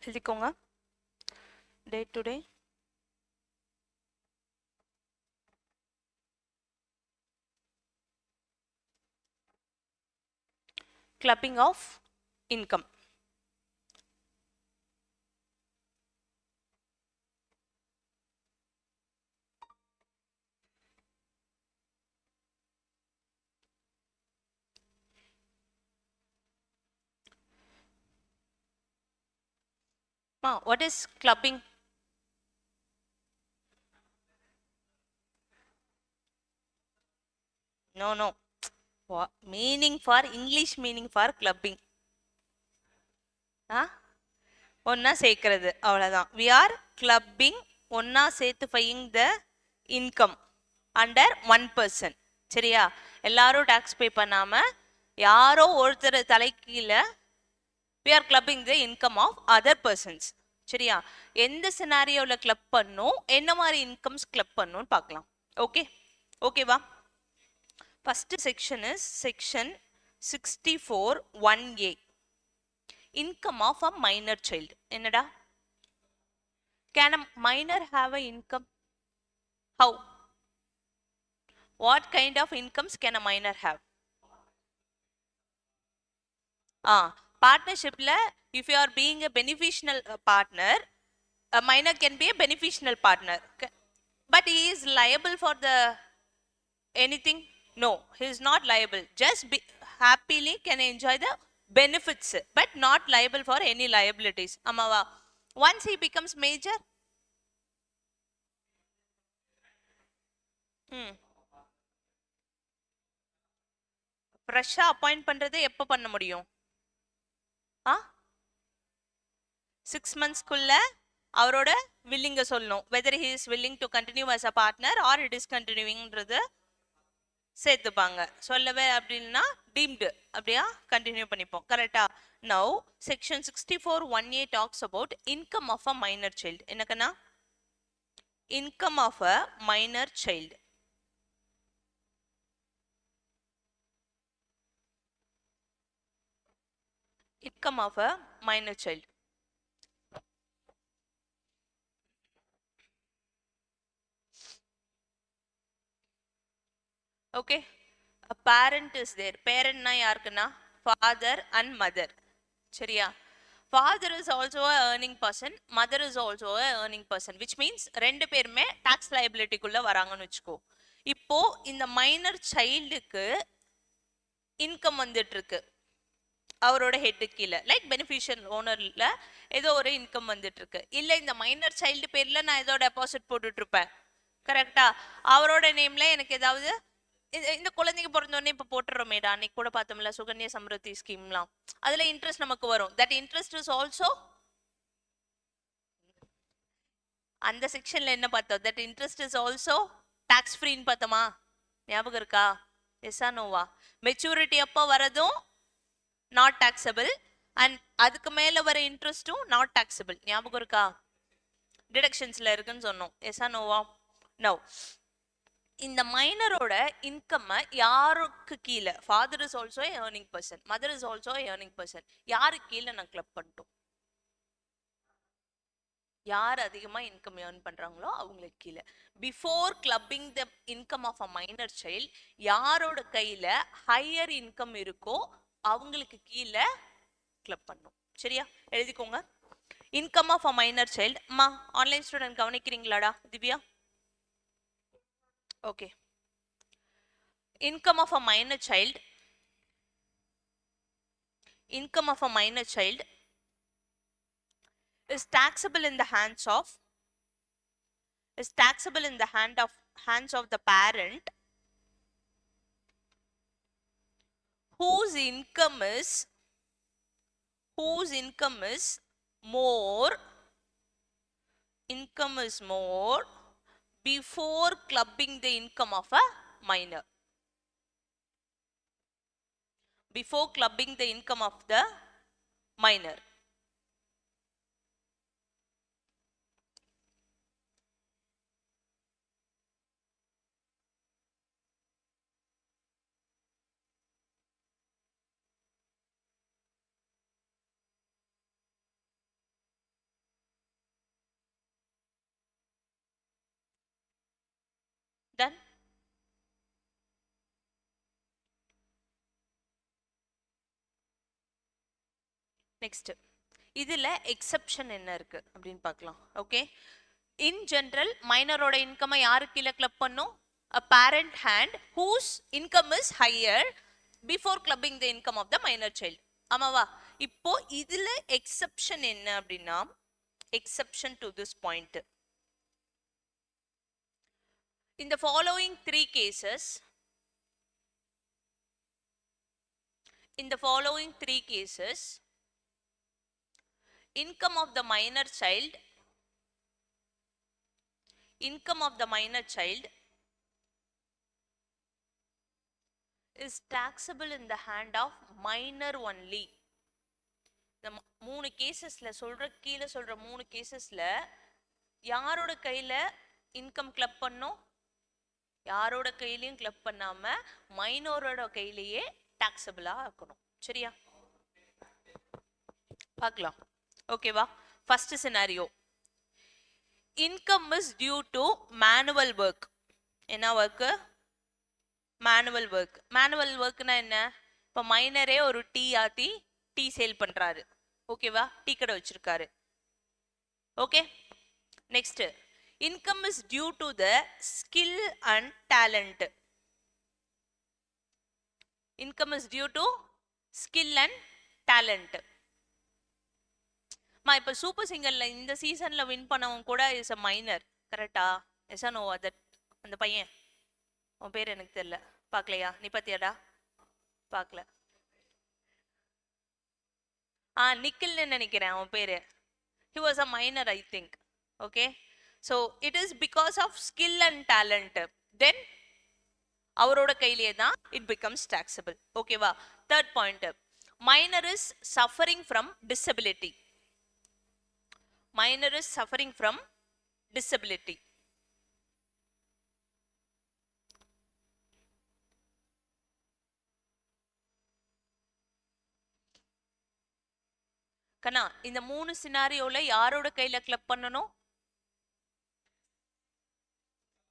எழுதிக்கோங்க. Day to day clubbing of income. What is clubbing? No. Meaning for English meaning for clubbing. ஒன்னா சேர்க்கிறது அவ்வளவுதான். We are clubbing ஒன்னா சேர்த்துஃபையிங் the income under one person. சரியா? எல்லாரும் tax பே பண்ணாம யாரோ ஒருத்தர் தலைக்கீழ we are clubbing the income of other persons. சரியா? எந்த சினாரியோல கிளப் பண்ணும், என்ன மாதிரி இன்கம்ஸ் கிளப் பண்ணும் பார்க்கலாம். ஓகேவா? First section is section 64(1)(a). Income of a minor child. என்னடா? Can a minor have a income? How? What kind of incomes can a minor have? Partnership la, if you are being a beneficial partner, a minor can be a beneficial partner. But he is liable for the anything? No, he is not liable. Just happily can enjoy the benefits, but not liable for any liabilities. Amava. Once he becomes major, ஃப்ரெஷ்ஷா appoint பண்றது எப்ப பண்ண முடியும்? 6 monthsக்குள்ள அவரோட வில்லிங்க சொல்லணும். whether he is willing to continue as a partner or discontinuingன்றது சேர்த்துப்பாங்க. சொல்லவே அப்படின்னா deemed அப்படியா கண்டினியூ பண்ணிப்போம். கரெக்டா? Now section 64(1)(a) talks about income of a minor child. என்னக்கண்ணா? income of a minor child. income of a minor child. Okay, a parent is there. Parent na yarkana? Father and mother. சரியா? Father is also a earning person, mother is also a earning person, which means ரெண்டு பேருமே tax liability குள்ள வராங்கன்னு வெச்சுக்கோ. இப்போ இந்த minor சைல்டுக்கு income வந்துட்டு இருக்கு அவரோட ஹெட் கீழே, லைக் பெனிஃபிஷியல் ஓனர்ல ஏதோ ஒரு இன்கம் வந்துட்டு இருக்கு. இல்ல இந்த மைனர் சைல்டு பேர்ல நான் ஏதோ டெபாசிட் போட்டுட்டு இருப்பேன். கரெக்டா? அவரோட நேம்ல எனக்கு ஏதாவது இந்த குழந்தைக்கு பிறந்தோடனே இப்ப போட்டுறோமேடா, அன்னைக்கு கூட பார்த்தோம்ல சுகன்யா சம்ருத்தி ஸ்கீம்லாம், அதுல இன்ட்ரெஸ்ட் நமக்கு வரும். தட் இன்ட்ரெஸ்ட் இஸ் ஆல்சோ அந்த செக்ஷன்ல என்ன பார்த்தோம்? That interest is also tax ஃப்ரீன்னு பார்த்தோமா? ஞாபகம் இருக்கா? எஸ்ஸா நோவா? மெச்சூரிட்டி அப்போ வரதும் நாட் டாக்ஸபிள், அண்ட் அதுக்கு மேல வர இன்ட்ரெஸ்டும் நாட் டாக்ஸபிள். ஞாபகம் இருக்கா? டிடக்ஷன்ஸ்ல இருக்குன்னு சொன்னோம். எஸ்ஸா நோவா? நோ, இந்த மைனரோட இன்கம் யாருக்கு கீழே? Father is also earning person, mother is also earning person. யாருக்கு கீழே நான் கிளப் பண்ணிட்டோம்? யார் அதிகமா இன்கம் ஏர்ன் பண்றாங்களோ அவங்களுக்கு கீழே. Before clubbing the income of a minor child, யாரோட கையில ஹையர் இன்கம் இருக்கோ அவங்களுக்கு கீழே கிளப் பண்ணும். சரியா? எழுதிக்கோங்க. Income of a minor child. அம்மா ஆன்லைன் ஸ்டூடெண்ட் கவனிக்கிறீங்களாடா? Divya? Okay. Income of a minor child. Income of a minor child is taxable in the hands of hands of the parent whose income is more before clubbing the income of a minor. Before clubbing the income of the minor. Next இதுல exception என்ன இருக்கு அப்படின்னு பார்க்கலாம். Okay, இன் general மைனரோட income யாரு கீழே club பண்ணும்? a parent hand whose income is higher before clubbing the income of the minor child. ஆமாவா? இப்போ இதுல எக்ஸெப்ஷன் என்ன அப்படின்னா, exception to this point, in the following three cases, in the following three cases, income of the minor child, income of the minor child is taxable in the hand of minor only. இந்த மூணு கேசஸ்ல சொல்ற, கீழே சொல்ற மூணு கேசஸ்ல யாரோட கையில income club பண்ணும்? யாரோட கையிலையும் கிளப் பண்ணாம மைனரோட கையிலேயே டாக்ஸபிளா ஆக்கணும். சரியா? பார்க்கலாம். ஓகேவா? First scenario, income is due to manual work. என்ன ஒர்க்? Manual work. மேனுவல் ஒர்க்னா என்ன? இப்போ மைனரே ஒரு டீ ஆத்தி டீ சேல் பண்றாரு. ஓகேவா? டீ கடை வச்சிருக்காரு. Okay, next, income is due to the skill and talent. Income is due to skill and talent. இப்போ சூப்பர் சிங்கர்ல இந்த சீசன்ல வின் பண்ணவங்க கூட இஸ் அ மைனர். கரெக்டா? Yes no? அந்த பையன் உன் பேர் எனக்கு தெரியல. பார்க்கலையா? நீ பார்த்தியாடா? பார்க்கல. நிக்கில்னு நினைக்கிறேன் அவன் பேரு. he was a minor I think. okay, so it is because of skill and talent, then அவரோட கையிலே தான் it becomes taxable. ஓகேவா? third point, minor is suffering from disability. minor is suffering from disability. கண்ணா, இந்த மூணு சினாரியோல யாரோட கையில club பண்ணணும்?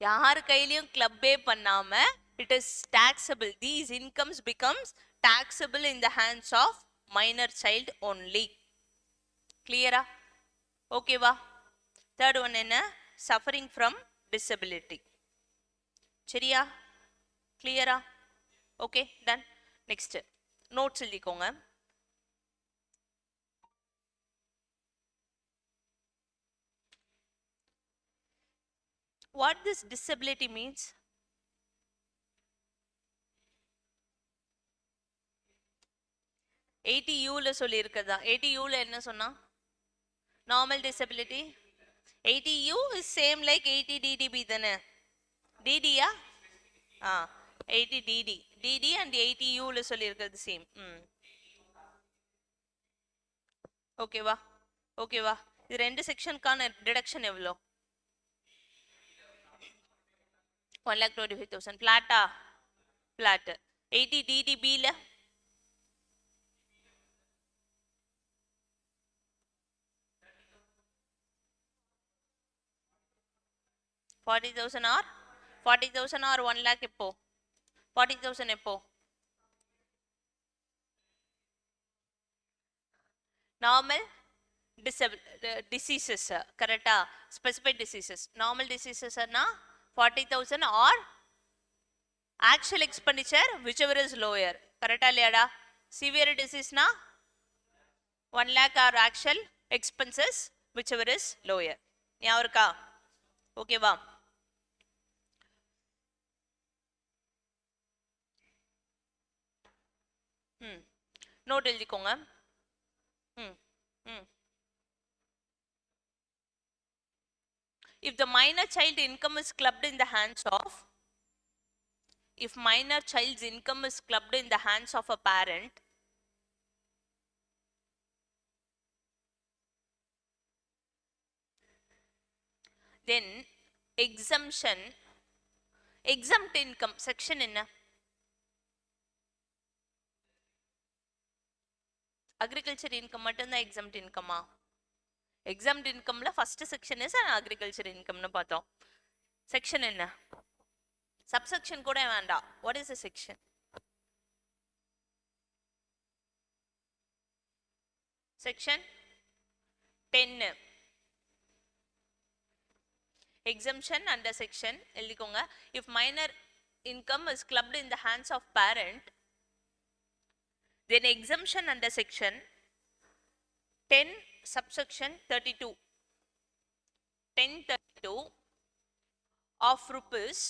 யார் கையிலயும் கிளப்பே பண்ணாம it is taxable. These incomes becomes taxable in the hands of minor child only. clear? ஓகேவா? third one என்ன? suffering from disability. சரியா? clear? okay, done. next notes எழுதிக்கோங்க. what this disability means? ATU ல சொல்லி இருக்கதா? ATU ல என்ன சொன்னா? normal disability. ATU is same like 80 DDB தானே? DD yeah? 80 DD. DD and 80U ல சொல்லி இருக்கிறது சேம். ஓகேவா? ஓகேவா? இது ரெண்டு செக்ஷனுக்கான டிடக்ஷன் எவ்வளோ? 1,25,000. பிளாட்டா? பிளாட். 80 DDB ல 40,000 or 40,000 or 1 lakh எப்போ? 40,000 எப்போ? normal diseases, கரெக்டா? specified diseases. normal diseases னா 40,000 or actual expenditure whichever is lower. கரெக்டா இல்லையாடா? severe disease னா 1 lakh or actual expenses whichever is lower. ஞாபகம் இருக்கா? ஓகேவா? நோட் எழுதிக்கோங்க. if the minor child income is clubbed in the hands of, if minor child's income is clubbed in the hands of a parent, then exemption, exempt income section என்ன? Agriculture income மட்டும்தான் exempt இன்கமா? Exempt இன்கம்ல first section is agriculture இன்கம்னு பார்த்தோம். Section என்ன? Subsection கூட வேண்டாம். What is the section? section 10 exemption under section எழுதிக்கோங்க. If minor income is clubbed in the hands of parent, then exemption under section 10 subsection 32 1032 of rupees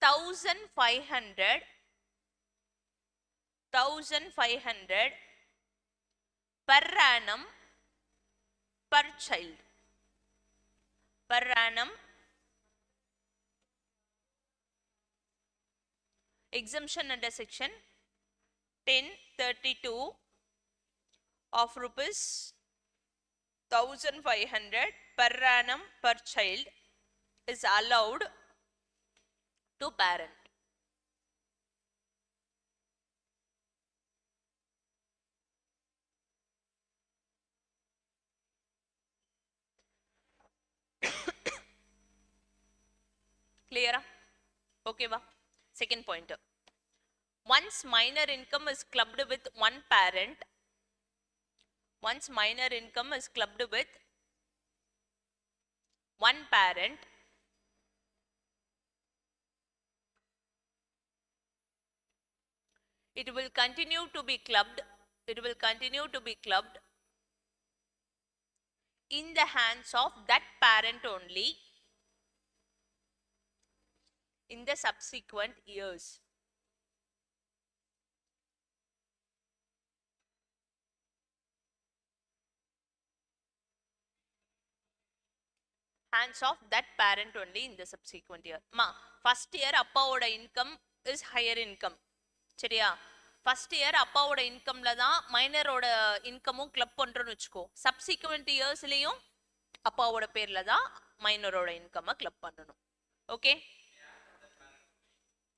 1500 per annum per child. Per annum. Exemption under section 1032 of rupees 1500 per annum per child is allowed to parent. Clear? Okay va? Second point. Once minor income is clubbed with one parent, once minor income is clubbed with one parent, it will continue to be clubbed, it will continue to be clubbed in the hands of that parent only in the subsequent years. Hands of that parent only in the subsequent year. Ma, first year appaoda income is higher income. சரியா? First year அப்பாவோட இன்கம்ல தான் மைனரோட இன்கமும் club பண்றோம்னு வச்சுக்கோ. Subsequent இயர்ஸ்லயும் அப்பாவோட பேர்ல தான் மைனரோட income club பண்ணணும். Okay?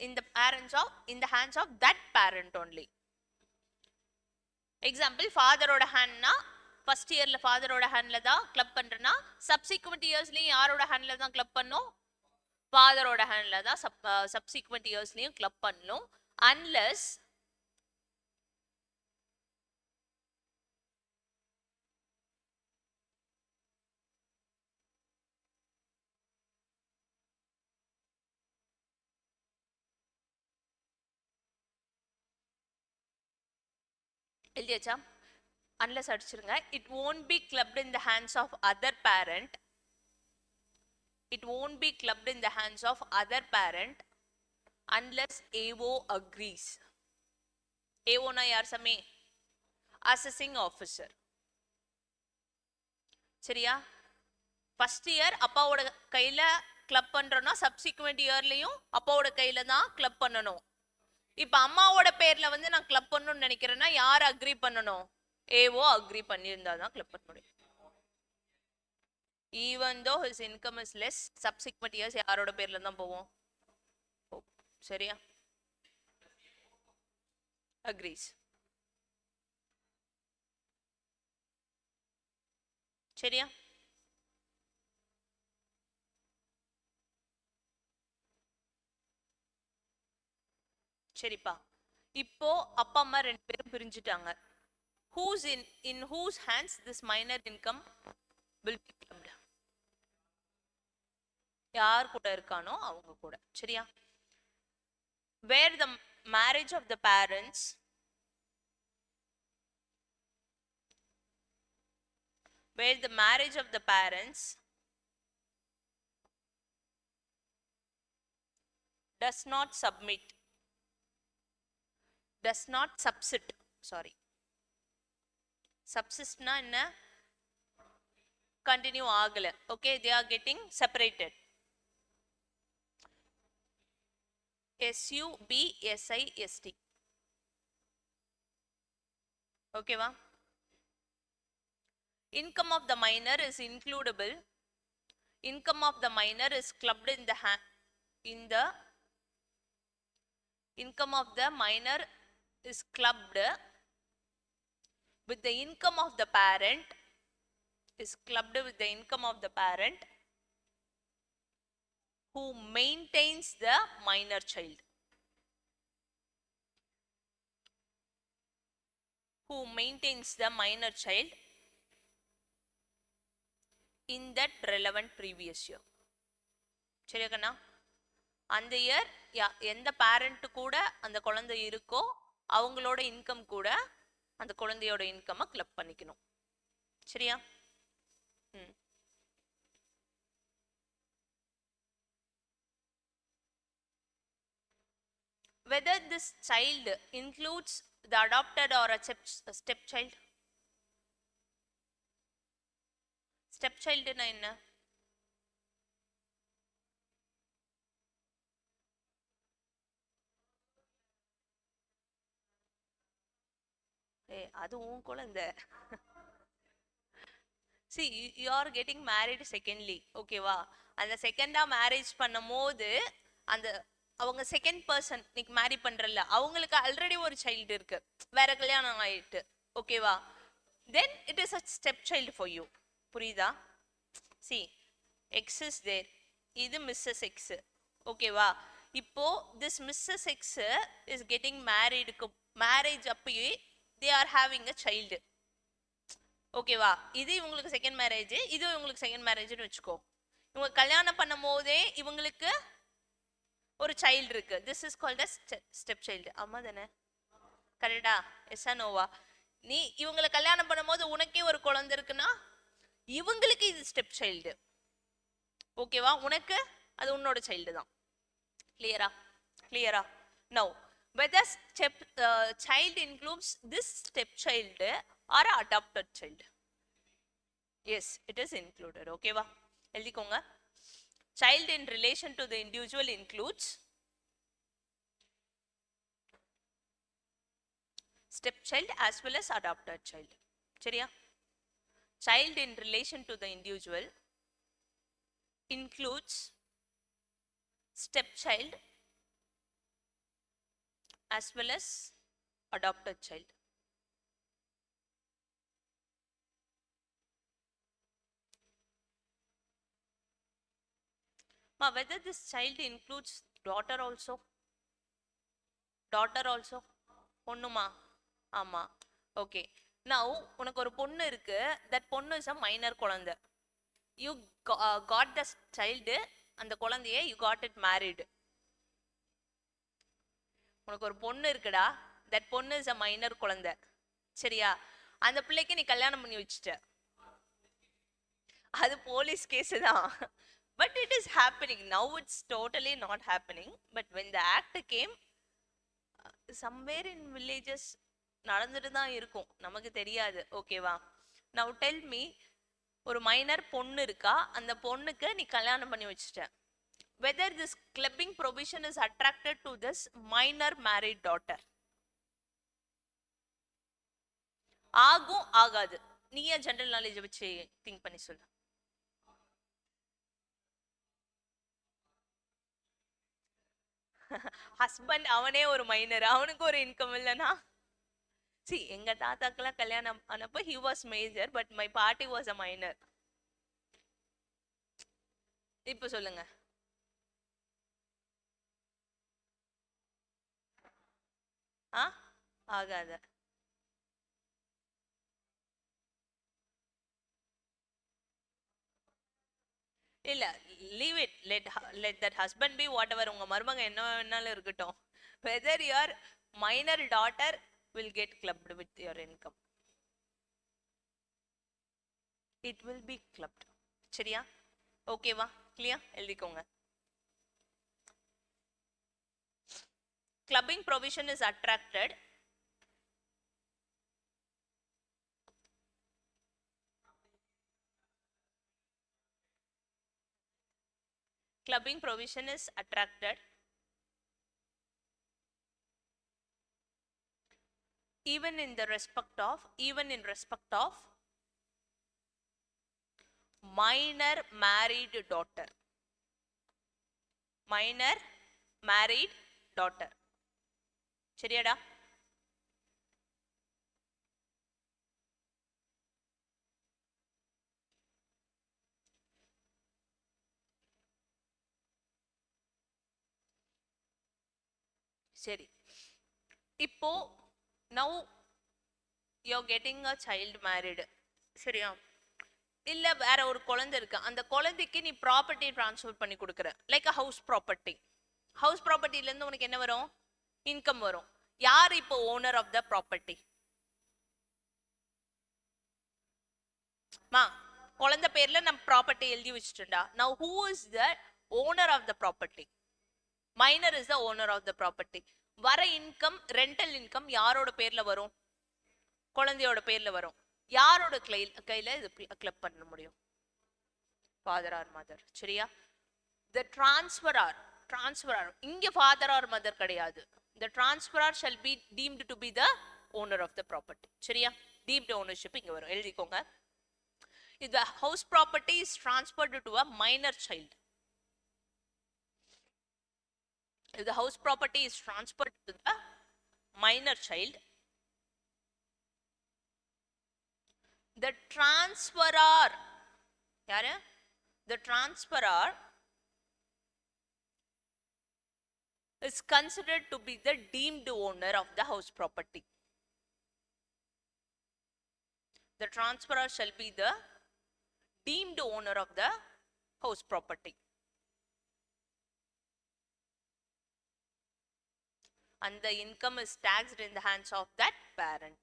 In the hands of that parent only. Example, father-ஓட handனா ஃபர்ஸ்ட் இயர்ல ஃபாதரோட ஹேண்ட்ல தான் கிளப் பண்றேன்னா சப்சிக்வெண்ட் இயர்ஸ்லயும் யாரோட ஹேண்ட்ல தான் கிளப் பண்ணும்? ஃபாதரோட ஹேண்ட்ல தான் சப்சிக்வெண்ட் இயர்ஸ்லயும் கிளப் பண்ணணும். அன்லெஸ் எழுதியாச்சா? unless அடிச்சிருங்க. It won't be clubbed in the hands of other parent. It won't be clubbed in the hands of other parent unless AO agrees. AO na yaar same? Assessing officer. சரியா? First year அப்பாவோட கையில club பண்றோம்னா subsequent இயர்லயும் அப்பாவோட கையில தான் club பண்ணணும். இப்ப அம்மாவோட பேர்ல வந்து நான் கிளப் பண்ணணும்னு நினைக்கிறேன்னா யார் அக்ரி பண்ணணும்? ஏவோ அக்ரி பண்ணியிருந்தா தான் கிளப் பண்ண முடியும். Even though his income is less, subsequent years யாரோட பேர்ல தான் போவோம்? சரியா? அக்ரீஸ். சரியா? சரிப்பா. இப்போ அப்பா அம்மா ரெண்டு பேரும் பிரிஞ்சுட்டாங்க. who's in whose hands this minor income will be clubbed? யார் கூட இருக்கானோ அவங்க கூட. சரியா? where the marriage of the parents does not subsist. Sorry, subsistனா என்ன? continue ஆகல. okay, they are getting separated. SUBSIST. okay va? Income of the minor is includable. Income of the minor is clubbed in the income of the minor is clubbed with the income of the parent who maintains the minor child. who maintains the minor child in that relevant previous year. சரியா கண்ணா? அந்த year எந்த parent கூட அந்த குழந்தை இருக்கோ அவங்களோட income கூட அந்த குழந்தையோட இன்கம் கிளப் பண்ணிக்கணும். சரியா? Whether this child includes the adopted or a stepchild. Stepchild na enna? அது உன் குழந்தை. See, you are getting married secondly, ஓகேவா? அந்த செகண்டா மேரேஜ் பண்ணும்போது அந்த அவங்க செகண்ட் பர்சன் நீக்கு மேரி பண்றல அவங்களுக்கு ஆல்ரெடி ஒரு சைல்டு இருக்கு, வேற கல்யாணம் ஆயிட்டு, ஓகேவா? Then it is a step child for you. புரியுதா? See, X is there, இது மிஸ்ஸஸ் எக்ஸ், ஓகேவா? இப்போ this Mrs X is getting married, marriage அப்பயே they are having a child, ஓகேவா? இது இவங்களுக்கு செகண்ட் மேரேஜ், இது இவங்களுக்கு செகண்ட் மேரேஜ்னு வச்சுக்கோ. இவங்க கல்யாணம் பண்ணும் போதே இவங்களுக்கு ஒரு சைல்டு இருக்கு. This is called as step child. ஆமா தானே? கரெக்டா? எஸ்ஸா நோவா? நீ இவங்களை கல்யாணம் பண்ணும்போது உனக்கே ஒரு குழந்தை இருக்குன்னா இவங்களுக்கு இது ஸ்டெப் சைல்டு, ஓகேவா? உனக்கு அது உன்னோட சைல்டு தான். கிளியரா? கிளியரா? Now whether child includes this stepchild or adopted child. Yes, it is included. Okay va? எழுதிக்கோங்க. Child in relation to the individual includes stepchild as well as adopted child. சரியா? Child in relation to the individual includes stepchild as well as adopted child. Ma, whether this child includes daughter also? Daughter also? பொண்ணுமா? ஆமா. Okay. Now, உனக்கு ஒரு பொண்ணு இருக்கு. That பொண்ணு is a minor குழந்தை. You got the child, அந்த குழந்தையை you got it married. உனக்கு ஒரு பொண்ணு இருக்குடா, that பொண்ணு is a minor குழந்தை, சரியா? அந்த பிள்ளைக்கு நீ கல்யாணம் பண்ணி வச்சுட்ட, அது போலீஸ் கேஸ் தான். But it is happening now. It's totally not happening. But when the act came, somewhere in villages நடந்துட்டு தான் இருக்கும், நமக்கு தெரியாது, ஓகேவா? Now tell me, ஒரு மைனர் பொண்ணு இருக்கா, அந்த பொண்ணுக்கு நீ கல்யாணம் பண்ணி வச்சுட்ட. Whether this clubbing provision is attracted to this minor married daughter. ஆகும் ஆகாது, நீயே ஜெனரல் நாலேஜ் வச்சு திங்க் பண்ணி சொல்லு. ஹஸ்பண்ட் அவனே ஒரு மைனர், அவனுக்கு ஒரு இன்கம் இல்லைனா? சி, எங்க தாத்தாக்கெல்லாம் கல்யாணம் ஆனப்போ he was major but my party was a minor. இப்போ சொல்லுங்க. ஆகாத. இல்ல, leave it, let that husband be whatever. உங்க மருமக என்ன வேணாலும் இருக்கட்டும். Whether your minor daughter will get clubbed with your income, it will be clubbed. சரியா? ஓகேவா? கிளியர்? எழுதிக்கோங்க. Clubbing provision is attracted even in respect of minor married daughter. Minor married daughter. சரியாடா? சரி, இப்போ now you're getting a child married, சரியா? இல்ல வேற ஒரு குழந்தை இருக்கு, அந்த குழந்தைக்கு நீ ப்ராப்பர்ட்டி ட்ரான்ஸ்ஃபர் பண்ணி கொடுக்குற, like a house property. House ப்ராப்பர்ட்டில இருந்து உனக்கு என்ன வரும்? இன்கம் வரும். யார் இப்போ ஓனர் ஆஃப் த ப்ராப்பர்ட்டி? மா, குழந்தை பேர்ல நம்ம ப்ராப்பர்ட்டி எழுதி வச்சுட்டா. Now who is the owner of the property? Minor is the owner of the property. வர இன்கம், ரெண்டல் இன்கம் யாரோட பேர்ல வரும்? குழந்தையோட பேர்ல வரும். யாரோட கையில இது கிளப் பண்ண முடியும்? ஃபாதர் ஆர் மதர், சரியா? the transferor, transferor இங்க father or mother கிடையாது. the transferor shall be deemed to be the owner of the property, சரியா? deemed ownership இங்க வரும், எழுதிக்கோங்க. if the house property is transferred to a minor child, if the house property is transferred to the minor child, the transferor, யாரு? the transferor is considered to be the deemed owner of the house property. The transferor shall be the deemed owner of the house property. And the income is taxed in the hands of that parent.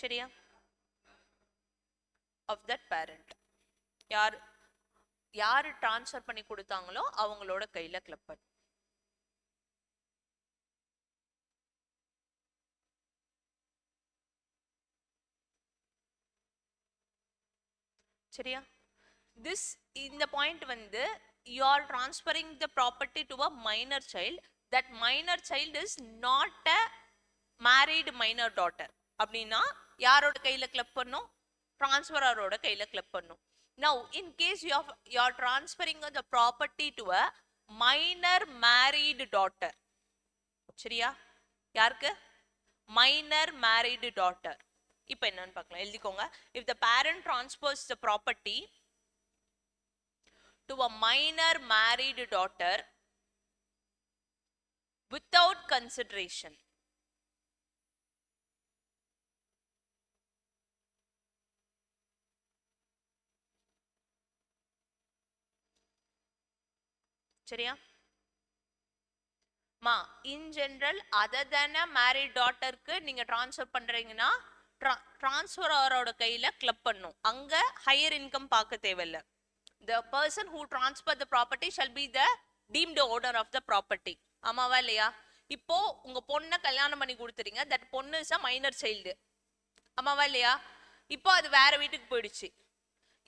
சரியா? of that parent. யாரு transfer பண்ணி கொடுத்தாங்களோ அவங்களோட கையில club. சரியா? this இந்த point வந்து you are transferring the property to a minor child. that minor child is not a married minor daughter. அப்படின்னா யாரோட கையில கிளப் பண்ணும்? டிரான்ஸ்ஃபரோட கையில கிளப் பண்ணும். now in case you are transferring the property to a minor married daughter, சரியா? யாருக்கு? minor married daughter. இப்போ என்னன்னு பார்க்கலாம், எழுதிக்கோங்க. if the parent transfers the property to a minor married daughter without consideration, சரியா? மா, in general other than a married daughter க்கு நீங்க ட்ரான்ஸ்ஃபர் பண்றீங்கன்னா ட்ரான்ஸ்ஃபரோட கையில கிளப் பண்ணும். அங்க ஹையர் இன்கம் பார்க்க தேவையில்ல. the person who transfer the property shall be the deemed owner of the property. ஆமாவா இல்லையா? இப்போ உங்க பொண்ணை கல்யாணம் பண்ணி கொடுத்துறீங்க, that பொண்ணு is a minor child. ஆமாவா இல்லையா? இப்போ அது வேற வீட்டுக்கு போயிடுச்சு.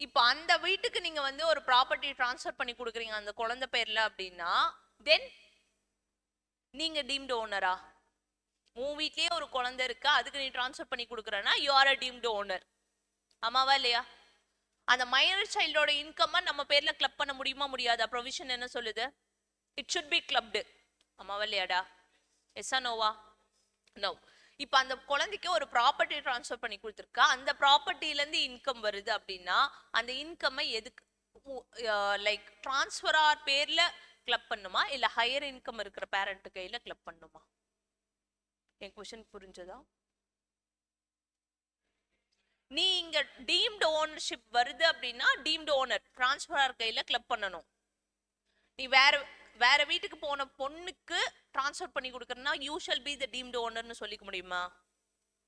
இப்போ அந்த வீட்டுக்கு நீங்க வந்து ஒரு ப்ராப்பர்ட்டி ட்ரான்ஸ்ஃபர் பண்ணி கொடுக்குறீங்க அந்த குழந்தை பேர்ல அப்படின்னா, தென் நீங்க டீம்டு ஓனரா? உன் வீட்லயே ஒரு குழந்தை இருக்கு, அதுக்கு நீ ட்ரான்ஸ்ஃபர் பண்ணி கொடுக்குறனா you are a deemed owner. ஆமாவா இல்லையா? அந்த மைனர் சைல்டோட இன்கம் நம்ம பேர்ல கிளப் பண்ண முடியுமா முடியாதா? ப்ரொவிஷன் என்ன சொல்லுது? It should be clubbed. ஆமாவா இல்லையாடா? எஸ்ஸா நோவா? நோ. இப்போ அந்த குழந்தைக்கு ஒரு ப்ராப்பர்ட்டி ட்ரான்ஸ்ஃபர் பண்ணி கொடுத்துருக்கா, அந்த ப்ராப்பர்ட்டில இருந்து இன்கம் வருது அப்படின்னா அந்த இன்கம்மை எதுக்கு லைக் ட்ரான்ஸ்ஃபரார் பேர்ல கிளப் பண்ணுமா இல்ல ஹையர் இன்கம் இருக்கிற பேரண்ட் கையில கிளப் பண்ணுமா? என் क्वेश्चन புரிஞ்சதா? நீ இங்க டீம்டு ஓனர்ஷிப் வருது அப்படின்னா டீம்டு ஓனர் ட்ரான்ஸ்ஃபரார் கையில கிளப் பண்ணணும். நீ வேற வீட்டுக்கு போன பொண்ணுக்கு ட்ரான்ஸ்ஃபர் பண்ணி கொடுக்கறனா you shall be the deemed ஓனர்னு சொல்லிக்க முடியுமா?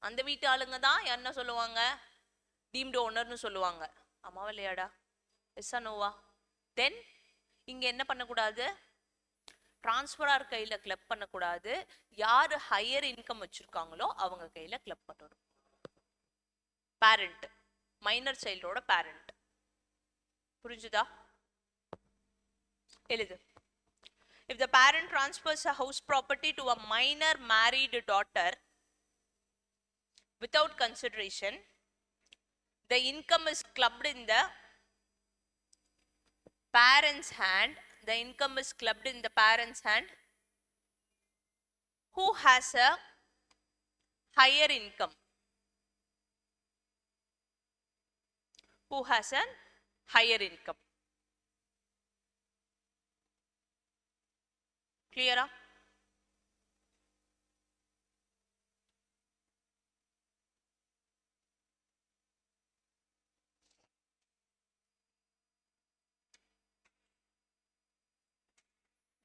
அந்த வீட்டு ஆளுங்க தான் என்ன சொல்லுவாங்க? டீம்டு ஓனர்னு சொல்லுவாங்க. ஆமாவா இல்லையாடா? எஸ்ஸா நோவா? தென் இங்க என்ன பண்ணக்கூடாது? டிரான்ஸ்ஃபரார் கையில கிளப் பண்ணக்கூடாது. யாரு ஹையர் இன்கம் வச்சிருக்காங்களோ அவங்க கையில கிளப் பண்ணணும். பேரண்ட், மைனர் சைல்டோட பேரண்ட். புரிஞ்சுதா? எழுது. if the parent transfers a house property to a minor married daughter without consideration, the income is clubbed in the parent's hand. The income is clubbed in the parent's hand who has a higher income. Who has a higher income. Clear?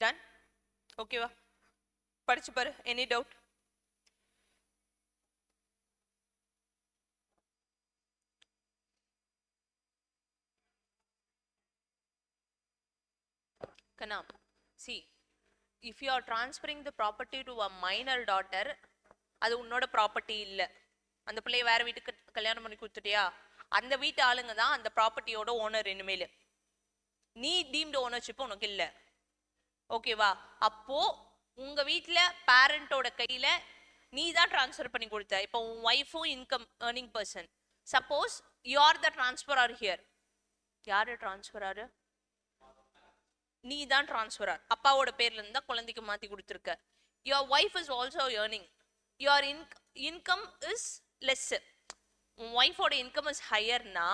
Done ஓகேவா? படிச்சு பாரு. Any doubt? கண்ணா, see, if you are transferring the property to a minor daughter, அது உன்னோட property இல்லை. அந்த பிள்ளைய வேற வீட்டுக்கு கல்யாணம் பண்ணி கொடுத்துட்டியா, அந்த வீட்டு ஆளுங்க தான் அந்த ப்ராப்பர்ட்டியோட ஓனர் இனிமேல். நீ டீம்டு ஓனர்ஷிப் உனக்கு இல்லை. ஓகேவா? அப்போ உங்க வீட்டில் பேரண்டோட கையில நீ தான் டிரான்ஸ்ஃபர் பண்ணி கொடுத்த. இப்போ உன் ஒய்ஃபும் income earning person. Suppose you are the transfer are here. யாரு டிரான்ஸ்ஃபர் ஆரு? நீ தான் டிரான்ஸ்ஃபர் ஆர். அப்பாவோட பேர்ல இருந்து தான் குழந்தைக்கு மாத்தி கொடுத்துருக்க. Your wife is also earning. Your income is less. உன் ஒய்ஃபோட இன்கம் இஸ் ஹையர்னா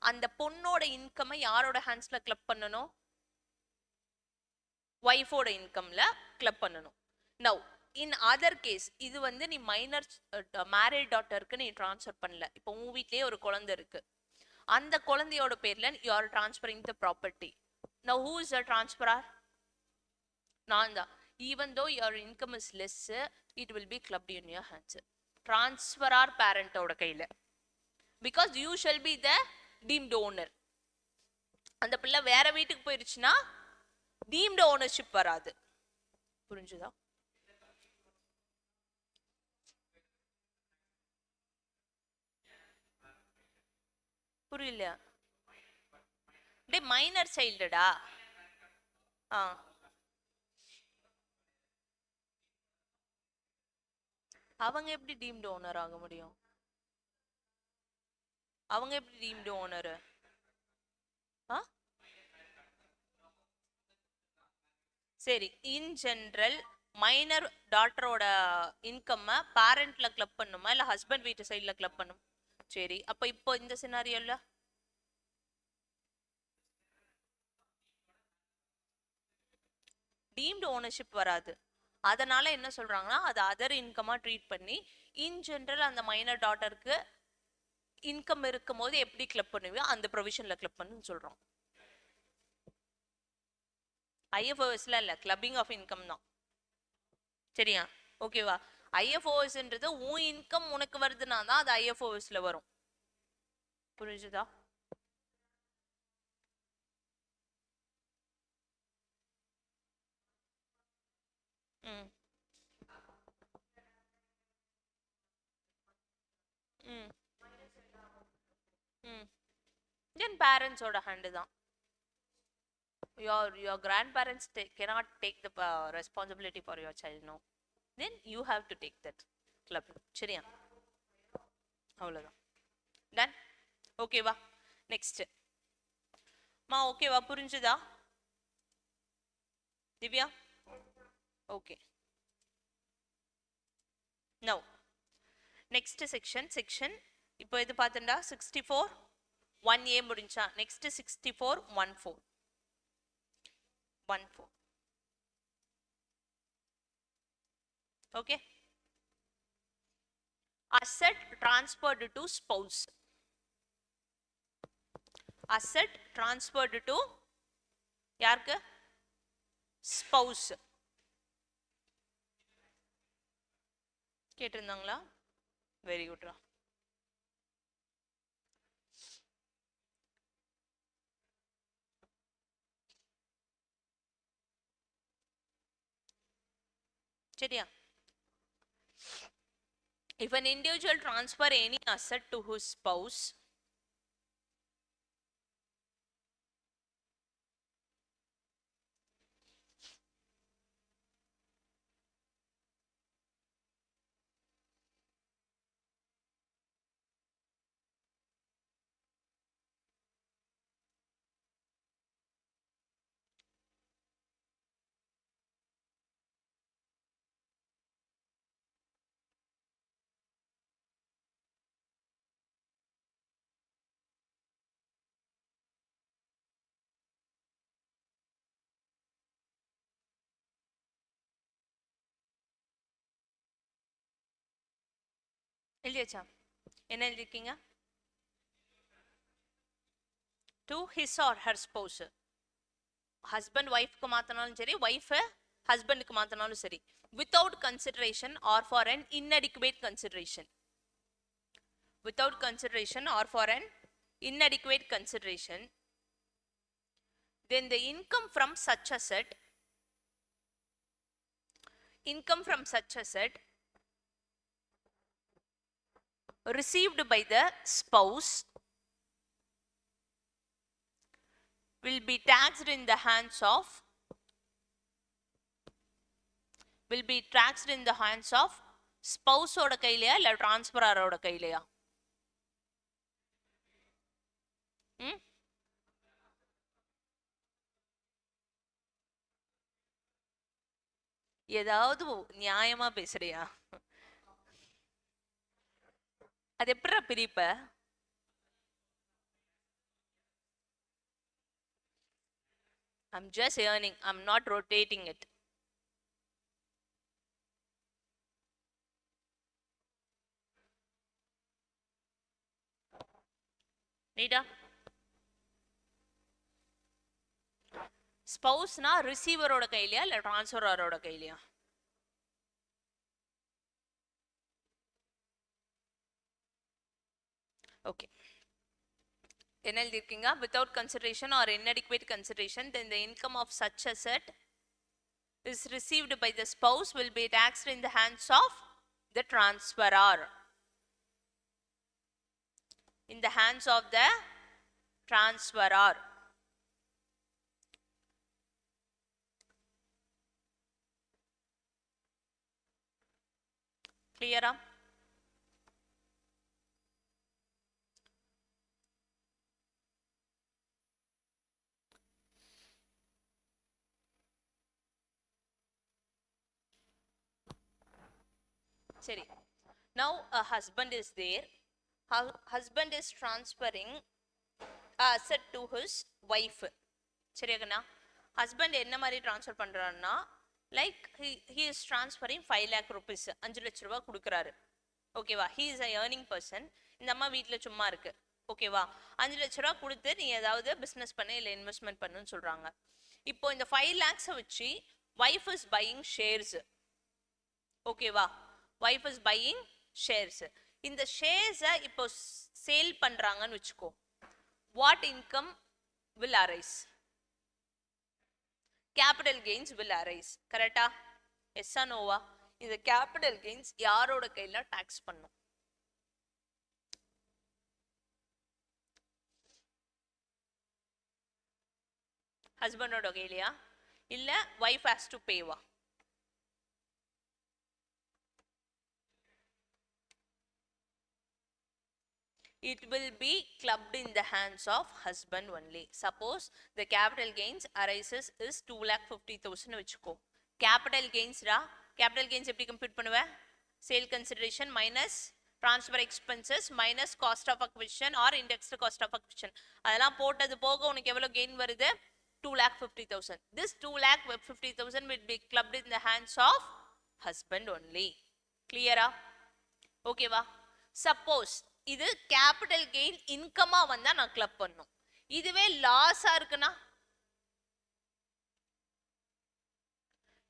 அந்த பொண்ணோட இன்கமை யாரோட ஹேண்ட்ஸ்ல கிளப் பண்ணணும்? ஒய்ஃபோட இன்கம்ல கிளப் பண்ணணும். நவ் இன் அதர் கேஸ், இது வந்து நீ மைனர் மேரிட் டாட்டருக்கு நீ டிரான்ஸ்ஃபர் பண்ணல. இப்போ உன் வீட்லயே ஒரு குழந்தை இருக்கு. அந்த குழந்தையோட பேர்ல you are transferring the property. Now who is the transferor? நான் தான். Even though your income is less, it will be clubbed in your hands. Transferor parent ஓட கையில. Because you shall be the deemed owner. அந்த பிள்ளை வேற வீட்டுக்கு போயிருச்சுன்னா deemed ownership வராது. புரிஞ்சுதா? புரியல? டே மைனர் சைல்டுடா. ஆ, அவங்க எப்படி டீம்டு ஓனர் ஆக முடியும்? அவங்க எப்படி டீம்டு ஓனர்? ஆ, சரி. இன் ஜென்ரல் மைனர் டாட்டரோட இன்கம் பேரண்ட்ல கிளப் பண்ணுமா இல்ல ஹஸ்பண்ட் வீட்டு சைட்ல கிளப் பண்ணும்? சரி, அப்ப இப்போ இந்த சினாரியோல டீம்டு ஓனர்ஷிப் வராது. அதனால என்ன சொல்றாங்கன்னா அது அதர் இன்கமா ட்ரீட் பண்ணி இன் ஜென்ரல் அந்த மைனர் டாட்டருக்கு இன்கம் இருக்கும் போது எப்படி கிளப் பண்ணுவியோ அந்த ப்ரொவிஷன்ல கிளப் பண்ணுன்னு சொல்றோம். ஐஎஃப்ஓஎஸ்ல இல்ல, கிளப்பிங் ஆஃப் இன்கம் தான். சரியா? ஓகேவா? ஐஎஃப்ஓஎஸ்ன்றது உன் இன்கம் உனக்கு வருதுன்னா தான் அது ஐஎஃப்ஓஎஸ்ல வரும். புரிஞ்சுதா? ம் ம் ம் தென் பேரண்ட்ஸோட ஹேண்டு தான். your grandparents cannot take the responsibility for your child, no. Then you have to take that club. சரியா? அவ்வளவுதான். டன் ஓகேவா? நெக்ஸ்ட் மா ஓகேவா? புரிஞ்சுதா Divya? Okay. Now next section இப்போ இது பார்த்துண்டா 64 1A முடிஞ்சா. Next 64 14 14. Okay. asset transferred to spouse. asset transferred to யாருக்கு? ஸ்பௌஸ். கேட்டிருந்தாங்களா? வெரி குட்ரா. சரியா? if an individual transfer any asset to his spouse, எழுதியாச்சா? என்ன எழுதிருக்கீங்க? to his or her spouse. Husband ஒய்ஃப்க்கு மாத்தினாலும் சரி, ஒய்ஃப் ஹஸ்பண்டுக்கு மாத்தினாலும் சரி, without consideration or for an inadequate consideration, without consideration or for an inadequate consideration, then the income from such asset, income from such asset received by the spouse will be taxed in the hands of, will be taxed in the hands of spouse ஓட கையிலையா இல்ல டிரான்ஸ்பரரோட கையிலையா? ஏதாவது நியாயமா பேசுறியா? அது எப்படிடா பிரிப்ப? I'm just earning, I'm not rotating it. நீடா ஸ்பௌஸ்னா ரிசீவரோட கையிலையா இல்ல டிரான்ஸ்பரரோட கையிலையா? Okay, என்ன எழுதிருக்கீங்க? without consideration or inadequate consideration, then the income of such asset is received by the spouse will be taxed in the hands of the transferor, in the hands of the transferor. Clear? சரி, now a husband is there, husband is transferring asset to his wife. சரியாகண்ணா? Husband என்ன மாதிரி transfer பண்றாருன்னா, like he is transferring 5 lakh rupees, 5 லட்ச ரூபாய் கொடுக்குறாரு. ஓகேவா? he is a earning person. இந்த அம்மா வீட்டில் சும்மா இருக்கு. ஓகேவா? 5 லட்ச ரூபா கொடுத்து நீ ஏதாவது பிஸ்னஸ் பண்ணு இல்லை இன்வெஸ்ட்மெண்ட் பண்ணுன்னு சொல்றாங்க. இப்போ இந்த 5 lakhs வச்சு wife is buying shares. ஓகேவா? wife is buying shares. இந்த ஷேர்ஸை இப்போ சேல் பண்றாங்கன்னு வச்சுக்கோ, what income will arise? Capital gains will arise. கரெக்டா? எஸ் ஆ நோவா? இந்த கேபிட்டல் கெயின்ஸ் யாரோட கையில டாக்ஸ் பண்ணும்? ஹஸ்பண்டோட கையிலையா இல்ல வைஃப் ஹேஸ் டு பேவா? It will be clubbed in the hands of husband only. Suppose the capital gains arises is 2,50,000 வச்சுக்கோ. capital gains ரா, capital gains எப்படி கம்ப்யூட் பண்ணுவ? sale consideration minus transfer expenses minus cost of acquisition or indexed cost of acquisition. அதெல்லாம் போட்டது போக உனக்கு எவ்வளவு gain வருது? 2,50,000. This 2,50,000 will be clubbed in the hands of husband only. Clear? ஓகேவா? Suppose இது கேபிட்டல் கெயின் இன்கமா வந்தா நான் கிளப் பண்ணும். இதுவே லாஸா இருக்குன்னா,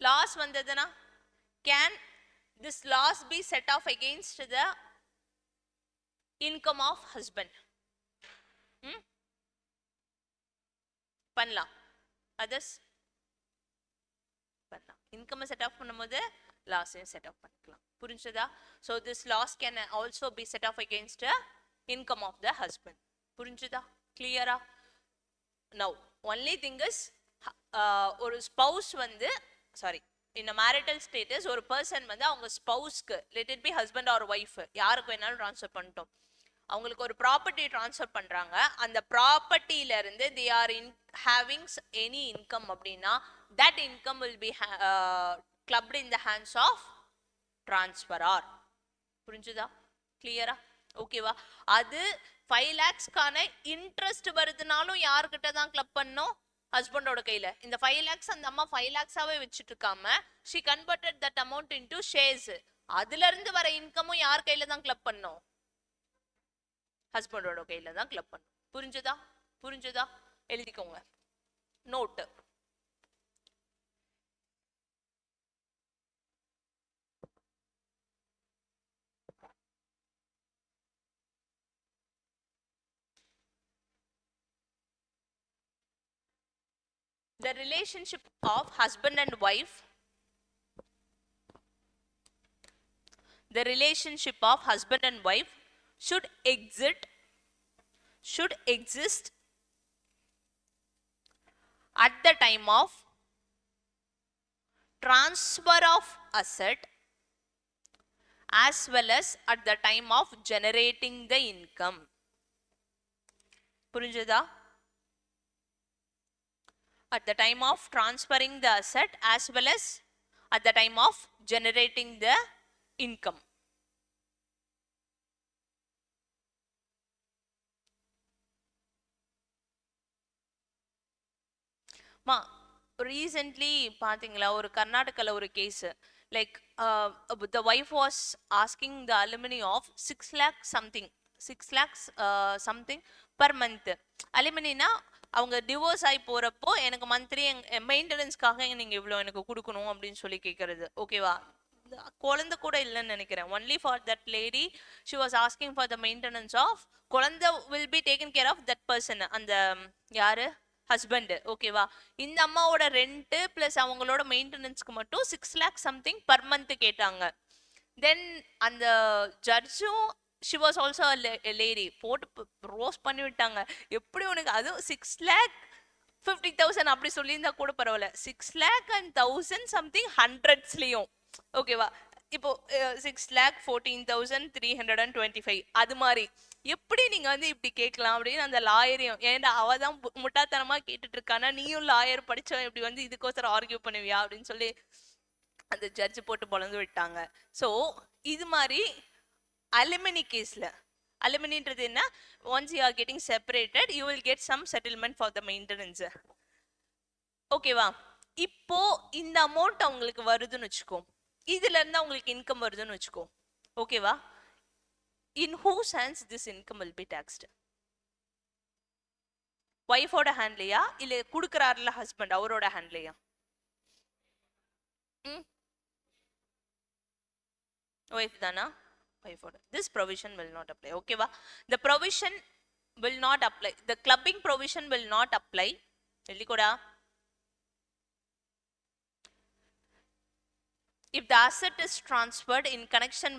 லாஸ் வந்ததுன்னா, can this loss be set off against the income of husband? பண்ணலாம். others பண்ணலாம். இன்கம் செட் ஆஃப் பண்ணும்போது லாஸையும் செட் ஆஃப் பண்ணிக்கலாம். புரிஞ்சதா? so this loss can also be set off against the income of the husband. புரிஞ்சதா? clear? now only thing is ஒரு spouse வந்து sorry in a marital status ஒரு person வந்து அவங்க ஸ்பௌஸ்க்கு, let it be husband or wife, யாருக்கு வேணாலும் transfer பண்ணிட்டோம், அவங்களுக்கு ஒரு ப்ராப்பர்ட்டி ட்ரான்ஸ்ஃபர் பண்றாங்க. அந்த ப்ராப்பர்ட்டில இருந்து they are in having any income அப்படின்னா that income will be clubbed in the hands of transferor. புரிஞ்சுதா? கிளியரா? ஓகேவா? அது 5 lakhsக்கான இன்ட்ரெஸ்ட் வருதுனாலும் யார்கிட்ட தான் கிளப் பண்ணோம்? ஹஸ்பண்டோட கையில. இந்த 5 lakhs அந்த அம்மா 5 lakhsஆவே வச்சிட்டு இருக்காம she converted that amount into shares. அதுல இருந்து வர இன்கமும் யார் கையில தான் கிளப் பண்ணோம்? ஹஸ்பண்டோட கையில தான் கிளப் பண்ணும். புரிஞ்சுதா? புரிஞ்சுதா? எழுதிக்கோங்க. Note. the relationship of husband and wife, the relationship of husband and wife should exist at the time of transfer of asset as well as at the time of generating the income. புரிஞ்சதா? At the time of transferring the asset as well as at the time of generating the income. மா recently பார்த்தீங்களா ஒரு கர்நாடகாவில் ஒரு case like the wife was asking the alimony of 6 lakh something 6 lakhs something per month. அலுமினா அவங்க divorce ஆகி போறப்போ எனக்கு மந்த்லி மெயின்டெனன்ஸ்க்காக நீங்க இவ்வளோ எனக்கு கொடுக்கணும் அப்படின்னு சொல்லி கேட்கறது. ஓகேவா? குழந்தை கூட இல்லைன்னு நினைக்கிறேன். Only for that lady she was asking for the maintenance of குழந்தை will be taken care of that person, அந்த யாரு ஹஸ்பண்ட். ஓகேவா? இந்த அம்மாவோட ரெண்ட் பிளஸ் அவங்களோட மெயின்டெனன்ஸ்க்கு மட்டும் 6 lakhs சம்திங் பர் மந்த் கேட்டாங்க. தென் அந்த ஜட்ஜும் ஷி வாஸ் ஆல்சோ லேடி போட்டு ரோஸ் பண்ணி விட்டாங்க. எப்படி உனக்கு அதுவும் 6,50,000 அப்படி சொல்லியிருந்தா கூட பரவாயில்ல, 6 lakh and 1,000 சம்திங் ஹண்ட்ரட்ஸ்லயும். ஓகேவா? இப்போ 6,14,325 அது மாதிரி எப்படி நீங்க வந்து இப்படி கேட்கலாம் அப்படின்னு அந்த லாயரையும், ஏன்டா அவதான் முட்டாத்தனமா கேட்டுட்டு இருக்கானா, நீயும் லாயர் படிச்சவன் இப்படி வந்து இதுக்கோசரம் ஆர்கியூ பண்ணுவியா அப்படின்னு சொல்லி அந்த ஜட்ஜ் போட்டு பொழந்து விட்டாங்க. ஸோ இது மாதிரி அலுமினி கேஸ்ல, அலுமினின்றது என்ன, once you are getting separated you will get some settlement for the maintenance. ஓகேவா? இப்போ இந்த அமௌண்ட் அவங்களுக்கு வருதுன்னு வச்சுக்கோ, இதுல இருந்து அவங்களுக்கு இன்கம் வருதுன்னு வச்சுக்கோ. ஓகேவா? in whose hands this income will be taxed? ஒய்ஃபோட ஹேண்ட்லயா இல்ல குடுக்கறாருல ஹஸ்பண்ட் அவரோட ஹேண்ட்லயா? ஒய்ஃப் தானா? ஒய்ஃபோட. this provision will not apply. ஓகேவா? the provision will not apply, the clubbing provision will not apply. எழுதிக்கோடா. if the asset is transferred in connection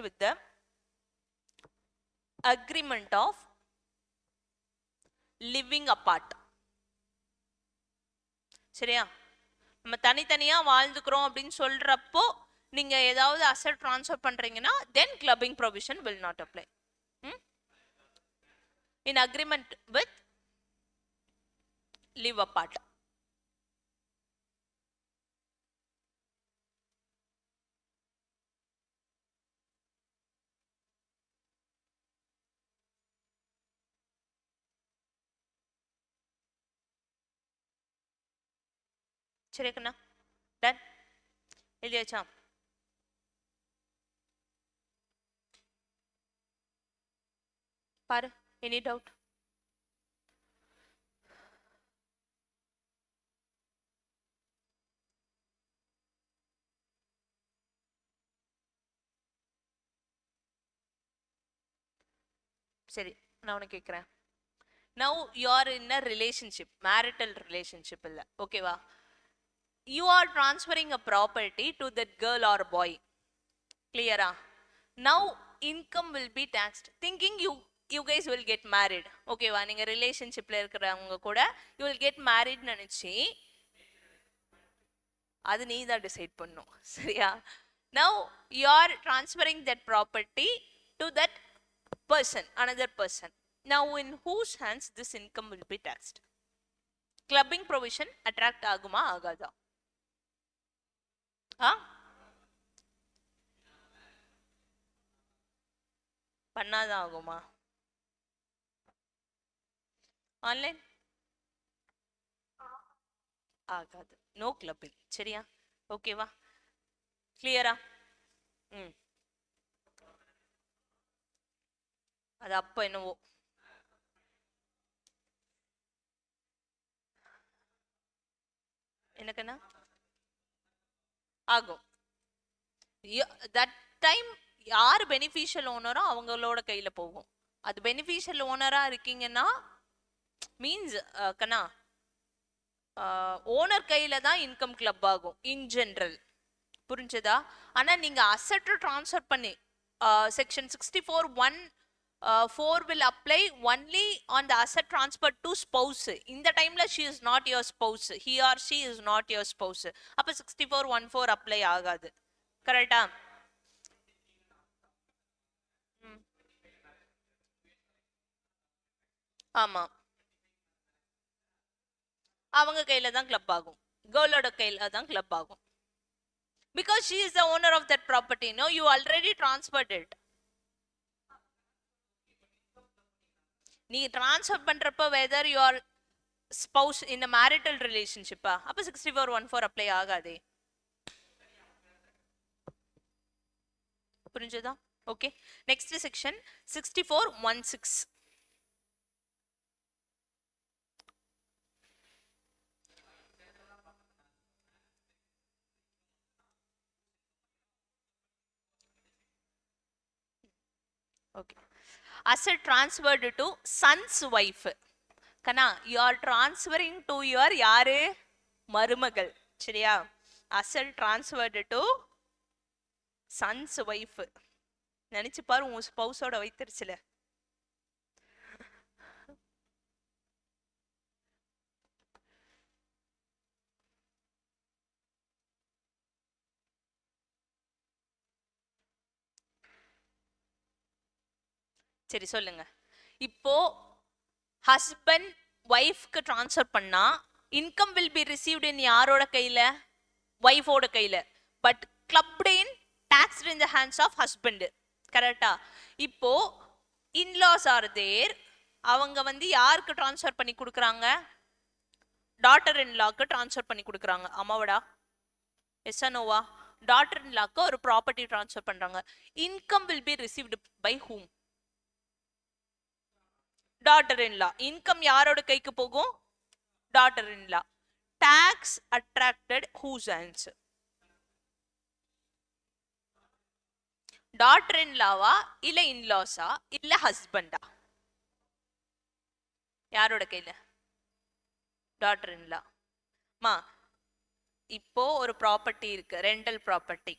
with the agreement of living apart. சரியா? நம்ம தனித்தனியா வாழ்ந்துக்கிறோம் அப்படின்னு சொல்றப்போ நீங்க ஏதாவது அசெட் ட்ரான்ஸ்ஃபர் பண்றீங்கன்னா then clubbing provision will not apply. in agreement with live apart. சரிக்கண்ணா? Done? எழுதியாச்சா? பாரு, எனி டவுட்? சரி, நான் உனக்கு கேட்குறேன். now you are in a relationship, marital relationship இல்ல. ஓகேவா? you are transferring a property to that girl or boy. clear ah? now income will be taxed thinking you guys will get married. ஓகேவா? நீங்க ரிலேஷன்ஷிப்ல இருக்கிறவங்க கூட you will get married நினைச்சி அது நீ தான் டிசைட் பண்ணும். சரியா? now you are transferring that property to that person, another person. now in whose hands this income will be taxed? clubbing provision attract ஆகுமா ஆகாதா? பண்ணாதான் ஆகுமா? ஆன்லைன் ஆகாது. No clubbing. சரியா? ஓகேவா? கிளியரா? அது அப்ப என்னவோ. எனக்குன்னா ஆகும். தட் டைம் யார் பெனிஃபிஷியல் ஓனரோ அவங்களோட கையில போகும். அது பெனிஃபிஷியல் ஓனரா இருக்கீங்கன்னா மீன்ஸ் கண்ணா ஓனர் கையில தான் இன்கம் கிளப் ஆகும் இன் ஜென்ரல். புரிஞ்சதா? ஆனா நீங்க அசெட் ட்ரான்ஸ்ஃபர் பண்ணி section 64(1)(4) will apply only on the asset transfer to spouse. இந்த டைம்ல she is not your spouse, he or she is not your spouse. அப்ப 64(1)(4) அப்ளை ஆகாது. கரெக்டா? ஆமா, அவங்க கையில தான் கிளப் ஆகும், கேர்ளோட கையில தான் கிளப் ஆகும். Because she is the owner of that property. No, you already transferred it. நீ ட்ரான்ஸ்ஃபர் பண்றப்ப whether you are spouse in a marital relationship அப்ப 64(1)(4) அப்ளை ஆகாதே. புரிஞ்சதா? Okay, next section 64(1)(6). Okay, asset transferred to son's wife. கண்ணா, you are transferring to your யாரு? மருமகள். சரியா? asset transferred to son's wife. நினைச்சு பாரு உன் ஸ்பௌஸோட வைத்திருச்சுல. சரி சொல்லுங்க. இப்போ ஹஸ்பண்ட் ஒய்ஃப்க்கு ட்ரான்ஸ்ஃபர் பண்ணா income will be received in யாரோட கையில? ஒய்ஃபோட கையில. But clubbed in taxed in the hands of husband. கரெக்டா? இப்போ இன்லாஸ் ஆர் தேர், அவங்க வந்து யாருக்கு ட்ரான்ஸ்ஃபர் பண்ணி கொடுக்குறாங்க? டாட்டர் இன்லாக்கு ட்ரான்ஸ்ஃபர் பண்ணி கொடுக்குறாங்க. ஆமாவடா? எஸ் நோவா? டாட்டர் இன்லாக்கு ஒரு ப்ராப்பர்ட்டி ட்ரான்ஸ்ஃபர் பண்றாங்க. Income will be received by whom? Daughter in law. Income யாரோட கைக்கு போகும்? Daughter in law. Tax attracted whose hands? Daughter இன்லாவா இல்ல இன்லாஸா இல்ல ஹஸ்பண்டா? யாரோட கையில? Daughter in law. மா, இப்போ ஒரு ப்ராப்பர்ட்டி இருக்கு, ரெண்டல் ப்ராப்பர்ட்டி.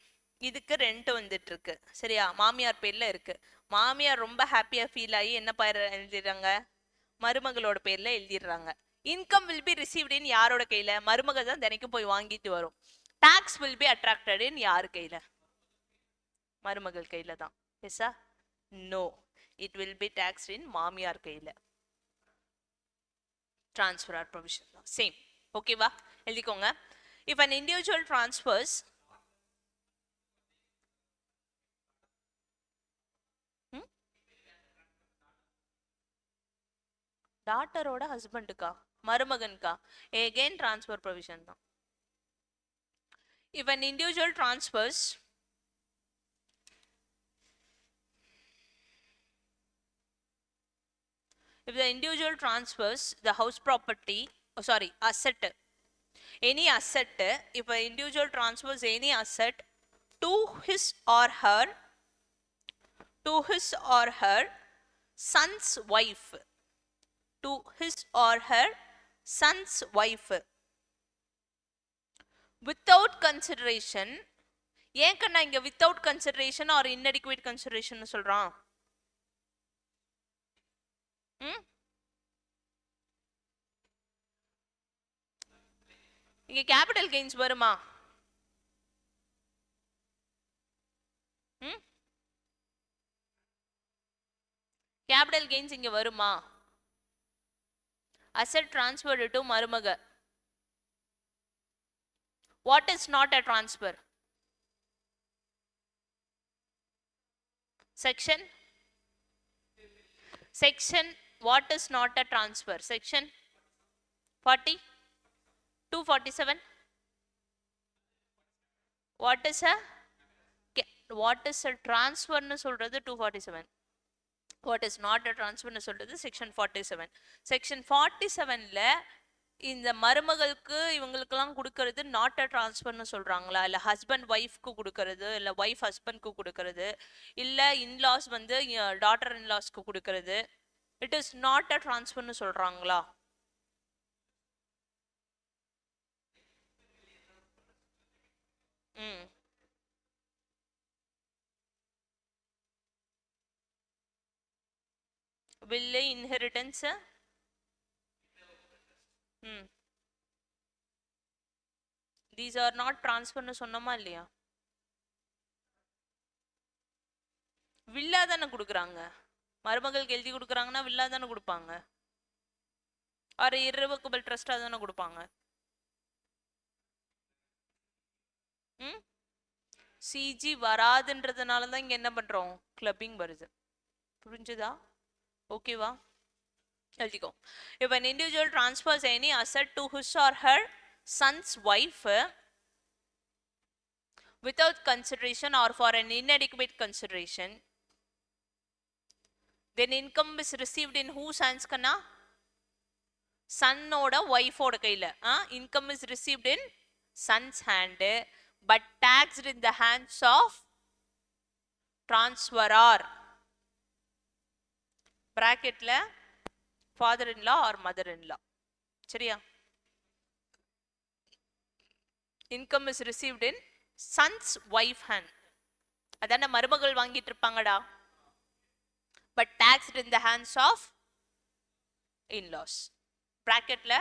இதுக்கு ரெண்ட் வந்துட்டு இருக்கு. சரியா? மாமியார் பேர்ல இருக்கு. மாமியார் ரொம்ப ஹாப்பியா ஃபீல் ஆகி என்ன பேர் எழுதிடுறாங்க? மருமகளோட பேர்ல எழுதிடுறாங்க. Income will be received in யாரோட கையில? மருமக தான் தினைக்கும் போய் வாங்கிட்டு வரும். Tax will be attracted in யாரு கையில? மருமகள் கையில தான். எஸ்ஸா? No, it will be taxed in மாமியார் கையில. ட்ரான்ஸ்ஃபர் ஆர் ப்ரொவிஷன் தான் சேம். ஓகேவா? எழுதிக்கோங்க. If an individual transfers டாட்டரோட ஹஸ்பண்டுக்கா மருமகனுக்கா? again transfer provision தான். If an individual transfers if the individual transfers the house property, oh sorry, asset, any asset, if an individual transfers any asset to his or her son's wife, to his or her son's wife without consideration. ஏன் கண்ணா இங்க without consideration or inadequate consideration சொல்றான்? இங்க capital gains வருமா? Capital gains இங்க வருமா? Asset transferred to மருமக. What is not a transfer? section what is not a transfer? section 40 247. what is a transfer னு சொல்றது 247. what is not a transfer னு சொல்றது section 47. section 47ல இந்த மருமகளுக்கு இவங்களுக்கெல்லாம் கொடுக்கறது நாட் அ டிரான்ஸ்ஃபர்னு சொல்றாங்களா, இல்ல ஹஸ்பண்ட் ஒய்ஃப்க்கு கொடுக்கறது, இல்ல ஒய்ஃப் ஹஸ்பண்ட்க்கு கொடுக்கறது, இல்ல இன்லாஸ் வந்து டாட்டர் இன்லாஸ்க்கு கொடுக்கறது? இட் இஸ் நாட் அ ட்ரான்ஸ்ஃபர்னு சொல்றாங்களா? ம் will inheritance. ம் these are not transferன்னு சொன்னோமா இல்லையா? வில்லா தானே கொடுக்குறாங்க. மருமகளுக்கு எழுதி கொடுக்குறாங்கன்னா வில்லா தானே கொடுப்பாங்க. ஒரு irrevocable ட்ரஸ்டா தானே கொடுப்பாங்க. ம் சிஜி வராதுன்றதுனால தான் இங்க என்ன பண்றோம், கிளப்பிங் வருது. புரிஞ்சுதா? ஓகேவா? எழுதிக்கோ. If an individual transfers any asset to his or her son's wife without consideration or for an inadequate consideration, then income is received in whose hands கண்ணா? சன்னோட ஒய்ஃபோட கையில. Income is received in son's hand but taxed in the hands of transferor. பிராக்கெட்ல father in law or mother in law. சரியா? Income is received in son's wife hand. அதான மருமகள் வாங்கிட்டு இருப்பாங்கடா. But taxed in the hands of in laws. பிராக்கெட்ல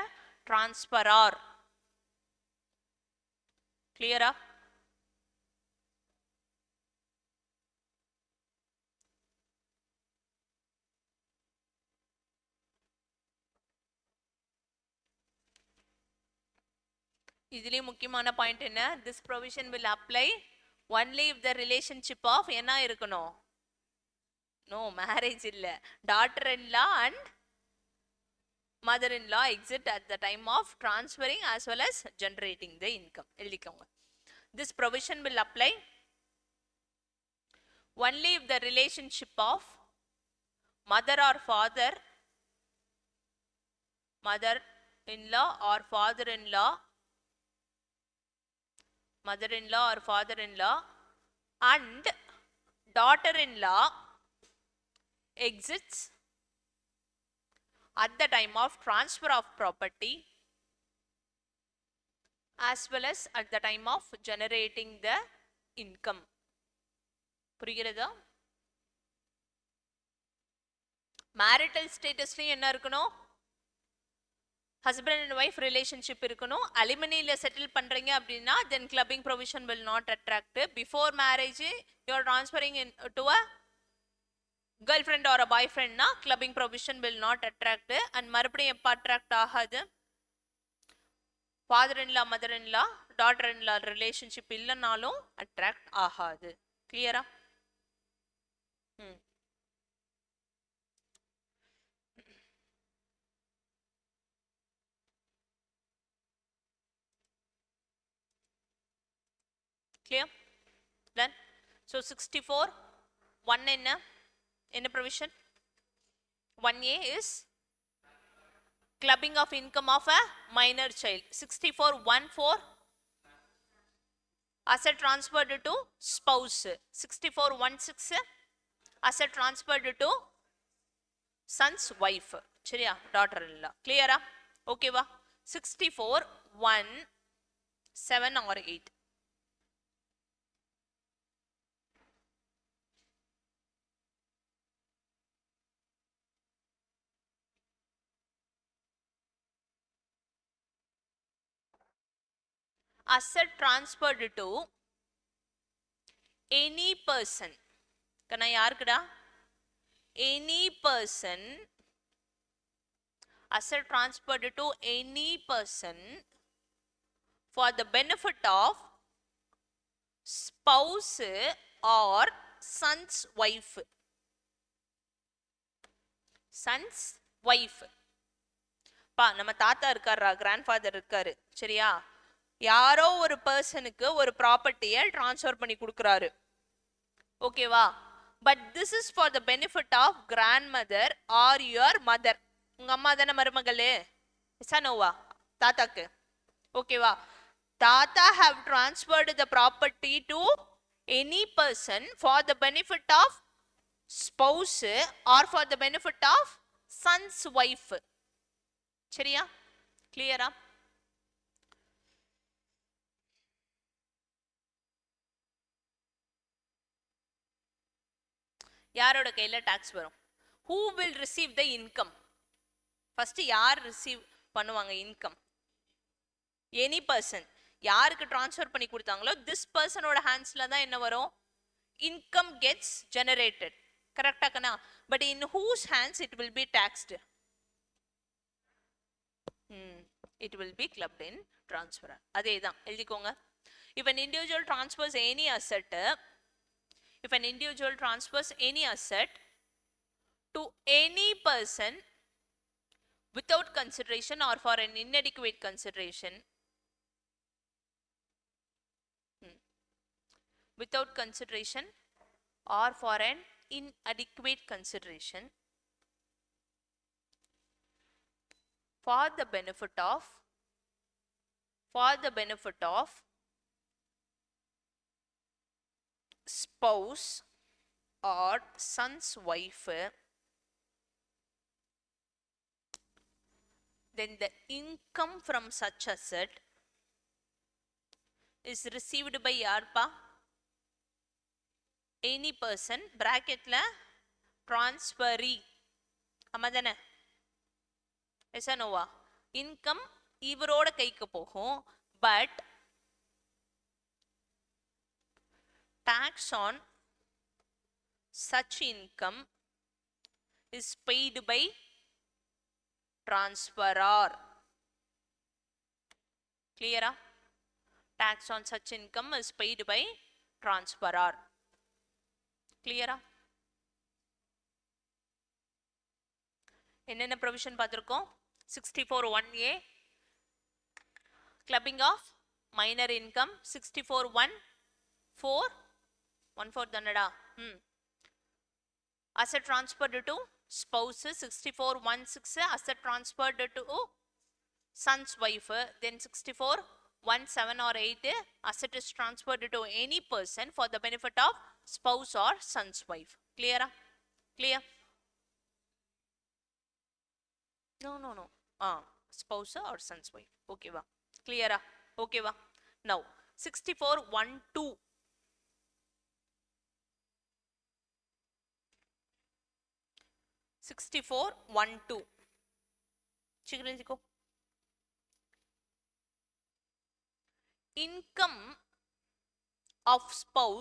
transferor. கிளியரா? இதுலயும் முக்கியமான பாயிண்ட் என்ன, this provision will apply only if the relationship of என்ன இருக்கணும், no marriage இல்ல, daughter in law and mother in law exit at the time of transferring as well as generating the income. எழுதிக்கோங்க. This provision will apply only if the relationship of mother or father, mother in law or father in law, mother-in-law or father-in-law and daughter-in-law exits at the time of transfer of property as well as at the time of generating the income. புரிகிறதா? Marital ஸ்டேட்டஸ்லயும் என்ன இருக்கணும், husband and wife relationship இருக்கணும். அலிமனில settle பண்றீங்க அப்படின்னா then clubbing provision will not attract. Before marriage you are transferring to a girlfriend or a boyfriend na clubbing provision will not attract. and மறுபடியும் எப்ப attract ஆகாது, father in law mother in law daughter in law relationship இல்லனாலும் attract ஆகாது. கிளியரா? Clear? Done? So 64 1 என்ன provision? 1A is clubbing of income of a minor child. 64 1 4 asset transferred to spouse. 64 1 6 asset transferred to son's wife. சரியா? daughter in law. Clear? Okay வா? 64 1 7 or 8. asset transferred to any person. Kanna யாருக்குடா? any person. asset transferred to any person for the benefit of spouse or son's wife. son's wife. பா நம்ம தாத்தா இருக்காரா, grandfather இருக்காரு, சரியா? யாரோ ஒரு பர்சனுக்கு ஒரு ப்ராப்பர்ட்டியை டிரான்ஸ்ஃபர் பண்ணி கொடுக்குறாரு. ஓகேவா? But this is for the benefit of grandmother or your mother. உங்க அம்மா தானே மருமகளே, சனோவா தாத்தாக்கு. ஓகேவா? தாத்தா have transferred the property to any person for the benefit of spouse or for the benefit of son's wife. சரியா? கிளியரா? யாரோட கையில டாக்ஸ் வரும்? who will receive the income? First யார் ரிசீவ் பண்ணுவாங்க இன்கம்? Any person. யாருக்கு டிரான்ஸ்ஃபர் பண்ணி கொடுத்தாங்களோ திஸ் பர்சனோட ஹேண்ட்ஸ்ல தான் என்ன வரும்? Income gets generated. கரெக்டா கண்ணா? But in whose hands it will be taxed? it will be clubbed in transfer. அதே தான் எழுதிக்கோங்க. if an individual transfers any asset, if an individual transfers any asset to any person without consideration or for an inadequate consideration, without consideration or for an inadequate consideration, for the benefit of spouse or son's wife, then the income from such asset is received by யார்ப்பா? any person, bracketல transferee. ஆமாதானே? Yes நோவா? இன்கம் இவரோட கைக்கு போகும், பட் tax on such income is paid by transferor. Clear? Tax on such income is paid by transferor. Clear? என்னென்ன ப்ரொவிஷன் பார்த்துருக்கோம்? 64(1)(a clubbing of minor income, 64(1)(4) தானடா? asset transferred to spouses, 64(1)(6) asset transferred to son's wife, then 64(1)(7) or 8 asset is transferred to any person for the benefit of spouse or son's wife. Clear? Clear? No. Spouse or son's wife. Okay va? Clear? Okay va? Now 64(1)(2). 64(1)(2). சீக்கிரம் எழுதிக்கோ. Income of spouse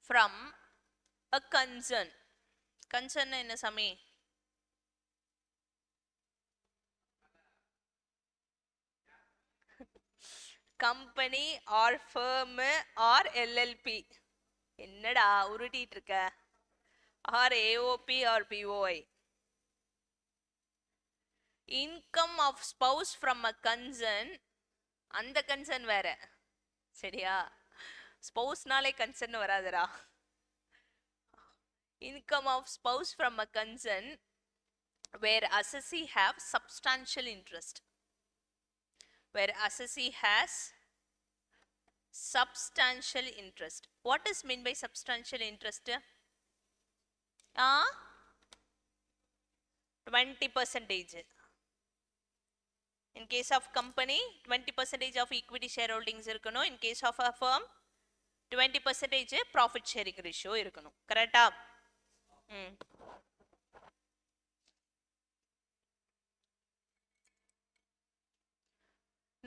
from a concern. Concern என்ன சாமி? company or firm or LLP. என்னடா உருட்டிட்டு இருக்க? or AOP or POI. income of spouse from a concern, அந்த concern வேற. சரியா? ஸ்பௌஸ்னாலே concern வராதுடா. income of spouse from a concern where assessee have substantial interest. Where assessee has substantial interest. What is meant by substantial interest? 20%. In case of company, 20% of equity shareholdings இருக்கணும். In case of a firm, 20% profit sharing ratio இருக்கணும். கரெக்டா?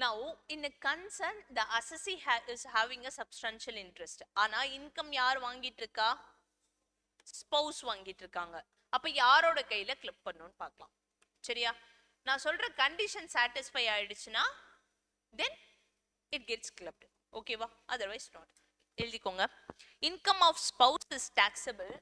Now, in a concern, the assessee is having a substantial interest. ஆனா income யார் வாங்கிட்டு இருக்கா? spouse வாங்கிட்டு இருக்காங்க. அப்ப யாரோட கையில கிளிப் பண்ணணும்னு பார்க்கலாம். சரியா? நான் சொல்ற கண்டிஷன் சாட்டிஸ்ஃபை ஆயிடுச்சுன்னா then it gets clipped. ஓகேவா? otherwise not. எழுதிக்கோங்க. income of spouse is taxable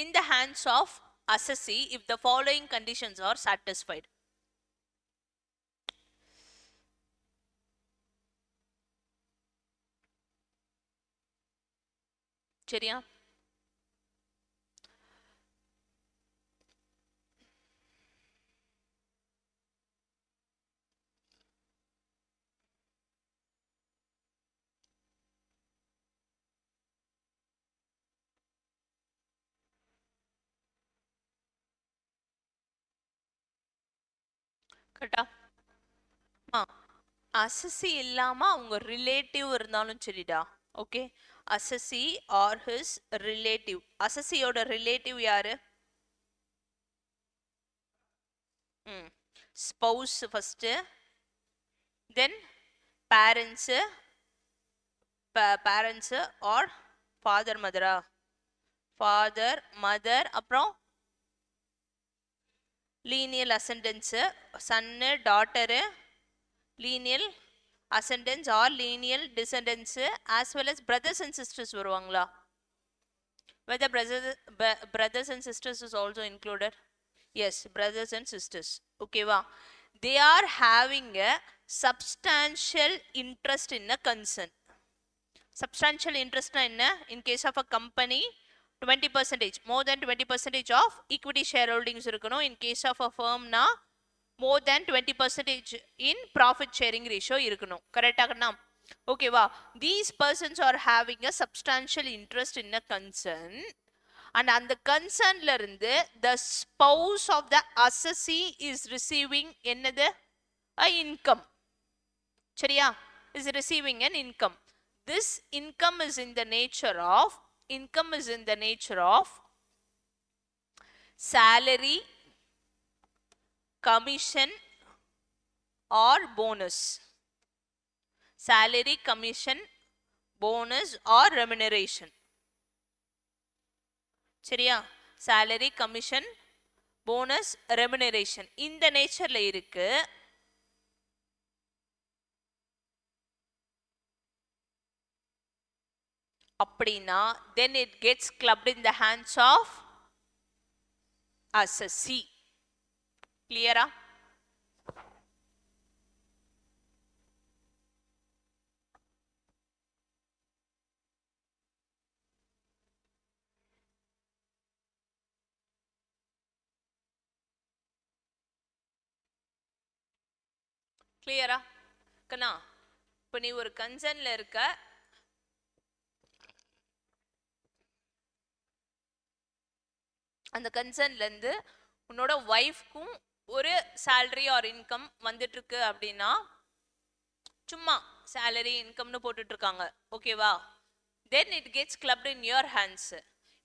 in the hands of assessee if the following conditions are satisfied. சரியா? கரெக்டா? அசசி இல்லாம அவங்க ரிலேட்டிவ் இருந்தாலும் சரிடா. Okay, assessee or his relative. அசசியோட ரிலேட்டிவ் யாரு? Spouse first, then parents, parents or father மதரா? ஃபாதர் மதர், அப்புறம் lineal ascendants, son daughter, lineal ascendants or lineal descendants, as well as brothers and sisters வருவாங்களா? Whether brothers and sisters is also included? Yes, brothers and sisters. Okay va? They are having a substantial interest in a concern. Substantial interest na enna? In case of a company, 20%, more than 20% of equity shareholdings இருக்கணும். In case of a firm na more than 20% in profit sharing ratio இருக்கணும். கரெக்டாகண்ணா? ஓகேவா? These persons are having a substantial interest in a concern, and அந்த கன்சர்ன்ல இருந்து the spouse of the assessee is receiving என்னது? a income. சரியா? is receiving an income. This income is in the nature of salary, commission or bonus. Salary, commission, bonus or remuneration. சரியா? salary, commission, bonus, remuneration இந்த நேச்சர்ல இருக்கு. அப்படினா then it gets clubbed in the hands of assessee. கிளியரா? கிளியரா கண்ணா? இப்போ நீ ஒரு கன்சர்ன்ல இருக்க, அந்த கன்சர்ன்ல இருந்து உன்னோட ஒய்ஃப்க்கும் ஒரு salary or income வந்துட்டு இருக்கு அப்படின்னா சும்மா salary இன்கம்னு போட்டுட்டு இருக்காங்க. ஓகேவா? then it gets clubbed in your hands.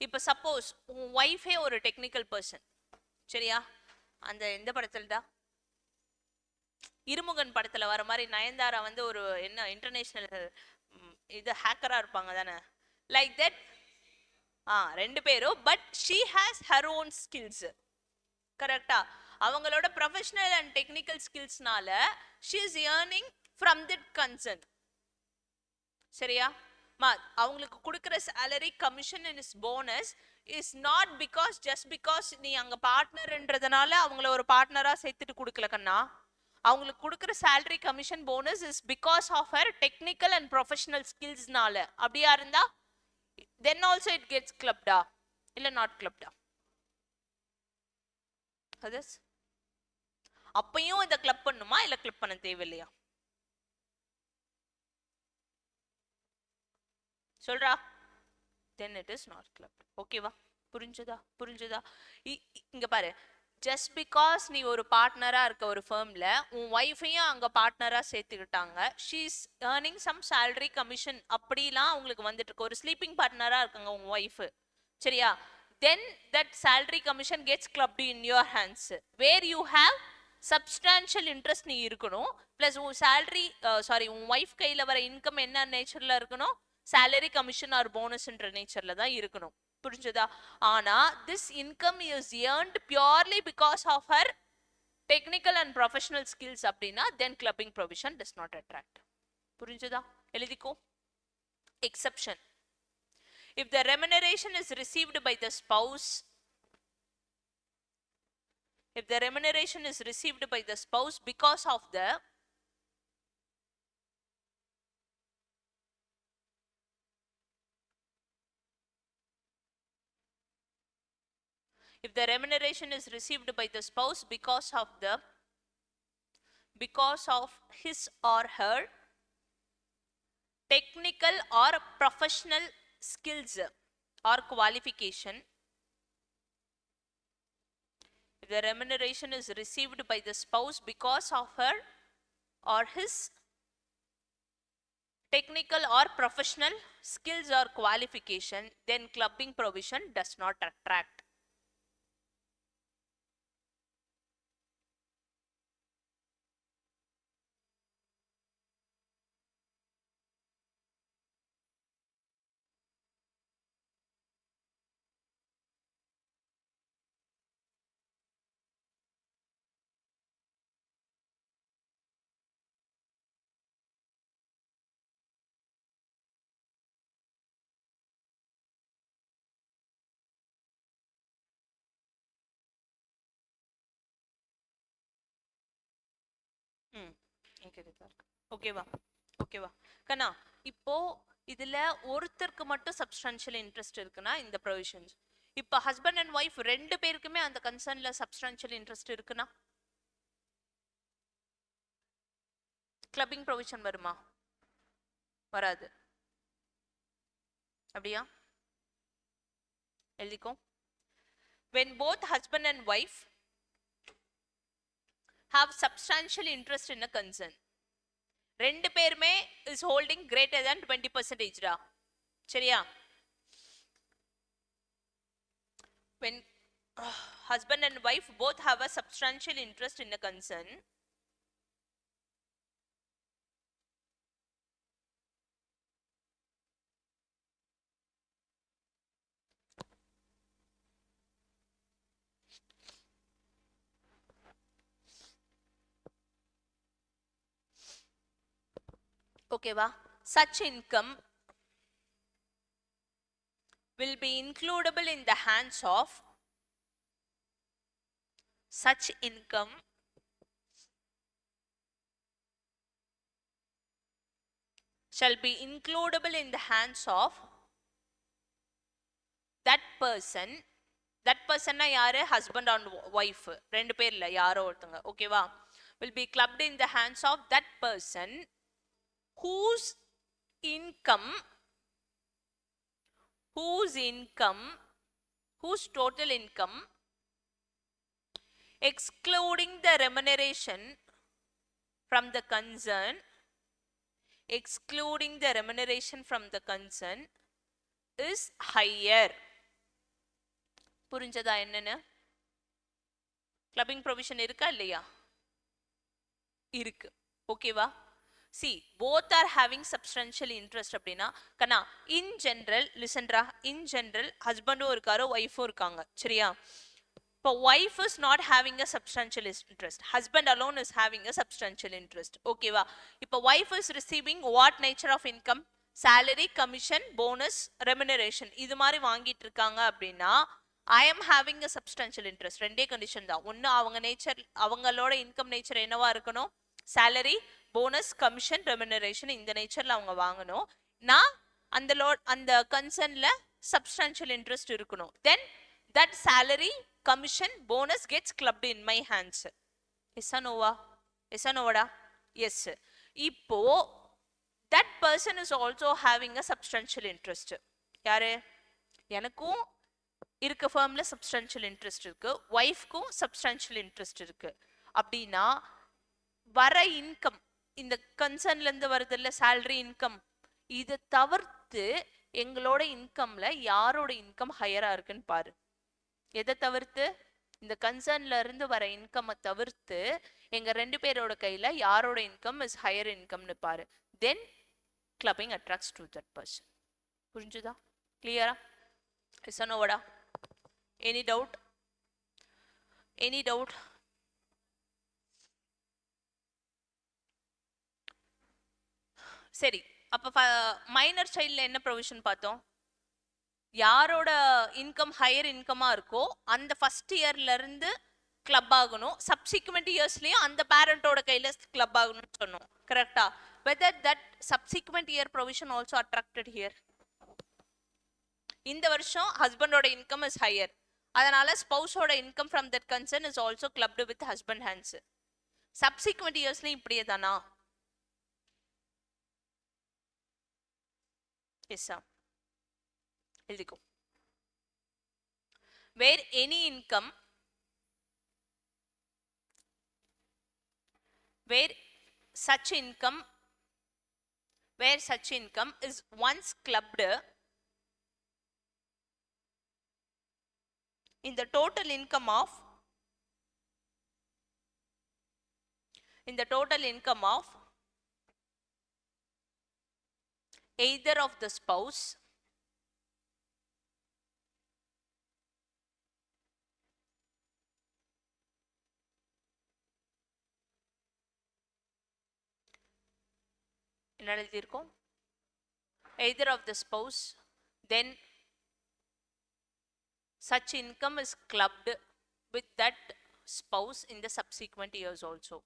இப்போ சப்போஸ் உன் ஒய்ஃபே ஒரு டெக்னிக்கல் பர்சன், சரியா? அந்த எந்த படத்துலடா, இருமுகன் படத்துல வர மாதிரி நயன்தாரா வந்து ஒரு என்ன இன்டர்நேஷனல் இது ஹேக்கரா இருப்பாங்க தானே, லைக் தட். ரெண்டு பேரும், but she has her own skills. கரெக்டா? அவங்களோட ப்ரொஃபஷனல் அண்ட் டெக்னிக்கல் ஸ்கில்ஸ்னால she is earning from that concern. சரியா? அவங்களுக்கு கொடுக்குற salary, commission and bonus is not because just because நீ அங்க பார்ட்னர்ன்றதுனால அவங்கள ஒரு பார்ட்னரா சேர்த்துட்டு கொடுக்கல கண்ணா. அவங்களுக்கு கொடுக்குற salary, commission, bonus is because of her technical and professional skillsனால. அப்படியா இருந்தா then also it gets clubbed இல்ல not clubbed? அதஸ் அப்பையும் இத கிளப் பண்ணுமா இல்ல கிளப் பண்ண தேவையில்லையா? சொல்றா. then it is not clubbed. ஓகேவா? புரிஞ்சுதா? இங்க பாரு, ஜஸ்ட் பிகாஸ் நீ ஒரு பார்ட்னரா இருக்க ஒரு ஃபர்ம்ல உன் ஒய்ஃபையும் அங்க பார்ட்னரா சேர்த்துக்கிட்டாங்க, she is earning some salary, commission அப்படிலாம் உங்களுக்கு வந்துட்டு இருக்கு. ஒரு ஸ்லீப்பிங் பார்ட்னரா இருக்காங்க உங்க ஒய்ஃப், சரியா? then that salary, commission gets clubbed in your hands where you have substantial interest நீ இருக்கணும். பிளஸ் உன் salary உன் ஒய்ஃப் கையில வர இன்கம் என்ன நேச்சர்ல இருக்கணும்? salary, commission or bonus என்ற நேச்சர்ல தான் இருக்கணும். புரிஞ்சதா? ஆனா this income is earned purely because of her technical and professional skills அப்படின்னா then clubbing provision does not attract. புரிஞ்சதா? எழுதிக்கோ. exception: if the remuneration is received by the spouse, because of the If the remuneration is received by the spouse because of his or her technical or professional skills or qualification, if the remuneration is received by the spouse because of her or his technical or professional skills or qualification, then clubbing provision does not attract. ஓகேவா? ஓகேவா கண்ணா? இப்போ இதுல ஒருத்தருக்கு மட்டும் substantial interest இருக்குன்னா இந்த provisions, இப்போ husband and wife ரெண்டு பேருக்குமே அந்த கன்சர்ன்ல சப்ஸ்டான்ஷியல் இன்ட்ரெஸ்ட் இருக்குன்னா கிளப்பிங் ப்ரொவிஷன் வருமா? வராது. அப்படியா? எழுதிக்கோ. when both husband and wife have substantial interest in a concern, ரெண்டு பேருமே is holding greater than 20% டா. சரியா? when husband and wife both have a substantial interest in a concern, ஓகேவா, such income will be includable in the hands of, such income shall be includable in the hands of that person. that person na யாரு? husband and wife ரெண்டு பேர்ல யாரோ ஒருத்தங்க. ஓகேவா? will be clubbed in the hands of that person whose income, whose total income excluding the remuneration from the concern, excluding the remuneration from the concern is higher. புரிஞ்சதா என்னன்னு? Clubbing provision இருக்கா இல்லையா? இருக்கு. ஓகேவா? see both are having substantial interest அப்படினா கண்ணா in general listen raw, in general ஹஸ்பண்டும் இருக்காரு ஒய்ஃபும் இருக்காங்க. சரியா? இப்போ wife is not having a substantial interest, husband alone is having a substantial interest. ஓகேவா? இப்போ wife is receiving what nature of income? salary, commission, bonus, remuneration இது மாதிரி வாங்கிட்டு இருக்காங்க அப்படின்னா I am having a substantial interest. ரெண்டே condition தான். ஒன்னு அவங்க நேச்சர், அவங்களோட இன்கம் நேச்சர் என்னவா இருக்கணும்? salary, bonus, commission, remuneration இந்த நேச்சர்ல அவங்க வாங்கணும். நான் அந்த கன்சர்ன்ல substantial interest இருக்கணும். then that salary, commission, bonus gets clubbed in my hands. yes or no va? yes or no da? yes. இப்போ that person is also having a substantial interest. யாரு? எனக்கும் இருக்க ஃபர்ம்ல substantial interest இருக்கு, ஒய்ஃப்க்கும் substantial interest இருக்கு. அப்படின்னா வர income, இந்த கன்சர்ன்ல இருந்து வருதுல்ல salary income, இது தவிர்த்து எங்களோட இன்கம்ல யாரோட இன்கம் ஹையரா இருக்குன்னு பாரு. எதை தவிர்த்து? இந்த கன்சர்ன்ல இருந்து வர இன்கம் தவிர்த்து எங்க ரெண்டு பேரோட கையில யாரோட இன்கம் இஸ் ஹையர் இன்கம்னு பாரு. Then clubbing attracts to that person. புரிஞ்சுதா? கிளியரா? எஸ் ஆர் நோவா? Any doubt? Any doubt? சரி, அப்ப மைனர் சைல்ட்ல என்ன ப்ரொவிஷன் பார்த்தோம்? யாரோட இன்கம் ஹையர் இன்கமா இருக்கோ அந்த ஃபர்ஸ்ட் இயர்ல இருந்து கிளப் ஆகணும், சப்சிக்வெண்ட் இயர்ஸ்லயும் அந்த பேரண்டோட கையில கிளப் ஆகணும்னு சொன்னோம். கரெக்டா? whether that subsequent year provision also attracted here. இந்த வருஷம் ஹஸ்பண்டோட இன்கம் இஸ் ஹையர், அதனால ஸ்பௌஸோட income from that concern is also clubbed with husband hands. Subsequent இயர்ஸ்லையும் இப்படியே தானா? எஸ்ஸா, எழுதிக்கோ. Where any income, where such income is once clubbed in the total income of either of the spouse என்ன எழுதியிருக்கோம்? either of the spouse, then such income is clubbed with that spouse in the subsequent years also.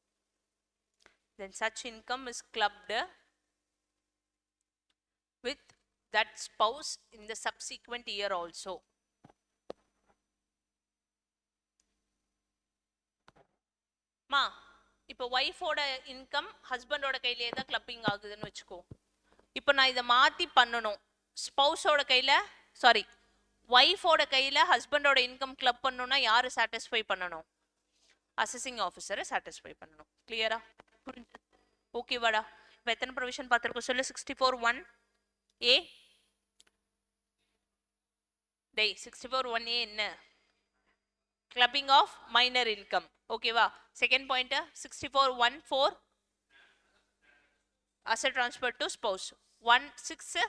Then such income is clubbed with that spouse in the subsequent year also. மா, இப்போ ஒய்ஃபோட income ஹஸ்பண்டோட கையிலே தான் clubbing ஆகுதுன்னு வச்சுக்கோ. இப்போ நான் இதை மாற்றி பண்ணணும். ஸ்பௌஸோட கையில், சாரி, ஒய்ஃபோட கையில் ஹஸ்பண்டோட இன்கம் கிளப் பண்ணணும்னா யார் சாட்டிஸ்ஃபை பண்ணணும்? அசஸிங் ஆஃபீஸரை சாட்டிஸ்ஃபை பண்ணணும். கிளியரா? புரிஞ்சு? ஓகேவாடா? இப்போ எத்தனை ப்ரொவிஷன் பார்த்துருக்கோம் சொல்லு? 64(1)A. டேய், 64(1)A என்ன? Clubbing of minor income. ஓகேவா? Second point 64(1)(4) asset transfer to spouse. 1(6)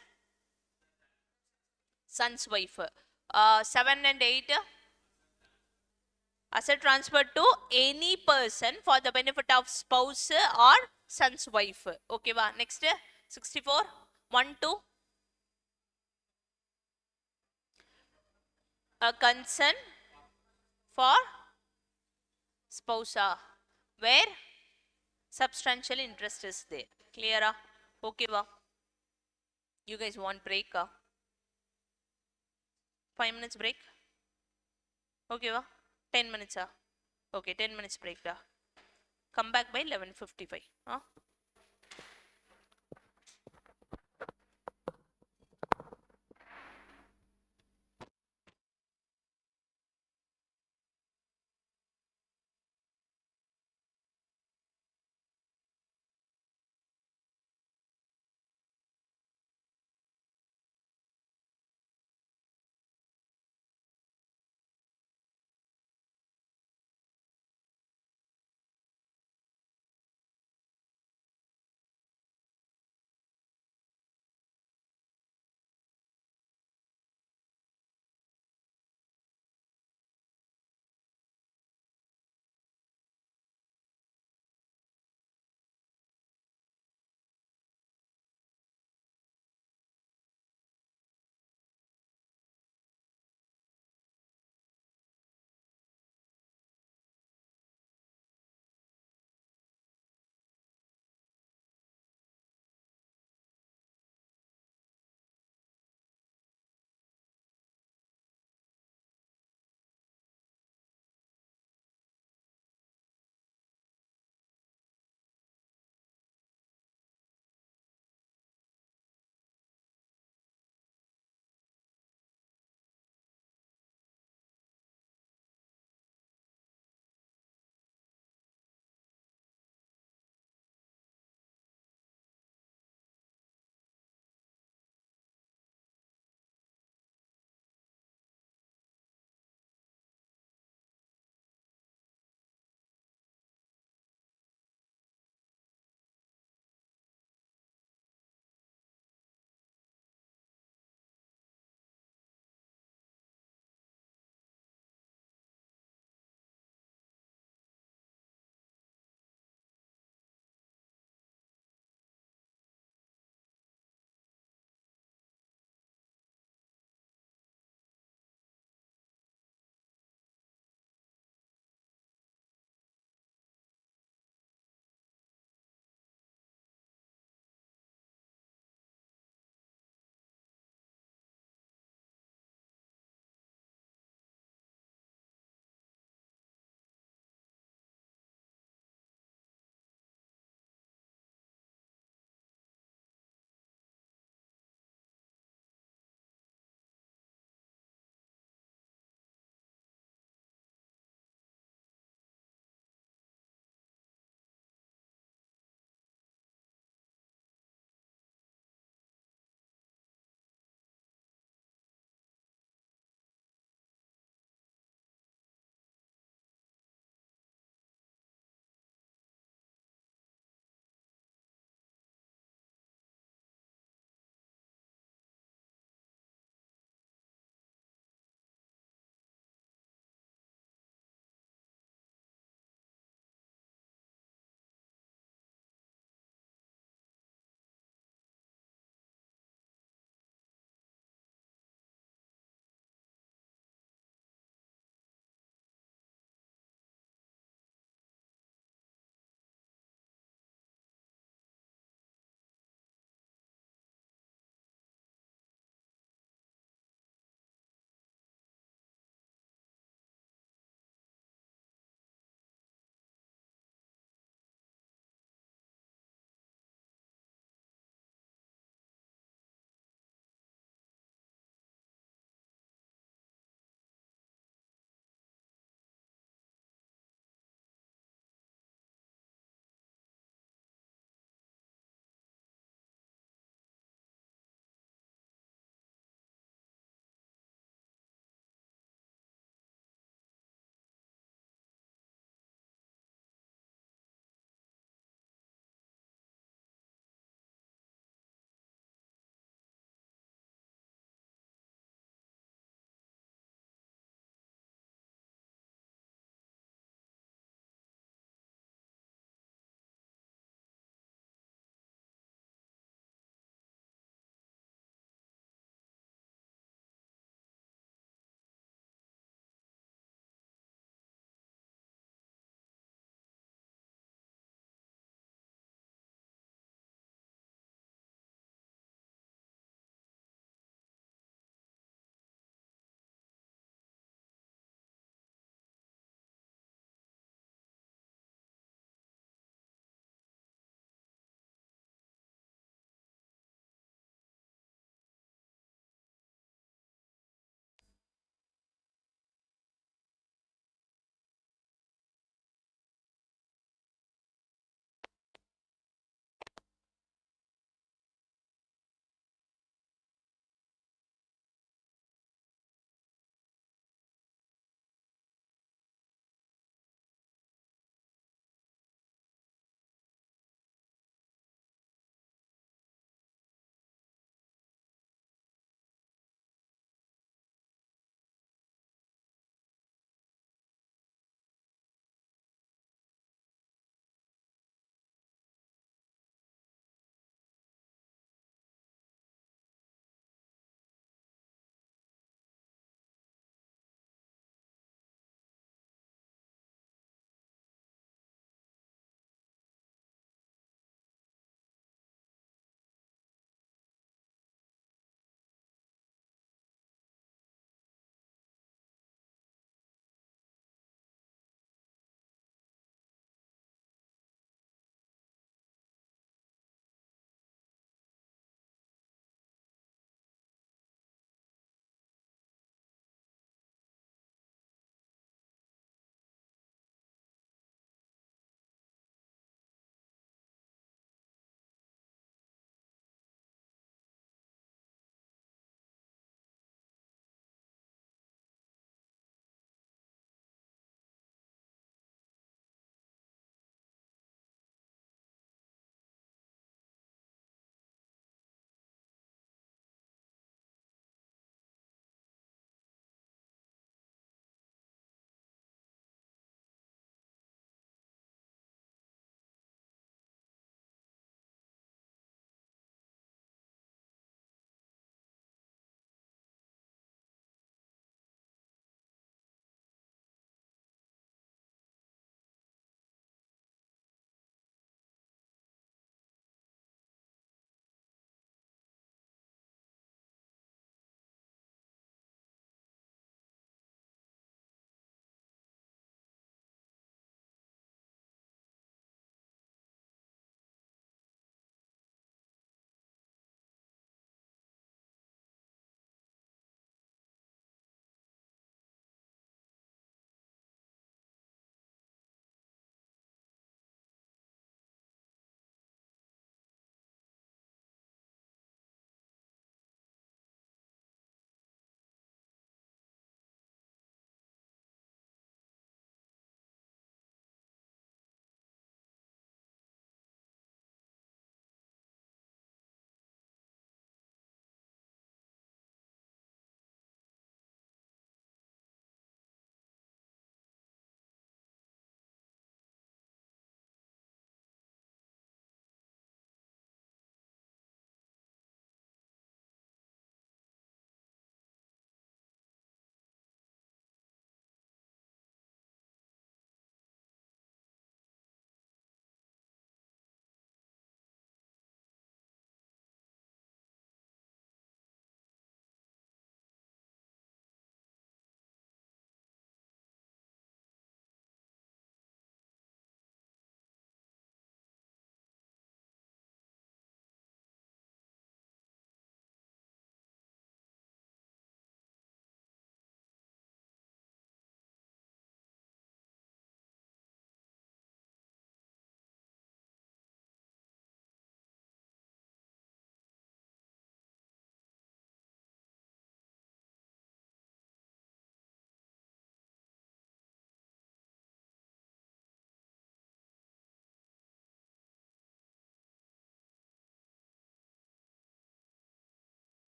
son's wife. 7 and 8 asset transfer to any person for the benefit of spouse or son's wife. Okay va? Next 64(1)(2) a concern for spouse where substantial interest is there. Clear? Okay va? You guys want break? 5 minutes break? Okay va? 10 minutes. Okay, 10 minutes break. Come back by 11:55.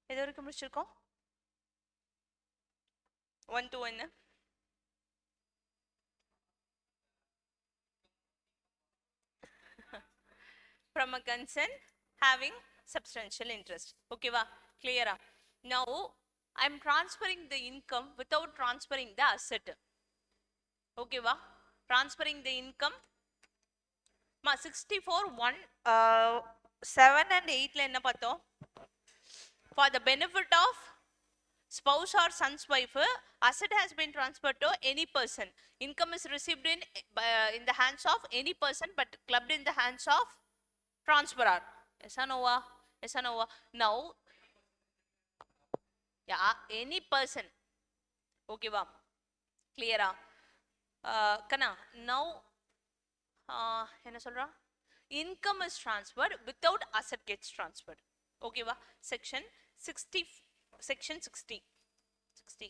எது வரைக்கும் முடிச்சிருக்கோம்? 1 to 1. From a concern having substantial interest. Okay va? Clear? Now I am transferring the income without transferring the asset. Okay va? Transferring the income. Ma 64 1 7 and 8 la enna pathom? For the benefit of spouse or son's wife, asset has been transferred to any person. Income is received in the hands of any person but clubbed in the hands of transferor. Yes or no? Yes or no? Now, yeah, any person. Okay va? Clear? Kana, now என்ன சொல்றா? Income is transferred without asset gets transferred. Okay va? Section 60. Section 60. 60.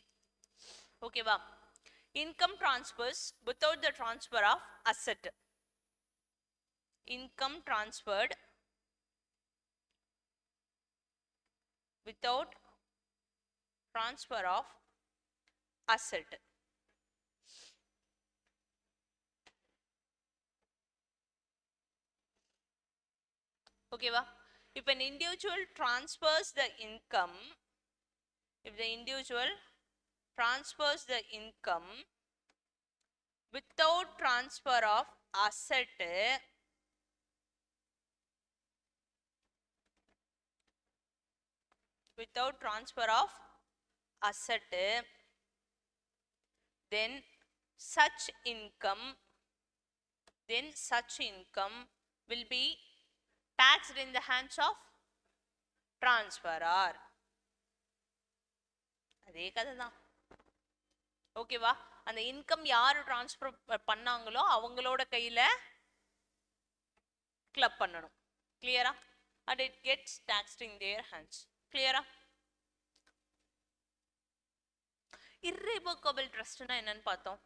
Okay va? Income transfers without the transfer of asset. Income transferred without transfer of asset. Okay va? If an individual transfers the income, if the individual transfers the income without transfer of asset, without transfer of asset, then such income will be taxed in the hands of transferor. அதே கதை தான். ஓகேவா? அந்த income யாரு transfer பண்ணாங்களோ அவங்களோட கையில club பண்ணணும். கிளியரா? and it gets taxed in their hands. Clear? Irrevocable trust na என்னன்னு பார்த்தோம்.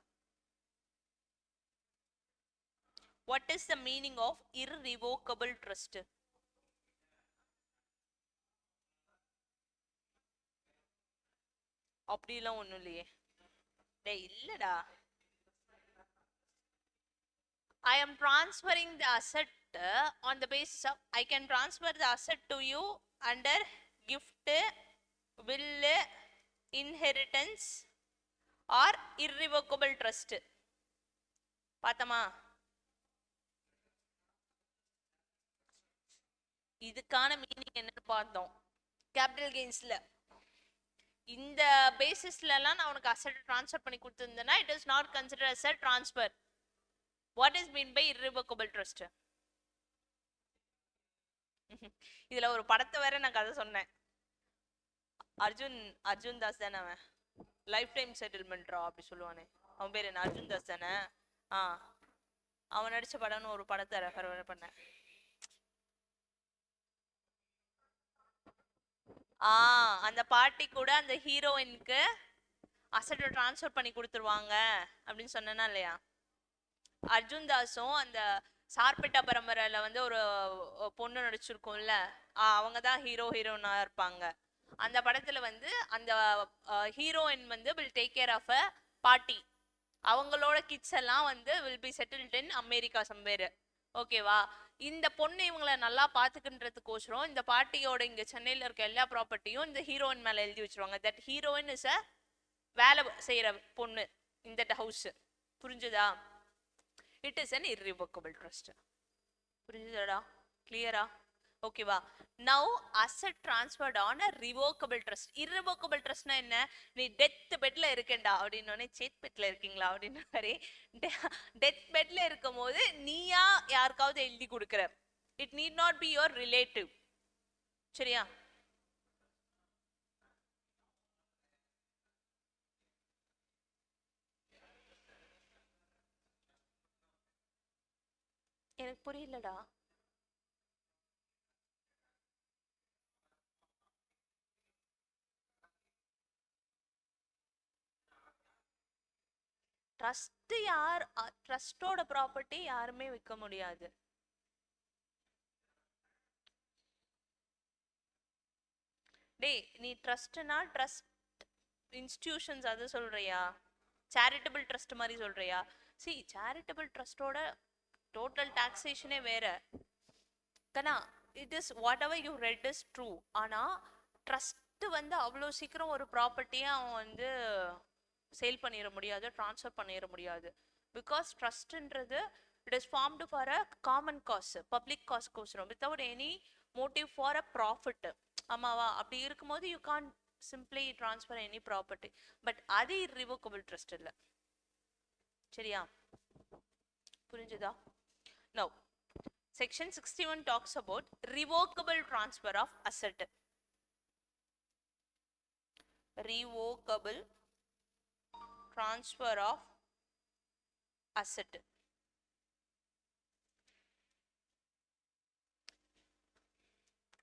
What is the meaning of irrevocable trust? அப்படிலாம் ஒண்ணும் இல்லையே. டேய் இல்லடா. I am transferring the asset on the basis of I can transfer the asset to you under gift, will, inheritance or irrevocable trust. பார்த்தமா? இதுக்கான meaning என்னன்னு பார்த்தோம். Capital கெயின்ஸ்ல இந்த பேசிஸ்ல எல்லாம் நான் உனக்கு அசெட் ட்ரான்ஸ்ஃபர் பண்ணி கொடுத்திருந்தேன்னா it is not consider as a transfer. What is mean by irrevocable trust? இதுல ஒரு படத்தை வேற நான் கதை சொன்னேன். அர்ஜுன் தாஸ் தானே அவன், லைஃப் டைம் செட்டில்மெண்ட்ரா அப்படி சொல்லுவானே, அவன் பேர் என்ன? அர்ஜுன் தாஸ் தானே? அவன் நடிச்ச படம்னு ஒரு படத்தை ரெஃபர் பண்ணேன். அந்த பாட்டி கூட அந்த ஹீரோயினுக்கு அசட்டை டிரான்ஸ்ஃபர் பண்ணி கொடுத்துருவாங்க அப்படின்னு சொன்னா இல்லையா? அர்ஜுன் தாஸும் அந்த சார்பேட்டா பரம்பரையில வந்து ஒரு பொண்ணு நடிச்சிருக்கும்ல, அவங்க தான் ஹீரோயினா இருப்பாங்க. அந்த படத்துல வந்து அந்த ஹீரோயின் வந்து will take care of a பாட்டி. அவங்களோட கிட்ஸ் எல்லாம் வந்து will be settled in America somewhere. ஓகேவா? இந்த பொண்ணு இவங்களை நல்லா பாத்துக்கின்றதுக்கோசரம் இந்த பாட்டியோட இங்க சென்னையில இருக்க எல்லா ப்ராப்பர்ட்டியும் இந்த ஹீரோயின் மேல எழுதி வச்சிருவாங்க. தட் ஹீரோயின் இஸ் அ வேலை செய்யற பொண்ணு in that house. புரிஞ்சுதா? It is an irrevocable trust. புரிஞ்சுதாடா? கிளியரா? ஓகேவா? Now asset transferred on a revocable trust. Irrevocable trustனா என்ன? நீ டெத் பெட்ல இருக்கேன்டா அப்படின்னோடனே சேத் பெட்ல இருக்கீங்களா அப்படின்னு மாதிரி டெத் பெட்ல இருக்கும் போது நீயா யாருக்காவது எழுதி கொடுக்குற. It need not be your relative. சரியா? எனக்கு புரியலடா. ட்ரஸ்ட் யார்? ட்ரஸ்டோட ப்ராப்பர்ட்டி யாருமே விற்க முடியாது. டேய் நீ ட்ரஸ்ட்னா ட்ரஸ்ட் இன்ஸ்டிடியூஷன்ஸ் அது சொல்றியா, சேரிட்டபிள் ட்ரஸ்ட் மாதிரி சொல்றியா? சி சேரிட்டபிள் ட்ரஸ்டோட டோட்டல் டாக்ஸேஷனே வேற கண்ணா. It is whatever you read is true. ஆனா ட்ரஸ்ட் வந்து அவ்வளோ சீக்கிரம் ஒரு ப்ராப்பர்ட்டியை அவன் வந்து சேல் பண்ணிட முடியாது, ட்ரான்ஸ்ஃபர் பண்ணிட முடியாது. பிகாஸ் ட்ரஸ்ட்ன்றது it is formed for a common cause, public cause கோசரம், without any motive for a profit. ஆமாவா? அப்படி இருக்கும்போது you can simply transfer any property. But அது இர்ரிவோக்கபிள் ட்ரஸ்ட் இல்லை. சரியா? புரிஞ்சுதா? Now section 61 talks about revocable transfer of asset. Revocable transfer of asset.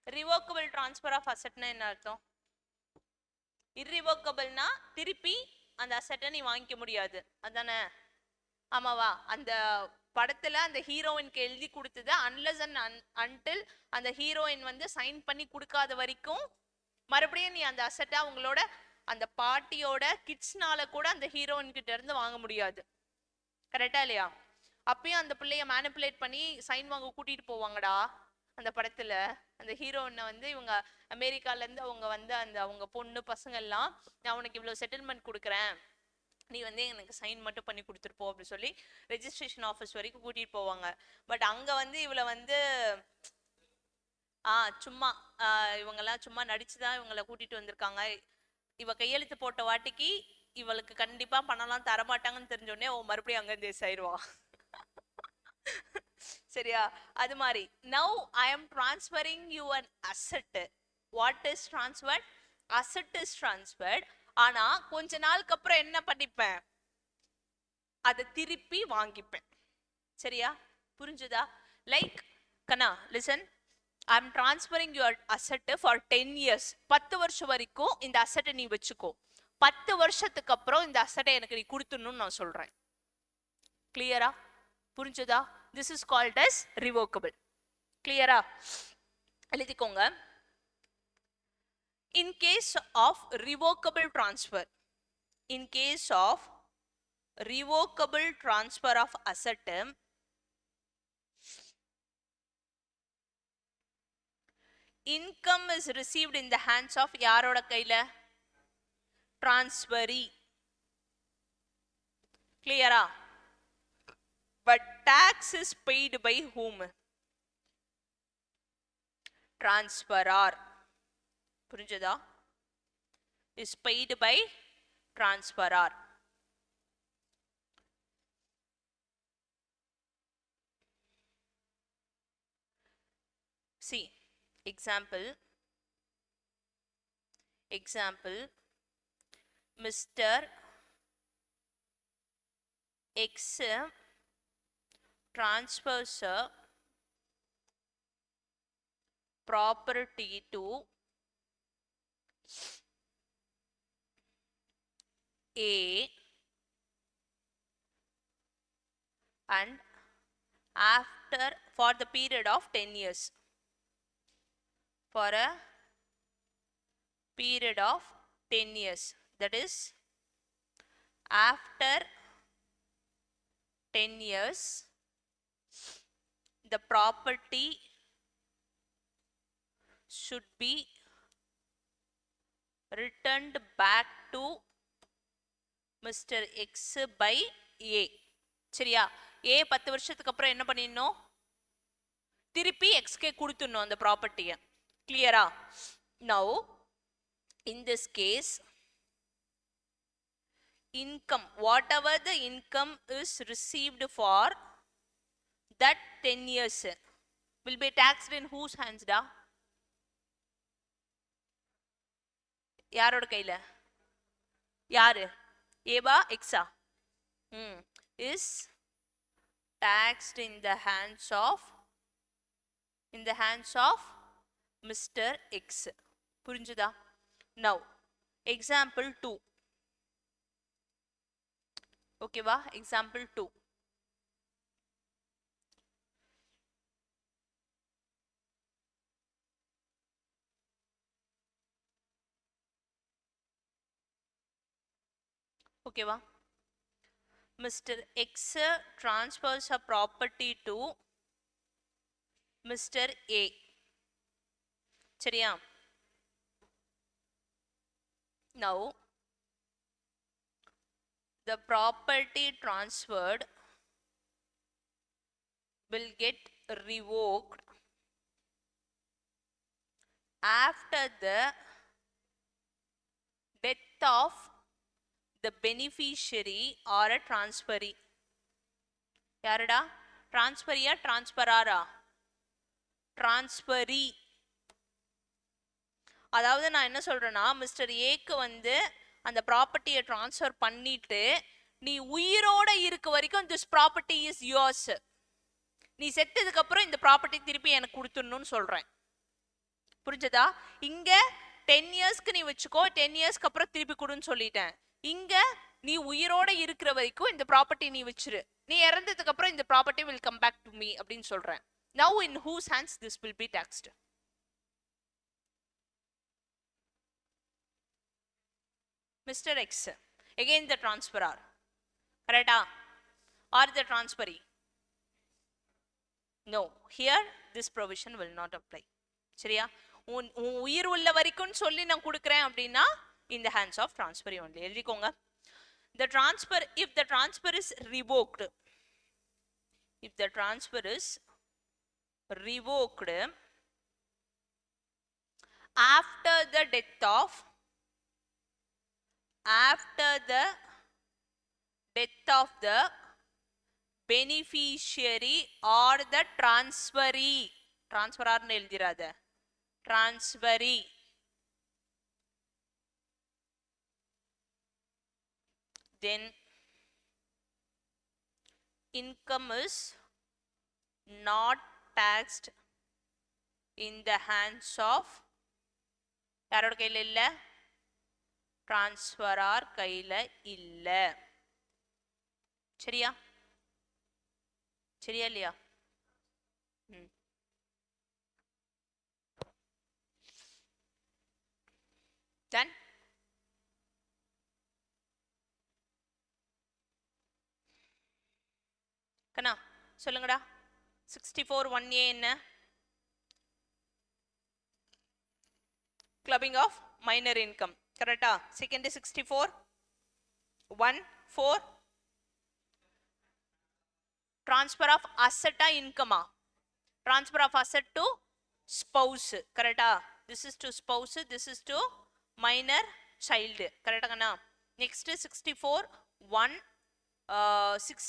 Revocable transfer of asset na enna artham? Irrevocable na திருப்பி அந்த அசெட்டை நீ வாங்கிக்க முடியாது, அதானே? ஆமாவா? அந்த படத்துல அந்த ஹீரோயினுக்கு எழுதி கொடுத்தது அன்லெஸ் அண்ட் அன்டில் அந்த ஹீரோயின் வந்து சைன் பண்ணி கொடுக்காத வரைக்கும் மறுபடியும் நீ அந்த அசெட்டை அவங்களோட அந்த பாட்டியோட கிட்ஸ்னால கூட அந்த ஹீரோயின் கிட்ட இருந்து வாங்க முடியாது. கரெக்டா இல்லையா? அப்பயும் அந்த பிள்ளைய மேனிப்புலேட் பண்ணி சைன் வாங்க கூட்டிட்டு போவாங்கடா அந்த படத்துல. அந்த ஹீரோயினை வந்து இவங்க அமெரிக்கால இருந்து அவங்க வந்து அந்த அவங்க பொண்ணு பசங்க எல்லாம், நான் உனக்கு இவ்வளவு செட்டில்மெண்ட் கொடுக்குறேன், நீ வந்து எனக்கு சைன் மட்டும் பண்ணி கொடுத்துருப்போம் அப்படின்னு சொல்லி ரெஜிஸ்ட்ரேஷன் ஆஃபீஸ் வரைக்கும் கூட்டிட்டு போவாங்க. பட் அங்க வந்து இவளை வந்து சும்மா இவங்கெல்லாம் சும்மா நடிச்சுதான் இவங்களை கூட்டிட்டு வந்திருக்காங்க. இவ கையெழுத்து போட்ட வாட்டிக்கு இவளுக்கு கண்டிப்பா பணம்லாம் தரமாட்டாங்கன்னு தெரிஞ்சோடனே ஓ மறுபடியும் அங்க தேசாயிருவா. சரியா? அது மாதிரி now I am transferring you an asset. What is transferred? Asset is transferred. ஆனா கொஞ்ச நாளுக்கு அப்புறம் என்ன பண்ணிப்பேன்? அதை திருப்பி வாங்கிப்பேன். சரியா? புரிஞ்சுதா? லைக் கண்ணா listen, I am transferring your asset for 10 years. 10 வருஷம் வரைக்கும் இந்த அசெட்டை நீ வச்சுக்கோ. 10 வருஷத்துக்கு அப்புறம் இந்த அசெட்டை எனக்கு நீ கொடுத்துடணும்னு நான் சொல்றேன். கிளியரா? புரிஞ்சுதா? This is called as revocable. கிளியரா? எழுதிக்கோங்க. In case of revocable transfer, in case of revocable transfer of asset, income is received in the hands of யாரோட கையில? transferee. clear? But tax is paid by whom? transferor. புரிஞ்சதா? is paid by transferor. See example Mr. X transfers a property to A and after for the period of 10 years. For a period of 10 years. That is after 10 years the property should be returned back to Mr. X by A. சரியா? A 10 வருஷத்துக்கு அப்புறம் என்ன பண்ணிடணும்? திருப்பி Xக்கு கொடுத்துடணும் அந்த ப்ராப்பர்ட்டியை. கிளியரா? Now in this case income, whatever the income is received for that 10 years will be taxed in whose hands da? யாரோட கையில? யாரு? ஏவா எக்ஸா? is taxed in the hands of Mr. X. புரிஞ்சுதா? Now example 2. ஓகேவா? example 2. ஓகேவா? Mr. X transfers a property to Mr. A. சரியா? Now the property transferred will get revoked after the death of the beneficiary or a transferee. யாருடா? transferee transferara? transferee. அதாவது நான் என்ன சொல்றேன்னா, mister ஏக்கு வந்து அந்த ப்ராப்பர்ட்டியை டிரான்ஸ்ஃபர் பண்ணிட்டு நீ உயிரோட இருக்க வரைக்கும் திஸ் ப்ராப்பர்ட்டி இஸ் யோர்ஸ். நீ செத்ததுக்கு அப்புறம் இந்த ப்ராப்பர்ட்டி திருப்பி எனக்கு கொடுத்துடணும்னு சொல்றேன். புரிஞ்சதா? இங்க 10 இயர்ஸ்க்கு நீ வச்சுக்கோ, 10 இயர்ஸ்க்கு அப்புறம் திருப்பி கொடுன்னு சொல்லிட்டேன். இங்க நீ உயிரோட இருக்கிற வரைக்கும் இந்த ப்ராப்பர்ட்டி நீ வச்சிரு, நீ இறந்ததுக்கு அப்புறம் இந்த property will come back to me அப்படின்னு சொல்றேன். Now in whose hands this will be taxed? Mr. X, again the transferor, correct? Or the transferee? No, here this provision will not apply. சரியா? உயிர் உள்ள வரைக்கும் சொல்லி நான் கொடுக்கிறேன் அப்படின்னா in the hands of transferee only. எழுதிக்கோங்க. The transfer, if the transfer is revoked, if the transfer is revoked after the death of the beneficiary or the transferee, transferor னு எழுதிராத, transferee, then income is not taxed in the hands of யாரோட கையில இல்ல? டிரான்ஸ்ஃபரார் கையில இல்ல. சரியா? சரியா இல்லையா? Ton. கண்ணா சொல்லுங்கடா. 64(1)A என்ன? clubbing of minor income, correct? Second 64(1)(4) transfer of asset income, transfer of asset to spouse, correct? This is to spouse, this is to minor child, correct? Next 64(1)(6)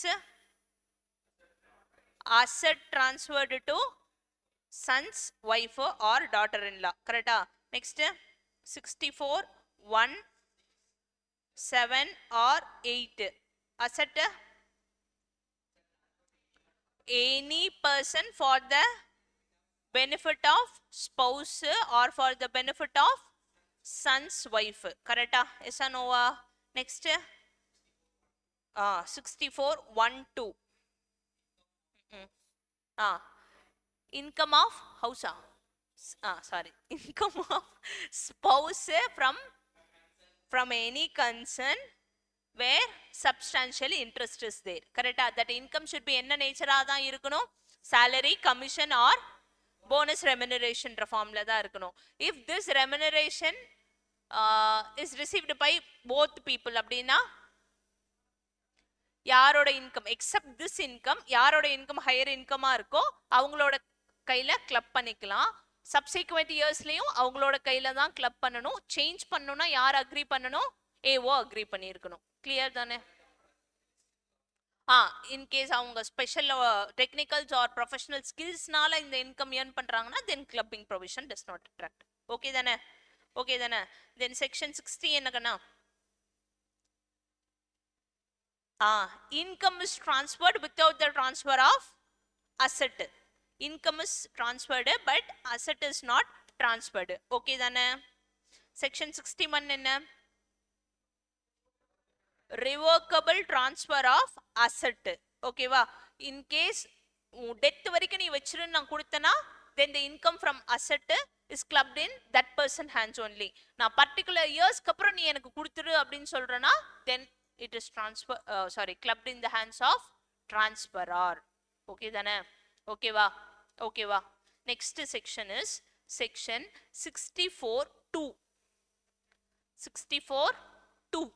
asset transferred to son's wife or daughter-in-law, correct? Next 64(1)(7) or 8 asset any person for the benefit of spouse or for the benefit of son's wife, correct? Yes or no? Next 64(1)(2) income of house, sorry, income of spouse from any concern where substantial interest is there, correct? That income should be enna nature da irukanum, salary, commission or bonus remuneration form la da irukanum. If this remuneration is received by both people அப்படின்னா யாரோட income accept this income, யாரோட income higher இன்கமா இருக்கோ அவங்களோட கையில club பண்ணிக்கலாம். Subsequent இயர்ஸ்லயும் அவங்களோட கையில தான் கிளப் பண்ணணும். சேஞ்ச் பண்ணணும்னா யார் அக்ரி பண்ணணும்? ஏஓ அக்ரி பண்ணியிருக்கணும். கிளியர் தானே? இன் கேஸ் அவங்க ஸ்பெஷல் டெக்னிக்கல்ஸ் ஆர் ப்ரொஃபஷனல் ஸ்கில்ஸ்னால இந்த இன்கம் ஏர்ன் பண்றாங்கன்னா then clubbing provision does not attract. Okay தானே? ஓகே தானே? தென் செக்ஷன் 60 என்னக்கண்ணா? income is transferred without the transfer of asset. Income is transferred but asset is not transferred. Okay தானே? section 61 என்ன? revocable transfer of asset. Okay வா? in case death வரைக்கும் நீ வச்சிருன்னு நான் கொடுத்தனா then the income from asset is clubbed in that person hands only. நான் particular years அப்புறம் நீ எனக்கு கொடுத்துரு அப்படின்னு சொல்றேன்னா then it is transfer clubbed in the hands of transferor. Okay dana? Okay va? Okay va? Next section is section 64(2). 64(2).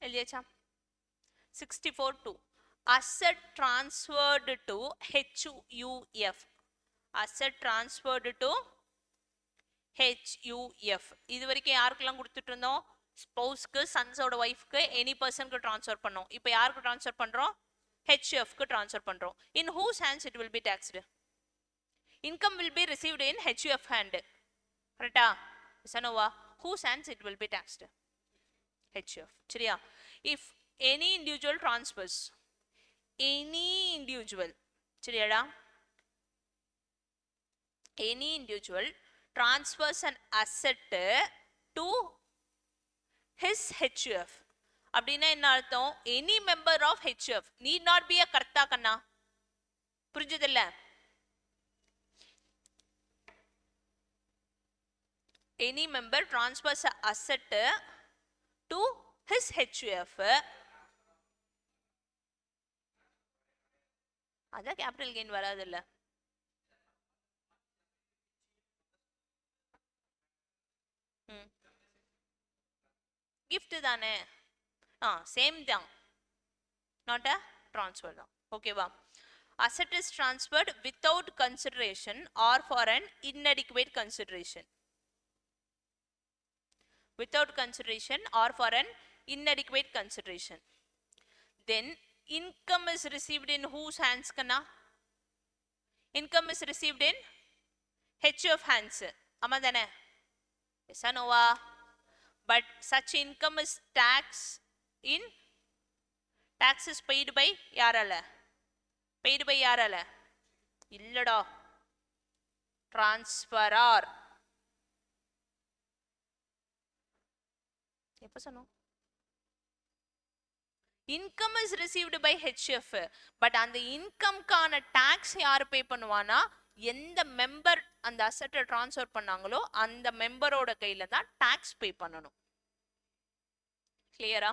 எழுதியாச்சா? 64(2). Asset transferred to HUF. Asset transferred to HUF. இது வரைக்கும் யாருக்கெல்லாம் கொடுத்துட்டு இருந்தோம்? ஸ்பௌஸ்க்கு, சன்ஸோட ஒய்ஃப்க்கு, எனி பர்சனுக்கு ட்ரான்ஸ்ஃபர் பண்ணோம். இப்போ யாருக்கு ட்ரான்ஸ்ஃபர் பண்றோம்? HUFக்கு ட்ரான்ஸ்ஃபர் பண்றோம். In whose hands it will be taxed? Income will be received in HUF hand. கரெக்டா? சனோவா? Whose hands it will be taxed? HUF. சரியா? If any individual transfers, any individual, சரியாடா? Any individual transfers an asset to his HUF. அப்படின்னா என்ன அர்த்தம்? Any member of HUF need not be a கர்த்தா கண்ணா. புரிஞ்சதில்ல? Any member transfers an asset to his HUF. அதான் capital gain வராதுல்ல. gift தானே? Same தான், not a transfer தான். ஓகேவா? Asset is transferred without consideration or for an inadequate consideration. Without consideration or for an inadequate consideration. Then income is received in whose hands kanna? Income is received in HUF hands. Amma dane? Yes or no? But such income is tax is paid by yarala. Paid by yarala. Illada. Transferor. எப்ப சொன்னோம்? Income is received by HUF. But அந்த இன்கம்கான tax யார் பே பண்ணுவானா? எந்த member அந்த அசெட்டை transfer பண்ணாங்களோ அந்த மெம்பரோட கையில தான் டாக்ஸ் பே பண்ணணும். கிளியரா?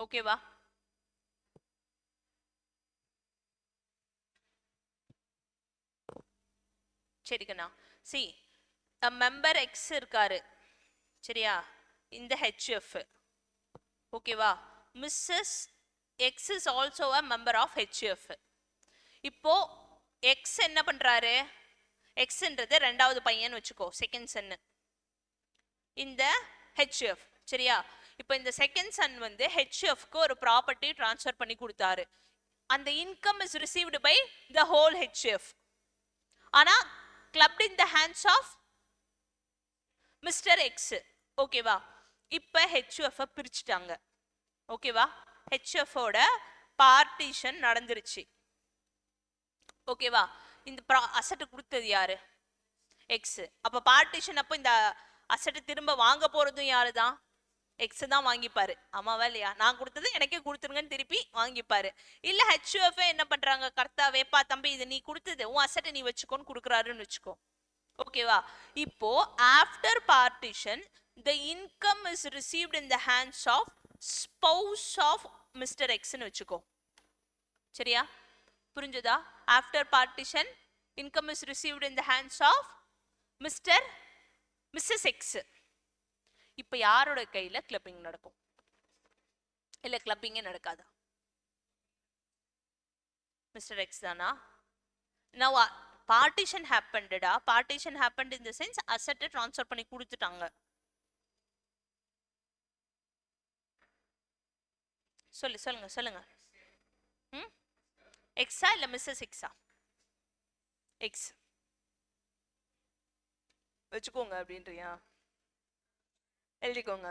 ஓகேவா? சரிக்கண்ணா. சி மெம்பர் எக்ஸ் இருக்காரு, சரியா? இந்த HUF. ஓகேவா? Mrs. X is also a member of HUF. இப்போ X என்ன பண்றாரு? Xன்றது ரெண்டாவது பையன் வச்சுக்கோ, செகண்ட் சன் இந்த HUF. சரியா? இப்போ இந்த செகண்ட் சன் வந்து HUFக்கு ஒரு ப்ராப்பர்ட்டி ட்ரான்ஸ்ஃபர் பண்ணி கொடுத்தாரு. அந்த income is received by the whole HUF. ஆனா clubbed in the hands of Mr. X. ஓகேவா? இப்போ HUF பிரிச்சுட்டாங்க. ஓகேவா? HUF ஓட பார்ட்டிஷன் நடந்துருச்சு. ஓகேவா? இந்த அசெட் கொடுத்தது யாரு? எக்ஸ். அப்ப பார்ட்டிஷன் அப்போ இந்த அசெட் திரும்ப வாங்க போறதும் யாரு தான்? எக்ஸ் தான் வாங்கிப்பாரு. ஆமாவா இல்லையா? நான் கொடுத்தது எனக்கே கொடுத்துருங்கன்னு திருப்பி வாங்கிப்பாரு. இல்ல HUF என்ன பண்றாங்க? கர்த்தாவேப்பா தம்பி இது நீ கொடுத்தது உன் அசெட்டை நீ வச்சுக்கோன்னு கொடுக்குறாருன்னு வச்சுக்கோ. ஓகேவா? இப்போ after partition the income is received in the hands of spouse of Mr. X ன்னு வச்சுக்கோ. சரியா? புரிஞ்சுதா? After partition income is received in the hands of Mrs. X. இப்போ யாரோட கையில கிளப்பிங் நடக்கும்? இல்ல கிளப்பிங்கே நடக்காதா? Mr. X தானா? Now partition happened டா. Partition happened in the sense asset transfer பண்ணி கொடுத்துட்டாங்க. சொல்லுங்க. எக்ஸா இல்ல மிஸ்ஸஸ் எக்ஸா? எக்ஸ் வச்சுக்கோங்க அப்படின்றியா? எழுதிக்கோங்க.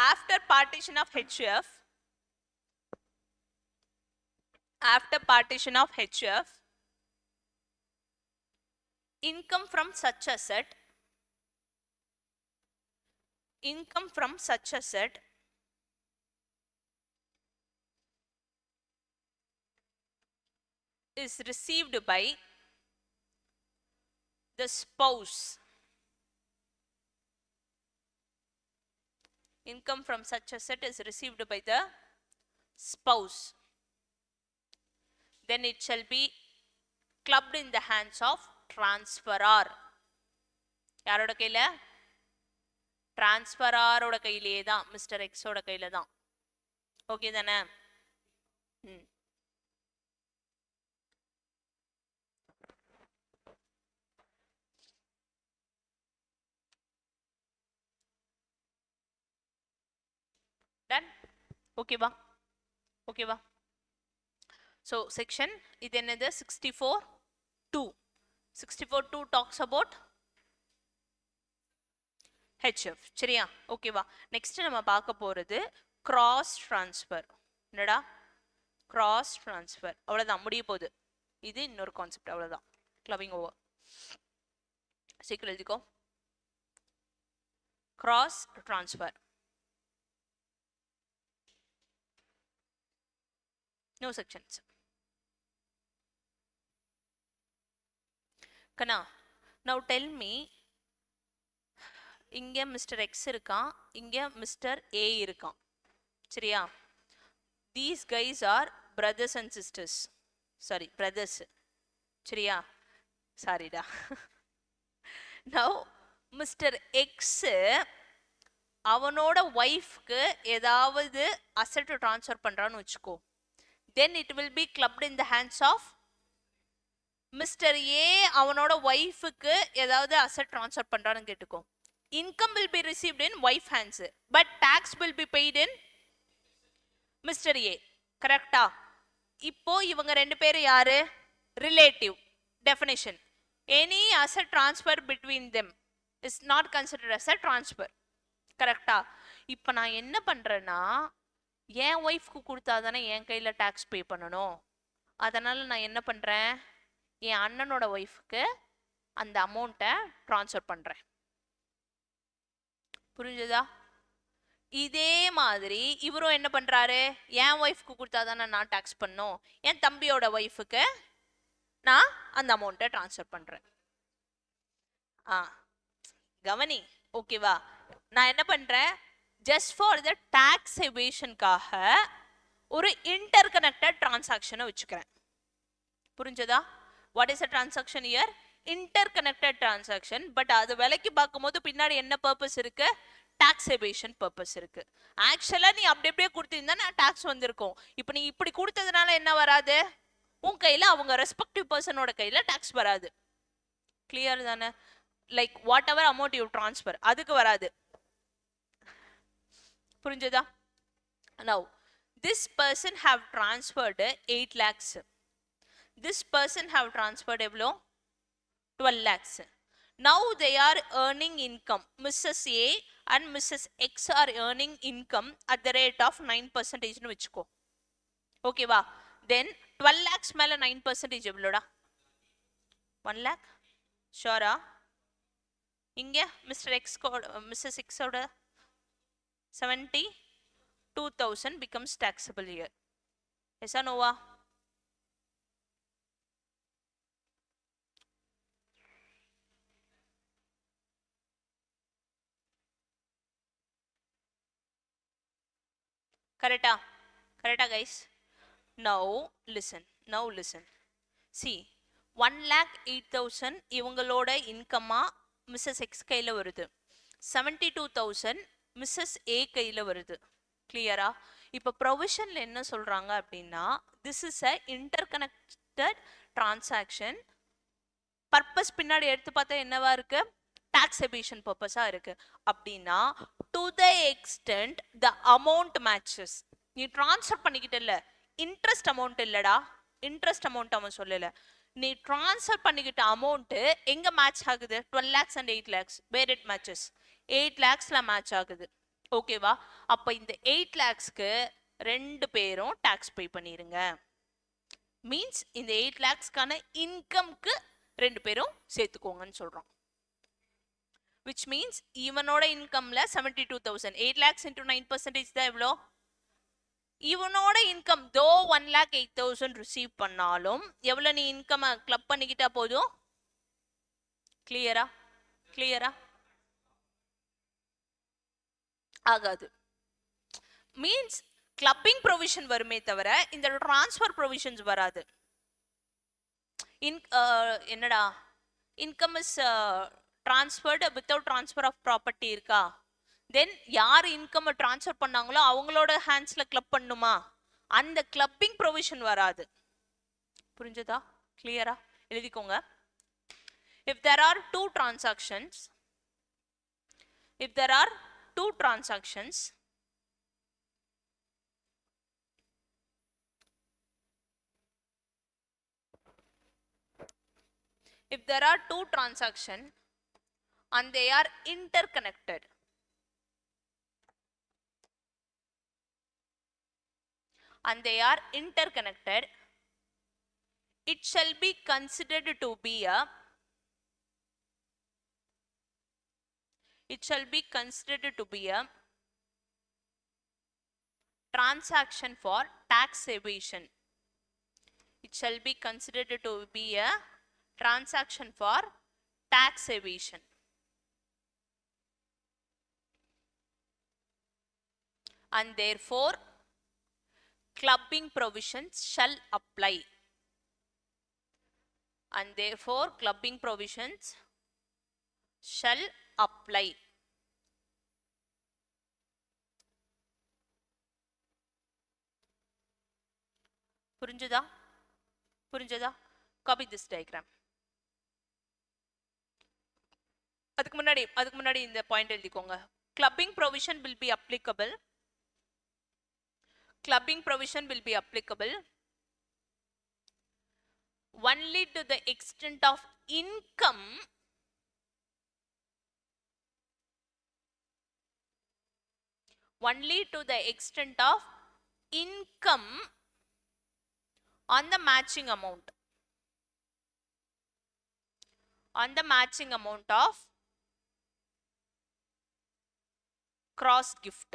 After partition of HUF, income from such asset income from such asset is received by the spouse. Income from such asset is received by the spouse. Then it shall be clubbed in the hands of transferor. யாரோட கையில? டிரான்ஸ்பராரோட கையிலே தான், mister எக்ஸோட கையில தான். Okay தானே? Ton? ஓகேவா? ஓகேவா? ஸோ செக்ஷன் இது என்னது? 64(2). 64(2) talks about HF. சரியா? ஓகேவா? நெக்ஸ்ட் நம்ம பார்க்க போறது கிராஸ் டிரான்ஸ்ஃபர். என்னடா? Cross transfer. அவ்வளவுதான், முடிய போகுது. இது இன்னொரு கான்செப்ட், அவ்வளவுதான். Clubbing over. சீக்கிரம் எழுதிக்கோ. Cross transfer. No sections. Kana, now tell me, இங்க மிஸ்டர் எக்ஸ் இருக்கான், இங்க மிஸ்டர் ஏ இருக்கான். சரியா? These guys are brothers and sisters. Sorry, brothers. சரியா? Sorry da. Now mister X அவனோட ஒய்ஃப்க்கு ஏதாவது அசெட் ட்ரான்ஸ்ஃபர் பண்றான்னு வச்சுக்கோ. Then it will be clubbed in the hands of mister A. அவனோட ஒய்ஃபுக்கு ஏதாவது அசெட் ட்ரான்ஸ்ஃபர் பண்றான்னு கேட்டுக்கோ. Income will be received in wife hands, but tax will be paid in Mr. A. கரெக்டா? இப்போ இவங்க ரெண்டு பேரும் யாரு? Relative. Definition, any asset transfer between them is not considered as a transfer. கரெக்டா? இப்போ நான் என்ன பண்றேன்னா, என் ஒய்ஃப்க்கு கொடுத்தாதானே என் கையில டாக்ஸ் பே பண்ணணும். அதனால நான் என்ன பண்றேன், என் அண்ணனோட ஒய்ஃப்க்கு அந்த அமௌண்ட்டை ட்ரான்ஸ்ஃபர் பண்றேன். புரிஞ்சுதா? இதே மாதிரி இவரும் என்ன பண்றாரு, என் ஒய்ஃப்க்கு கொடுத்தாதானே நான் டாக்ஸ் பண்ணும், என் தம்பியோட ஒய்ஃபுக்கு நான் அந்த அமௌண்ட்டை ட்ரான்ஸ்ஃபர் பண்றேன். கவனி. ஓகேவா? நான் என்ன பண்றேன், ஜஸ்ட் ஃபார் த டாக்ஸ் எவேஷனுக்காக ஒரு இன்டர் கனெக்டட் டிரான்சாக்ஷனை வச்சுக்கிறேன். புரிஞ்சதா? What is a transaction year? Inter connected transaction. But அது விலைக்கு பார்க்கும்போது பின்னாடி என்ன பர்பஸ் இருக்கு? டாக்ஸ் எவேஷன் பர்பஸ் இருக்கு. ஆக்சுவலா நீ அப்படி அப்படியே கொடுத்திருந்தா நான் டாக்ஸ் வந்திருக்கும். இப்போ நீ இப்படி கொடுத்ததுனால என்ன வராது? உன் கையில அவங்க ரெஸ்பெக்டிவ் பர்சனோட கையில டாக்ஸ் வராது. கிளியர் தானே? Like what ever amount you transfer, அதுக்கு வராது. புரிஞ்சதா? Now this person have transferred 8 lakhs. This person have transferred எவ்வளோ? 12 lakhs. Now they are earning income. Mrs. A and Mrs. X are earning income at the rate of 9% னு வெச்சுக்கோ. ஓகேவா? Then 12 lakhs மேல 9% எவ்வளோடா? 1 lakh. ஷோரா? இங்க mister X Mrs எக்ஸோட 72,000 becomes taxable here. Yes or no? Correcta? Correcta guys? Now listen. Now listen. See, 1,08,000 இவங்களோட இன்கம்மா Mrs X கையில வருது. 72,000 Mrs ஏ கையில வருது. கிளியரா? இப்போ ப்ரொவிஷன்ல என்ன சொல்றாங்க அப்படின்னா, this is a inter connected transaction. Purpose பின்னாடி எடுத்து பார்த்தா என்னவா இருக்கு? டாக்ஸ் எபிஷன் பர்பஸா இருக்கு. அப்படின்னா to the extent the amount matches. நீ டிரான்ஸ்ஃபர் பண்ணிக்கிட்டல, இன்ட்ரெஸ்ட் அமௌண்ட் இல்லடா, இன்ட்ரெஸ்ட் அமௌண்ட் அவன் சொல்லல. நீ டிரான்ஸ்ஃபர் பண்ணிக்கிட்ட அமௌண்ட் எங்க மேட்ச் ஆகுது? 12 lakhs and 8 lakhs. Where it matches? 8 lakhsல மேட்ச் ஆகுது. ஓகேவா? அப்ப இந்த 8 lakhsக்கு ரெண்டு பேரும் டாக்ஸ் பே பண்ணிருங்க. மீன்ஸ் இந்த 8 lakhsக்கான இன்கம்க்கு ரெண்டு பேரும் சேர்த்துக்கோங்கன்னு சொல்றோம். which means இவனோட இன்கம்ல 72,000. 8 lakhs into 9% தான் எவ்வளோ? இவனோட இன்கம் தோ 1,08,000 ரிசீவ் பண்ணாலும் எவ்வளோ நீ இன்கம் கிளப் பண்ணிக்கிட்டா போதும்? கிளியரா? கிளியரா? ஆகாது. மீன்ஸ் கிளப்பிங் ப்ரொவிஷன் வருமே தவிர இந்த டிரான்ஸ்ஃபர் ப்ரொவிஷன்ஸ் வராது. என்னடா income is transferred without transfer of property இருக்கா? தென் யார் இன்கம் டிரான்ஸ்ஃபர் பண்ணாங்களோ அவங்களோட ஹேண்ட்ஸ்ல கிளப் பண்ணுமா? அந்த கிளப்பிங் ப்ரொவிஷன் வராது. புரிஞ்சதா? கிளியரா? எழுதிக்கோங்க. if there are two transactions if there are two transactions if there are two transactions and they are interconnected it shall be considered to be a transaction for tax evasion. It shall be considered to be a transaction for tax evasion. And therefore clubbing provisions shall apply. And therefore clubbing provisions shall apply. புரிஞ்சதா? புரிஞ்சதா? Copy this diagram. அதுக்கு முன்னாடி இந்த point எழுதிக்கோங்க. Clubbing provision will be applicable. Clubbing provision will be applicable only to the extent of income on the matching amount of cross gift.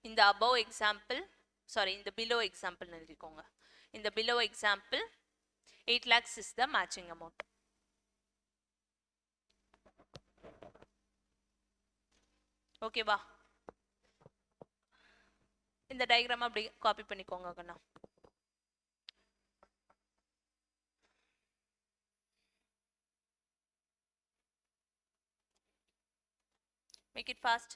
In the above example, in the below example எழுதிக்கோங்க. In the below example 8 lakhs is the matching amount. Okay வா? இந்த diagram அப்படி copy பண்ணிக்கோங்க கண்ணா. Make it fast.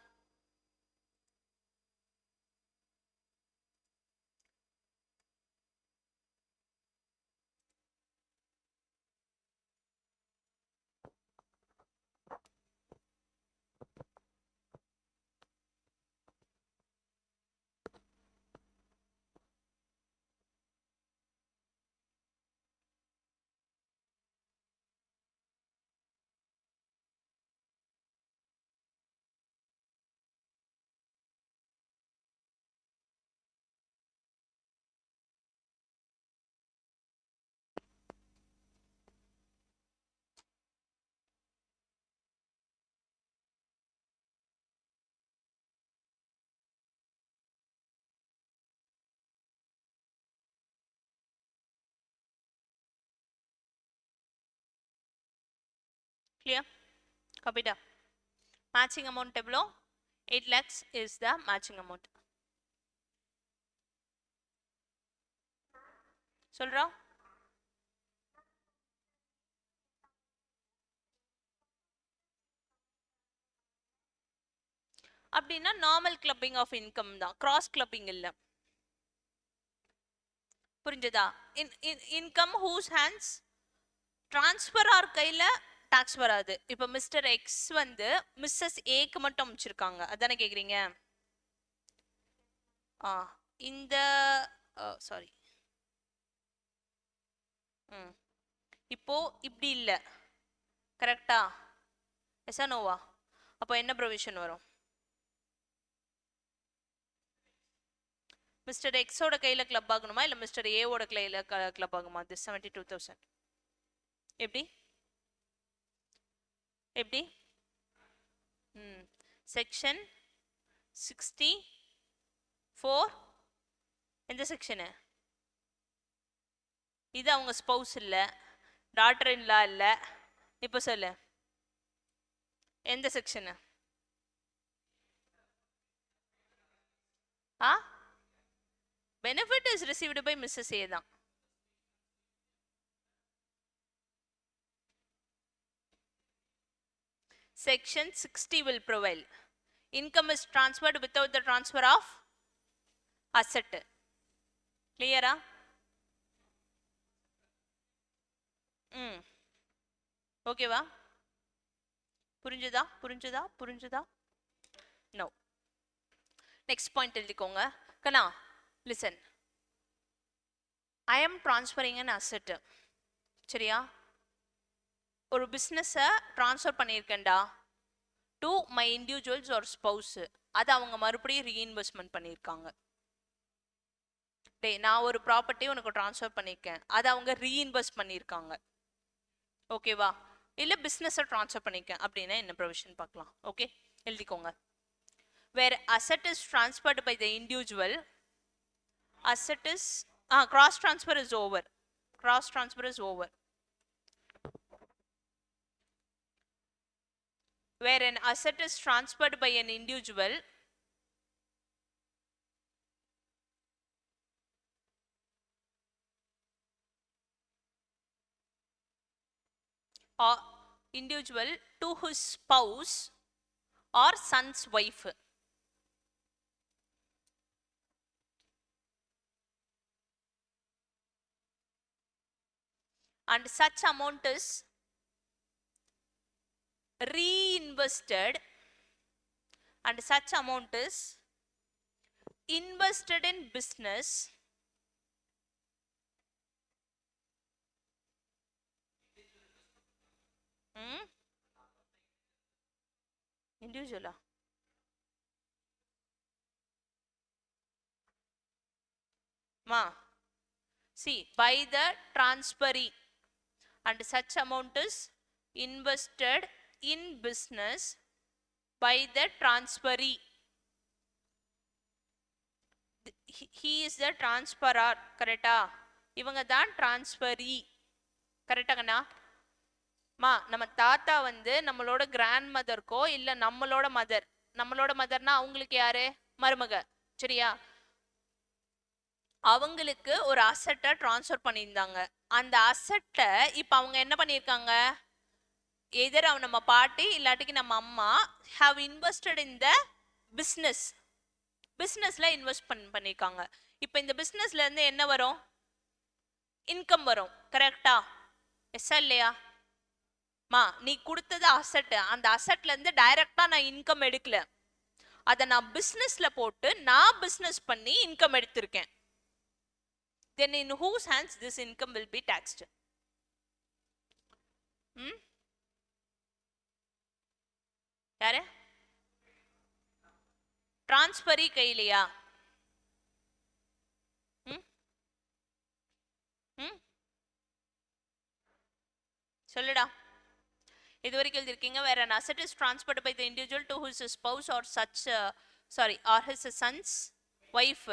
Clear? Copy da. Matching amount எவ்வளோ? 8 lakhs is the matching amount. சொல்றா? அப்படின்னா normal clubbing of income தான், cross clubbing இல்ல. புரிஞ்சதா? Income whose hands transfer or கையில டாக்ஸ் வராது. இப்போ மிஸ்டர் எக்ஸ் வந்து மிஸ்ஸஸ் ஏக்கு மட்டும் அமைச்சிருக்காங்க, அதானே கேக்குறீங்க? இந்த சாரி, இப்போ இப்படி இல்ல, கரெக்டா? எஸ்ஸா நோவா? அப்போ என்ன ப்ரொவிஷன் வரும்? மிஸ்டர் எக்ஸோட கையில கிளப் ஆகணுமா இல்ல மிஸ்டர் ஏவோட கையில கிளப் ஆகுமா? this 72,000 எப்படி எப்படி செக்ஷன் 64 எந்த செக்ஷனு? இது அவங்க ஸ்பௌஸ் இல்ல, டாட்டர் இன் லா இல்ல, இப்போ சொல்லு எந்த செக்ஷனு? ஆ benefit is received by missus A தான். Section 60 will prevail. Income is transferred without the transfer of asset. Clear? Okay va? புரிஞ்சுதா? No. Next point எழுதிக்கோங்க. கண்ணா, listen. I am transferring an asset. சரியா? ஒரு பிஸ்னஸை ட்ரான்ஸ்ஃபர் பண்ணியிருக்கேன்டா டு மை இண்டிவிஜுவல்ஸ் ஒரு spouse. அதை அவங்க மறுபடியும் ரீஇன்வெஸ்ட்மெண்ட் பண்ணியிருக்காங்க. நான் ஒரு ப்ராப்பர்ட்டி உனக்கு ட்ரான்ஸ்ஃபர் பண்ணியிருக்கேன், அதை அவங்க ரீஇன்வெஸ்ட் பண்ணியிருக்காங்க. ஓகேவா? இல்லை பிஸ்னஸை ட்ரான்ஸ்ஃபர் பண்ணியிருக்கேன் அப்படின்னா என்ன ப்ரொவிஷன் பார்க்கலாம். ஓகே, எழுதிக்கோங்க. Where asset is transferred by the individual, asset is cross transfer is over. Cross transfer is over. Where an asset is transferred by an individual, or individual to his spouse or son's wife. And such amount is reinvested, and such amount is invested in business individual ma see by the transferee, and such amount is invested in business by the transferee. He is the transferor. கரெக்டா? இவங்க தான் transferee. கரெக்டா கண்ணா? மா, நம்ம தாத்தா வந்து நம்மளோட grand மதருக்கோ இல்ல நம்மளோட மதர்னா அவங்களுக்கு யாரு? மருமக. சரியா? அவங்களுக்கு ஒரு அசெட்டை ட்ரான்ஸ்ஃபர் பண்ணியிருந்தாங்க. அந்த அசெட்டை இப்போ அவங்க என்ன பண்ணியிருக்காங்க? எதர் அவன் நம்ம பாட்டி இல்லாட்டிக்கு நம்ம அம்மா ஹாவ் இன்வெஸ்டட் இன் த பிஸ்னஸ்ல இன்வெஸ்ட் பண்ணியிருக்காங்க. இப்போ இந்த பிஸ்னஸ்ல இருந்து என்ன வரும்? இன்கம் வரும். கரெக்டா? எஸ்ஸா இல்லையா? மா, நீ கொடுத்தது அசெட், அந்த அசெட்ல இருந்து டைரக்டா நான் இன்கம் எடுக்கல, அதை நான் பிசினஸ்ல போட்டு நான் பிசினஸ் பண்ணி இன்கம் எடுத்திருக்கேன். then in whose hands this income will be taxed? யாரு? டிரான்ஸ்பரி கையிலையா? சொல்லுடா. இது வரைக்கும் எழுதிருக்கீங்க. where an asset is transferred by the individual to his spouse or such or his son's wife,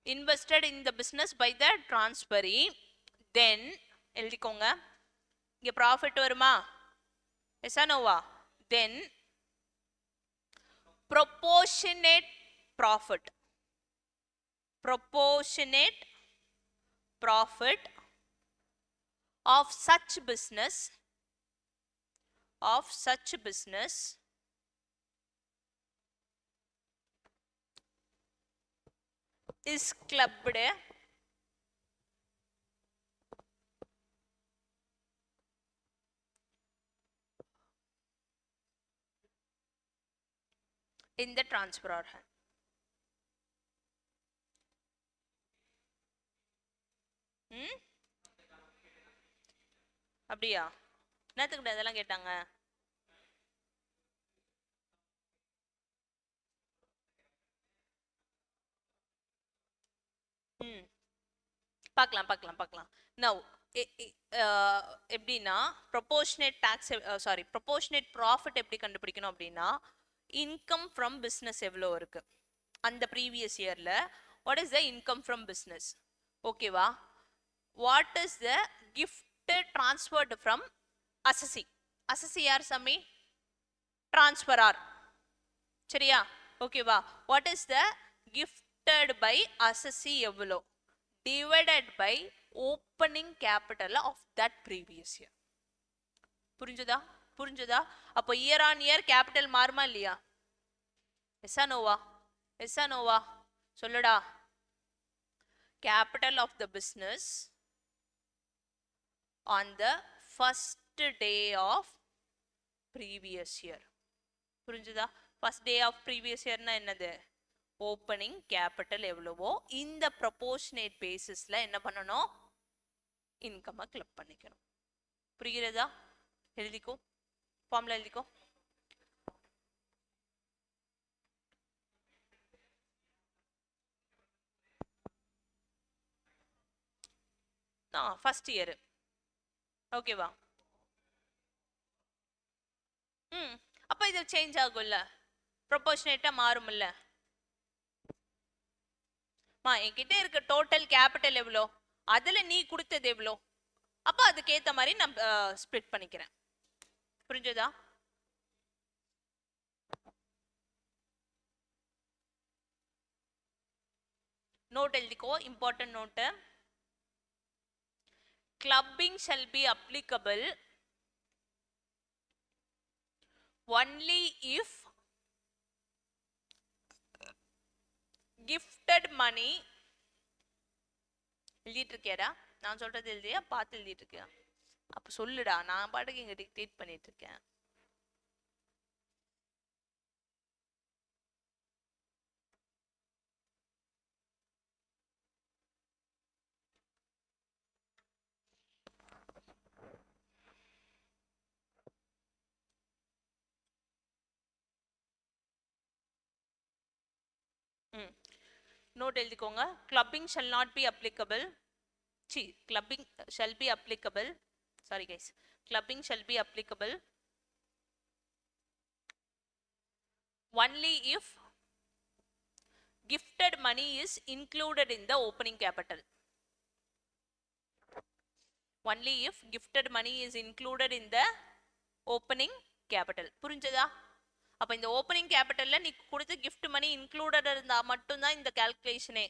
invested in the business by the transferee, then எழுதிக்கோங்க. இங்க profit வருமா? Yes நோவா? then proportionate profit of such business is clubbed in the transferor hand. அப்படியா? என்னத்துக்கிட்ட இதெல்லாம் கேட்டாங்க? பார்க்கலாம் பார்க்கலாம் பார்க்கலாம். நவ் எப்படின்னா proportionate tax sorry proportionate profit எப்படி கண்டுபிடிக்கணும் அப்படின்னா இன்கம் ஃப்ரம் பிஸ்னஸ் எவ்வளோ இருக்கு அந்த ப்ரீவியஸ் இயரில். What is the income from business? ஓகேவா? What is the gift transferred from assessee? assessee யார் சாமி? ட்ரான்ஸ்ஃபரார். சரியா? ஓகேவா? What is the gifted by assessee எவ்வளோ divided by opening capital of that previous year. புரிஞ்சுதா? புரிஞ்சுதா? அப்போ இயர் ஆன் இயர் கேபிட்டல் மாறுமா இல்லையா? எஸ்ஸா நோவா? எஸ்ஸா நோவா? சொல்லுடா. Capital of the business on the first day of previous year. புரிஞ்சுதா? first day of previous year னா என்னது? ஓப்பனிங் கேபிட்டல் எவ்வளவோ இந்த ப்ரொபோர்ஷனேட் பேசிஸ்ல என்ன பண்ணணும்? இன்கம் கிளப் பண்ணிக்கணும். புரிகிறதா? எழுதிக்கோ, ஃபார்முலா எழுதிக்கோ. First year. ஓகேவா? அப்ப இது சேஞ்ச் ஆகும்ல, ப்ரொபோர்ஷனேட்டா மாறும்ல. என்கிட்ட இருக்க டோட்டல் கேபிட்டல் எவ்வளோ, அதுல நீ கொடுத்தது எவ்வளோ, அப்ப அதுக்கு ஏத்த மாதிரி நான் ஸ்ப்ளிட் பண்ணிக்கிறேன். புரிஞ்சதா? நோட் எழுதிக்கோ, important note. Clubbing shall be applicable only if gifted money. எழுதிட்டு இருக்கியாடா? நான் சொல்றது எழுதியா? பார்த்து எழுதிட்டு இருக்கியா? அப்ப சொல்லுடா, நான் பாட்டுக்கு இங்க டிக்டேட் பண்ணிட்டு இருக்கேன். நோட் எழுதிக்கோங்க. Clubbing shall not be applicable. Clubbing shall be applicable. Sorry guys. Clubbing shall be applicable only if gifted money is included in the opening capital. Only if gifted money is included in the opening capital. புரிஞ்சதா? அப்ப இந்த opening கேபிட்டல்ல நீ கொடுத்த gift money included இருந்தா மட்டும்தான் இந்த கால்குலேஷனே.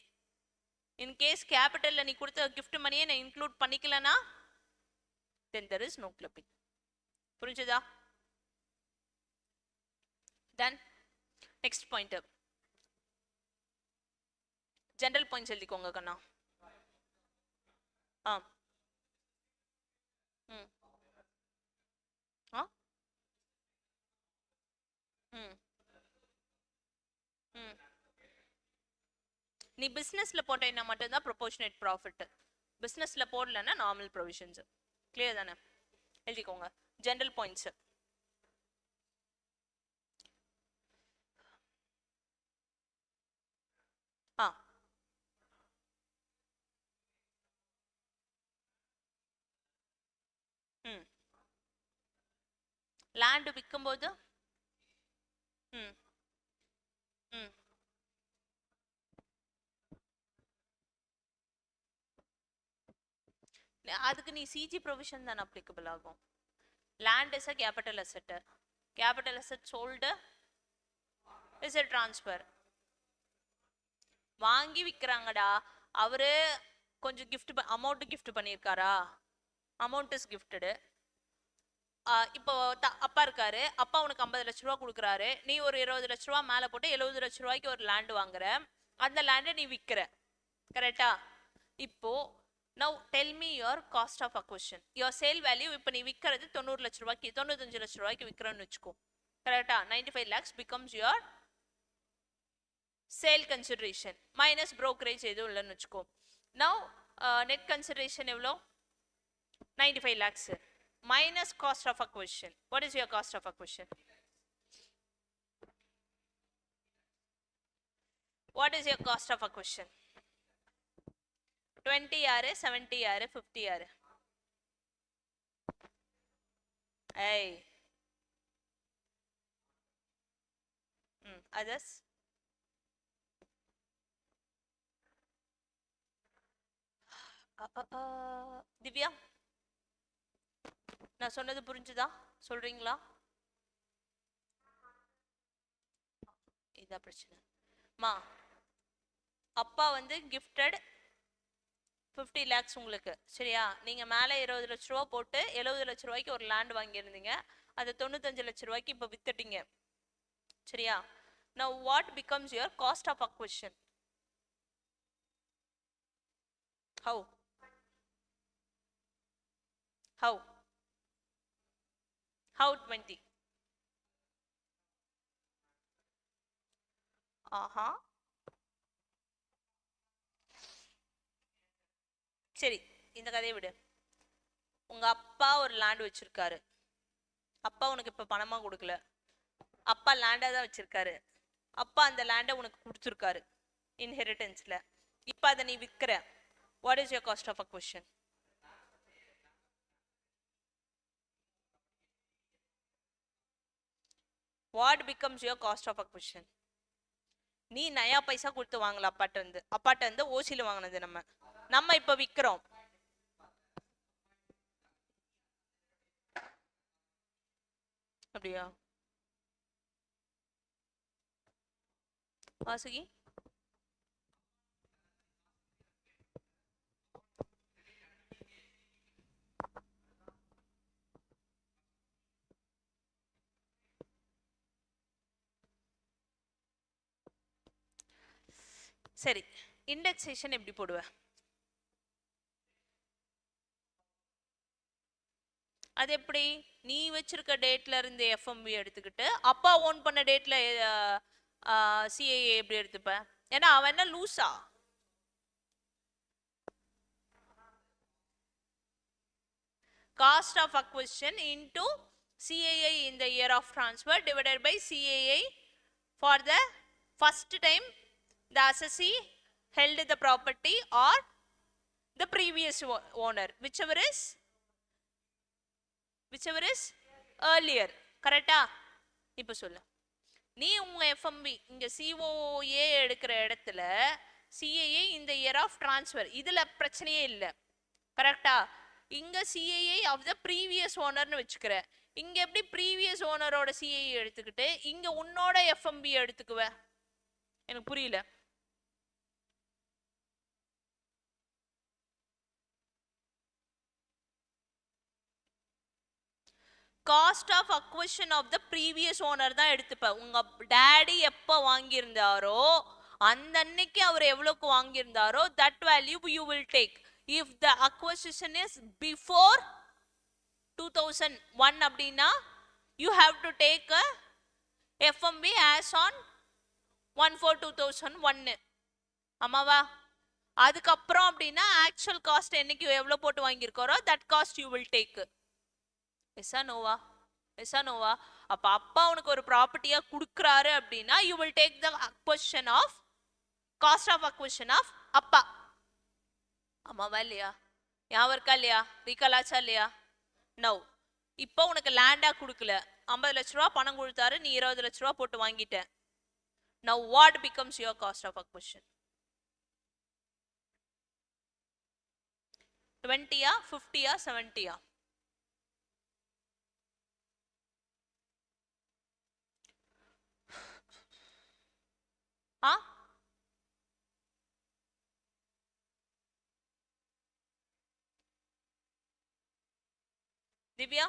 In case கேபிட்டல்ல நீ கொடுத்த gift மணியை நான் இன்க்ளூட் பண்ணிக்கலனா then there is no clubbing. புரிஞ்சதா? then next point, general points எழுதிக்கோங்க கண்ணா. நீ பிசினஸ்ல போட்டேன்னா மட்டும்தான் ப்ரொபோர்ஷனேட் ப்ராஃபிட், பிசினஸ்ல போடலன்னா நார்மல் ப்ரொவிஷன்ஸ். கிளியர் தானே? எழுதிக்கோங்க ஜெனரல் பாயிண்ட்ஸ். லேண்ட் விற்கும்போது அதுக்கு நீ சிஜி ப்ரொவிஷன் தான் அப்ளிகபிள் ஆகும். Land is a capital asset. Capital asset sold is a transfer. வாங்கி விற்கிறாங்கடா, அவரு கொஞ்சம் கிஃப்ட் அமௌண்ட் கிஃப்ட் பண்ணியிருக்காரா, அமௌண்ட் இஸ் கிஃப்டடு. இப்போ அப்பா இருக்காரு, அப்பா உனக்கு 50 லட்ச ரூபா கொடுக்குறாரு, நீ ஒரு 20 லட்ச ரூபா மேலே போட்டு 70 லட்ச ரூபாய்க்கு ஒரு லேண்ட் வாங்குற, அந்த லேண்டை நீ விற்கிற. கரெக்டா? இப்போ now tell me your cost of acquisition. your sale value இப்போ நீ விற்கிறது 90 லட்ச ரூபாய்க்கு 95 லட்ச ரூபாய்க்கு விற்கிறன்னு வச்சுக்கோ. கரெக்டா? 95 lakhs becomes your sale consideration minus brokerage எதுவும் இல்லைன்னு வச்சுக்கோ. now net consideration எவ்வளோ? 95 lakhs minus cost of acquisition. what is your cost of acquisition? what is your cost of acquisition? 20 யாரு, 70 யாரு, 50 யாரு? ஏய், அதர்ஸ். திவ்யா, நான் சொன்னது புரிஞ்சுதா? சொல்றீங்களா? இதான் பிரச்சனை. மா, அப்பா வந்து கிஃப்டட் 50 lakhs உங்களுக்கு, சரியா? நீங்க மேல 20 லட்ச ரூபா போட்டு 70 லட்ச ரூபாய்க்கு ஒரு லேண்ட் வாங்கியிருந்தீங்க. அதை 95 லட்ச ரூபாய்க்கு இப்ப வித்துட்டீங்க, சரியா? Now what becomes your cost of acquisition? How? How? How 20? ஆஹா, சரி, இந்த கதையை விடு. உங்க அப்பா ஒரு லேண்ட் வச்சிருக்காரு. அப்பா உனக்கு இப்ப பணமா கொடுக்கல, அப்பா லேண்டா தான் வச்சிருக்காரு. அப்பா அந்த லேண்டை உனக்கு கொடுத்துருக்காரு இன்ஹெரிட்டன்ஸ்ல. இப்ப அதை நீ விற்கிற. What is your cost of acquisition? What becomes your cost of acquisition? நீ நயா பைசா கொடுத்து வாங்கல அப்பாட்ட இருந்து ஓசியில வாங்கினது. நம்ம இப்ப விக்கிறோம். அப்படியா வாசுகி? சரி, இண்டெக்ஸேஷன் எப்படி போடுவ? அது எப்படி? நீ வச்சிருக்க டேட்ல இருந்து எஃப்எம்பி எடுத்துக்கிட்டு அப்பா ஓன் பண்ண டேட்ல சிஏஏ எப்படி எடுத்துப்ப? ஏன்னா அவன் என்ன லூசா? Cost of acquisition into CAA in the year of transfer divided by CAA for the first time the assessee held the property or the previous owner, whichever is earlier. கரெக்டா? இப்ப சொல்லு. நீ உங்க எஃப்எம்பி இங்க சிஓஏ எடுக்கிற இடத்துல CAA இந்த year of transfer, இதுல பிரச்சனையே இல்லை. கரெக்டா? இங்க சிஏஏ ஆஃப் த ப்ரீவியஸ் ஓனர்னு வச்சுக்கிற. இங்க எப்படி ப்ரீவியஸ் ஓனரோட சிஏஏ எடுத்துக்கிட்டு இங்க உன்னோட எஃப்எம்பி எடுத்துக்குவ? எனக்கு புரியல. Cost of acquisition of the previous owner தான் எடுத்துப்ப. உங்க டாடி எப்போ வாங்கியிருந்தாரோ அந்த அன்னைக்கு அவர் எவ்வளவுக்கு வாங்கியிருந்தாரோ that value you will take. If the acquisition is before 2001 அப்படின்னா you have to take a FMV as on 1/4/2001. ஆமாவா? அதுக்கப்புறம் அப்படின்னா ஆக்சுவல் காஸ்ட் என்னைக்கு எவ்வளவு போட்டு வாங்கியிருக்காரோ that cost you will take. எஸ்ஸா நோவா? எஸ்ஸா நோவா? அப்ப அப்பா உனக்கு ஒரு ப்ராப்பர்ட்டியா கொடுக்குறாரு அப்படின்னா you will take the acquisition of cost of acquisition of அப்பா. ஆமாவா இல்லையா? ஞாபகம் இருக்கா இல்லையா? ரீகாலாச்சா இல்லையா? நவ் இப்போ உனக்கு லேண்டா கொடுக்கல, 50 லட்ச ரூபா பணம் கொடுத்தாரு, நீ 20 லட்ச ரூபா போட்டு வாங்கிட்ட. Now what becomes your cost of acquisition? 20யா 50யா 70யா? ஆ, Divya?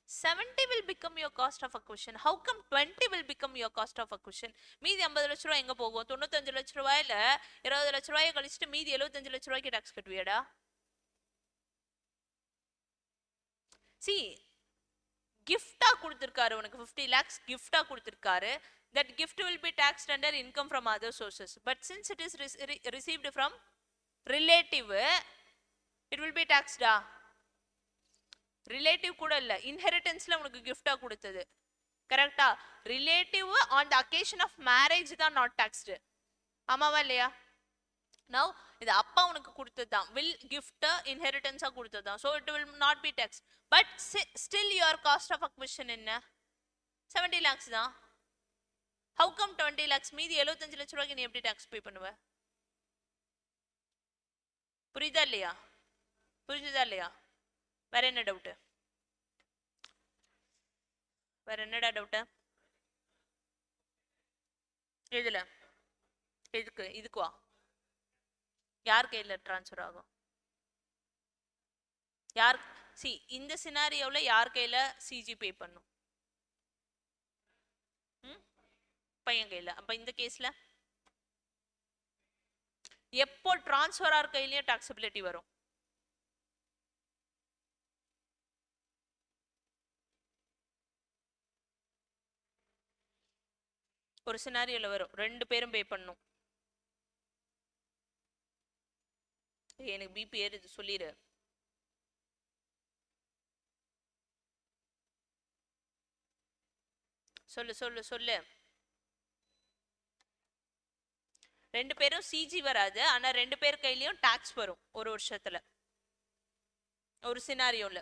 70 will become your cost of acquisition. How come 20 will become your cost of acquisition? மீதி 50 லட்ச ரூபாய் எங்க போகும்? 95 லட்ச ரூபாயில 20 லட்ச ரூபாயை கழிச்சிட்டு மீதி 75 லட்ச ரூபாய்க்கு டாக்ஸ் கட்டுவியடா? சி, கிஃப்டா கொடுத்திருக்காரு உனக்கு 50 lakhs கிஃப்டா கொடுத்திருக்காரு. that gift will be taxed under income from other sources, but since it is received from relative it will be taxed relative கூட இல்ல, இன்ஹெரிட்டன்ஸ்ல உனக்கு கிஃப்டா கொடுத்தது. கரெக்டா? Relative on the occasion of marriage தான் நாட் டாக்ஸ்டு. ஆமாவா இல்லையா? நவ் இது அப்பா உனக்கு கொடுத்தது தான், வில் கிஃப்ட் இன்ஹெரிட்டன்ஸா கொடுத்தது தான், so it will not be tax. But still your cost of acquisition என்ன? 70 lakhs தான். How come 20 lakhs? மீதி 75 லட்ச ரூபாய்க்கு நீ எப்படி டாக்ஸ் பே பண்ணுவ? புரியுதா இல்லையா? புரிஞ்சுதா இல்லையா? வேற என்ன டவுட்? வேற என்னடா டவுட்? இதுல இதுக்குவா யார் கையில டிரான்ஸ்ஃபர் ஆகும்? யார் சி இந்த சினாரியோல யார் கையில சிஜி பே பண்ணும்? பையன் கையில. அப்ப இந்த கேஸ்ல எப்போ டிரான்ஸ்ஃபர் ஆர் கையிலயும் டாக்ஸபிலிட்டி வரும்? ஒரு சினாரியோல வரும், ரெண்டு பேரும் பே பண்ணும். எனக்கு பிபி ஏறுது சொல்லிடு. சொல்லு சொல்லு சொல்லு. ரெண்டு பேரும் சிஜி வராது, ஆனா ரெண்டு பேர் கையிலயும் டாக்ஸ் வரும் ஒரு வருஷத்துல, ஒரு சினாரியோல.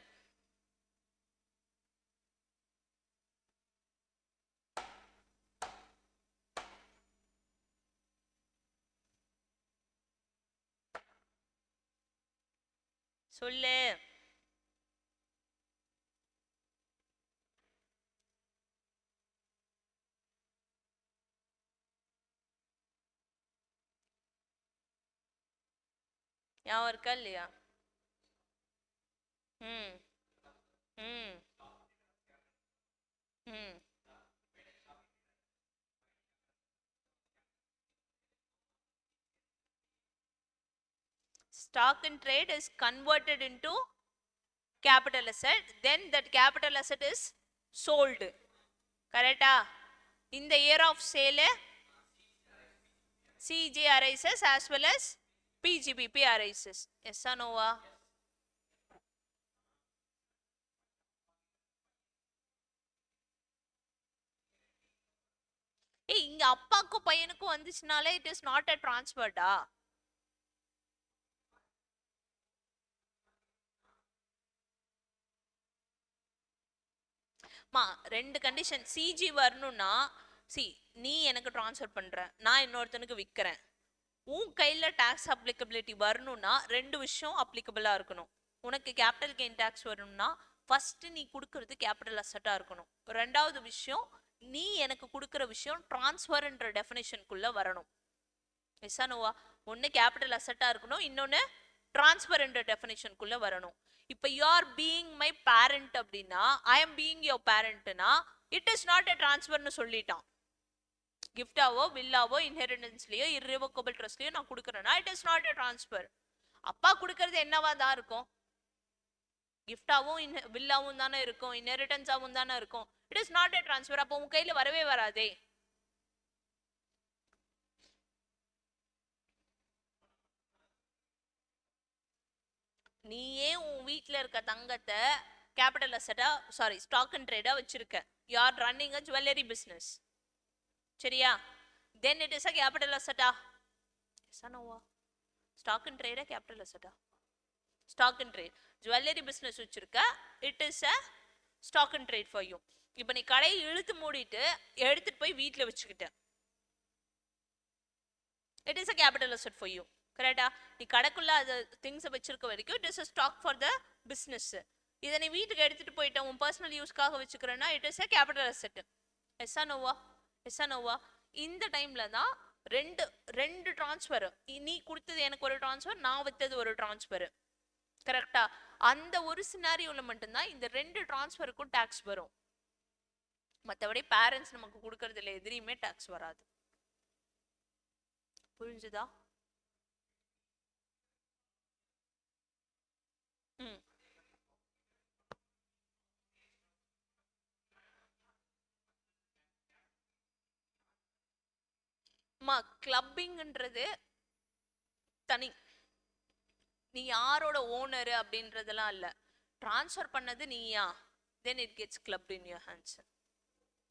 சொல்லு. ஞாபகம் இருக்கா இல்லையா? ம் ம் ம் stock in trade is converted into capital asset, then that capital asset is sold. Correcta? In the year of sale CG arises as well as PGBP arises. Yes or no? இங்க அப்பாக்கும் பையனுக்கும் வந்துச்சுனாலே it is not a transfer டா. ரெண்டு condition. CG வரணும்னா C நீ எனக்கு transfer பண்ற, நான் இன்னொருத்தனுக்கு விற்கிறேன், உன் கையில டாக்ஸ் அப்ளிகபிலிட்டி வரணும்னா ரெண்டு விஷயம் அப்ளிகபிளா இருக்கணும். உனக்கு கேபிட்டல் கெயின் டாக்ஸ் வரணும்னா ஃபர்ஸ்ட் நீ கொடுக்கறது கேபிட்டல் அசட்டா இருக்கணும். ரெண்டாவது விஷயம், நீ எனக்கு கொடுக்குற விஷயம் டிரான்ஸ்ஃபர்ன்ற டெஃபினேஷனுக்குள்ள வரணும். எஸ்ஸா நோவா? ஒன்னு கேபிட்டல் அசட்டா இருக்கணும், இன்னொன்னு டிரான்ஸ்ஃபர் என்ற டெஃபினேஷனுக்குள்ள வரணும். இப்ப you are being my parent அப்படின்னா, ஐ எம் பீயிங் யோர் பேரண்ட்னா இட் இஸ் நாட் எ டிரான்ஸ்ஃபர்னு சொல்லிட்டான். கிஃப்டாவோ வில்லாவோ இன்ஹெரிடன்ஸ்லயோ இர்ரிவோக்கபிள் ட்ரஸ்ட்லயோ நான் கொடுக்குறேன்னா it is not a transfer. அப்பா கொடுக்கறது என்னவா தான் இருக்கும்? கிஃப்டாவும் வில்லாவும் தானே இருக்கும், இன்ஹெரிடன்ஸாவும் தானே இருக்கும். It is not a transfer. அப்போ உன் கையில வரவே வராதே. நீயே உன் வீட்டில் இருக்க தங்கத்தை கேபிட்டல் அசட்டா சாரி ஸ்டாக் அண்ட் ட்ரேடா வச்சிருக்க. You are running a jewellery business. சரியா? Then it is a capital அசட்டா? நோவா? ஸ்டாக் அண்ட் ட்ரேடா கேபிட்டல் அசட்டா? Stock and trade. Jewellery business வச்சிருக்க, it is a stock and trade for you. இப்போ நீ கடையை இழுத்து மூடிட்டு எடுத்துட்டு போய் வீட்டில் வச்சுக்கிட்ட, it is a capital asset for you. கரெக்டா? நீ கடைக்குள்ள அது திங்ஸை வச்சிருக்க வரைக்கும் it is a stock for the business. இதை நீ வீட்டுக்கு எடுத்துட்டு போயிட்ட உன் பர்சனல் யூஸ்க்காக வச்சுக்கிறேன்னா it is a capital asset. எஸ்ஸா நோவா? எஸ்ஸா நோவா? இந்த டைம்ல தான் ரெண்டு ரெண்டு டிரான்ஸ்ஃபர். நீ கொடுத்தது எனக்கு ஒரு டிரான்ஸ்ஃபர், நான் வித்தது ஒரு டிரான்ஸ்ஃபர். கரெக்டா? அந்த ஒரு சினாரியோல மட்டும்தான் இந்த ரெண்டு டிரான்ஸ்ஃபருக்கும் டாக்ஸ் வரும். மற்றபடி பேரண்ட்ஸ் நமக்கு கொடுக்கறதுல எதிரியுமே டாக்ஸ் வராது. புரிஞ்சுதா? கிளப்பிங்ன்றது தனி. நீ யாரோட ஓனர் அப்படின்றதெல்லாம் இல்ல, டிரான்ஸ்ஃபர் பண்ணது நீயா, then it gets clubbed in your hands.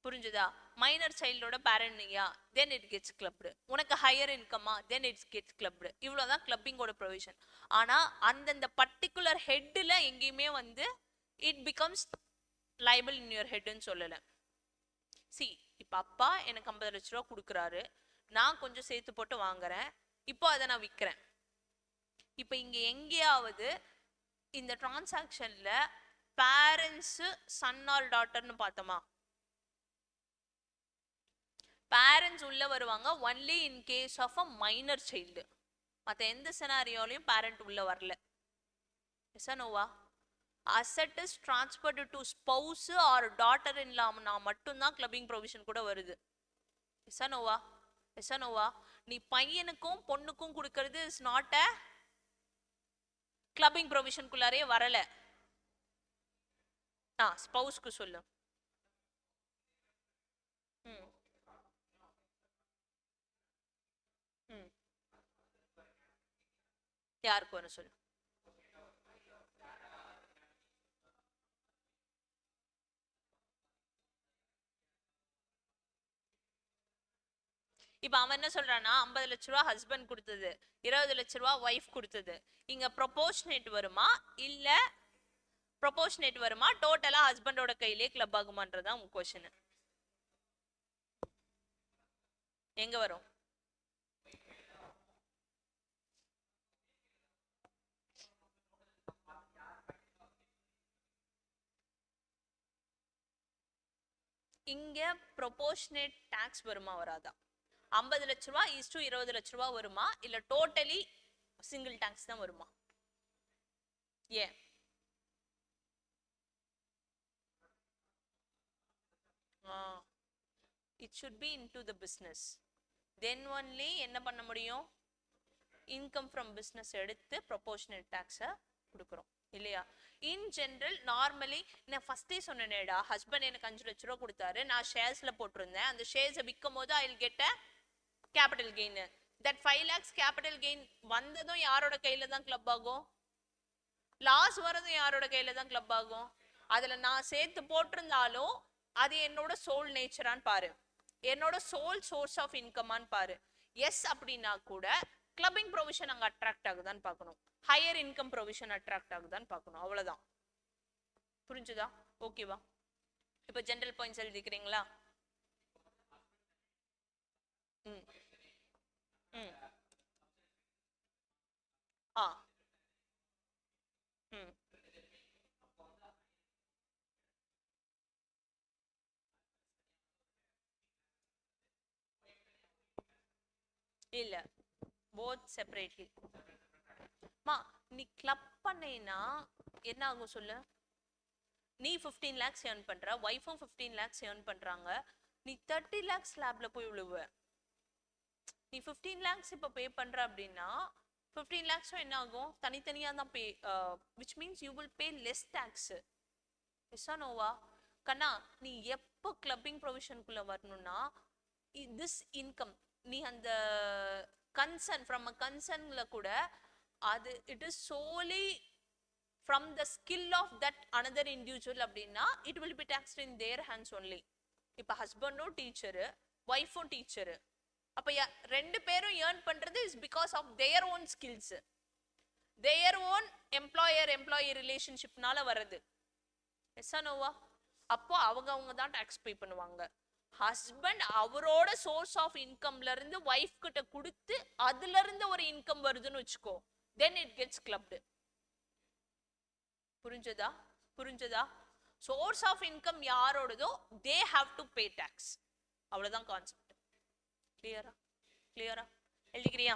புரிஞ்சுதா? மைனர் சைல்டோட பேரண்ட் நீயா, தென் இட் கெட்ஸ் கிளப்டு. உனக்கு ஹையர் இன்கமா, தென் இட்ஸ் கெட்ஸ் கிளப்டு. இவ்வளவுதான் கிளப்பிங்கோட ப்ரொவிஷன். ஆனா அந்தந்த பர்டிகுலர் ஹெட்ல எங்கேயுமே வந்து it becomes liable in your ஹெட்னு சொல்லல. சி, இப்ப அப்பா எனக்கு 50 லட்ச ரூபா கொடுக்குறாரு, நான் கொஞ்சம் சேர்த்து போட்டு வாங்குறேன், இப்போ அதை நான் விற்கிறேன். இப்ப இங்க எங்கேயாவது இந்த டிரான்சாக்ஷன்ல பேரண்ட்ஸ் சன் ஆர் டாட்டர்னு பார்த்தோமா? பேரண்ட்ஸ் உள்ள வருவாங்க only in case of a minor child. மற்ற எந்த சினாரியோலையும் பேரண்ட் உள்ள வரல. எஸ் நோவா? Asset is transferred to spouse or daughter இல்லாம மட்டும்தான் கிளப்பிங் ப்ரொவிஷன் கூட வருது. எஸ் நோவா? எஸ் நோவா? நீ பையனுக்கும் பொண்ணுக்கும் கொடுக்கறது இஸ் நாட் அ கிளப்பிங் ப்ரொவிஷனுக்குள்ளாரே வரல. ஸ்பௌஸ்க்கு சொல்லு. யாருக்கு வரும் சொல்லு? இப்ப அவன் என்ன சொல்றான்னா 50 லட்ச ரூபா ஹஸ்பண்ட் கொடுத்தது, 20 லட்ச ரூபா ஒய்ஃப் கொடுத்தது. இங்க ப்ரொபோர்ஷனேட் வருமா இல்ல ப்ரொபோர்ஷனேட் வருமா, டோட்டலா ஹஸ்பண்டோட கையிலே கிளப் ஆகுமான்றதான் உங்க क्वेश्चन. எங்க வரும்? இங்க ப்ரொபோர்ஷனேட் டாக்ஸ் வருமா வராதா? 50 லட்ச ரூபா இஸ் டு 20 லட்ச ரூபா வருமா இல்ல டோட்டலி சிங்கிள் டாக்ஸ் தான் வருமா? ஏன்? It should be into the business, then only என்ன பண்ண முடியும்? இன்கம் ஃப்ரம் பிசினஸ் எடுத்து ப்ரொபோர்ஷனேட் டாக்ஸை கொடுக்குறோம் இல்லையா? இன் ஜென்ரல் நார்மலி நான் ஃபர்ஸ்டே சொன்னேனேடா, ஹஸ்பண்ட் எனக்கு 5 லட்ச ரூபா கொடுத்தாரு, நான் ஷேர்ஸ்ல போட்டிருந்தேன், அந்த ஷேர்ஸை விற்கும் போது I will get a capital gain. That 5 lakhs capital gain வந்ததும் யாரோட கையில தான் கிளப் ஆகும்? லாஸ் வரதும் யாரோட கையில தான் கிளப் ஆகும்? அதுல நான் சேர்த்து போட்டிருந்தாலும் அது என்னோட சோல் நேச்சரான்னு பாரு, என்னோட சோல் சோர்ஸ் ஆஃப் இன்கமான்னு பாரு. எஸ் அப்படின்னா கூட கிளப்பிங் ப்ரொவிஷன் அங்க அட்ராக்ட் ஆகுதான்னு பார்க்கணும், ஹையர் இன்கம் ப்ரொவிஷன் அட்ராக்ட் ஆகுதான்னு பார்க்கணும், அவ்வளவுதான். புரிஞ்சுதா? ஓகேவா? இப்ப ஜெனரல் பாயிண்ட்ஸ் எழுதிக்கிறீங்களா? ம் ம் ஆ ம் இல்ல, போத் செப்பரேட்லி. மா, நீ கிளப் பண்ணேனா என்ன ஆகும் சொல்லு? நீ 15 lakhs ஏர்ன் பண்ற, ஒய்ஃபும் 15 lakhs ஏர்ன் பண்றாங்க, நீ 30 lakhs ஸ்லாப்ல போய் விழுவ. நீ 15 lakhs இப்ப பே பண்ற அப்படின்னா 15 lakhs என்ன ஆகும்? தனித்தனியா தான் பே, which means you will pay less tax. எஸ்ஸா Noah? கண்ணா, நீ எப்போ கிளப்பிங் ப்ரொவிஷனுக்குள்ள வரணும்னா திஸ் இன்கம் நீ அந்த கன்சர்ன் ஃப்ரம் அ கன்சர்ன்ல கூட அது it is solely from the skill of that another individual அப்படின்னா it will be taxed in their hands only. இப்ப ஹஸ்பண்டும் டீச்சரு, ஒய்ஃபும் டீச்சரு, அப்ப ரெண்டு பேரும் ஏர்ன் பண்றது is because of their own skills, their own employer employee ரிலேஷன்ஷிப்னால வருது. எஸ் நோவா? அப்போ அவங்க தான் டாக்ஸ் பே பண்ணுவாங்க. ஹஸ்பண்ட் அவரோட சோர்ஸ் ஆஃப் இன்கம்ல இருந்து ஒய்ஃப் கிட்ட கொடுத்து அதுல இருந்து ஒரு இன்கம் வருதுன்னு வச்சுக்கோ, தென் இட் கெட்ஸ் கிளப்டு. புரிஞ்சதா? புரிஞ்சதா? சோர்ஸ் ஆஃப் இன்கம் யாரோடதோ they have to pay tax, அவ்வளவுதான் கான்செப்ட். கிளியரா? கிளியரா? எழுதிக்கிறியா?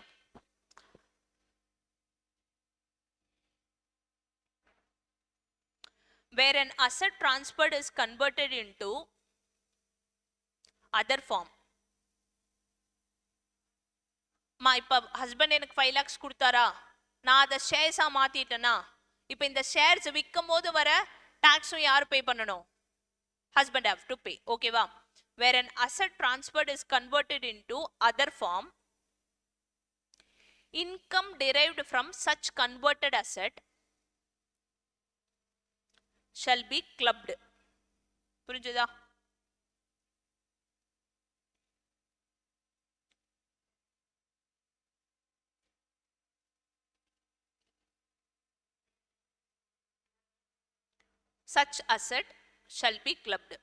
where an asset transferred is converted into other form. மா, இப்ப ஹஸ்பண்ட் எனக்கு 5 lakhs கொடுத்தாரா, நான் அதை ஷேர்ஸா மாத்திட்டேனா, இப்ப இந்த ஷேர்ஸ் விற்கும் போது வர டாக்ஸும் யார் பே பண்ணணும்? Husband have to pay. ஓகேவா? where an asset transferred is converted into other form, income derived from such converted asset shall be clubbed. புரிஞ்சுதா? such asset shall be clubbed.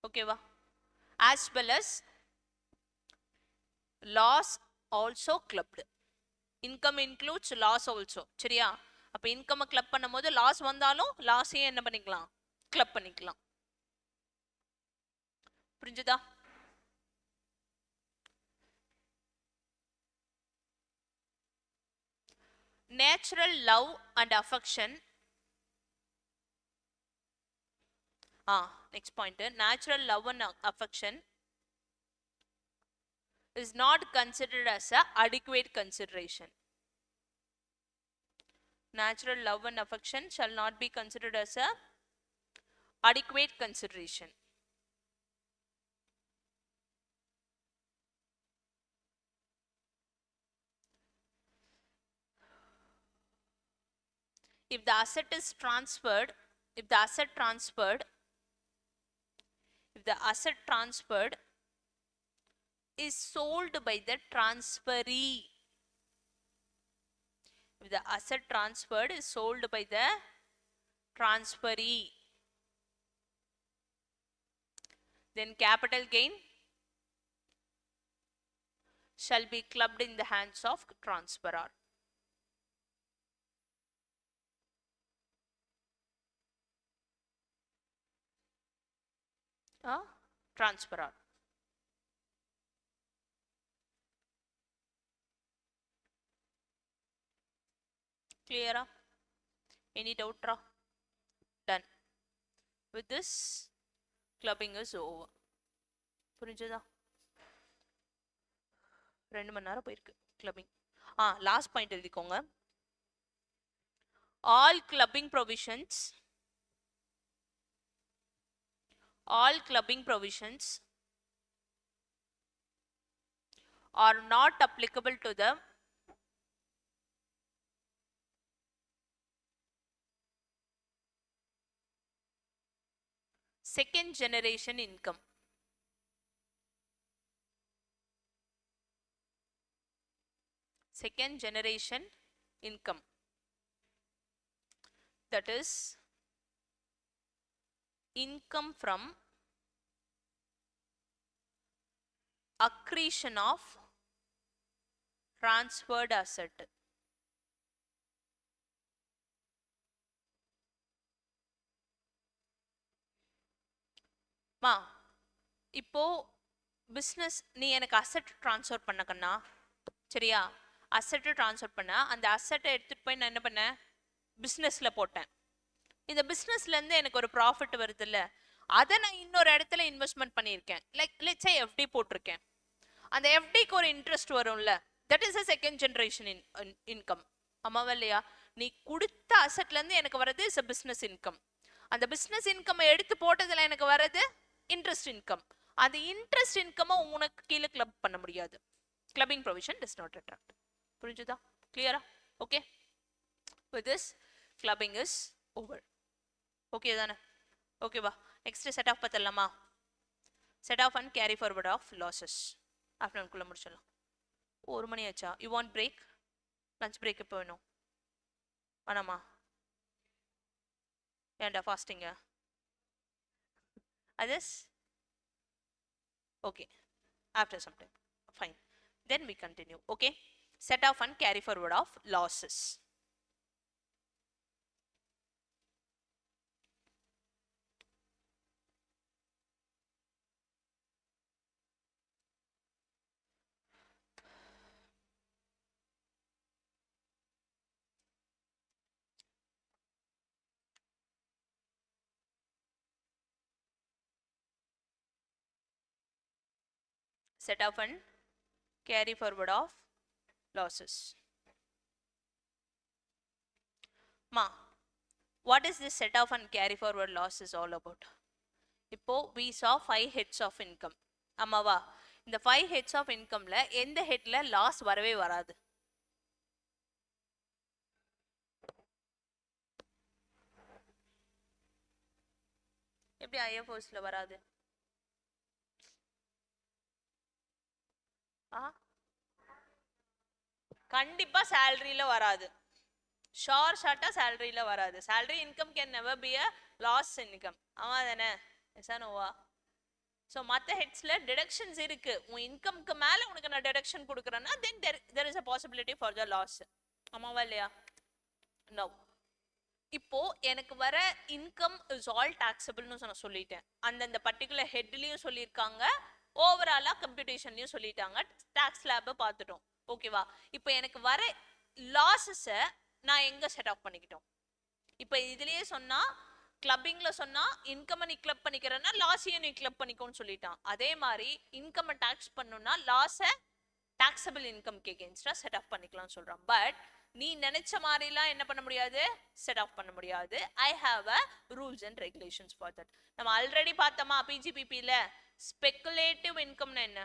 Okay va? As well as loss also clubbed. Income includes loss also. சரியா? அப்ப income club பண்ணும்போது loss வந்தாலும் lossையும் என்ன பண்ணிக்கலாம்? club பண்ணிக்கலாம். புரிஞ்சுதா? Natural love and affection. Next point. Natural love and affection is not considered as a adequate consideration. Natural love and affection shall not be considered as a adequate consideration. If the asset is transferred, if the asset transferred is sold by the transferee, if the asset transferred is sold by the transferee, then capital gain shall be clubbed in the hands of transferor. Transferor. Clear? Any doubt? Done. With this, clubbing is over. புரிஞ்சுதா? 2 மணி நேரம் போயிருக்கு clubbing. Last point எழுதிக்கோங்க. All clubbing provisions are not applicable to the second generation income. Second generation income, that is income from accretion of transferred asset. மா இப்போ business நீ எனக்கு asset transfer பண்ணக்கண்ணா, சரியா? Asset transfer பண்ண, அந்த அசெட்டை எடுத்துகிட்டு போய் நான் என்ன பண்ணேன்? பிஸ்னஸில் போட்டேன். இந்த பிஸ்னஸ்லேருந்து எனக்கு ஒரு ப்ராஃபிட் வருது இல்லை, அதை நான் இன்னொரு இடத்துல இன்வெஸ்ட்மெண்ட் பண்ணியிருக்கேன். லெட்ஸ் சே எஃப்டி போட்டிருக்கேன். அந்த எஃப்டிக்கு ஒரு இன்ட்ரெஸ்ட் வரும்ல, that is a second generation income. ஆமாவா இல்லையா? நீ கொடுத்த அசெட்லேருந்து எனக்கு வர்றது இஸ் அ பிஸ்னஸ் இன்கம். அந்த பிஸ்னஸ் இன்கம் எடுத்து போட்டதில் எனக்கு வர்றது இன்ட்ரெஸ்ட் இன்கம். அந்த இன்ட்ரெஸ்ட் இன்கம் உனக்கு கீழே கிளப் பண்ண முடியாது. Clubbing provision does not attract. புரிஞ்சுதா? கிளியரா? Okay. With this clubbing is over. Okay தானே? ஓகேவா? நெக்ஸ்ட் செட் ஆஃப் பார்த்தலாமா? Set off and carry forward of losses. ஆஃப்டர்நூன்குள்ளே முடிச்சிடலாம். 1 மணி ஆச்சா? You want break? Lunch break எப்போ வேணும்? வேணாமா? ஏன்டா ஃபாஸ்டிங்க? Others? Okay. After some time. Fine. Then we continue. Okay. Set off and carry forward of losses. Set off and carry forward of losses. Ma, what is this set off and carry forward losses all about? இப்போ we saw 5 heads of income. ஆமாவா? இந்த 5 heads of incomeல எந்த ஹெட்ல loss வரவே வராது? எப்படி ஐஎஃப்ஓஸ்ல வராது? ஆ கண்டிப்பா சேலரியில வராது. ஷார்ட்டா சேலரியில வராது. Salary income can never be a loss income. ஆமா தானே? எஸ் நோவா? ஸோ மற்ற ஹெட்ஸில் டிடக்ஷன்ஸ் இருக்கு. உன் இன்கம்க்கு மேலே உனக்கு நான் டிடக்ஷன் கொடுக்குறேன்னா then there is a possibility for the loss. ஆமாவா இல்லையா? நோ. இப்போ எனக்கு வர இன்கம் இஸ் ஆல் டாக்ஸபிள்னு நான் சொல்லிட்டேன். அந்தந்த பர்டிகுலர் ஹெட்லயும் சொல்லியிருக்காங்க, ஓவராலா கம்ப்யூட்டேஷன்லயும் சொல்லிட்டாங்க. டாக்ஸ் லேபை பார்த்துட்டோம். ஓகேவா? இப்போ எனக்கு வர லாஸஸை நான் எங்க செட் ஆஃப் பண்ணிக்கிட்டோம்? இப்போ இதுலயே சொன்னா கிளப்பிங்ல சொன்னா இன்கம் நீ கிளப் பண்ணிக்கிறேன்னா லாஸையும் நீ கிளப் பண்ணிக்கோன்னு சொல்லிட்டான். அதே மாதிரி இன்கம் டாக்ஸ் பண்ணணும்னா லாஸை டாக்ஸபிள் இன்கம்க்கு எகென்ஸ்டா செட் ஆஃப் பண்ணிக்கலாம் சொல்றான். பட் நீ நினைச்ச மாதிரிலாம் என்ன பண்ண முடியாது, செட் ஆஃப் பண்ண முடியாது. I have a rules and regulations for that. நம்ம ஆல்ரெடி பார்த்தோமா பிஜிபிபில ஸ்பெகுலேட்டிவ் இன்கம்னா என்ன?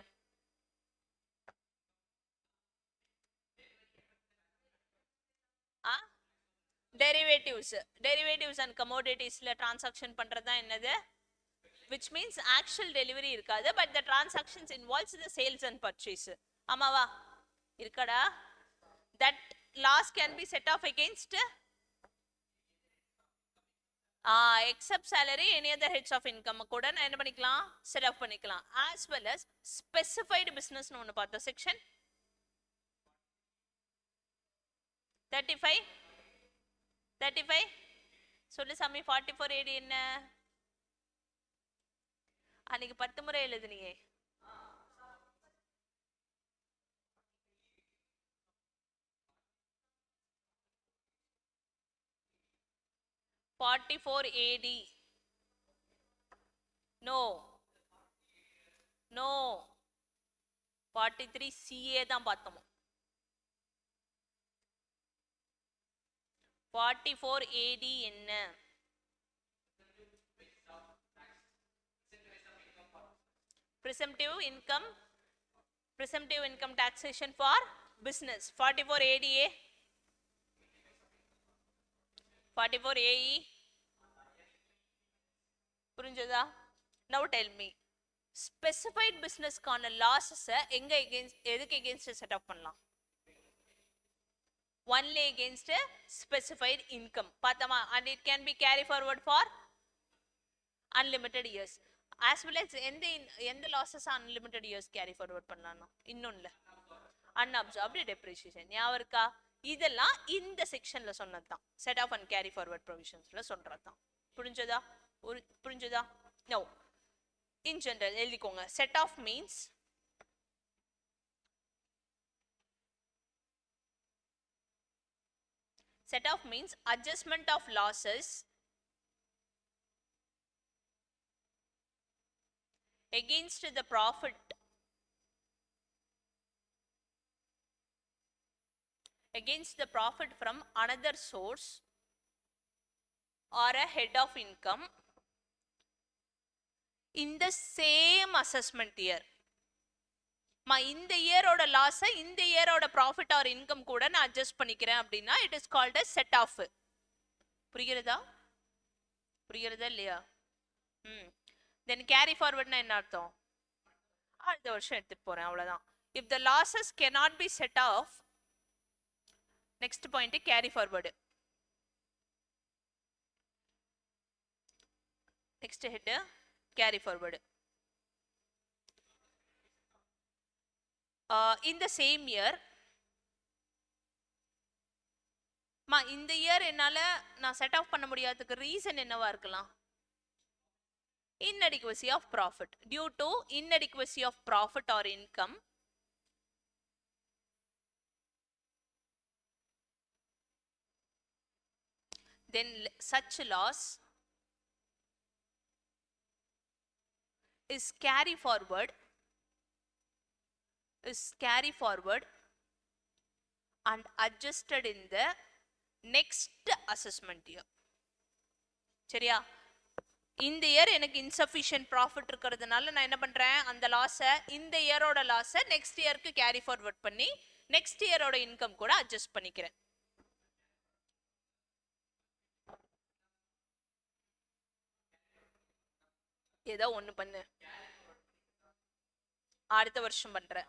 டெரிவேட்டிவ்ஸ் அண்ட் கமோடிட்டிஸ்ல டிரான்சாக்ஷன் பண்றது தான் என்னது? which means actual delivery இருக்காது, but the transactions involves the sales and purchase. ஆமாவா? இருக்கடா? that loss can be set off against except salary any other heads of income கூட நான் என்ன பண்ணிக்கலாம், set off பண்ணிக்கலாம். as well as specified business னு ஒன்னு பார்த்தோம். section 35 சொல்லு சாமி. 44 AD என்ன? அன்னைக்கு 10 முறை எழுதுனியே. 44 AD. No. 43 CA தான் பார்த்தோம். 44 AD என்ன? presumptive income taxation for business. 44 ADA, 44 AE. புரிஞ்சதா? now tell me, specified business கான losses எங்க எதுக்கு against set off பண்ணலாம்? only against specified income பார்த்தமா? and it can be carry forward for unlimited years. as well as எந்த losses unlimited years carry forward பண்ணலாம்? இன்னொன்னுல unabsorbed depreciation. ஞாபகம் இருக்கா? இதெல்லாம் இந்த செக்ஷன்ல சொன்னதுதான். set off and carry forward provisionsல சொல்றதுதான். புரிஞ்சதா? புரிஞ்சதா? no. in general எழுதிக்கோங்க. set off means adjustment of losses against the profit from another source or a head of income in the same assessment year. இந்த இயரோட லாஸை இந்த இயரோட ப்ராஃபிட் ஆர் இன்கம் கூட நான் adjust பண்ணிக்கிறேன் அப்படின்னா it is called a set off. புரிகிறதா இல்லையா? தென் carry ஃபார்வர்ட்னா என்ன அர்த்தம்? அடுத்த வருஷம் எடுத்துட்டு போறேன், அவ்வளவுதான். if the losses cannot be set off, next point carry forward. next head carry forward. in the same year, இந்த இயர் என்னால நான் செட் ஆஃப் பண்ண முடியாததுக்கு ரீசன் என்னவா இருக்கலாம்? inadequacy of profit. due to inadequacy of profit or income, then such loss is carry forward and adjusted in the next assessment year. சரியா? இந்த year எனக்கு insufficient profit இருக்கிறதுனால நான் என்ன பண்றேன், அந்த லாஸை இந்த இயரோட லாஸை நெக்ஸ்ட் இயருக்கு கேரி ஃபார்வர்ட் பண்ணி நெக்ஸ்ட் இயரோட இன்கம் கூட அட்ஜஸ்ட் பண்ணிக்கிறேன். ஏதோ ஒண்ணு பண்ணு, அடுத்த வருஷம் பண்றேன்.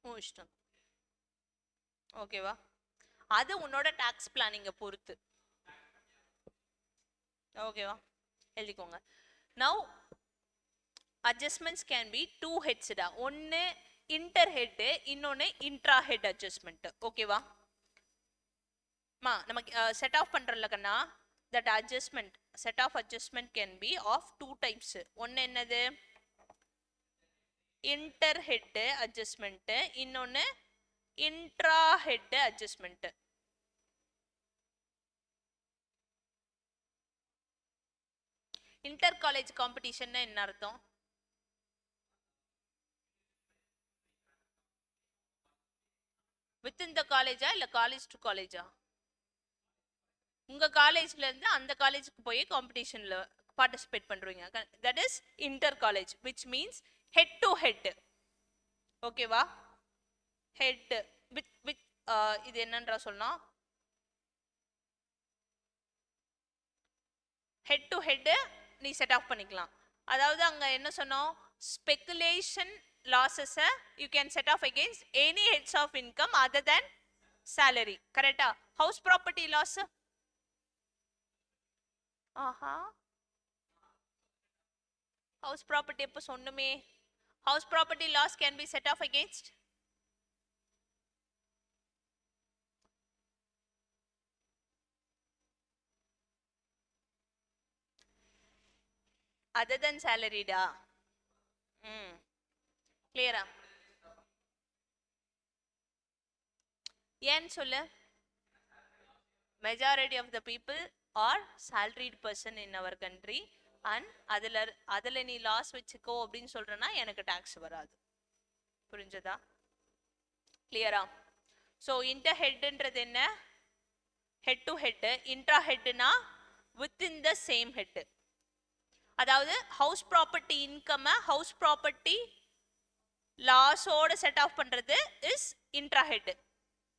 உன் இஷ்டம். ஓகேவா? அது உன்னோட டாக்ஸ் பிளானிங்கை பொறுத்து. ஓகேவா? எழுதிக்கோங்க. Now adjustments can be two ஹெட்ஸ்டா. ஒன்று இன்டர் ஹெட், இன்னொன்று இன்ட்ரா ஹெட் அட்ஜஸ்ட்மெண்ட். ஓகேவா? நமக்கு செட் ஆஃப் பண்றல கண்ணா, that adjustment, set of adjustment can be of two types. ஒன்னு என்னது? inter head adjustment, இன்னொன்னு intra head adjustment. inter college competition என்ன அர்த்தம்? within the college இல்ல college to college? உங்க காலேஜ்ல இருந்து அந்த காலேஜுக்கு போய் காம்படிஷன்ல பார்ட்டிசிபேட் பண்றீங்க. that is inter college, which means head to head. ஓகேவா? ஹெட் வித் இது என்னன்றா சொல்லலாம், ஹெட் டு ஹெட் நீ செட் ஆஃப் பண்ணிக்கலாம். அதாவது அங்க என்ன சொன்னோம், speculation losses you can set off against any heads of income other than salary. கரெக்டா? ஹவுஸ் ப்ராப்பர்ட்டி லாஸ், ஆஹா ஹவுஸ் ப்ராப்பர்ட்டி எப்போ சொன்னுமே, house property loss can be set off against other than சேலரிடா. கிளியரா? ஏன்னு சொல்லு. majority of the people are salaried person in our country, and அதுல நீ லாஸ் வச்சுக்கோ அப்படின்னு சொல்றேன்னா எனக்கு டாக்ஸ் வராது. புரிஞ்சதா? கிளியரா? ஸோ இன்டர் ஹெட்ன்றது என்ன? Head to head. இன்ட்ரா ஹெட்னா வித்தின் த சேம் ஹெட். அதாவது house property income house property லாஸோட செட் ஆஃப் பண்றது is intra head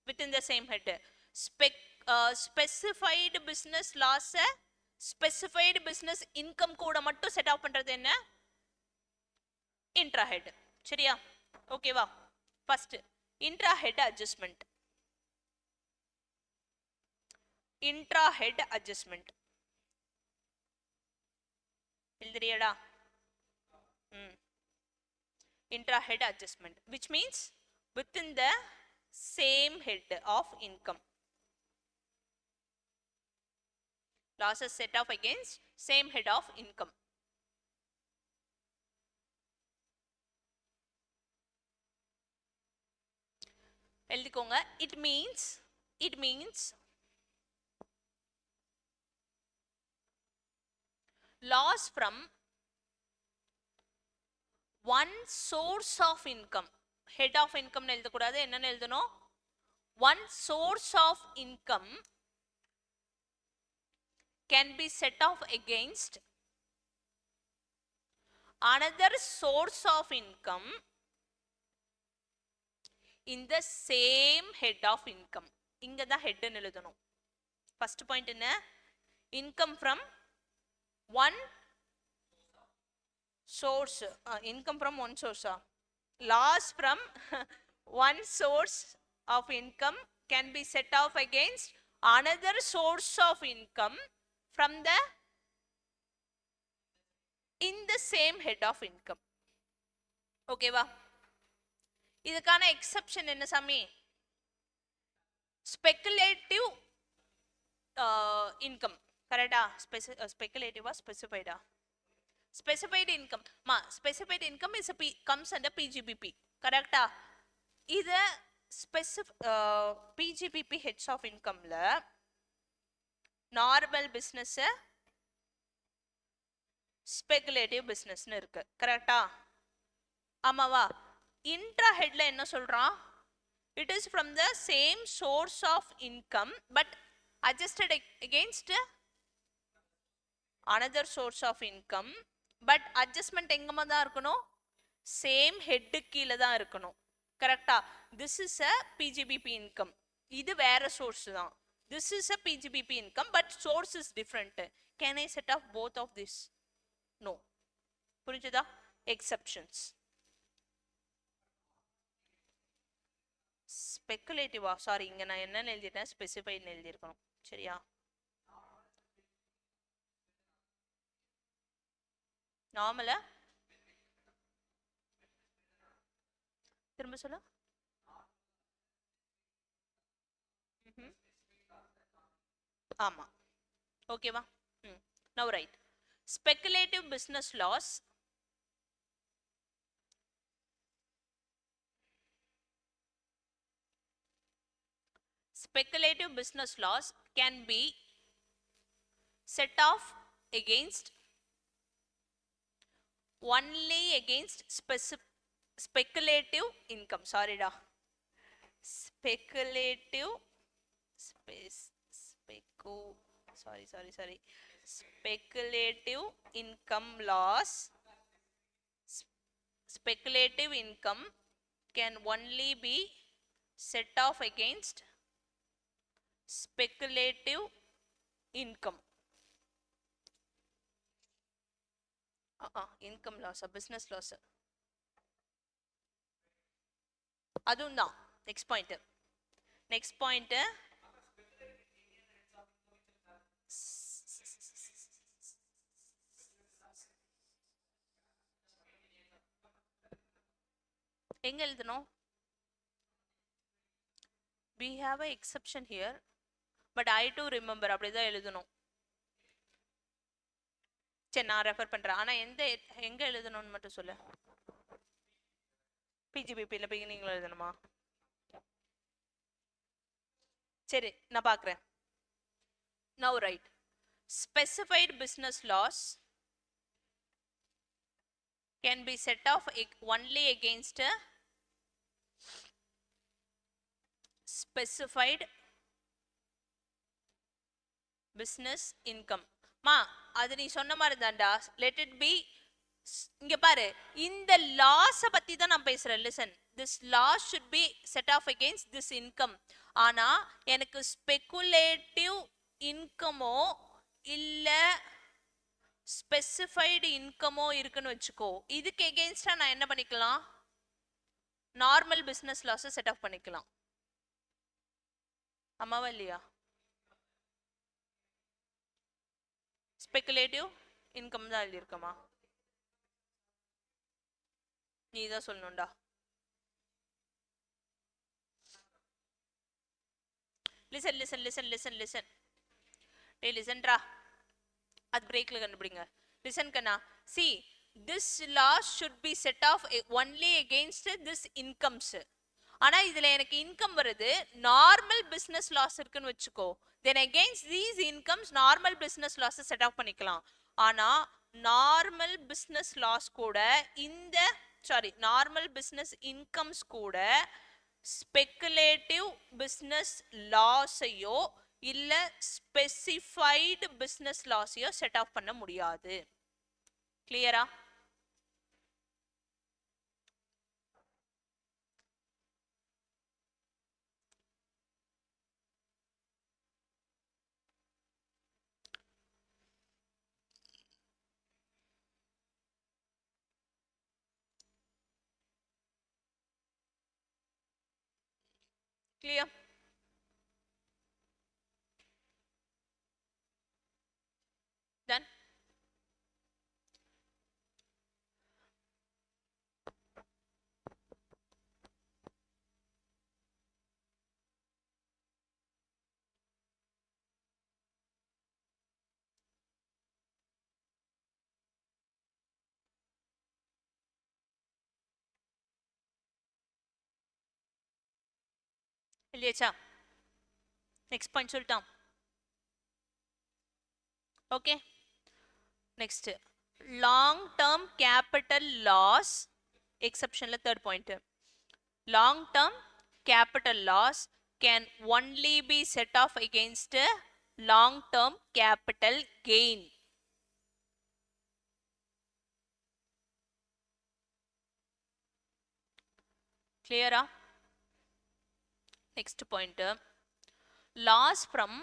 within the same head. Specified business loss specified business income கூட மட்டும் செட் ஆஃப் பண்றது என்ன? Intra head. சரியா? ஓகேவா? First intra head adjustment. Intra head adjustment எழுதுறியடா? intra head adjustment, which means within the same head of income, losses set off against same head of income. எழுதிக்கோங்க. it means loss from one source of income. head of income னு எழுதக்கூடாது, என்னன்னு எழுதணும்? one source of income can be set off against another source of income in the same head of income. இங்க தான் head னு எழுதணும். first point என்ன? income from one source, income from one source, loss from one source of income can be set off against another source of income from the in the same head of income. ஓகேவா? இதுக்கான exception என்ன சாமி? Speculative income. கரெக்டா? ஸ்பெகுலேட்டிவா ஸ்பெசிஃபைடா? specified income. Specified income is comes under PGBP. கரெக்டா? இது PGBP heads of incomeல normal business speculative business இருக்கு. கரெக்டா? ஆமாவா? இன்ட்ரா ஹெட்ல என்ன சொல்றான்? It is from the same source of income but adjusted against another source of income. But adjustment எங்கமா தான் இருக்கணும்? சேம் ஹெட் கீழே தான் இருக்கணும். கரெக்டா? This is a PGBP income. இது வேற சோர்ஸ் தான். This is a PGBP income but source is different. Can I set off both of this? No. புரிஞ்சுதா? எக்ஸெப்ஷன்ஸ். ஸ்பெக்குலேட்டிவா, சாரி, இங்க நான் என்ன எழுதிட்டேன், ஸ்பெசிஃபைட்னு எழுதியிருக்கணும். சரியா? நார்மலா திரும்ப சொல்ல. ஆமா. ஓகேவா? Now right. Speculative business loss speculative business laws can be set off against only against speculative income. Sorry da. Speculative specu sorry speculative income loss. Speculative income can only be set off against speculative income. Income loss, business loss. அதுவும் தான் next point. Next point எங்க எழுதணும்? we have a exception here, but I too remember அப்படிதான் எழுதணும். சரி, நான் refer பண்றேன். ஆனா எங்க எழுதணும்னு மட்டும் சொல்லு. பிஜிபிபில பிகினிங்ல எழுதணுமா? சரி, நான் பார்க்குறேன். now right, specified business laws can be set off only against a specified business income. மா, அது நீ சொன்ன மாதிரி தான்டா. let it be. இங்க பாரு, இந்த லாஸ் பத்தி தான் நான் பேசுறேன். Listen, this loss should be set off against this income. ஆனா எனக்கு ஸ்பெகுலேட்டிவ் இன்கமோ இல்ல ஸ்பெசிஃபைடு இன்கமோ இருக்குன்னு வச்சுக்கோ, இதுக்கு எகெயின்ஸ்டா நான் என்ன பண்ணிக்கலாம்? Normal business loss set off பண்ணிக்கலாம். ஆமாவா இல்லையா? ஸ்பெகுலேட்டிவ் இன்கம் தான் எழுதியிருக்கமா? நீ தான் சொல்லணும்டா. Listen listen listen listen listen டேய் லிசன்டா. அது பிரேக்ல கண்டுபிடிங்க. லிசன் கண்ணா. See, this law should be set off only against this incomes. ஆனா இதுல எனக்கு இன்கம் வருது, நார்மல் பிசினஸ் லாஸ் இருக்குன்னு வச்சுக்கோ, then against these incomes normal business loss set off பண்ணிக்கலாம். ஆனா நார்மல் பிசினஸ் லாஸ் கூட இந்த நார்மல் பிசினஸ் இன்கம்ஸ் கூட ஸ்பெகுலேட்டிவ் பிசினஸ் லாஸையோ இல்ல ஸ்பெசிஃபைடு பிசினஸ் லாஸையோ செட் ஆஃப் பண்ண முடியாது. கிளியரா? Clear? Done? இல்லையாச்சா? நெக்ஸ்ட் பாயிண்ட் சொல்லிட்டான். Okay, next long term capital loss எக்ஸெப்ஷன்ல third point. Long term capital loss can only be set off against long term capital gain. கிளியரா? next point, loss from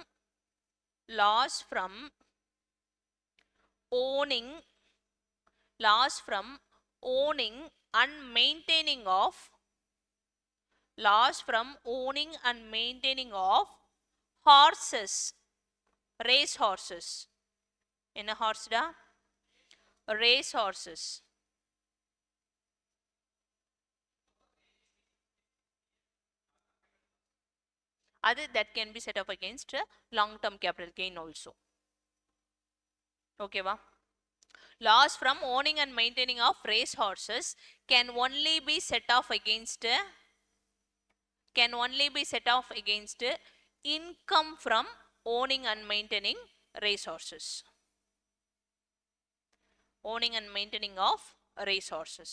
owning and maintaining of Loss from owning and maintaining of horses, race horses. என்ன ஹார்ஸ்டா? race horses. Other that can be set off against long term capital gain also. Okay va? Loss from owning and maintaining of race horses can only be set off against income from owning and maintaining race horses. Owning and maintaining of race horses.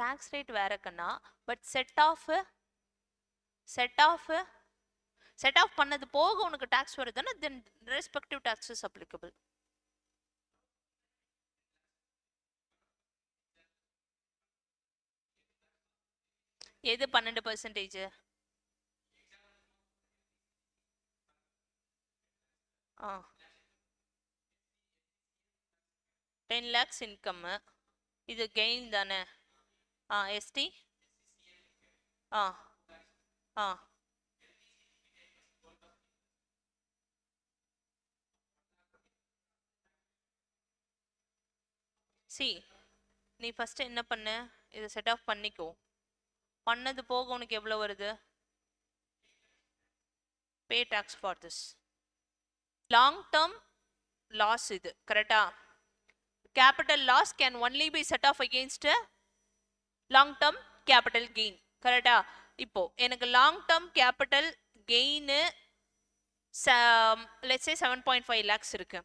Tax rate வேற கண்ணா, but set of பண்ணது போக உனக்கு tax வருதுன்னா தென் respective taxes applicable. எது 12%? 10 lakhs income, இது gain தானே? ST ஆ ஆ C நீ first என்ன பண்ண, இதை செட் ஆஃப் பண்ணிக்கோ. பண்ணது போக உனக்கு எவ்வளோ வருது? Pay tax for this long term loss. இது கரெக்டா? Capital loss can only be set off against long term capital gain. கரெக்டா? இப்போ எனக்கு long term capital gain let's say 7.5 lakhs இருக்கு.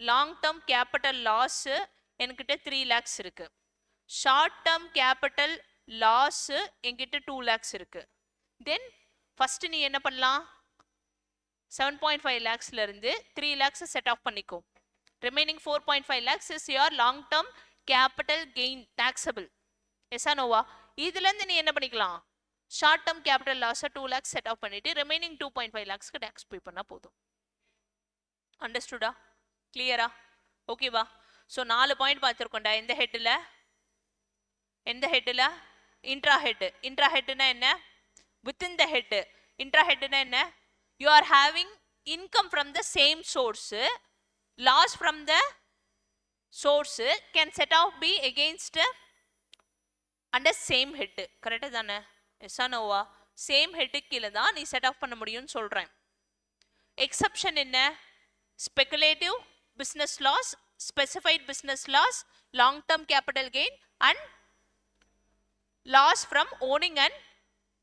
லாங் டேர்ம் கேபிட்டல் லாஸ் என்கிட்ட 3 lakhs இருக்கு. Short term capital loss என்கிட்ட 2 lakhs இருக்கு. தென் ஃபர்ஸ்ட் நீ என்ன பண்ணலாம்? 7.5 lakhsல இருந்து 3 lakhs செட் ஆஃப் பண்ணிக்கோ. Remaining 4.5 lakhs is your long term capital gain taxable. Yes or நோவா? இதுல இருந்து நீ என்ன பண்ணிக்கலாம்? Short term capital loss 2 lakhs set off பண்ணிட்டு ரிமைனிங் 2.5 lakhsக்கு டாக்ஸ் பே பண்ணா போதும். அண்டர்ஸ்டுடா? கிளியரா? ஓகேவா? ஸோ 4 பாயிண்ட் பார்த்துருக்கோண்டா. எந்த ஹெட்டில்? Intra head. இன்ட்ரா ஹெட்னா என்ன? Within the head. இன்ட்ரா ஹெட்னா என்ன? You are having income from the same source, loss from the source can set off be against under same head. கரெக்டா தானே? எஸ்ஸா நோவா? சேம் ஹெட்டுக்கு கீழே தான் நீ செட் ஆஃப் பண்ண முடியும்னு சொல்றேன். எக்ஸப்ஷன் என்ன? Speculative business loss, specified business loss, long term capital gain and loss from owning and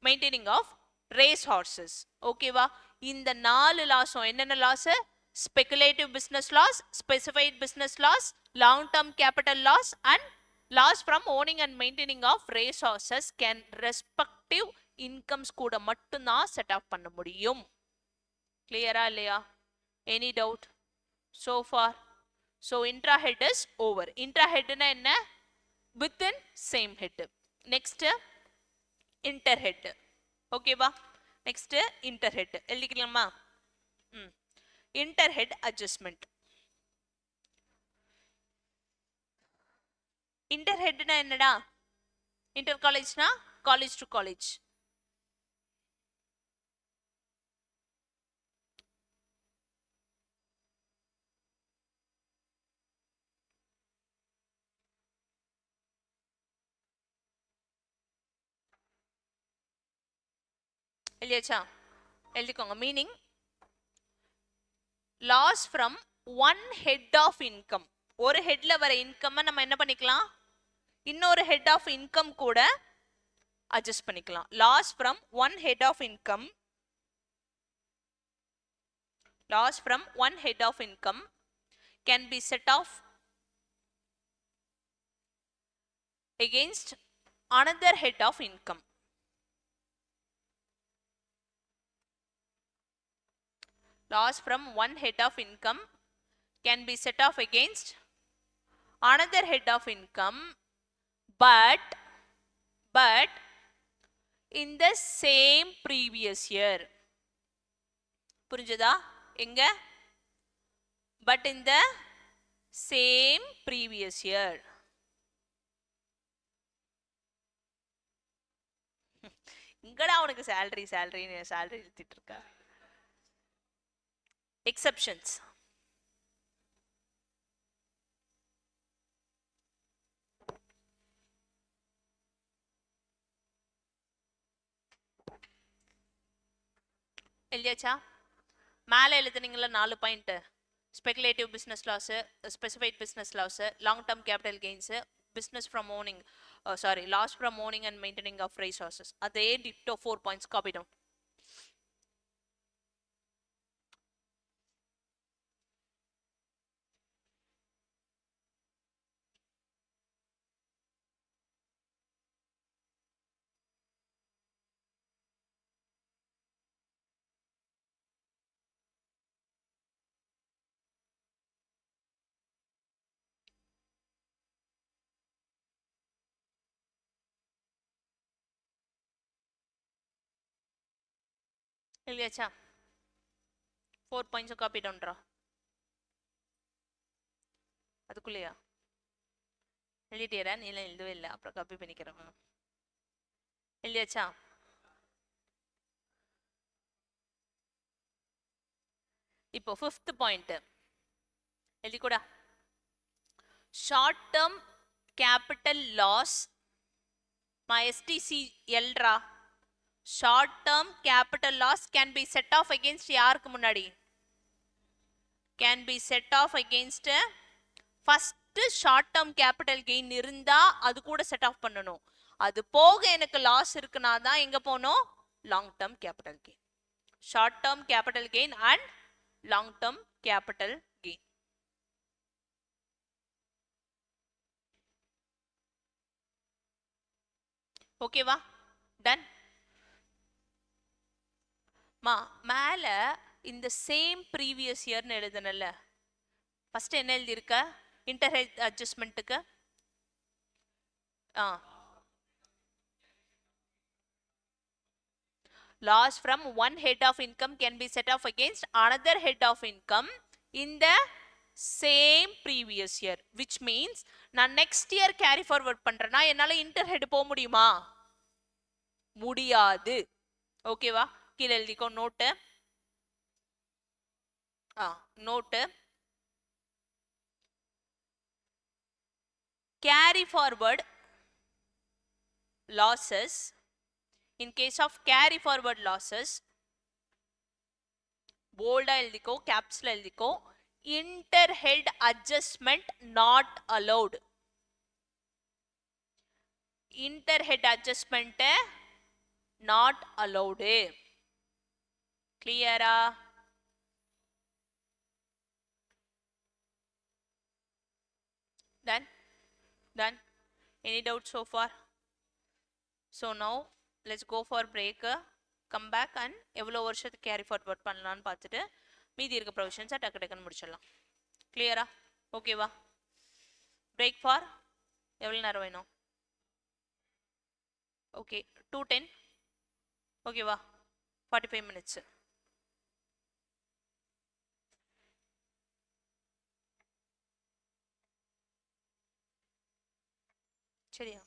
maintaining of race horses. ஓகேவா? இந்த 4 லாஸும் என்னென்ன loss? speculative business loss, specified business loss, long term capital loss and loss from owning and maintaining of race horses can respective incomes கூட மட்டும் தான் set off பண்ண முடியும். கிளியரா இல்லையா? Any doubt so far? So intra head is over. Intra head na enna? Within same head. Next inter head. Okay ba? Next inter head. எழுதிக்கலாமா? Inter head adjustment. Inter head na என்னடா? Inter college na college to college. எழுதியாச்சா? எழுதிக்கோங்க. Meaning loss from one head of income. ஒரு ஹெட்ல வர income நம்ம என்ன பண்ணிக்கலாம்? இன்னொரு ஹெட் ஆஃப் இன்கம் கூட அட்ஜஸ்ட் பண்ணிக்கலாம். Loss from one head of income, loss from one head of income can be set off against another head of income. Loss from one head of income can be set off against another head of income, but in the same previous year. புரிஞ்சதா? எங்க? but in the same previous year. இங்கடா உனக்கு salary salary இழுத்திட்டு இருக்க. Exceptions. எழுதியாச்சா? மேலே எழுதுனீங்களா 4 பாயிண்ட். Speculative business loss, specified business loss, long term capital gains, business from owning, sorry loss from owning and maintaining of resources. அதே டிட்டோ 4 பாயிண்ட்ஸ் காப்பி டவுன். இல்லையாச்சா? 4 பாயிண்ட்ஸும் காப்பி டவுன்ரா. அதுக்குள்ளேயா எழுதிட்டேரா? நீ எல்லாம் எழுதவே இல்லை, அப்புறம் காப்பி பண்ணிக்கிறேன். எழுதியாச்சா? இப்போ 5th பாயிண்ட் எழுதிக்கூடா. Short term capital loss STCL. Short term capital loss can be set off against யாருக்கு முன்னாடி? Can be set off against first short term capital gain இருந்தா அது கூட செட் ஆஃப் பண்ணணும். அது போக எனக்கு லாஸ் இருக்குன்னா தான் எங்க போனோம்? Long term capital gain. Short term capital gain and long term capital gain. ஓகேவா? டன். மேல இந்த சேம் ப்ரீவியஸ் இயர்னு எழுதுனல, ஃபர்ஸ்ட் என்ன எழுதியிருக்க? இன்டர்ஹெட் அட்ஜஸ்ட்மெண்ட்டுக்கு loss from one head of income can be set off against another head of income in the same previous year, which means நான் next year carry forward பண்றேன்னா என்னால inter head போக முடியுமா? முடியாது. ஓகேவா? கீழே எழுதிக்கோ note. Note. carry forward losses, in case of carry forward losses, bold எழுதிக்கோ, capsல எழுதிக்கோ, interhead adjustment not allowed. interhead adjustment not allowed. clear? Done? Done? Any doubt so far? So now let's go for break. Come back and எவ்வளோ வருஷத்துக்கு carry forward பண்ணலான்னு பார்த்துட்டு மீதி இருக்க ப்ரொவிஷன்ஸை டக்கு டக்குன்னு முடிச்சிடலாம். கிளியரா? ஓகேவா? பிரேக் ஃபார் எவ்வளோ நேரம் வேணும்? ஓகே, 2:10. ஓகேவா? 45 minutes. சரியா?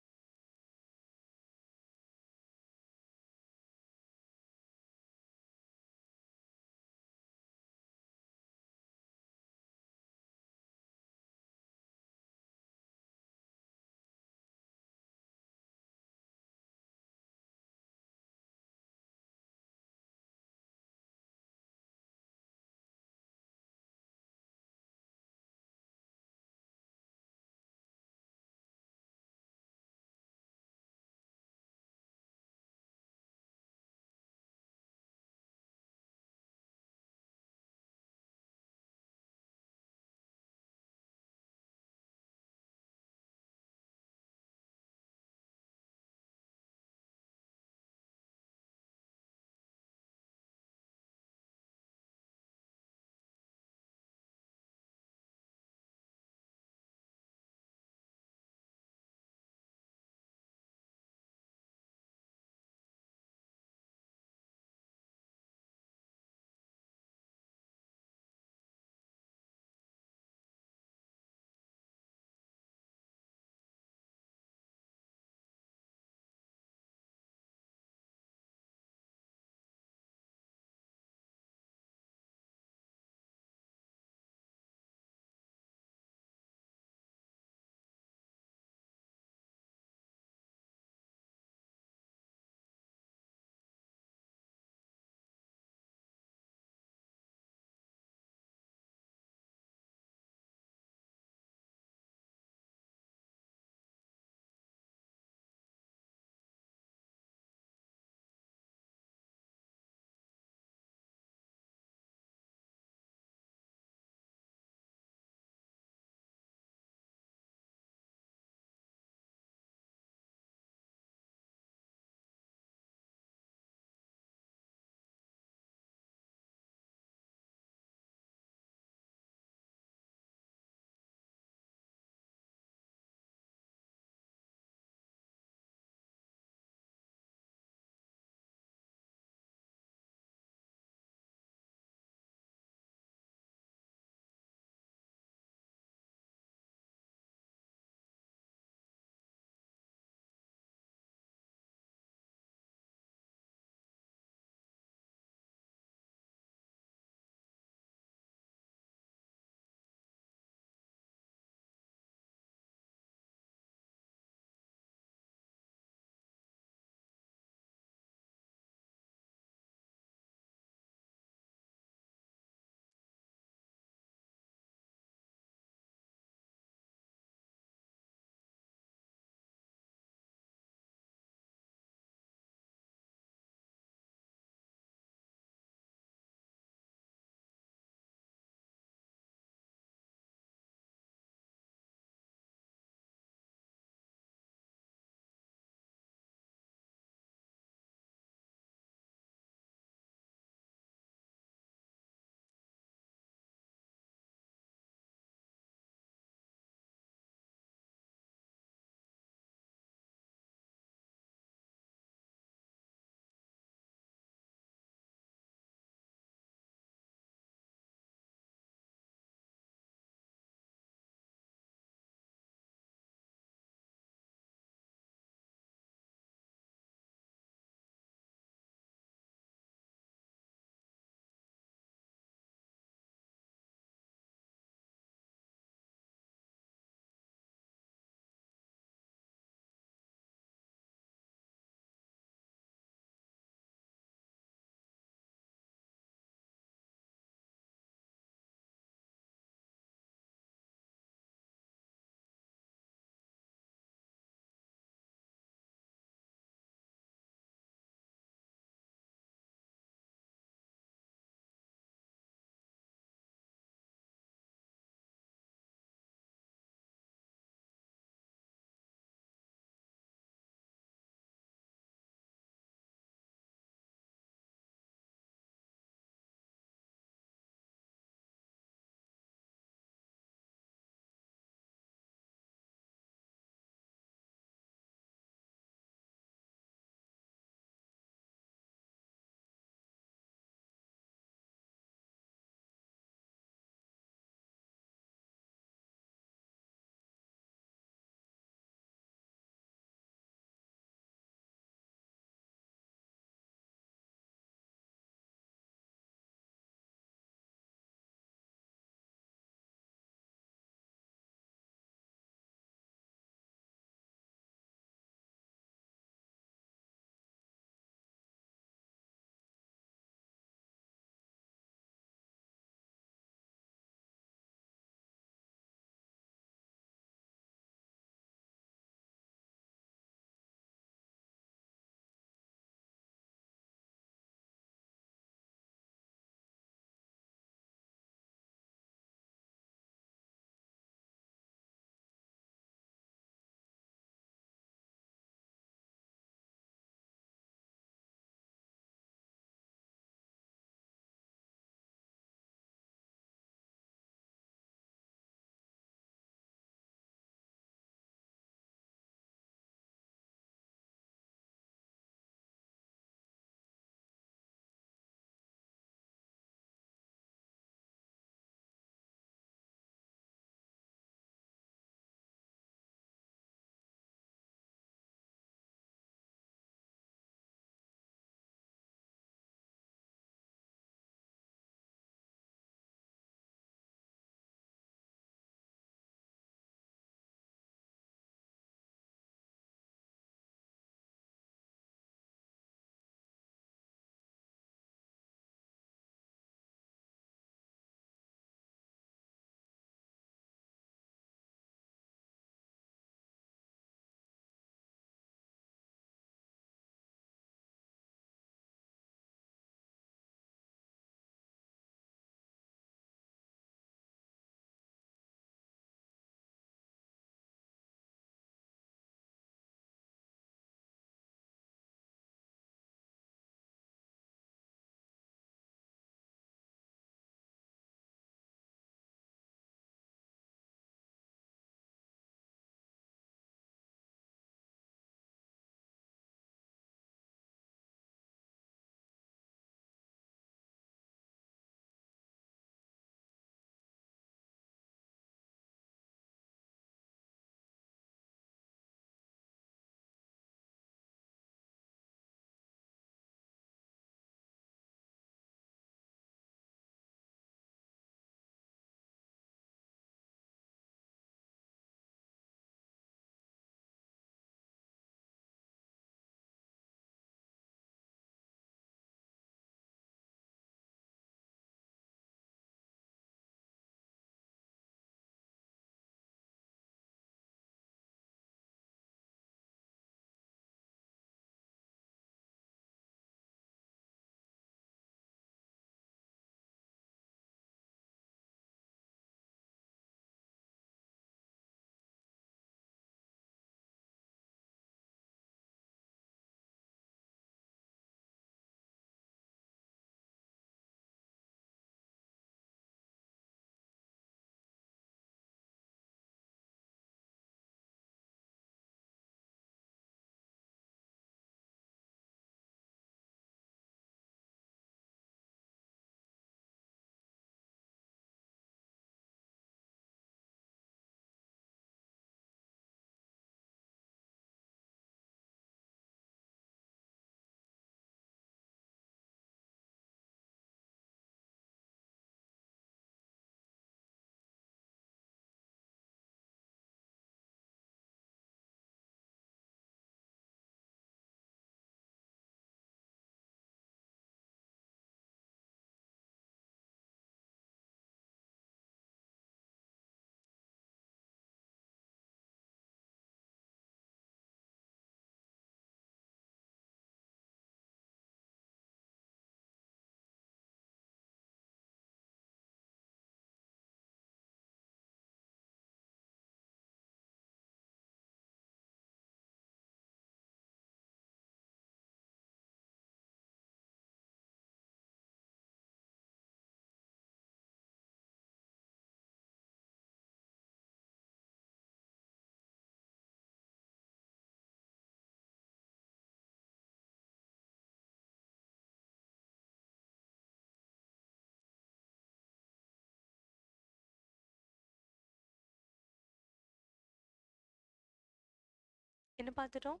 என்ன பார்த்துட்டோம்?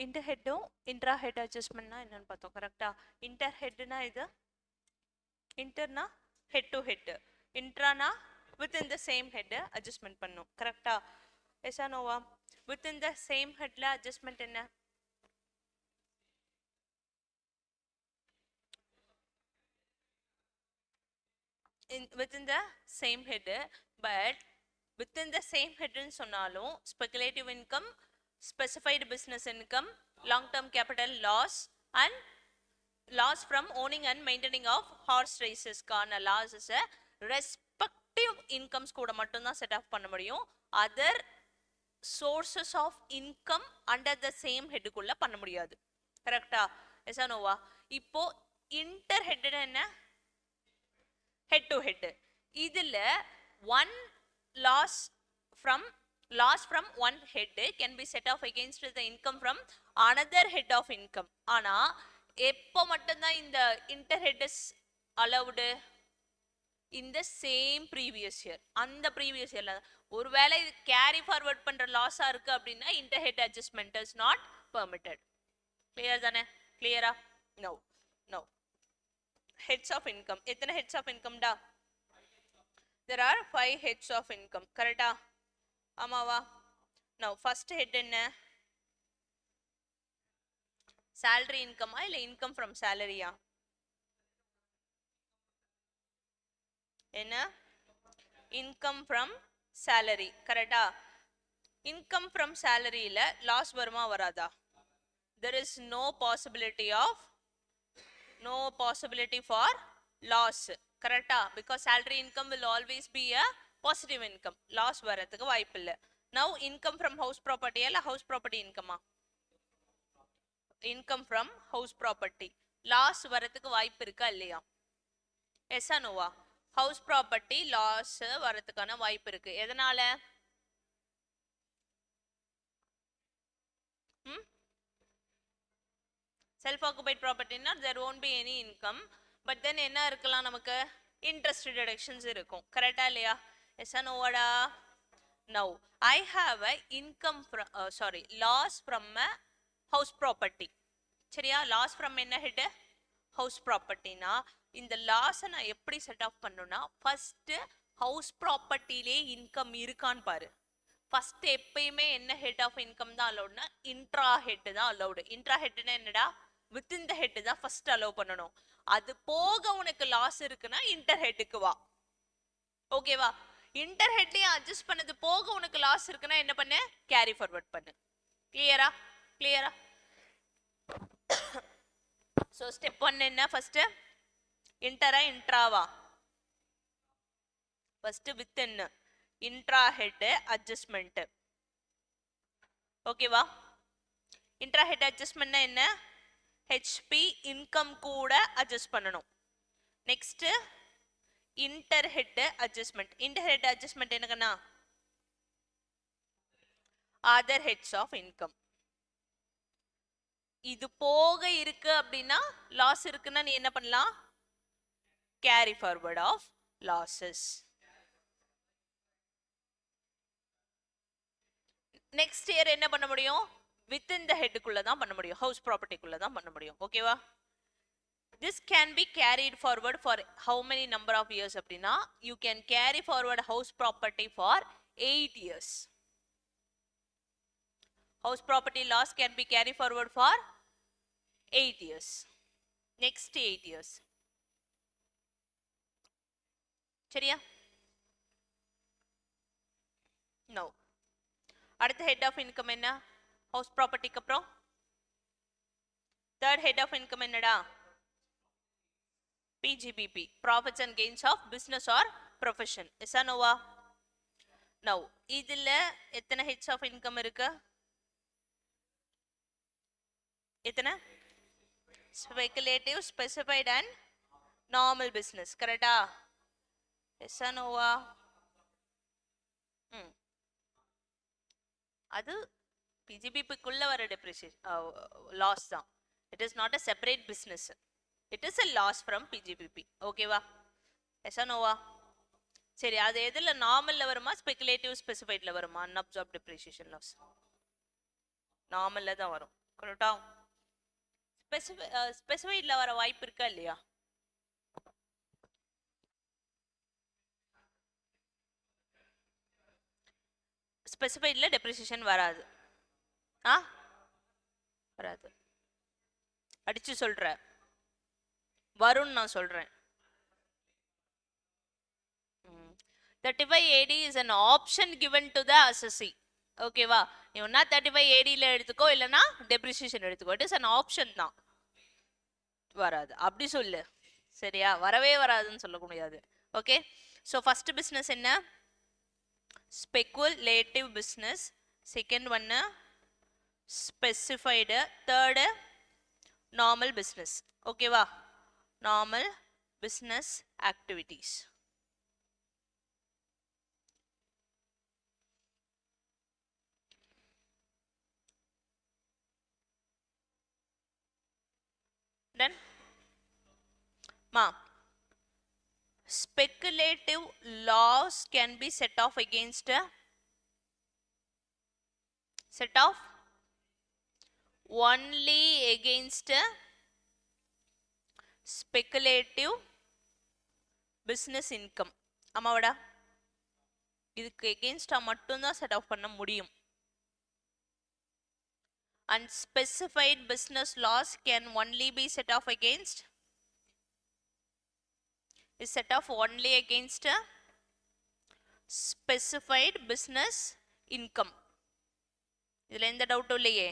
இன்டர் ஹெட்டும் இன்ட்ரா ஹெட் அட்ஜஸ்ட்மெண்ட்னா என்னன்னு பார்த்தோம். கரெக்டா? இன்டர் ஹெட்னா இது, இன்டர்னா ஹெட் டு ஹெட், இன்ட்ரானா within the same head adjustment பண்ணும். கரெக்டா? எஸ் ஆர் நோவா? வித்தின் த சேம் ஹெட்ல அட்ஜஸ்ட்மெண்ட் என்ன? within the same head, but within the same head ன்னு சொன்னாலும் speculative income, specified business income, long term capital loss and loss from owning and maintaining of horse races கான losses respective incomes கூட மட்டும் தான் set off பண்ண முடியும். other sources of income under the same head குள்ள பண்ண முடியாது. கரெக்டா? எஸ் ஆர் நோவா? இப்போ இன்டர் ஹெட் என்ன? head to head. இதுல one loss from one head can be set off against the income from another head of income. ஆனா எப்போ மட்டும்தான் இந்த inter head is allowed? in the same previous year. அந்த previous yearல ஒருவேளை இது carry forward பண்ற லாஸா இருக்கு அப்படின்னா inter head adjustment is not permitted. Clear தானே? கிளியரா? no no. heads of income. எத்தனை heads of income டா? there are 5 heads of income. கரெக்டா? ஆமாவா? now first head என்ன? salary income இல்ல income from salary யா? என்ன? income from salary. கரெக்டா? income from salary ல loss வருமா வராதா? there is no possibility for loss. கரெக்டா? because salary income will always be a positive income. loss வரதுக்கு வாய்ப்பு இல்ல. now income from house property இல்ல house property income income from house property loss வரதுக்கு வாய்ப்பு இருக்கா இல்லையா? எஸ் ஆ நோவா? house property loss வரதுக்கான வாய்ப்பு இருக்கு. எதனால? self occupied property னா there won't be any income, but then என்ன இருக்கலாம் நமக்கு? interest deductions இருக்கும். கரெக்டா இல்லையா? எஸ் ஆ நோவாடா? now I have a income from loss from a house property. சரியா? loss from என்ன ஹெட்? house property னா இந்த லாஸ் நான் எப்படி செட் ஆஃப் பண்ணனும்னா ஃபர்ஸ்ட் ஹவுஸ் ப்ராப்பர்ட்டிலே இன்கம் இருக்கான்னு பாரு. ஃபர்ஸ்ட் எப்பயுமே என்ன ஹெட் ஆஃப் இன்கம் தான் அலௌட்னா இன்ட்ரா ஹெட் தான் அலௌட். இன்ட்ரா ஹெட்னா என்னடா? வித்தின் த ஹெட் தான் ஃபர்ஸ்ட் அலோவ் பண்ணணும். அது போக உனக்கு லாஸ் இருக்குன்னா இன்டர் ஹெட்டுக்கு வா. ஓகேவா? இன்டர் ஹெட்லயே அட்ஜஸ்ட் பண்ணது போக உனக்கு லாஸ் இருக்குன்னா என்ன பண்ணு? கேரி ஃபார்வர்ட் பண்ணு. கிளியரா? கிளியரா? சோ ஸ்டெப் 1 என்ன? ஃபர்ஸ்ட் இன்டரா இன்ட்ராவா? First within intra head adjustment. ஓகேவா? இன்ட்ரா ஹெட் அட்ஜஸ்ட்மெண்ட்னா என்ன? ஹெச்பி இன்கம் கூட அட்ஜஸ்ட் பண்ணணும். Next inter head adjustment. Inter head adjustment என்னன்னா அதர் ஹெட்ஸ் ஆஃப் இன்கம். இது போக இருக்கு அப்படின்னா லாஸ் இருக்குன்னா நீ என்ன பண்ணலாம்? Carry forward of losses. Next year என்ன பண்ண முடியும்? within the head குள்ள தான் பண்ண முடியும். ஹவுஸ் ப்ராப்பர்ட்டி குள்ள தான் பண்ண முடியும். ஓகேவா? this can be carried forward for how many number of years அப்படின்னா you can carry forward house property for 8 years. house property loss can be carried forward for 8 years. next 8 years. சரியா? no. அடுத்த head of income என்ன? House ப்ராப்பர்ட்டிக்கு அப்புறம் third head of income என்னடா? PGBP, profits and gains of business or profession. Yes or no? now இதுல எத்தனை heads of income இருக்கு? எத்தனை? speculative, specified and normal business. கரெக்டா? Yes or no? அது PGBP குள்ள வர depreciation loss தான். it is not a separate business. it is a loss from PGBP. ஓகேவா? எஸ் ஆர் நோவா? சரி, அது எதுல நார்மல்ல வருமா ஸ்பெகுலேட்டிவ் ஸ்பெசிஃபைட்ல வருமா அன்அப்சார்ப்ட் டெப்ரிசியேஷன் லாஸ்? நார்மல்ல தான் வரும். கரெக்டா? ஸ்பெசிஃபைட்ல வர வாய்ப்பு இருக்கா இல்லையா? ஸ்பெசிஃபைட்ல டெப்ரிசியேஷன் வராது. ஆ வராது. அடிச்சு சொல்ற வரும்னு நான் சொல்றேன். 35 AD is an option given to the assessee. ஓகேவா? நீ ஒன்னா 35 AD ல எடுத்துக்கோ, இல்லனா டெப்ரிசியேஷன் எடுத்துக்கோ. இட் இஸ் an ஆப்ஷன் தான். வராது அப்படி சொல்லு. சரியா? வரவே வராதுன்னு சொல்ல முடியாது. ஓகே, ஸோ ஃபர்ஸ்ட் பிஸ்னஸ் என்ன? Speculative business. செகண்ட் ஒன்னு ஸ்பெசிஃபைடு. Third normal business. ஓகேவா? Normal business activities. Done? Ma, speculative loss can be set off against a set off only against a speculative business income. ஆமாவடா? இதுக்கு எகெயின்ஸ்டா மட்டும்தான் set off பண்ண முடியும். Unspecified business loss can only be set off against is set off only against a specified business income. இதுல எந்த டவுட்டும் இல்லையே.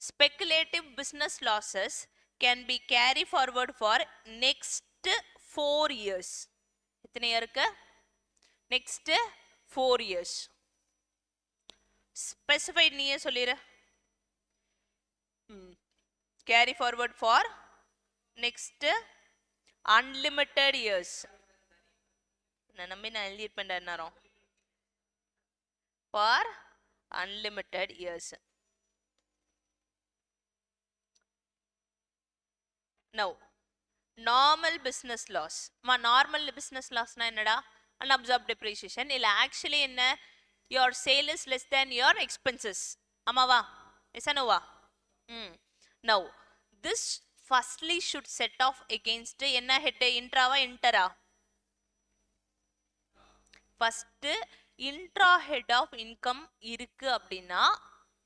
Speculative business losses can be carry forward for next 4 years. எத்தனை இயருக்கு? Next 4 years. Specified நீயே சொல்லிரு. Carry forward for next unlimited years. நான் நம்பி நான் எழுதியிருப்பேன் நேரம். For unlimited years. Now, normal business loss. Normal business loss na என்னடா? Unabsorbed depreciation. இல்ல actually என்ன? Your sale is less than your expenses. ஆமாவா? Yes or no வா? Now, this firstly should set off against என்ன head? Intra-வா inter-ஆ? First, intra head of income இருக்கு அப்படின்னா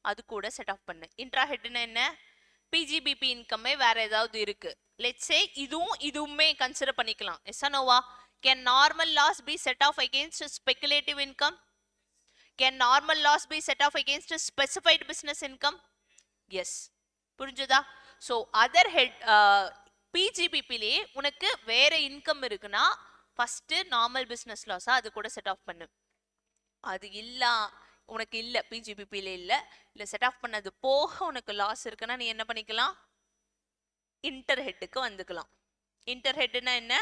அது கூட set off பண்ணு. Intra head என்ன? PGBP income வேற ஏதாவது இருக்கு. Let's say இதுவுமே கன்சிடர் பண்ணிக்கலாம். Yes or no வா? Can normal loss be set off against speculative income? Can normal loss be set off against specified business income? Yes. புரிஞ்சுதா? So other head PGBP லே உனக்கு வேற income இருக்குன்னா first normal business loss அது கூட set off பண்ணு. அது இல்ல உனக்கு இல்ல PGBP ல இல்ல செட் ஆஃப் பண்ணது போக உனக்கு லாஸ் இருக்குன்னா நீ என்ன பண்ணிக்கலாம்? இன்டர் ஹெட்டுக்கு வந்துக்கலாம். இன்டர் ஹெட்னா என்ன?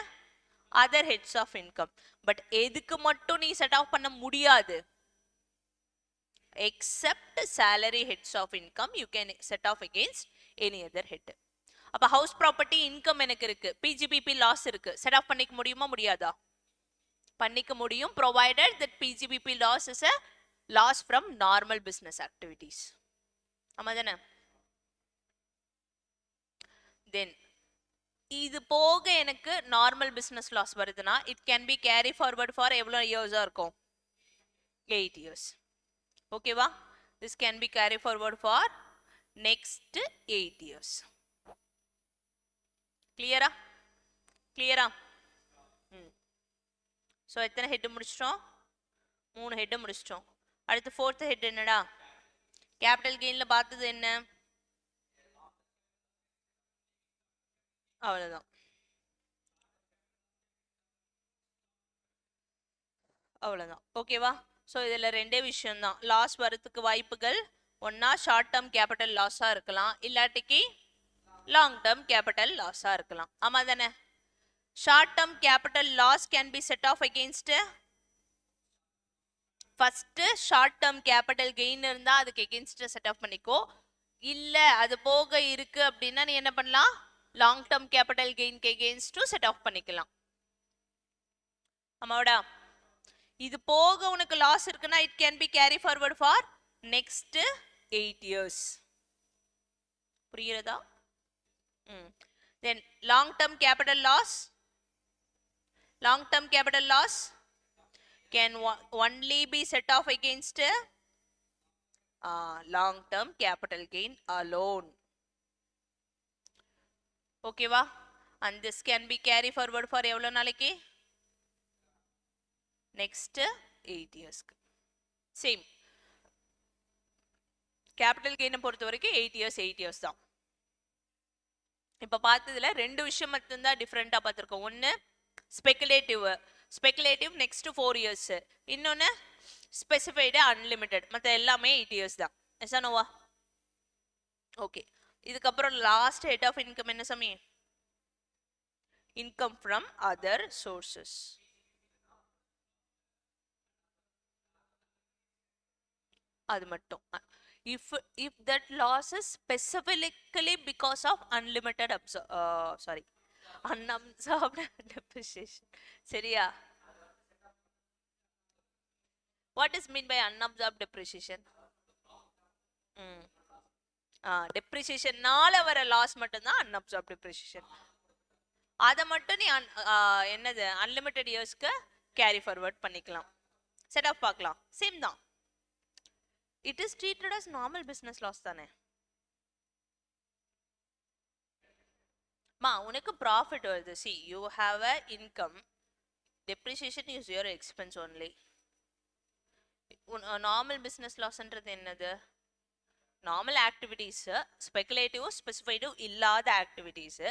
Other heads of income. But எதுக்கு மட்டும் நீ செட் ஆஃப் பண்ண முடியாது? Except salary heads of income you can set off against any other head. அப்ப ஹவுஸ் ப்ராப்பர்ட்டி இன்கம் எனக்கு இருக்கு, PGBP லாஸ் இருக்கு, செட் ஆஃப் பண்ணிக்க முடியுமா முடியாதா? பண்ணிக்க முடியும், provided that PGBP loss is a loss from normal business activities. ஆமாதானே? Then இது போக எனக்கு நார்மல் பிசினஸ் லாஸ் வருதுன்னா it can be carry forward for எவ்வளவு இயர்ஸா இருக்கும்? 8 years. ஓகேவா? This can be carry forward for next 8 years. கிளியரா? கிளியரா? ஸோ எத்தனை ஹெட் முடிச்சிட்டோம்? 3 ஹெட் முடிச்சிட்டோம். அடுத்து ஃபோர்த் ஹெட் என்னடா? கேபிட்டல் கெயின்ல பார்த்தது என்ன? அவ்வளவுதான். அவ்வளவுதான். ஓகேவா? ஸோ இதுல ரெண்டே விஷயம் தான். லாஸ் வரதுக்கு வாய்ப்புகள் ஒன்னா ஷார்ட் டேர்ம் கேபிட்டல் லாஸா இருக்கலாம், இல்லாட்டிக்கு லாங் டேர்ம் கேபிட்டல் லாஸா இருக்கலாம். ஆமா தானே? Short term capital loss can be set off against first short term capital gain இருந்தா அதுக்கு எகெயின்ஸ்ட் செட் ஆஃப் பண்ணிக்கோ. இல்ல அது போக இருக்கு அப்படின்னா நீ என்ன பண்ணலாம்? லாங் டேர்ம் கேபிட்டல் கெயின்க்கு எகெயின்ஸ்ட் செட் ஆஃப் பண்ணிக்கலாம். ஆமாடா? இது போக உனக்கு லாஸ் இருக்குன்னா it can be carry forward for next 8 years. புரியுறதா? Then long term capital loss, long term capital loss can only be set off against long term capital gain alone. Okay va? And this can be carry forward for எவ்வளோ நாளைக்கு? Next 8 years. Same. Capital கெயினை பொறுத்த வரைக்கும் 8 years தான். இப்போ பார்த்ததுல ரெண்டு விஷயம் மட்டும்தான் டிஃப்ரெண்டா பார்த்துருக்கோம். ஒன்று ஸ்பெகுலேட்டிவ் நெக்ஸ்ட் 4 years, இன்னொன்று ஸ்பெசிஃபைடு அன்லிமிட்டெட், மற்ற எல்லாமே 8 years தான். எஸ் நோவா? ஓகே. இதுக்கப்புறம் லாஸ்ட் ஹெட் ஆஃப் இன்கம் என்ன சாமி? Income from other sources. அது மட்டும். if that loss is specifically because of unabsorbed depreciation. சரியா? what is mean by unabsorbed depreciation? depreciation நால வர லாஸ் மட்டும் தான் unabsorbed depreciation. அத மட்டும் நீ என்னது unlimited yearsக்கு கேரி ஃபார்வர்ட் பண்ணிக்கலாம். செட் ஆஃப் பார்க்கலாம். சேம் தான். it is treated as normal business loss தானே. மா உனக்கு ப்ராஃபிட் வருது. see you have a income, depreciation is your expense only. Normal business லாஸ்ன்றது என்னது? நார்மல் ஆக்டிவிட்டீஸ், ஸ்பெகுலேட்டிவ் ஸ்பெசிஃபைடு இல்லாத activities,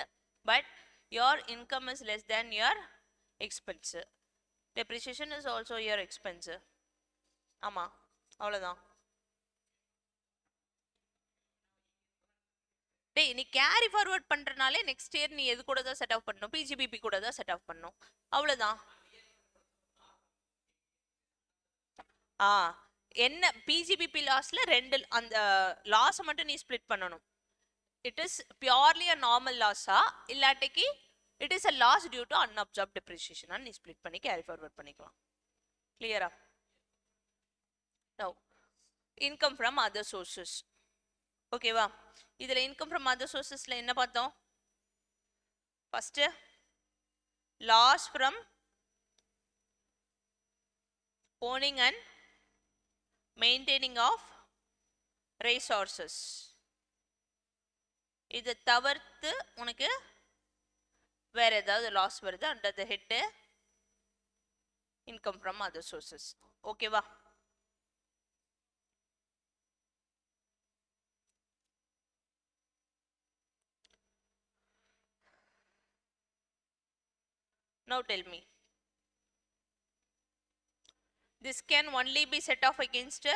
but your income is less than your expense. depreciation is also your expense. ஆமா, அவ்வளோதான். டேய், நீ carry forward பண்றனாலே next year நீ எது கூட தான் செட் ஆஃப் பண்ணணும்? பிஜிபிபி கூட தான் செட் ஆஃப் பண்ணணும். அவ்வளவுதான். என்ன பிஜிபிபி லாஸ்ல ரெண்டு அந்த லாஸ் மட்டும் நீ ஸ்ப்ளிட் பண்ணணும். It is purely a normal லாஸா இல்லாட்டிக்கு it is a loss due to unabsorbed depreciation நீ ஸ்ப்ளிட் பண்ணி கேரி ஃபார்வர்ட் பண்ணிக்கலாம். கிளியரா? Now income from other sources. ஓகேவா? இதுல இன்கம் ஃப்ரம் அதர் சோர்சஸ்ல என்ன பார்த்தோம்? First loss from owning and maintaining of resources. இது தவிர்த்து உனக்கு வேற ஏதாவது லாஸ் வருது under the head income from other sources. ஓகேவா? Now tell me, this can only be set off against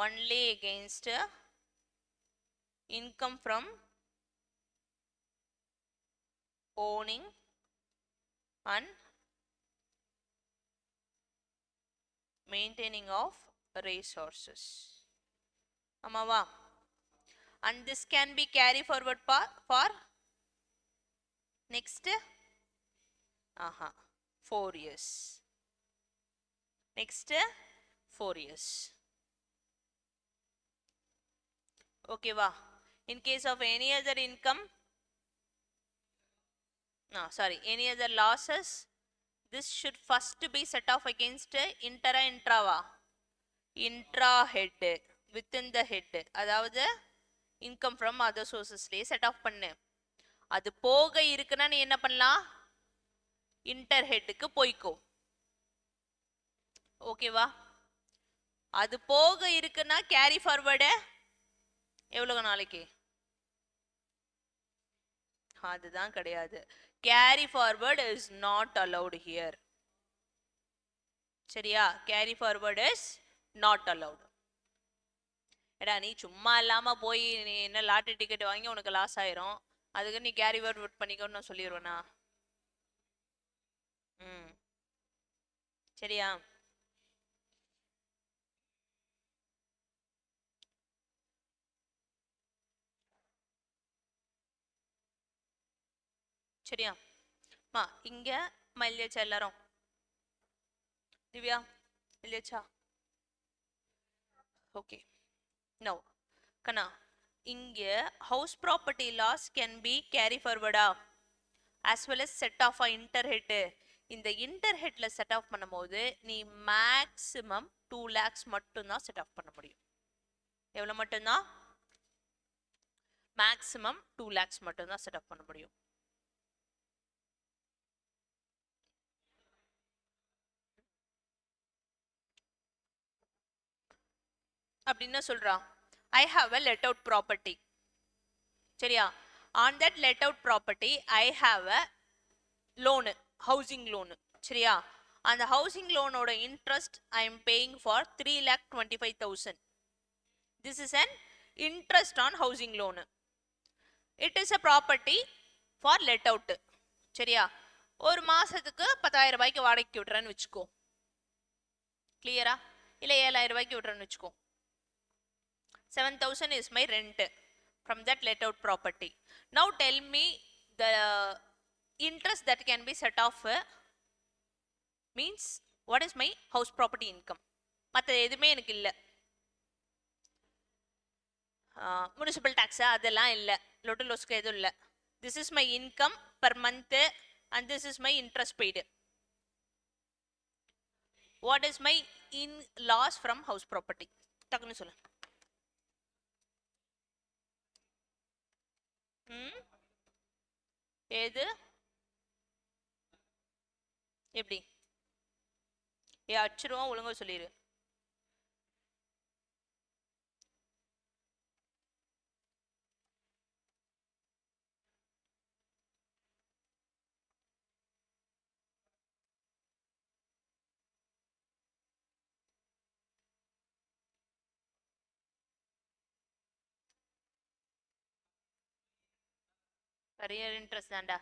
only against income from owning and maintaining of resources. Amava? And this can be carry forward for next 4 years. Next 4 years. Okay va? In case of any other income, any other losses, this should first be set off against intra va? Intra head, within the head. அதாவது income from other sources லே set off பண்ணு. அது போக இருக்குன்னா நீ என்ன பண்ணலாம்? Inter ஹெட்டுக்கு போய்க்கோ. ஓகேவா? அது போக இருக்குன்னா கேரி ஃபார்வர்டு எவ்வளவு நாளைக்கு? அதுதான் கிடையாது. Carry forward is not allowed here. சரியா? Carry forward is not allowed. எடா, நீ சும்மா இல்லாம போய் நீ என்ன லாட்டரி டிக்கெட் வாங்கி உனக்கு லாஸ் ஆயிரும், அதுக்கு நீ கேரி ஃபார்வர்ட் பண்ணிக்கோன்னு நான் சொல்லிடுவேனா? சரியா? சரியா? இங்க மைலேஜ் எல்லாரும் Divya, இல்லையாச்சா? ஓகே. Now, கண்ணா, இங்க house property laws can be carry forward as well as set off interhead. இந்த interheadல set off பண்ணும்போது நீ maximum 2 lakhs மட்டும்தான் set off பண்ண முடியும். எவ்வளவு மட்டும்தான்? maximum 2 lakhs மட்டும்தான் set off பண்ண முடியும். அப்படின்னு சொல்றான். I have a let out property. சரியா? On that let out property I have a loan, housing loan. சரியா? அந்த housing loan ஓட interest I am paying for 3,25,000. This is an interest on housing loan. It is a property for let out. சரியா? ஒரு மாசத்துக்கு 10,000 ரூபாய்க்கு வாடகைக்கு விட்டுறேன்னு வச்சுக்கோ. கிளியரா? இல்ல 7,000 ரூபாய்க்கு விட்டுறேன்னு வச்சுக்கோ. 7,000 is my rent from that let out property. Now tell me the interest that can be set off means what is my house property income. மற்ற எதுவுமே எனக்கு இல்லை. முனிசிபல் டேக்ஸ் அதெல்லாம் இல்லை, லொட்டு லொஸ்க்கு எதுவும் இல்லை. This is my income per month and this is my interest paid. What is my in loss from house property? டக்குன்னு சொல்லு. ஏது எப்படி? அச்சுருவோம், ஒழுங்கா சொல்லிடு. கரியர் இன்ட்ரெஸ்ட் தான்டா.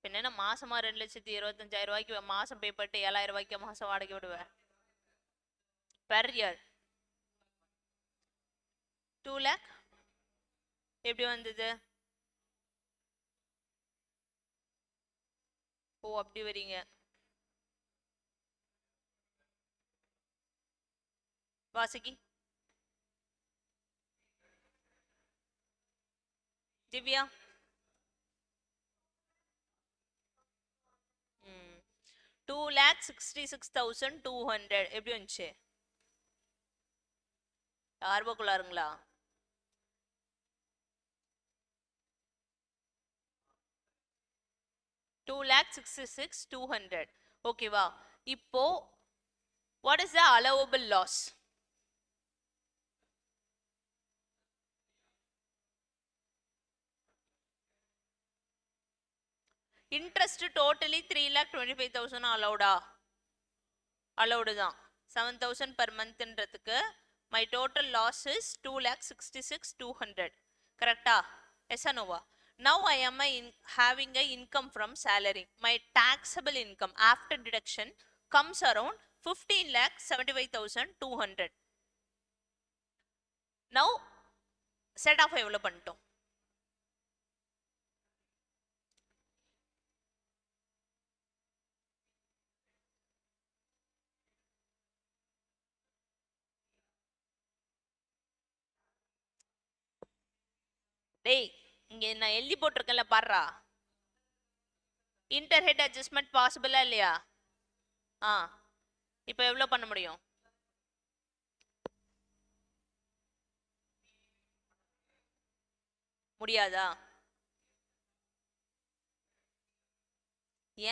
பின்ன மாசமா 2,25,000 ரூபாய்க்கு மாசம் பே பண்ணிட்டு 7,000 ரூபாய்க்கு மாசம் வாடகை விடுவேன். பெர் இயர் 2 lakh எப்படி வந்தது? ஓ அப்படி வரீங்க. வாசுகி, திவ்யா, 2,66,200 எப்படி வந்துச்சு? ஆர்வக்குள்ளாருங்களா? $2,66,200. ஓகேவா? இப்போ what is the allowable loss? Interest totally 3,25,000 அலௌடா? அலௌடு தான். 7,000 per monthன்றதுக்கு my total loss is 2,66,200. கரெக்டா? எஸ் ஆர் நோவா? Now I am having a income from salary. My taxable income after deduction comes around 15,75,200. Now set off எவ்வளோ பண்ணிட்டோம்? டேய், இங்க நான் எழுதி போட்டிருக்கேன்ல பாடுறா. இன்டர் ஹெட் அட்ஜஸ்ட்மெண்ட் பாசிபிளா இல்லையா? இப்போ எவ்வளோ பண்ண முடியும்? முடியாதா?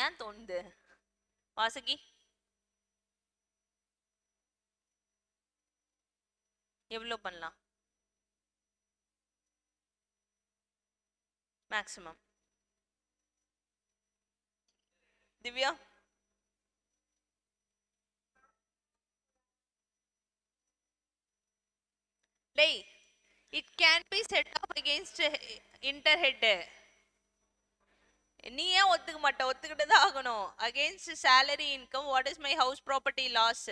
ஏன் தோணுது? வாசுகி, எவ்வளோ பண்ணலாம் மேக்ஸிமம்? திவ்யா, டேய், it can be set off against inter head. நீ ஏன் ஒத்துக்க மாட்ட? ஒத்துக்கிட்டு தான் ஆகணும். Against salary income, what is my house property loss?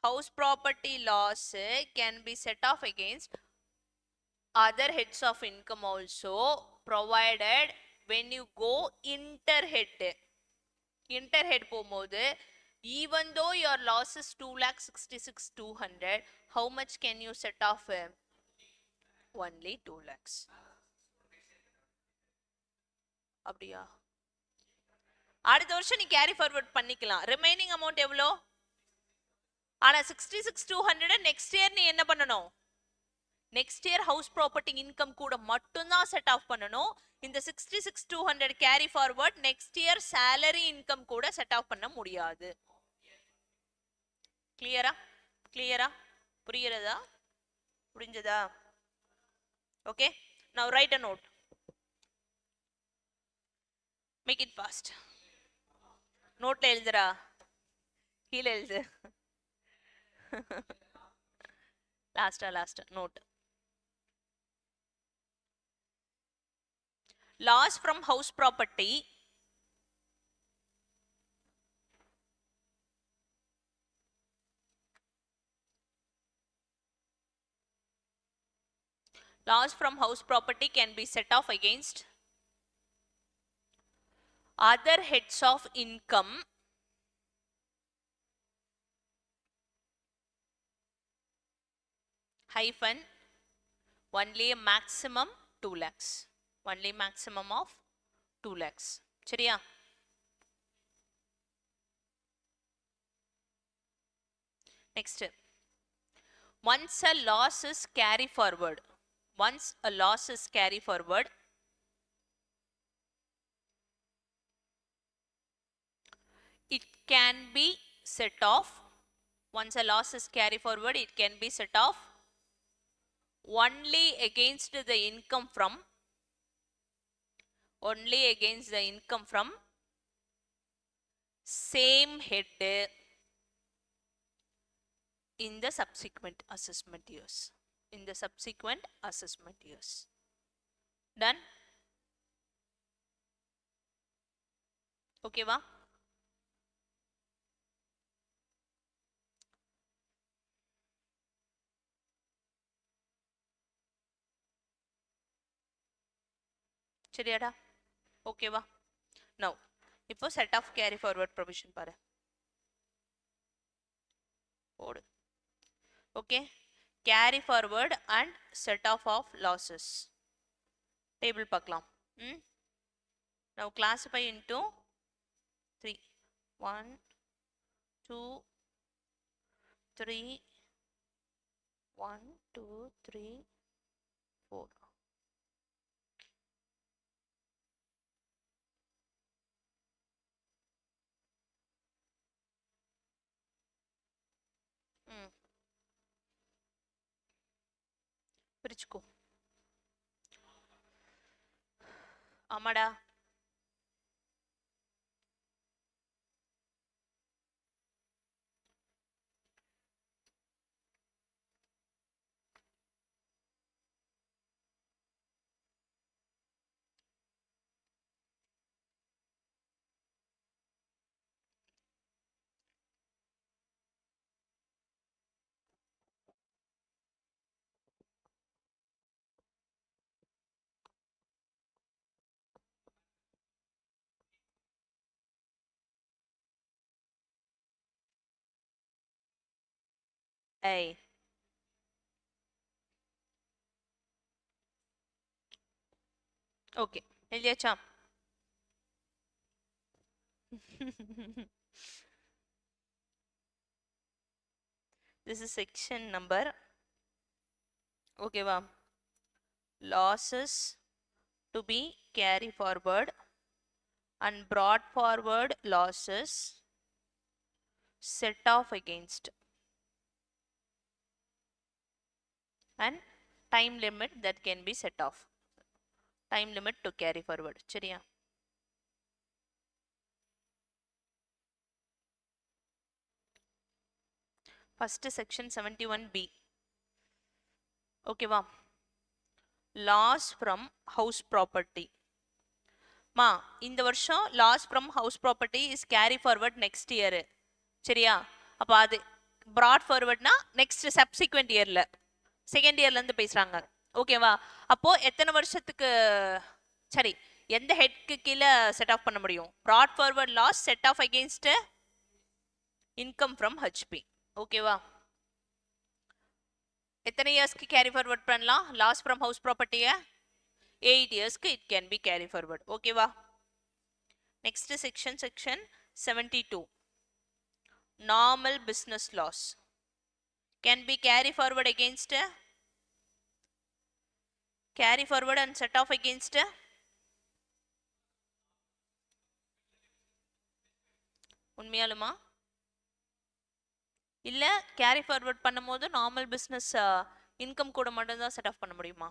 House property loss can be set off against other heads of income also, provided when you go interhead. இன்டர்ஹெட் போகும்போது even though your loss is 2,66,200, how much can you set off? Only 2 lakhs. அப்படியா? அடுத்த வருஷம் நீ carry forward பண்ணிக்கலாம். Remaining amount எவ்வளோ? ஆனா 66,200 next year நீ என்ன பண்ணணும்? Next year house property income கூட மட்டும்தான் செட் ஆஃப் பண்ணணும். இந்த 66,200 carry forward next year salary income கூட செட் ஆஃப் பண்ண முடியாது. கிளியரா? கிளியரா? புரியுறதா? புரிஞ்சதா? Okay, now write a note. Make it fast. நோட்ல எழுதுறா, கீழே எழுது. லாஸ்டா note. Loss from house property can be set off against other heads of income hyphen only a maximum 2 lakhs. Only maximum of 2 lakhs. சரியா? Next, once a loss is carry forward, it can be set off. Once a loss is carry forward, it can be set off only against the income from same head in the subsequent assessment years. Done? Okay va? சரியாடா? ஓகேவா? now இப்போ set off carry forward provision பாரு. போடு. Okay, carry forward and set off losses table பார்க்கலாம். now classify into 3. 1 2 3 1 2 3 4. பிரிச்சுக்கோ. ஆமாடா. ஏய், okay எழுதியாச்சா? this is section number. ஓகேவா? losses to be carry forward and brought forward losses set off against and time limit that can be set off. Time limit to carry forward. சரியா? first section 71B. ஓகேவா? loss from house property. மா, இந்த வருஷம் loss from house property is carry forward next year. சரியா? அப்ப அது brought forwardனா next subsequent yearல, second இயர்ல இருந்து பேசுறாங்க. ஓகேவா? அப்போ எத்தனை வருஷத்துக்கு, சரி எந்த ஹெட்க்கு கீழே செட் ஆஃப் பண்ண முடியும்? brought forward loss set off against income from HP. ஓகேவா? எத்தனை இயர்ஸ்க்கு கேரி ஃபார்வர்ட் பண்ணலாம் லாஸ் ஃப்ரம் ஹவுஸ் ப்ராப்பர்ட்டியை? 8 இயர்ஸ்க்கு it can be carry forward. ஓகேவா? Next section 72 normal business loss can be carry forward against carry forward and set off against உண்மையாலுமா இல்ல carry forward பண்ணும்போது நார்மல் பிசினஸ் இன்கம் கூட மட்டும் தான் செட் ஆஃப் பண்ண முடியுமா?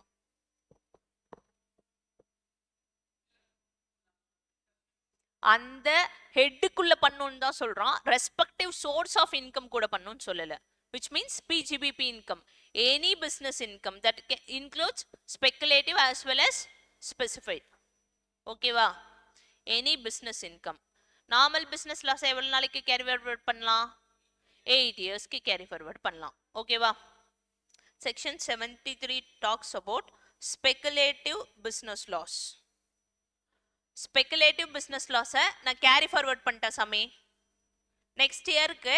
அந்த ஹெட்டுக்குள்ள பண்ணுன்னு தான் சொல்றான். ரெஸ்பெக்டிவ் சோர்ஸ் ஆஃப் இன்கம் கூட பண்ணுன்னு சொல்லல. which means PGBP income, any business income that includes speculative as well as specified. ஓகேவா? any business income. Normal business loss எவ்வளவு நாளைக்கு கேரி ஃபார்வர்ட் பண்ணலாம்? 8 இயர்ஸ்க்கு கேரி ஃபார்வர்ட் பண்ணலாம். ஓகேவா? Section 73 talks about speculative business loss. Speculative business லாஸை நான் carry forward பண்ணிட்டேன் சாமி. நெக்ஸ்ட் இயருக்கு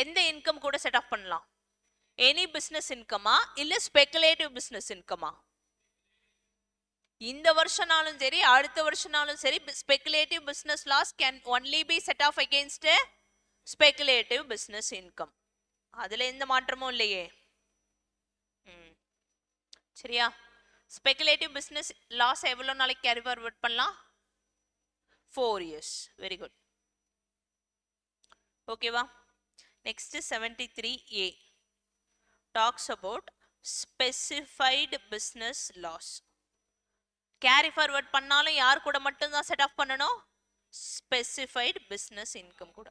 எந்த இன்கம் கூட செட் ஆஃப் பண்ணலாம்? எனி பிசினஸ் இன்கமா இல்ல ஸ்பெகுலேட்டிவ் பிசினஸ் இன்கமா? இந்த வருஷனாலும் சரி அடுத்த வருஷனாலும் சரி speculative business loss can only be set off against speculative business income. அதுல எந்த மாற்றமும் இல்லையே. சரியா? ஸ்பெகுலேட்டிவ் பிசினஸ் லாஸ் எவ்வளவு நாளைக்கு கேரி ஃபார்வர்ட் பண்ணலாம்? 4 years. Very good. ஓகேவா? Next 73A talks about specified business loss. Carry forward பண்ணாலும் யார் கூட மட்டும் தான் செட் ஆஃப் பண்ணணும்? ஸ்பெசிஃபைட் பிசினஸ் இன்கம் கூட.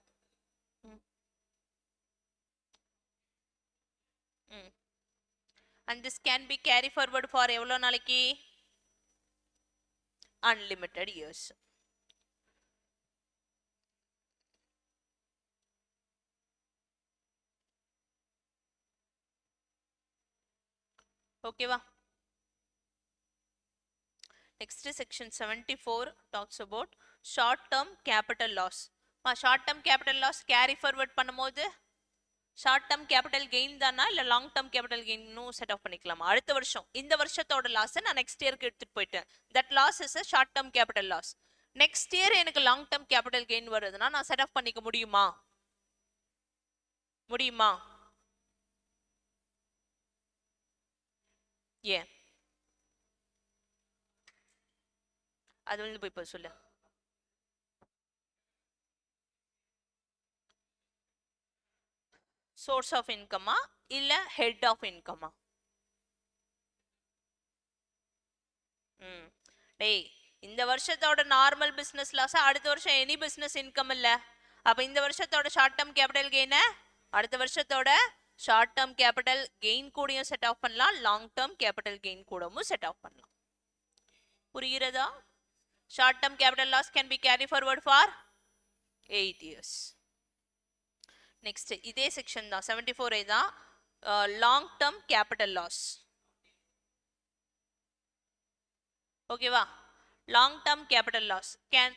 and this can be carry forward for எவ்வளவு நாளைக்கு? unlimited years. ஓகேவா? next section 74 talks about short term capital loss. short term capital loss carry forward பண்ணும்போது ஷார்ட் டேர்ம் கேபிட்டல் கெயின் தானா இல்ல long term capital கெயினும் set off பண்ணிக்கலாமா? அடுத்த வருஷம் இந்த வருஷத்தோட லாஸை நான் நெக்ஸ்ட் இயருக்கு எடுத்துட்டு போயிட்டேன். That loss is a short term capital loss. Next year எனக்கு லாங் டேர்ம் கேபிட்டல் கெயின் வருதுன்னா நான் செட் ஆஃப் பண்ணிக்க முடியுமா? முடியுமா? ஏன் அது வந்து போய் இப்போ சொல்லு. சோர்ஸ் ஆஃப் இன்கமா இல்ல ஹெட் ஆஃப் இன்கமா? டேய், இந்த வருஷத்தோட நார்மல் பிசினஸ் லாஸ் அடுத்த வருஷம் எனி பிசினஸ் இன்கம் இல்ல. அப்ப இந்த வருஷத்தோட ஷார்ட் டேர்ம் கேபிட்டல் கெயின் அடுத்த வருஷத்தோட ஷார்ட் டேர்ம் கேபிட்டல் கெயின் கூடயும் செட் ஆஃப் பண்ணலாம், லாங் டேர்ம் கேபிட்டல் கெயின் கூடவும் செட் ஆஃப் பண்ணலாம். புரிகிறதா? Short term capital loss can be carry forward for 8 years. Next இதே செக்ஷன் தான் 74A தான் லாங் டேர்ம் கேபிட்டல் லாஸ். ஓகேவா? Long term capital loss can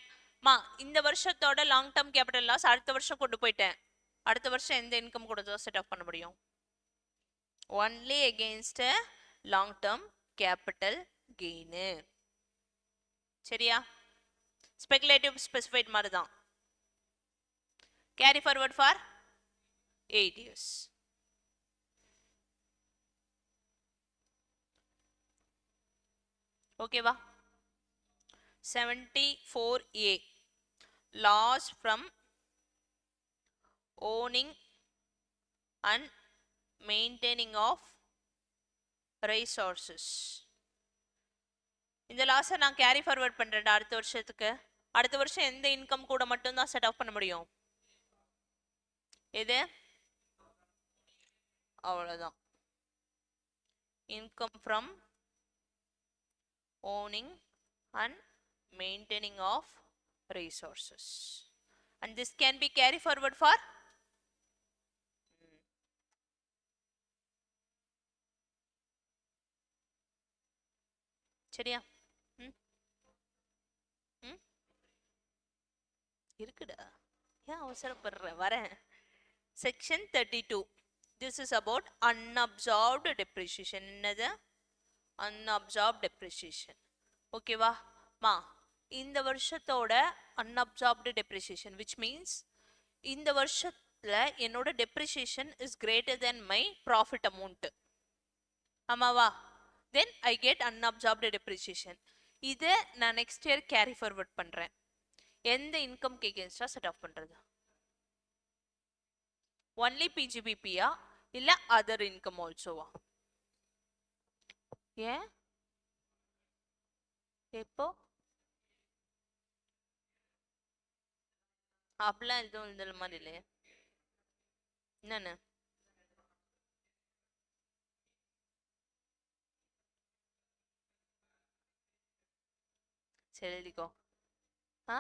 இந்த வருஷத்தோட லாங் டேர்ம் கேபிட்டல் லாஸ் அடுத்த வருஷம் கொண்டு போயிட்டேன். அடுத்த வருஷம் எந்த இன்கம் கூட தான் செட் ஆஃப் பண்ண முடியும்? Only against long term capital gain. சரியா? ஸ்பெகுலேட்டிவ் ஸ்பெசிஃபைட் மாதிரி தான். Carry forward for 8 years. ஓகேவா? 74A loss from owning and maintaining of resources. இந்த லாஸை நான் கேரி ஃபார்வர்ட் பண்றேன் அடுத்த வருஷத்துக்கு. அடுத்த வருஷம் எந்த இன்கம் கூட மட்டும் தான் செட் ஆஃப் பண்ண முடியும்? எது? அவ்வளவுதான். Income from owning and maintaining of resources, and this can be carry forward for சரியா? இருக்குடா, ஏன் அவசரப்படுற? வரேன். Section 32. This is about unabsorbed depreciation. என்னது? Unabsorbed depreciation. ஓகேவா மா? இந்த வருஷத்தோட unabsorbed depreciation, which means இந்த வருஷத்துல என்னோட depreciation is greater than my profit amount. ஆமாவா? Then I get unabsorbed depreciation. இதை நான் நெக்ஸ்ட் இயர் கேரி ஃபார்வர்ட் பண்றேன். எந்த இன்கம்க்கு எகென்ஸ்டா செட் ஆஃப் பண்றது? ஒன்லி பிஜிபிபியா இல்ல அதர் இன்கம் ஆல்சோவா? ஏன் எப்போ? அப்படிலாம் எதுவும் இந்த மாதிரி இல்லையே. என்னன்னு? சரி எழுதிக்கோ. ஆ,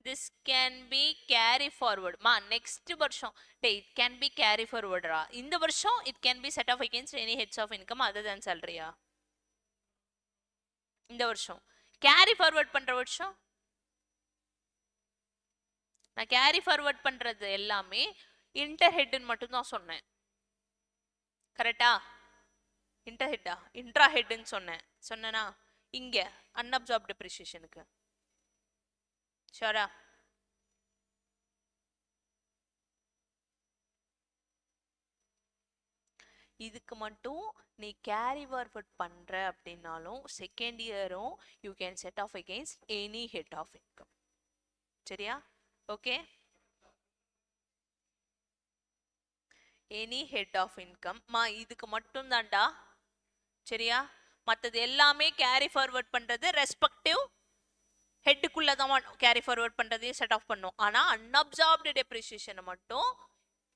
this can be carry forward மா. நெக்ஸ்ட் வருஷம் டே it can be carry forward ரா. இந்த வருஷம் it can be set off against any heads of income other than salary யா? இந்த வருஷம் கேரி ஃபார்வர்ட் பண்ற வருஷம் நான் கேரி ஃபார்வர்ட் பண்றது எல்லாமே இன்டர் ஹெட்னு மட்டும் தான் சொன்னேன். கரெக்டா? இன்டர் ஹெட்டா இன்ட்ரா ஹெட்னு சொன்னேனா? இங்க அன்அப்சார்ப் டெப்ரிசியேஷனுக்கு ஷூரா? இதுக்கு மட்டும் நீ கேரி ஃபார்வர்ட் பண்ற அப்படின்னாலும் செகண்ட் இயரும் you can set off against any head of income. சரியா? Okay, any head of income மா. இதுக்கு மட்டும் தான்டா. சரியா? மற்றது எல்லாமே கேரி ஃபார்வர்ட் பண்றது ரெஸ்பெக்டிவ் ஹெட்டுக்குள்ள தான் கேரி ஃபார்வர்ட் பண்றதையும் செட் ஆஃப் பண்ணும். ஆனா அன்அப்சார்ப்டு டெப்ரிசியேஷனை மட்டும்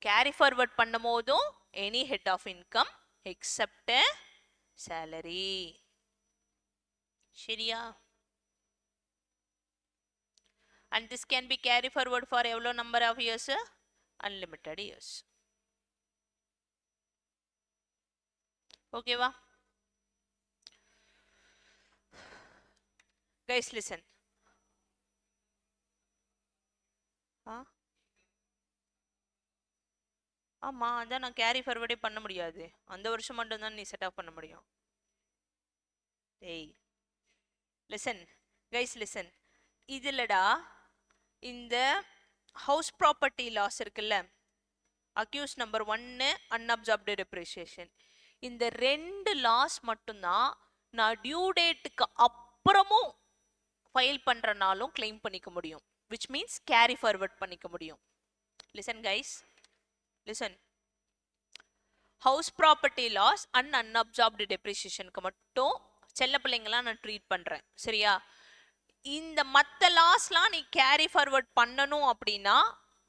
கேரி ஃபார்வர்ட் பண்ணும் போதும் any head of income except salary. சரியா? and this can be carry forward for எவ்வளோ நம்பர் ஆஃப் இயர்ஸ்? unlimited years. ஓகேவா? guys listen. ஆமா, அதான் நான் கேரி ஃபார்வர்டே பண்ண முடியாது. அந்த வருஷம் மட்டும் தான் நீ செட் ஆஃப் பண்ண முடியும். டேய் லிசன் கைஸ் லிசன். இதுலடா இந்த ஹவுஸ் ப்ராப்பர்ட்டி லாஸ் இருக்குல்ல, அக்யூஸ் நம்பர் 1 அன்அப்சார்ப்டு டெப்ரிசியேஷன், இந்த 2 லாஸ் மட்டும்தான் நான் டியூ டேட்டுக்கு அப்புறமும் ஃபைல் பண்றனாலும் கிளைம் பண்ணிக்க முடியும். which means கேரி ஃபார்வர்ட் பண்ணிக்க முடியும். Listen guys listen. House property loss and unabsorbed டெப்ரிசியேஷனுக்கு மட்டும் செல்ல பிள்ளைங்களாம் நான் ட்ரீட் பண்றேன். சரியா? இந்த மற்ற லாஸ்லாம் நீ கேரி ஃபார்வர்ட் பண்ணணும் அப்படின்னா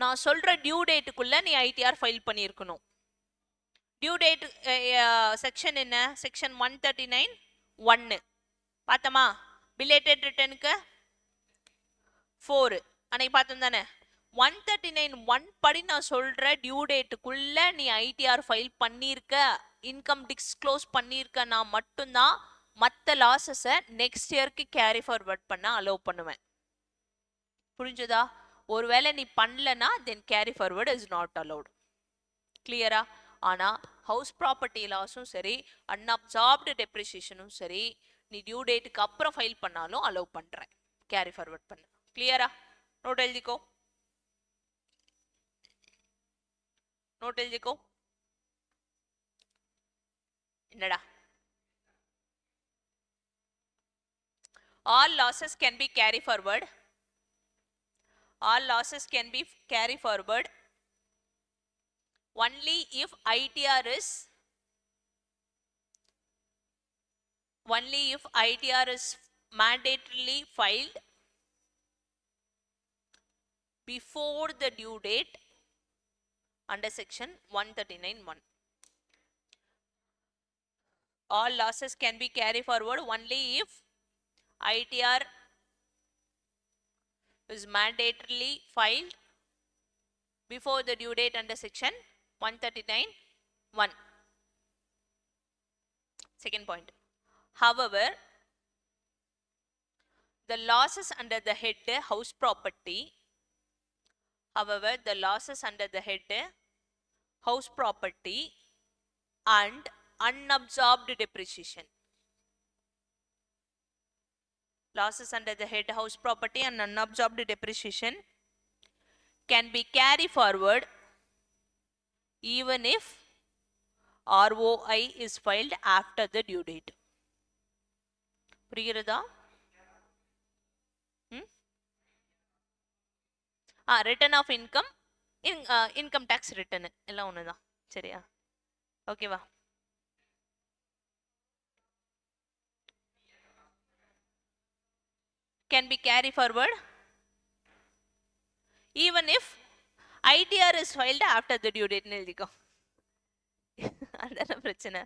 நான் சொல்ற டியூ டேட்டுக்குள்ள நீ ஐடிஆர் ஃபைல் பண்ணியிருக்கணும். டியூ டேட் செக்ஷன் என்ன? செக்ஷன் 139(1) பார்த்தமா? பிலேட்டட் ரிட்டர்னுக்கு 4 அன்னைக்கு பார்த்தோம் தானே? 139(1) படி நான் சொல்ற டியூ டேட்டுக்குள்ள நீ ஐடிஆர் ஃபைல் பண்ணியிருக்க, இன்கம் டிஸ்க்ளோஸ் பண்ணியிருக்க, நான் மட்டும்தான் மற்ற லாஸஸை நெக்ஸ்ட் இயர்க்கு கேரி ஃபார்வர்ட் பண்ண அலோவ் பண்ணுவேன். புரிஞ்சுதா? ஒருவேளை நீ பண்ணலனா then carry forward is not allowed. கிளியரா? ஆனா ஹவுஸ் ப்ராப்பர்ட்டி லாஸும் சரி அன்அப்சார்ப்டு டெப்ரிசியேஷனும் சரி நீ டியூ டேட்டுக்கு அப்புறம் ஃபைல் பண்ணாலும் அலோவ் பண்றேன் கேரி ஃபார்வர்ட் பண்ண. கிளியரா? நோட் எழுதிக்கோ, நோட் எழுதிக்கோ. என்னடா? all losses can be carry forward. all losses can be carry forward only if ITR is mandatorily filed before the due date under section 139(1). all losses can be carry forward only if ITR is mandatorily filed before the due date under section 139(1). Second point. However, the losses under the head house property However, the losses under the head house property and unabsorbed depreciation. Losses under the head house property and unabsorbed depreciation can be carried forward even if ROI is filed after the due date. புரிகிறதா? Return of income, income tax return எல்லாம் ஒண்ணுதான். சரியா? ஓகேவா? Can be carried forward even if ITR is filed after the due date. எழுதிக்கோ. அதான பிரச்சனை.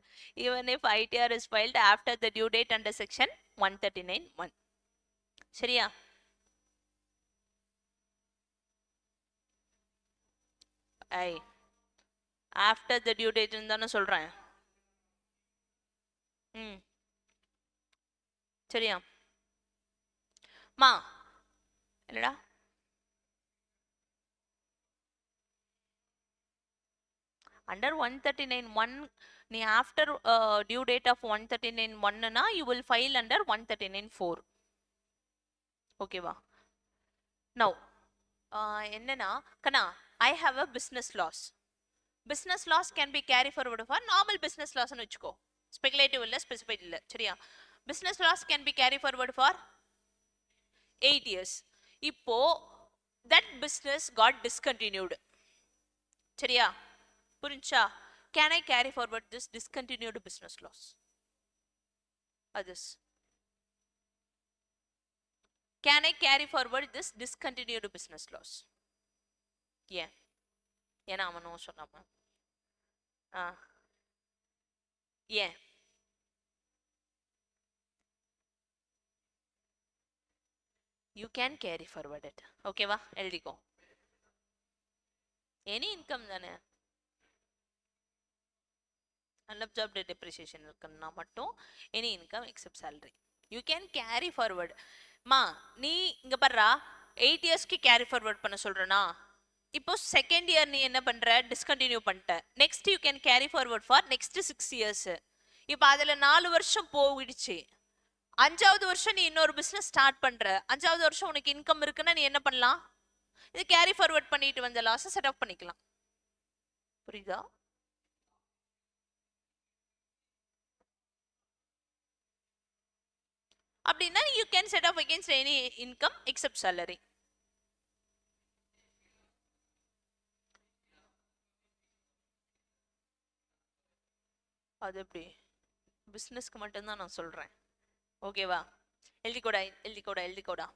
Even if ITR is filed after the due date under section 139(1). சரியா? I after the due date தானே சொல்றேன். சரியா மா? என்னடா under 139(1) நீ after due date of 139(1) னா you will file under 139(4). ஓகேவா? now என்னன்னா கண்ணா, I have a business loss. Business loss can be carry forward for normal business loss னு வெச்சுக்கோ. speculative இல்ல, specified இல்ல. சரியா? business loss can be carry forward for 8 years. இப்போ that business got discontinued. சரியா? புரிஞ்சா? Can I carry forward this discontinued business loss? Others. Can I carry forward this discontinued business loss? Yeah. ஏன்னா அவன் no சொல்லாம. ஏன்? You can carry forward it. ஓகேவா? எழுதிக்கோ. Any income தானே. unabsorbed depreciation இருக்குன்னா மட்டும் any income except salary. You can carry forward. மா நீ இங்க பாருடா, 8 இயர்ஸ்க்கு கேரி ஃபார்வர்ட் பண்ண சொல்றேனா? இப்போ செகண்ட் இயர் நீ என்ன பண்ற? டிஸ்கண்டினியூ பண்ணிட்ட. Next you can carry forward for next 6 years. இப்போ அதுல 4 வருஷம் போயிடுச்சு. 5வது வருஷம் நீ இன்னொரு பிசினஸ் ஸ்டார்ட் பண்ற. 5வது வருஷம் உனக்கு இன்கம் இருக்குன்னா நீ என்ன பண்ணலாம்? இது கேரி ஃபார்வர்ட் பண்ணிட்டு வந்த லாஸை செட் ஆஃப் பண்ணிக்கலாம். புரியுதா? அப்படின்னா you can set off against any income except salary. அது எப்படி? பிசினஸ்க்கு மட்டும்தான் நான் சொல்றேன். ஓகேவா? எழுதிக்கோடா, எழுதிக்கோடா, எழுதிக்கோடா.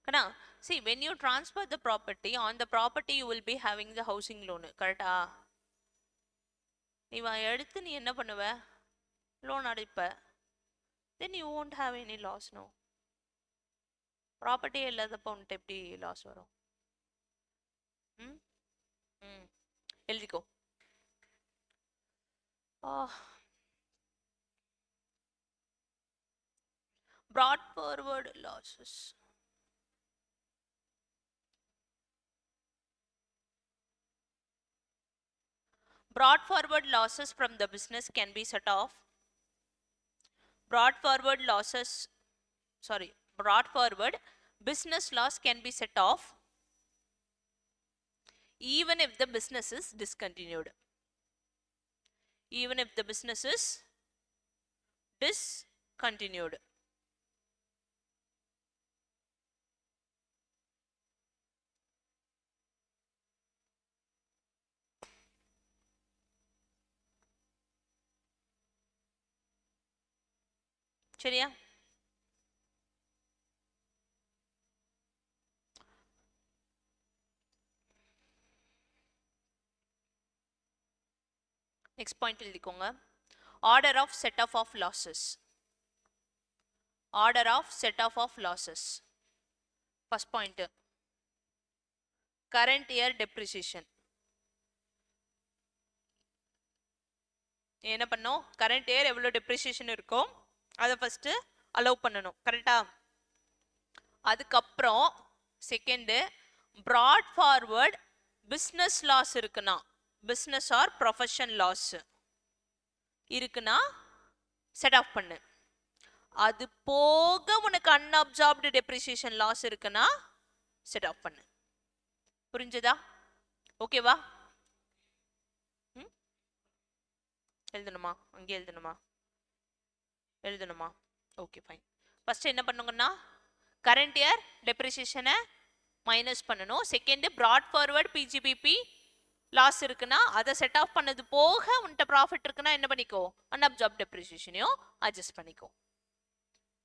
கண்ணா, see when you transfer the property, on the property you will be having the housing loan. கரெக்டா? நீ எடுத்து நீ என்ன பண்ணுவ? லோன் அடைப்ப. then you won't have any loss. No, property இல்லாதப்ப உன்ட்டு எப்படி லாஸ் வரும்? எழுதிக்கோ. brought forward losses. Brought forward losses from the business can be set off. Brought forward business loss can be set off even if the business is discontinued. Even if the business is discontinued. சரியா? Next point எழுதிக்கோங்க. Order of set off of losses. Order of set off of losses. First point current year depreciation. என்ன பண்ணோம்? Current year எவ்வளோ depreciation இருக்கோ அதை first allow பண்ணணும். கரெக்டா? அதுக்கப்புறம் second brought forward business loss இருக்குன்னா, பிஸ்னஸ் ஆர் ப்ரொஃபஷன் லாஸ் இருக்குன்னா செட் ஆஃப் பண்ணு. அது போக உனக்கு அன்அப்சார்ப்டு டெப்ரிசியேஷன் லாஸ் இருக்குன்னா செட் ஆஃப் பண்ணு. புரிஞ்சுதா? ஓகேவா? எழுதணுமா? அங்கே எழுதணுமா? எழுதணுமா? Okay fine. ஃபர்ஸ்ட் என்ன பண்ணுங்கன்னா கரண்ட் இயர் டெப்ரிசியேஷனை மைனஸ் பண்ணணும். Second brought forward PGBP loss இருக்குன்னா அதை செட் ஆஃப் பண்ணது போக உன்கிட்ட ப்ராஃபிட் இருக்குன்னா என்ன பண்ணிக்கோ, அன்அப்சார்ப்டு டெப்ரிசியேஷனையும் அட்ஜஸ்ட் பண்ணிக்கோ.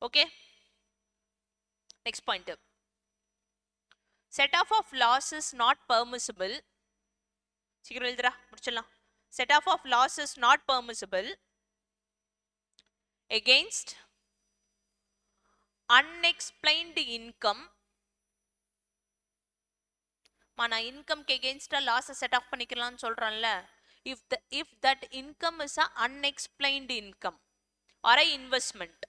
Okay, next point. Set off of loss is not permissible. சீக்கிரம் எழுதுறா, முடிச்சிடலாம். Set off of loss is not permissible against unexplained income. நான் இன்கம்க்கு எகெயின்ஸ்டா லாஸ் செட் ஆஃப் பண்ணிக்கலாம்னு சொல்றேன்ல. if that income is a unexplained income or a investment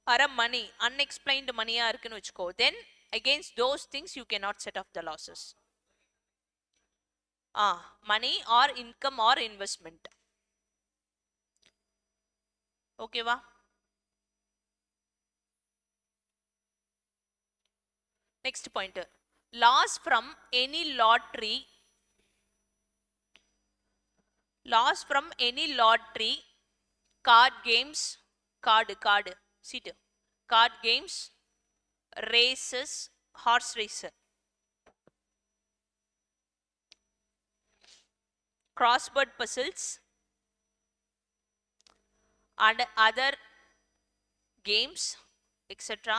or a money, unexplained money-ஆ இருக்குன்னு வச்சுக்கோ, then against those things you cannot set off the losses. money or income or investment. ஓகேவா? Next point. loss from any lottery, loss from any lottery, card games, card seat, card games, races, horse race, crossword puzzles and other games etc.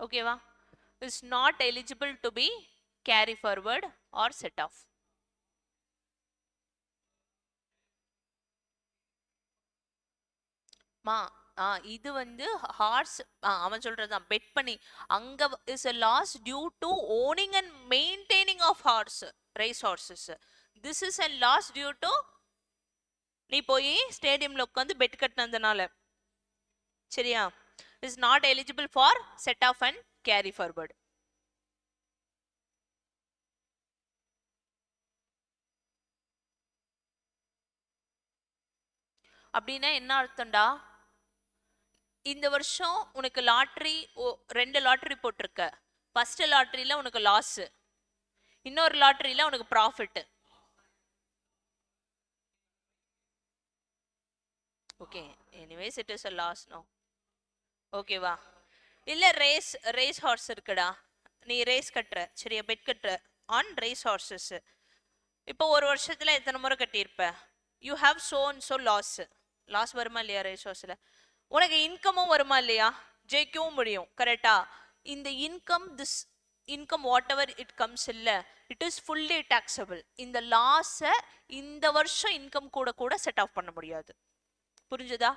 ஓகேவா? is not eligible to be carry forward or set off. மா இது வந்து hours, அவன் சொல்றதுதான் bed பண்ணி அங்க is a loss due to owning and maintaining of horse, race horses. this is a loss due to நீ போய் ஸ்டேடியம்ல உட்காந்து பெட் கட்டினதுனால. சரியா? is not eligible for set off and carry forward. அப்படின்னா என்ன அர்த்தம்டா? இந்த வருஷம் உனக்கு லாட்டரி 2 லாட்டரி போட்டிருக்க. ஃபர்ஸ்ட் லாட்டரியில உனக்கு லாஸ், இன்னொரு லாட்டரியில உனக்கு profit. Okay, anyways it is a loss now. ஓகேவா? இல்ல ரேஸ் ஹார்ஸ் இருக்குடா, நீ ரேஸ் கட்டுற, சரியா, பெட் கட்டுற ஆன் ரேஸ் ஹார்சஸ். இப்போ ஒரு வருஷத்துல எத்தனை முறை கட்டியிருப்ப? யூ ஹாவ் so லாஸ் வருமா இல்லையா? ரேஸ் ஹார்ஸ்ல உனக்கு இன்கமும் வருமா இல்லையா? ஜெயிக்கவும் முடியும். கரெக்டா? இந்த income what ever it comes இல்ல, இட் இஸ் ஃபுல்லி டாக்ஸபிள். இந்த லாஸை இந்த வருஷம் இன்கம் கூட கூட செட் ஆஃப் பண்ண முடியாது. புரிஞ்சுதா?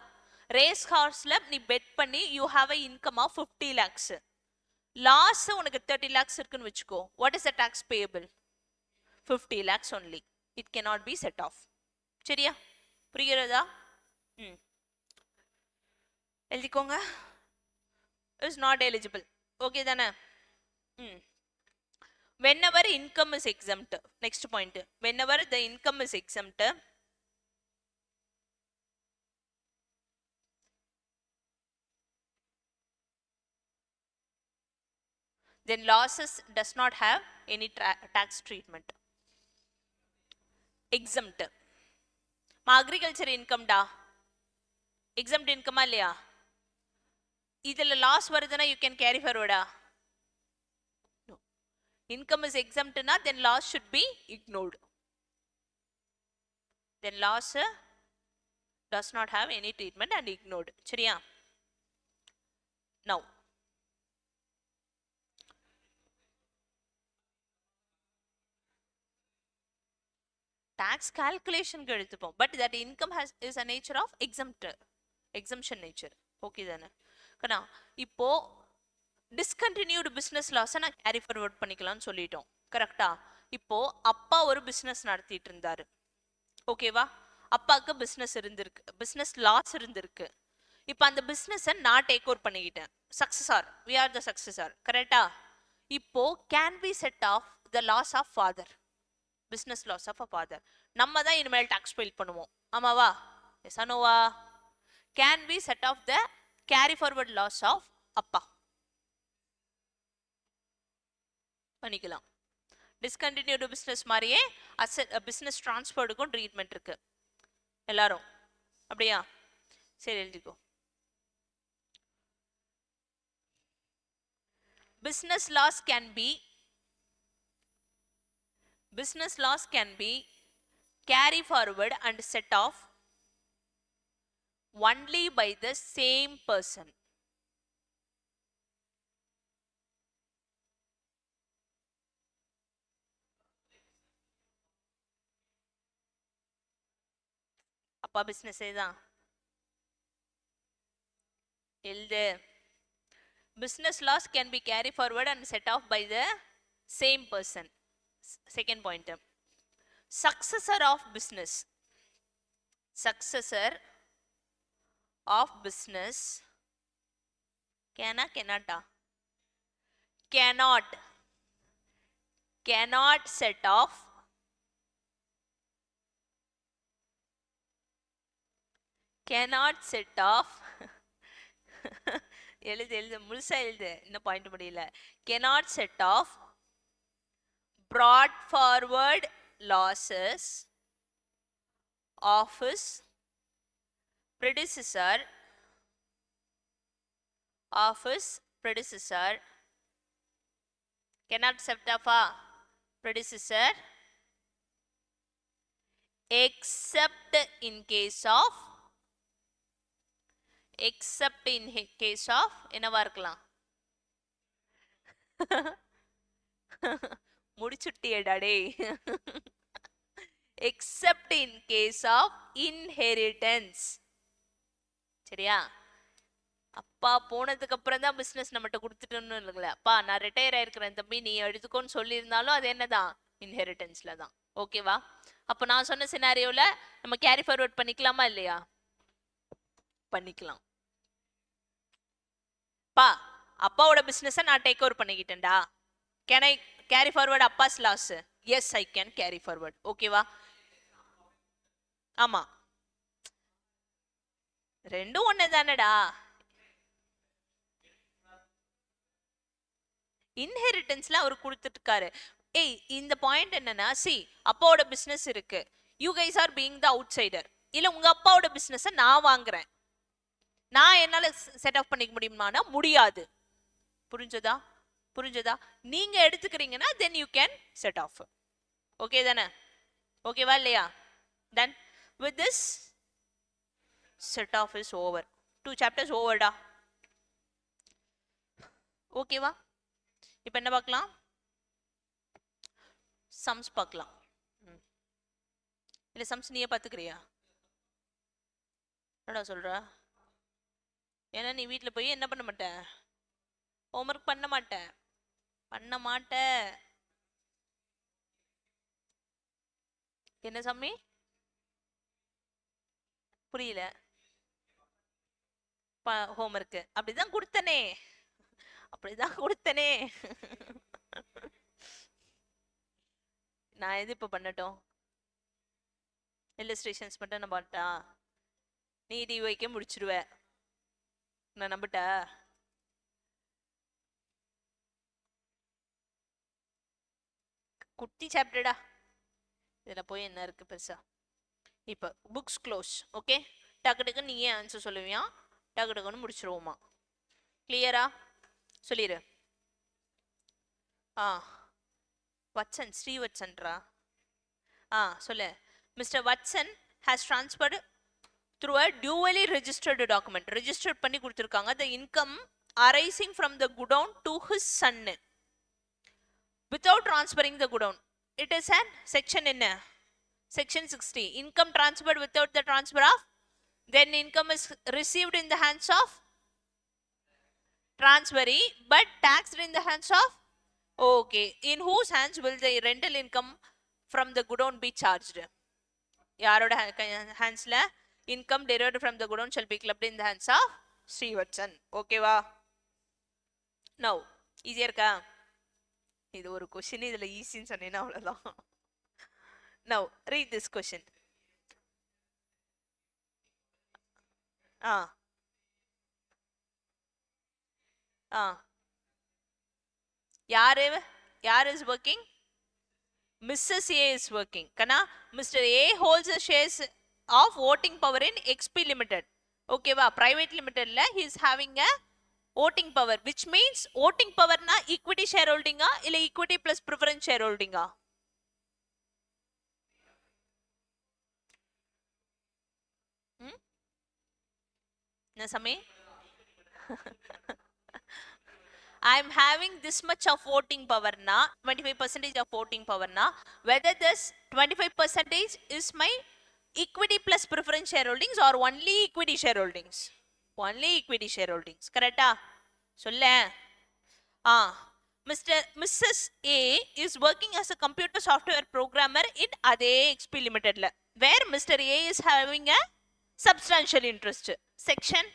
ரேஸ் ஹார்ஸ்ல நீ பெட் பண்ணி you have a income of 50 lakhs, loss உனக்கு 30 lakhs இருக்குன்னு வச்சுக்கோ. What is the tax payable? 50 lakhs only. It cannot be set off. சரியா? புரிகிறதா? எழுதிக்கோங்க. Is not eligible. ஓகே தானே? whenever income is exempt. next point, whenever the income is exempt, then losses does not have any tax treatment. exempt agriculture income da, exempt income இல்லையா? இதுல loss வருதுன்னா you can carry forward. no, income is exempt na, then loss should be ignored. then loss does not have any treatment and ignored. சரியா? now tax calculation க்கு எடுத்துப்போம். but that income is a nature of exemption nature. Okay தானே? கண்ணா இப்போ discontinued business லாஸை நான் carry forward பண்ணிக்கலாம்னு சொல்லிட்டோம். கரெக்டா? இப்போ அப்பா ஒரு பிஸ்னஸ் நடத்திட்டு இருந்தாரு. ஓகேவா? அப்பாவுக்கு பிஸ்னஸ் இருந்திருக்கு, பிஸ்னஸ் லாஸ் இருந்திருக்கு. இப்போ அந்த பிஸ்னஸை நான் டேக் ஓவர் பண்ணிக்கிட்டேன். Successor, we are the successor. கரெக்டா? இப்போ can we set off the loss of father, business loss of a father. நம்ம தான் இனிமேல் டாக்ஸ் ஃபைல் பண்ணுவோம். ஆமாவா? எஸ் அனோவா? Can we set off the carry forward loss of அப்பா? பண்ணிக்கலாம். டிஸ்கண்டினியூடு பிஸ்னஸ் மாதிரியே அசெட் பிஸ்னஸ் ட்ரான்ஸ்ஃபர்டுக்கும் ட்ரீட்மெண்ட் இருக்கு. எல்லாரும் அப்படியா? சரி, எழுதிக்கோ. business loss can be carry forward and set off only by the same person. அப்பா பிசினஸ் தான் எழுது. business loss can be carry forward and set off by the same person. Second point, successor of business cannot set off எழுது முழுசா எழுது, என்ன point முடியல. cannot set off brought forward losses of his predecessor cannot set off a predecessor except in case of என்னவா இருக்கலாம்? முடிச்சுட்டியடா டேய். except in case of inheritance. சரியா? அப்பா போனதுக்கு அப்புறம் தான் பிசினஸ் நம்மகிட்ட கொடுத்துட்டோம்னு இல்லைங்களா? அப்பா நான் ரிட்டையர் ஆயிருக்கிறேன் தம்பி நீ எடுத்துக்கோன்னு சொல்லியிருந்தாலும் அது என்னதான்? இன்ஹெரிட்டன்ஸ்ல தான். ஓகேவா? அப்போ நான் சொன்ன சினாரியோல நம்ம கேரி ஃபார்வர்ட் பண்ணிக்கலாமா இல்லையா? பண்ணிக்கலாம். பா அப்பாவோட பிசினஸை நான் டேக் ஓவர் பண்ணிக்கிட்டேன்டா. கேன் ஐ கேரி ஃபார்வர்ட் அப்பாஸ் loss? Yes, I can carry forward. ஓகேவா? ஆமா, ரெண்டும் ஒண்ணு தானடா. இன்ஹெரிட்டன்ஸ்ல அவர் கொடுத்துட்டு இருக்காரு. ஏய், இந்த பாயிண்ட் என்னன்னா, சி அப்பாவோட பிசினஸ் இருக்கு, you guys are being the out cider. இல்ல உங்க அப்பாவோட பிசினஸ் நான் வாங்குறேன், நான் என்னால செட் ஆஃப் பண்ணிக்க முடியுமானா முடியாது. புரிஞ்சதா? நீங்க எடுத்துக்கிறீங்கன்னா then you can set off. Okay தானே? ஓகேவா இல்லையா? Then with this set off is over. 2 chapters ஓவர்டா. ஓகேவா? இப்போ என்ன பார்க்கலாம்? சம்ஸ் பார்க்கலாம். இல்ல சம்ஸ் நீயே பார்த்துக்கிறியா? என்னடா சொல்ற? ஏன்னா நீ வீட்டில் போய் என்ன பண்ண மாட்ட? ஹோம்ஒர்க் பண்ண மாட்ட. என்ன சாமி? புரியல. ஹோம்ஒர்க் அப்படிதான் கொடுத்தனே. நான் எது இப்ப பண்ணட்டும்? இல்லஸ்ட்ரேஷன்ஸ் மட்டும் நான் பாட்டா? நீ டிவைக்கே முடிச்சிருவ, நான் நம்பிட்டா? குட்டி சாப்டர்டா, இதுல போய் என்ன இருக்கு பெருசா? இப்ப புக்ஸ் க்ளோஸ். ஓகே, டக்கு நீயே ஆன்சர் சொல்லுவியா? டக்குன்னு முடிச்சிருவோமா? கிளியரா? சொல்லிடு. வட்சன், ஸ்ரீவட்சன்ரா. சொல்லு. Mister Vatsan has transferred through a duly registered document. registered பண்ணி கொடுத்திருக்காங்க the income arising from the godown to his son without transferring the godown. It is an section in section 60. Income transferred without the transfer of, then income is received in the hands of transferee, but taxed in the hands of, okay, in whose hands will the rental income from the godown be charged? யாரோட ஹேண்ட்ஸ்ல income derived from the godown shall be clubbed in the hands of Srivatsan. ஓகேவா? Now ஈஸியா இருக்கா? இது ஒரு question, இதுல ஈஸின்னு சொன்னீங்கன்னா அவ்வளவுதான். Now read this question. யாரு யார் is working? Mrs. A is working. Kana Mr. A holds the shares of voting power in XP Limited. Okay va, private limited la he is having a voting power, which means voting power na equity shareholding ah illa equity plus preference shareholding ah? Na same I am having this much of voting power na, 25% of voting power na, whether this 25% is my equity plus preference shareholdings or only equity shareholdings? Only equity shareholdings. Correct ah? Solla. Mrs. A is working as a computer software programmer in Ade XP Limited la, where Mr. A is having a substantial interest. Section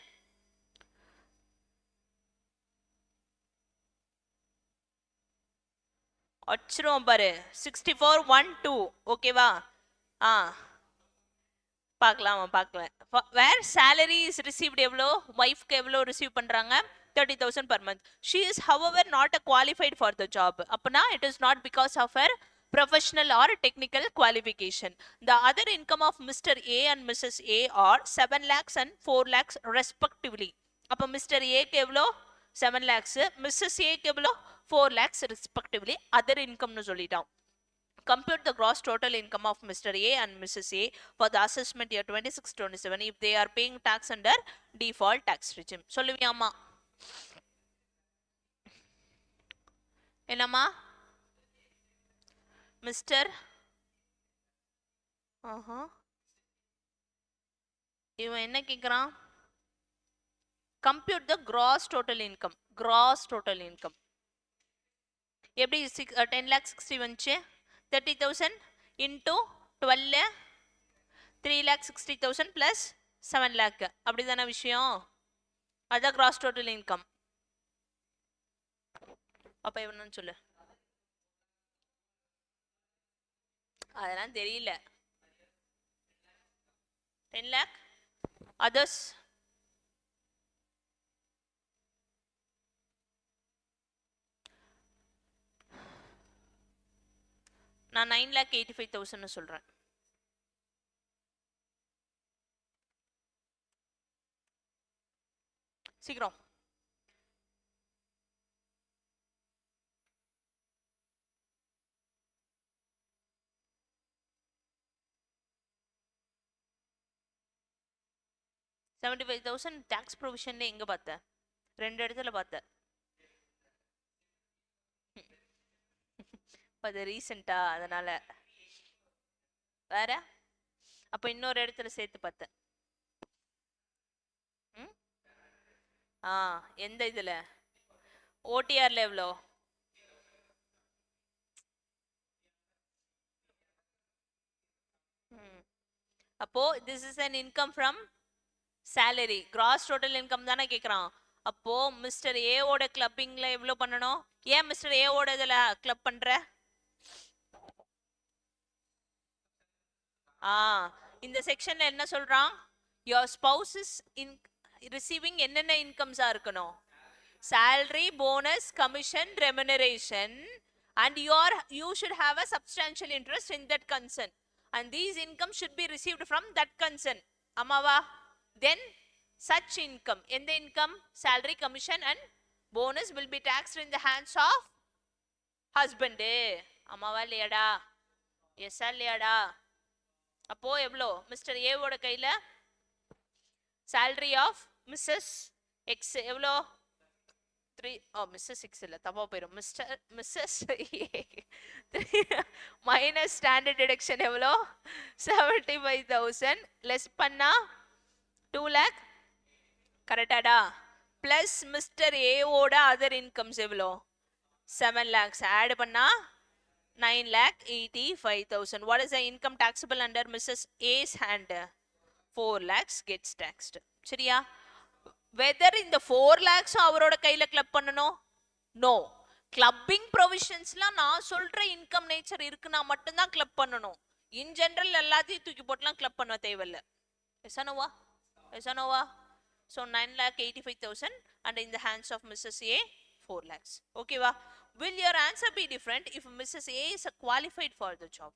அச்சுரும் பாரு 64(1)(2). ஓகேவா? பார்க்கலாமா? பார்க்கலாம். வேர் salary is received எவ்வளோ, ஒய்ஃப்க்கு எவ்வளோ receive பண்றாங்க? 30,000 per month. She is however not qualified for the job. அப்பனா it is not because of her professional or technical qualification. The other income of Mr. A and Mrs. A are 7 lakhs and 4 lakhs respectively. அப்ப Mr. A க்கு எவ்வளோ? 7 lakhs. Mrs. A க்கு எவ்வளோ? 4 lakhs respectively. Other income னு சொல்லிட்டோம். Compute the gross total income of Mr. A and Mrs. A for the assessment year 26-27 if they are paying tax under default tax regime. சொல்லுவியாமா? என்னம்மா? Mister இவன் என்ன கேக்குறான்? Compute the gross total income. Gross total income எப்படி 10 lakh 60 வந்துச்சு? 30,000 into 12 3 lakh 60,000 plus 7 lakh. அப்படிதான விஷயம்? அதான் gross total income. அப்ப எவ்வளவுன்னு சொல்லு. அதெல்லாம் தெரியல. 10 lakh others. நான் 9,85,000 சொல்றேன். சீக்கிரம். $75,000 டாக்ஸ் ப்ரொவிஷன்ல எங்க பார்த்த? 2 இடத்துல பார்த்த. அது ரீசெண்டா, அதனால. வேற அப்ப இன்னொரு இடத்துல சேர்த்து பார்த்த. எந்த இதுல? ஓடிஆர்ல எவ்வளோ? அப்போ this is an income from salary. gross total income தானே கேக்குறான். அப்போ மிஸ்டர் ஏ ஓட கிளப்பிங்ல எவ்வளவு பண்ணணும்? ஏன் மிஸ்டர் ஏ ஓட இதுல கிளப் பண்ற? இந்த செக்ஷன்ல என்ன சொல்றான்? your spouse is in receiving என்னென்ன இன்கம்ஸா இருக்கணும்? salary, bonus, commission, remuneration, and you should have a substantial interest in that concern, and these incomes should be received from that concern. Amava, then such income, in the income, salary, commission and bonus will be taxed in the hands of husband. Amava இல்லையாடா? S இல்லையாடா? அப்போ எவ்வளோ? Mister A ஓட கையில salary of Mrs. X எவ்வளோ? 3. Mrs. X இல்ல, தப்பா போயிடும். Mrs. மைனஸ் ஸ்டாண்டர்ட் டிடக்ஷன் எவ்வளோ? 75,000 லெஸ் பண்ணா 2 lakh. கரெக்டாடா? plus Mr. A ஓட other incomes எவ்வளோ 7 lakhs add பண்ணா 9,85,000. What is the income taxable under Mrs. A's hand? 4 lakhs gets taxed. சரியா? Whether in the 4 lakhs அவரோட கையில கிளப் பண்ணணும்? No. கிளப்பிங் ப்ரொவிஷன்ஸ்லாம் நான் சொல்ற இன்கம் நேச்சர் இருக்குன்னா மட்டும்தான் கிளப் பண்ணணும். இன் ஜெனரல் எல்லாத்தையும் தூக்கி போட்டுலாம் கிளப் பண்ண தேவையில்ல. எசனோவா? எசனோவா? So 9,85,000 and in the hands of Mrs. A 4 lakhs. Okay va? Will your answer be different if Mrs. A is qualified for the job?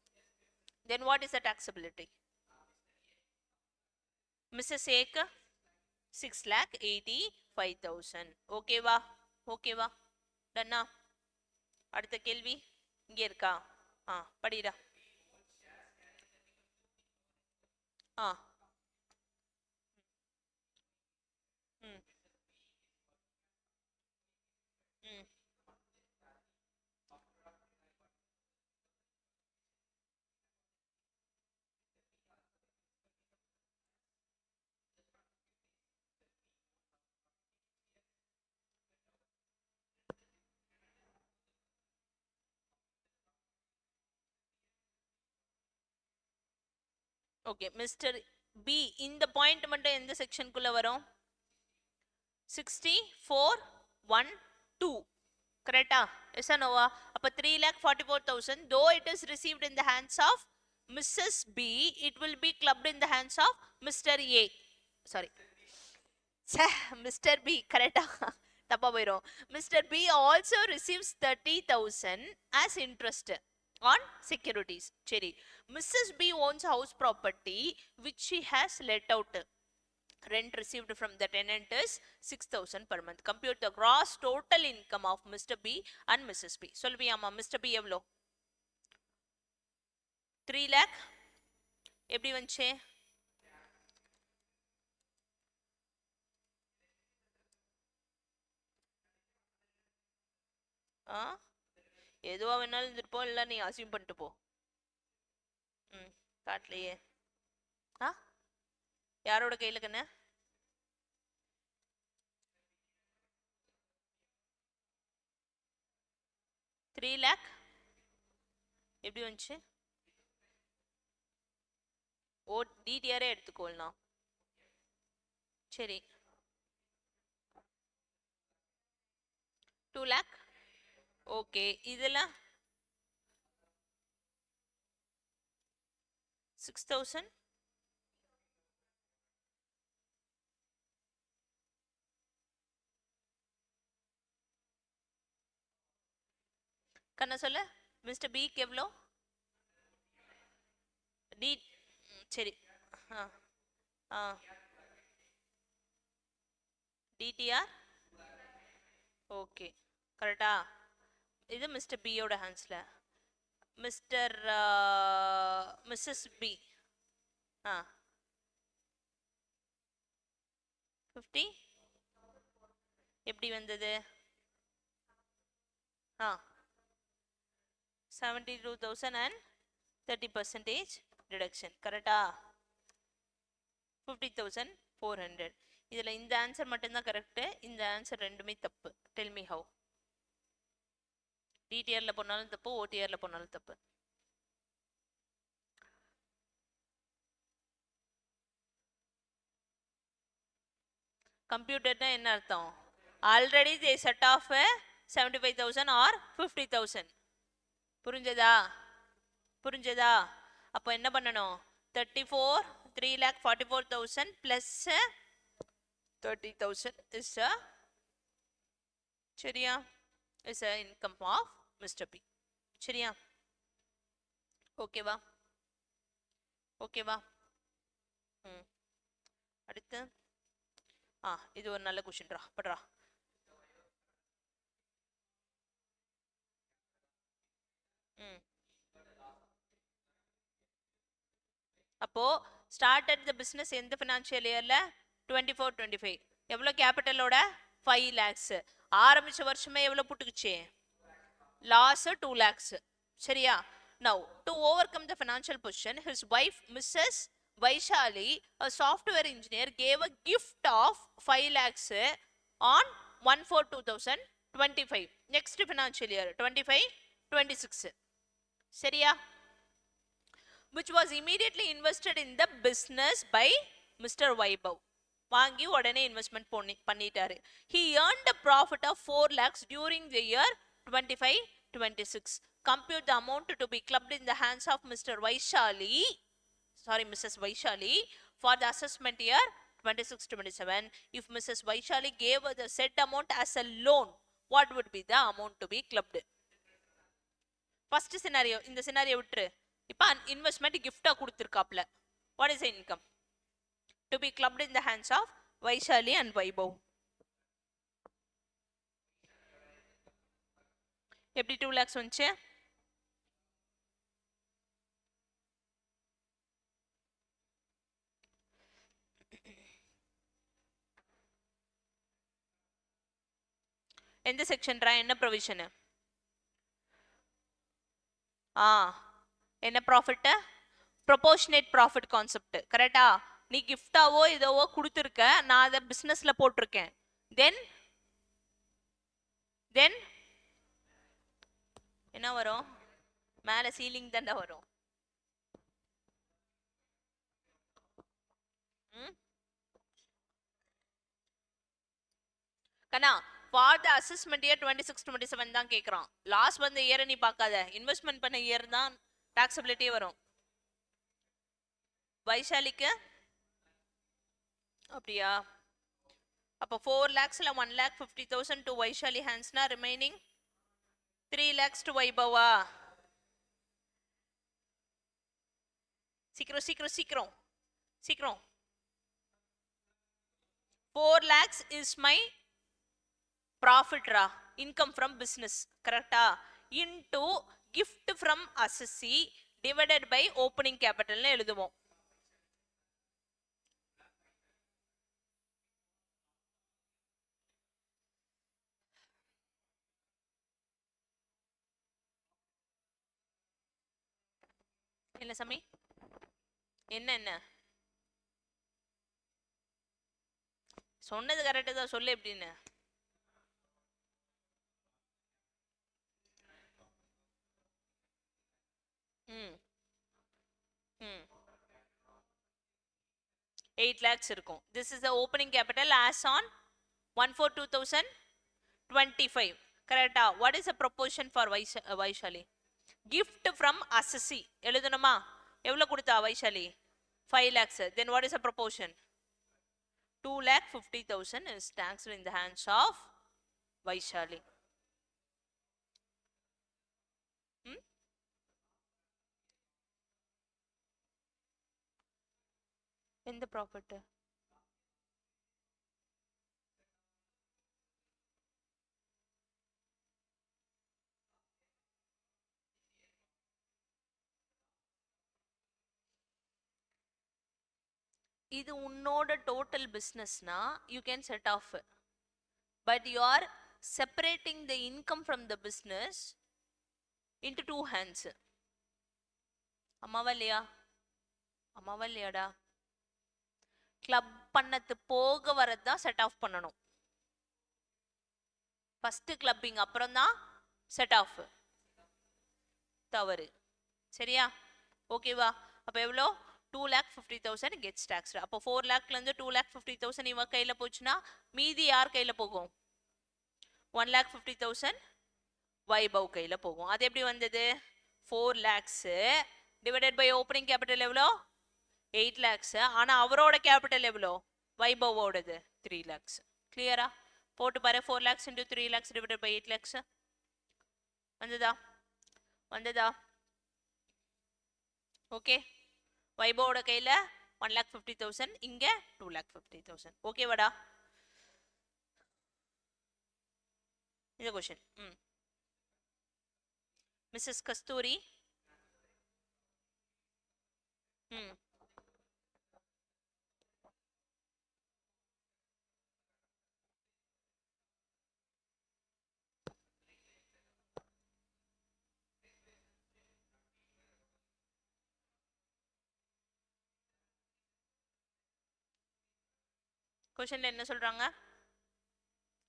Then what is the taxability? Mrs. A 6,85,000. Okay va? Okay va? Done. அடுத்த கேள்வி இங்க இருக்கா? படிடா. Okay mister B இந்த point மட்டும் எந்த செக்ஷனுக்குள்ள வரும் 64,1,2 கரெக்டா S Noah அப்ப 3,44,000 though it is received in the hands of Mrs. B it will be clubbed in the hands of Mr. A sorry Mr. B கரெக்டா தப்பா போயிரும் Mr. B also receives 30,000 as interest on securities. Cherry. Mrs. B owns house property which she has let out. Rent received from the tenant is 6,000 per month. Compute the gross total income of Mr. B and Mrs. B. Solviyama Mr. B evlo 3 lakh எப்படி வந்துச்சு எதுவா வேணாலும் இருந்துருப்போம் இல்ல நீ assume பண்ணிட்டு போ காட்டலையே யாரோட கையில கண்ணு 3 lakh எப்படி வந்துச்சு ஓ டிடிஆரே எடுத்துக்கோள்னா சரி 2 lakh ஓகே இதுல 6,000 கண்ணா சொல்ல மிஸ்டர் பி எவ்வளோ டி சரி டிடிஆர் ஓகே கரெக்டா இது மிஸ்டர் பியோட ஹேண்ட்ஸ்ல மிஸ்டர் மிஸ்ஸஸ் பி 50 எப்படி வந்தது 72,000 and 30% deduction கரெக்டா 50,400 இதுல இந்த ஆன்சர் மட்டும்தான் கரெக்ட் இந்த ஆன்சர் ரெண்டுமே தப்பு டெல் மீ ஹவ் டிடிஆர்ல போனாலும் தப்பு ஓடிஆர்ல போனாலும் தப்பு கம்ப்யூட்டர்னா என்ன அர்த்தம் already they set off 75,000 or 50,000 புரிஞ்சதா புரிஞ்சதா அப்போ என்ன பண்ணணும் 3,44,000 plus 30,000 is சரியா is a income of Mr. B சரியா ஓகேவா ஓகேவா அடுத்து இது ஒரு நல்ல क्वेश्चनடா படுறா அப்போ started the business எந்த financial yearல 24-25 எவ்வளவு கேபிட்டலோட 5 lakhs ஆரம்பிச்ச வருஷமே எவ்வளவு புட்டுக்குச்சு லாஸ் 2 lakhs சரியா now to overcome the financial position his wife Mrs. Vaishali a software engineer gave a gift of 5 lakhs on 1/4/2025. Next financial year 25/26. சரியா? Which was immediately invested in the business by Mr. Vaibhav. வாங்கி உடனே investment பண்ணிட்டாரு. He earned a profit of 4 lakhs during the year 25/26. Compute the amount to be clubbed in the hands of Mrs. Vaishali for the assessment year 26/27. If Mrs. Vaishali gave the said amount as a loan, what would be the amount to be clubbed? First scenario, இந்த scenario விட்டுரு. இப்போ investment கிஃப்டா கொடுத்துருக்காப்ல. What is the income to be clubbed in the hands of Vaishali and Vaibhav? எப்படி 2 lakhs வந்துச்சு? எந்த செக்ஷன்ரா? என்ன provision? என்ன profit? Proportionate profit concept. கரெக்டா? நீ கிஃப்டாவோ ஏதோவோ கொடுத்துருக்க, நான் அதை பிசினஸ்ல போட்டிருக்கேன். தென் என்ன வரும்? மேல சீலிங் தாண்டா வரும். கண்ணா, ஃபார் த அசஸ்மெண்ட் இயர் 26/27 தான் கேட்குறான். லாஸ்ட் வந்த இயரை நீ பார்க்காத, இன்வெஸ்ட்மெண்ட் பண்ண இயர் தான் டாக்ஸபிலிட்டி வரும். வைஷாலிக்கு அப்படியா? அப்போ 4 lakhsல 1,50,000 to Vaishali handsனா remaining 3 lakhs to Vaibhava. சீக்கிரம் சீக்கிரம் சீக்கிரம் சீக்கிரம். 4 lakhs is my profit ra, income from business. Correcta? Into gift from assessee divided by opening capital னு எழுதுவோம். என்ன சாமி? என்ன சொன்னது கரெக்டு தான், சொல்லு எப்படின்னு. ம் ம் 8 lakhs இருக்கும். This is the opening capital as on 1/4/2025. Correct? What is the proportion for Vaishali? Gift from assessee எழுதணுமா? எவ்வளவு கொடுத்தா Vaishali? 5 lakhs. Then what is the proportion? 2,50,000 is taxed in the hands of Vaishali. In the profit. இது உன்னோட total பிஸ்னஸ்னா you can set off, but you are separating the income from the business into two hands. அம்மாவா இல்லையா? அம்மாவா இல்லையாடா? Club பண்ணது போக வரதான் set off பண்ணணும். ஃபர்ஸ்ட் கிளப்பிங் அப்புறம் தான் செட் ஆஃப். தவறு. சரியா? ஓகேவா? அப்ப எவ்வளோ? 2,50,000 கெட்ஸ் டாக்ஸ்டு. அப்போ 4 lakhல இருந்து 2,50,000 இவ கையில போச்சுன்னா மீதி யார் கையில போகும்? 1,50,000 வைபவ் கையில போகும். அது எப்படி வந்தது? 4 lakhs divided by opening capital எவ்வளோ? 8 lakhs. ஆனா அவரோட கேபிட்டல் எவ்வளோ? வைபவோடது 3 lakhs. கிளியரா? போட்டு பாரு. 4 lakhs into 3 lakhs divided by 8 lakhs. வந்ததா? ஓகே. வைபவோட கையில 1,50,000, இங்க 2,50,000. ஓகேவாடா? இந்த क्वेश्चन. மிஸ்ஸஸ் கஸ்தூரி. क्वेश्चनல என்ன சொல்றாங்க?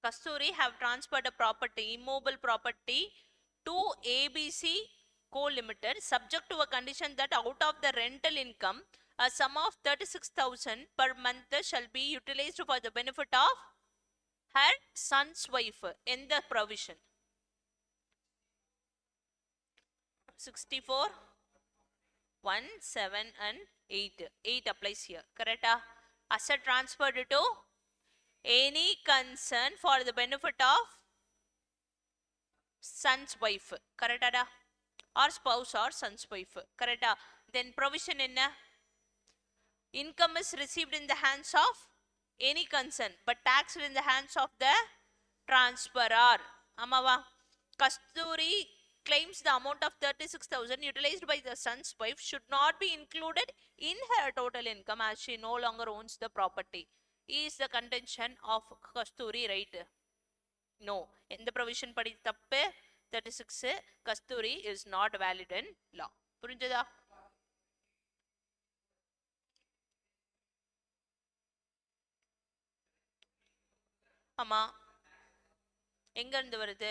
Kasturi have transferred a property, immobile property to ABC Co Limited, subject to a condition that out of the rental income, a sum of 36,000 per month shall be utilized for the benefit of her son's wife. In the provision 64, 1, 7 and 8. 8 applies here. Correct? Asset transferred to any concern for the benefit of son's wife. Correct? Or spouse or son's wife. Correct? Then provision in income is received in the hands of any concern but taxed in the hands of the transferor. Amava. Kasturi claims the amount of 36,000 utilized by the son's wife should not be included in her total income as she no longer owns the property. Is the contention of Kasturi right? No. In the provision padi tappe 36 Kasturi is not valid in law. புரிஞ்சதா? ஆமா, எங்க இருந்து வருது?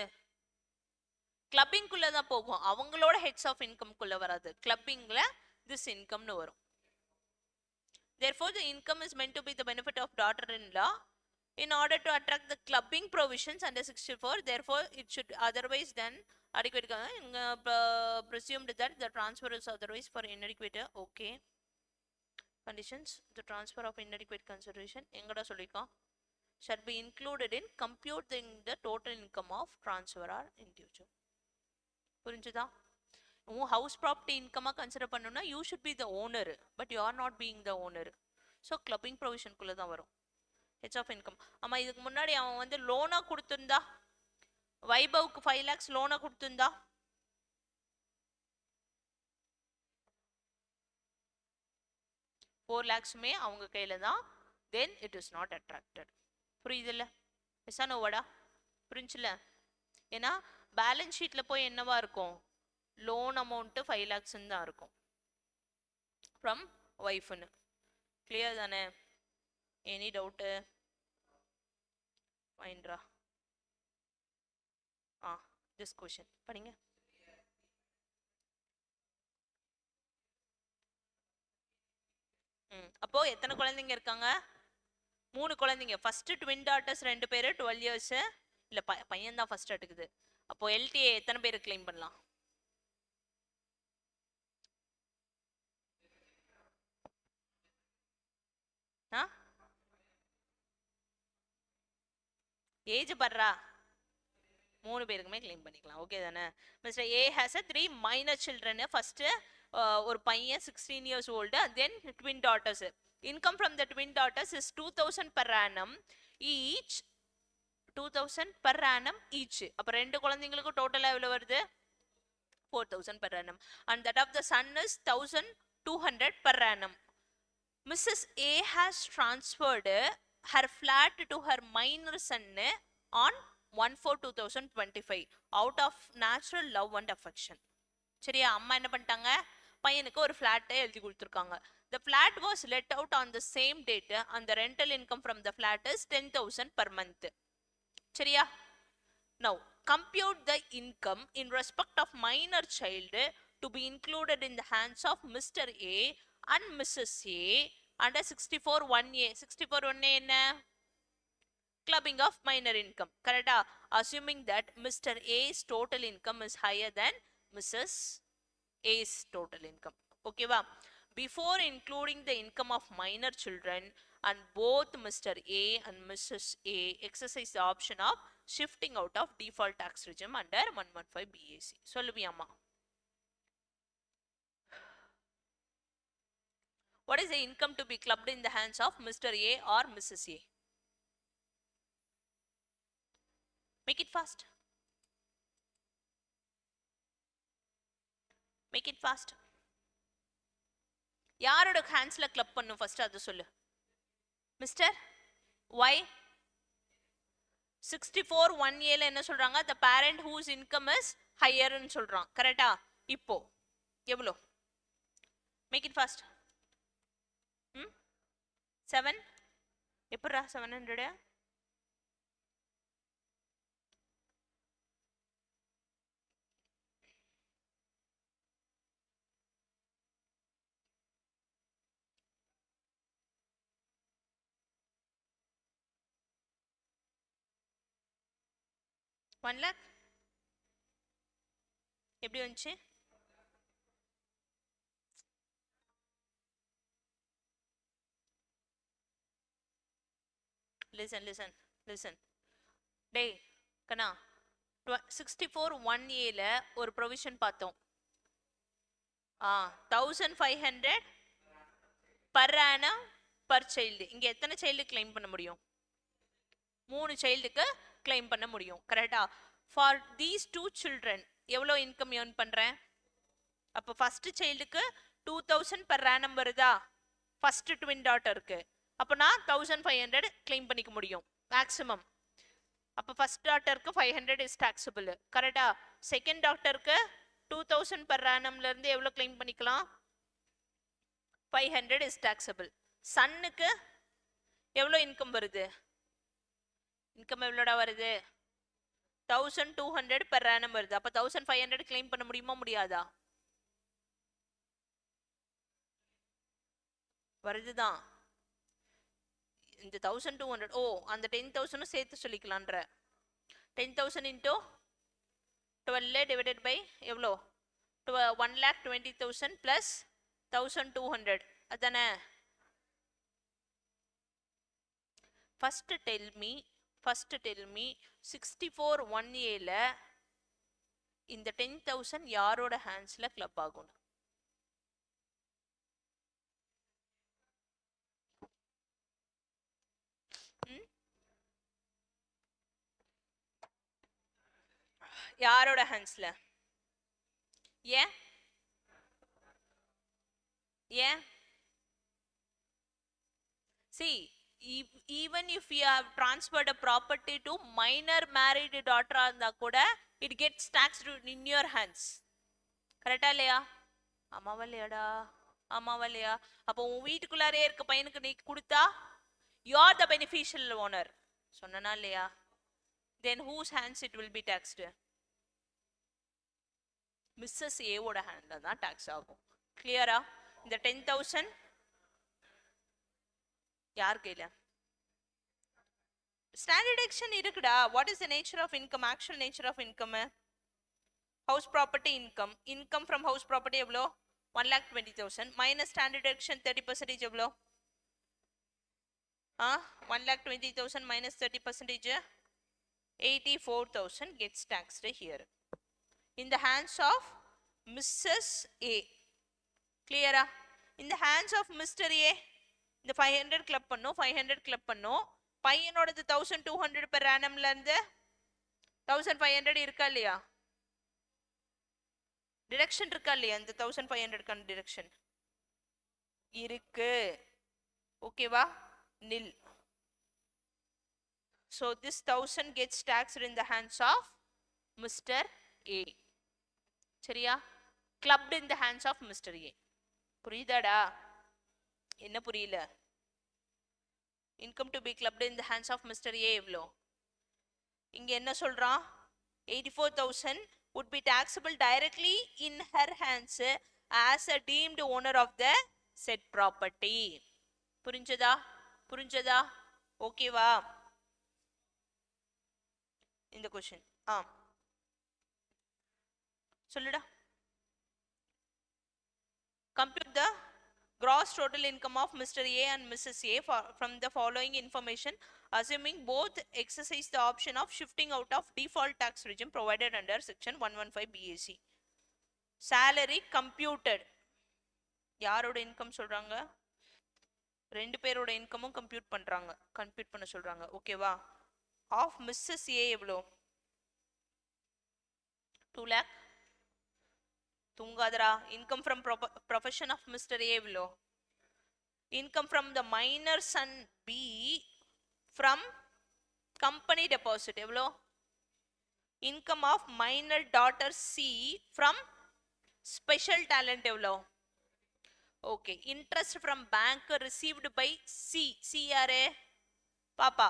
Clubbing குள்ள தான் போகும், அவங்களோட heads of income குள்ள வராது. கிளப்பிங்ல திஸ் இன்கம்னு வரும். Therefore the income is meant to be the benefit of daughter-in-law in order to attract the clubbing provisions under 64. Therefore it should otherwise then adequate presumed that the transfer is otherwise for inadequate. Okay, conditions the transfer of inadequate consideration எங்கடா சொல்லிருக்கோம், shall be included in computing the total income of transferor in future. புரிஞ்சுதா? உன் house property இன்கமா consider பண்ணணும்னா you should be the owner, but you are not being the owner. So clubbing ப்ரொவிஷனுக்குள்ளே தான் வரும் H of income. ஆமாம், இதுக்கு முன்னாடி அவன் வந்து லோனாக கொடுத்துருந்தா, வைபவுக்கு 5 lakhs லோனாக கொடுத்துருந்தா, ஃபோர் லேக்ஸுமே அவங்க கையில் தான், then it is not attracted. புரியுதுல்ல? எஸ்ஸா நோவாடா? புரிஞ்சுல? ஏன்னா பேலன்ஸ் ஷீட்டில் போய் என்னவா இருக்கும், லோன் அமௌண்ட்டு 5 lakhs தான் இருக்கும் ஃப்ரம் ஒய்ஃப்னு. கிளியர் தானே? Any doubt? மைண்ட்ரா? திஸ் கொஷின் படிங்க. அப்போ எத்தனை குழந்தைங்க இருக்காங்க? 3 குழந்தைங்க. ஃபர்ஸ்ட் ட்வின் டாட்டர்ஸ் 2 பேரு 12 years. இல்ல பையன் தான் ஃபர்ஸ்ட் எடுக்குது. அப்போ எல்டிஏ எத்தனை பேர் கிளைம் பண்ணலாம்? ஏஜ் பர்றா 3 பேருக்குமே கிளைம் பண்ணிக்கலாம். ஓகே தானே? Mister A has 3 minor children. First ஒரு பையன் 16 years old, then twin daughters. Income from the twin daughters is 2000 per annum each. 2000 per annum each. அப்ப ரெண்டு குழந்தைங்களுக்கு டோட்டலா எவ்வளவு வருது? 4000 per annum. And that of the son is 1200 per annum. Mrs. A has transferred her flat to her minor son on 1/4/2025 out of natural love and affection. சரியா? அம்மா என்ன பண்ணிட்டாங்க, பையனுக்கு ஒரு ஃபிளாட்டை எழுதி கொடுத்துருக்காங்க. The flat was let out on the same date and the rental income from the flat is 10,000 per month. சரியா? Now compute the income in respect of minor child to be included in the hands of Mr. A and Mrs. A under 64(1)(a). 64(1)(a என்ன? Clubbing of minor income. Correct? Assuming that Mr. A's total income is higher than Mrs. A's total income. Okay va? Before including the income of minor children, and both Mr. A and Mrs. A exercise the option of shifting out of default tax regime under 115 BAC. சொல்லுவியாமா? What is the income to be clubbed in the hands of Mr. A or Mrs. A? Make it fast. Make it fast. யாரோட ஹேண்ட்ஸ்ல club பண்ணும் first அது சொல்லு. Mister Y 64(1)(a) என்ன சொல்றாங்க? the parent whose income is higher ன்னு சொல்றான். கரெக்டா? இப்போ எவ்வளோ? Make it fast. 7 எப்படா 700? 1 lakh எப்படி வந்துச்சு? லிசன் டேய் கண்ணா, 64(1)(a)ல ஒரு ப்ரொவிஷன் பார்த்தோம். 1500 பர் ஆனம் பர் சைல்டு. இங்க எத்தனை சைல்டு கிளைம் பண்ண முடியும்? 3 சைல்டுக்கு கிளைம் பண்ண முடியும். கரெக்டா? ஃபார் தீஸ் 2 சில்ட்ரன் எவ்வளோ இன்கம் ஏர்ன் பண்றேன்? அப்போ ஃபர்ஸ்ட் சைல்டுக்கு 2000 பர் ஆனம் வருதா? ஃபர்ஸ்ட் ட்வின் டாட்டருக்கு. அப்போ நான் 1500 கிளைம் பண்ணிக்க முடியும் மேக்ஸிமம். அப்போ ஃபர்ஸ்ட் டாட்டருக்கு 500 இஸ் டாக்ஸபிள். கரெக்டா? செகண்ட் டாட்டருக்கு 2000 பர் ஆனம்ல இருந்து எவ்வளோ கிளைம் பண்ணிக்கலாம்? 500 இஸ் டாக்ஸபிள். சன்னுக்கு எவ்வளோ இன்கம் வருது? இன்கம் எவ்வளோடா வருது? 1200 பர் ஆனம் வருது. அப்போ 1500 கிளைம் பண்ண முடியுமா முடியாதா? வருதுதான். இந்த 1200 அந்த 10,000 சேர்த்து சொல்லிக்கலான்ற. 10,000 into 12 divided by எவ்வளோ? 1,20,000 plus 1,200. அதானே? first tell me 64(1)(a)ல இந்த 10,000 யாரோட ஹேண்ட்ஸ்ல கிளப் ஆகும்? யாரோட ஹேண்ட்ஸ்ல? ஏன் see, even if you have transferred a property to minor married daughter இருந்தா கூட it gets taxed in your hands. கரெக்டா இல்லையா? ஆமாவா இல்லையா? அப்போ உன் வீட்டுக்குள்ளாரே இருக்க பையனுக்கு நீ கொடுத்தா you are the beneficial owner. சொன்னனா இல்லையா? then whose hands it will be taxed? Mrs ஏவோட ஹேண்ட்ல தான் டாக்ஸ் ஆகும். கிளியரா? இந்த 10,000 யார் கையில? ஸ்டாண்டர்ட் டிடக்ஷன் இருக்குடா. What is the nature of income? Actual nature of income house property income from house property எவ்வளோ? 1,20,000 மைனஸ் ஸ்டாண்டர்ட் டிடக்ஷன் 30% எவ்வளோ? 1,20,000 minus 30% 84,000 gets taxed here in the hands of Mrs. A. Clear? In the hands of Mr. A, இந்த 500 club பண்ணும். பையனோடது 1,200 per annumல இருந்து 1,500 இருக்கா இல்லையா? Deduction இருக்கா இல்லையா? இந்த 1,500 டிடக்ஷன் இருக்கு. ஓகேவா? nil. So this 1,000 gets taxed in the hands of Mr. A. சரியா? clubbed in the hands of Mr. A. புரியுதாடா? என்ன புரியல? income to be clubbed in the hands of Mr. A எவ்வளோ? இங்க என்ன சொல்றான்? 84,000 would be taxable directly in her hands as a deemed owner of the said property. புரிஞ்சதா? ஓகேவா? இந்த question சொல்லுடா. compute the gross total income of Mr. A and Mrs. A from the following information, assuming both exercise the option of shifting out of default tax regime provided under section 115 BAC. salary computed. யாரோட income சொல்றாங்க? ரெண்டு பேரோட இன்கமும் compute பண்ண சொல்றாங்க. ஓகேவா? Of Mrs ஏ எவ்வளோ? 2 lakh. தூங்காதரா. Income from profession of mister A எவ்வளோ? Income from the minor son B from company deposit எவ்வளோ? Income of minor daughter C from special talent எவ்வளோ? Okay. Interest from bank received by C. C யாரு? பாப்பா.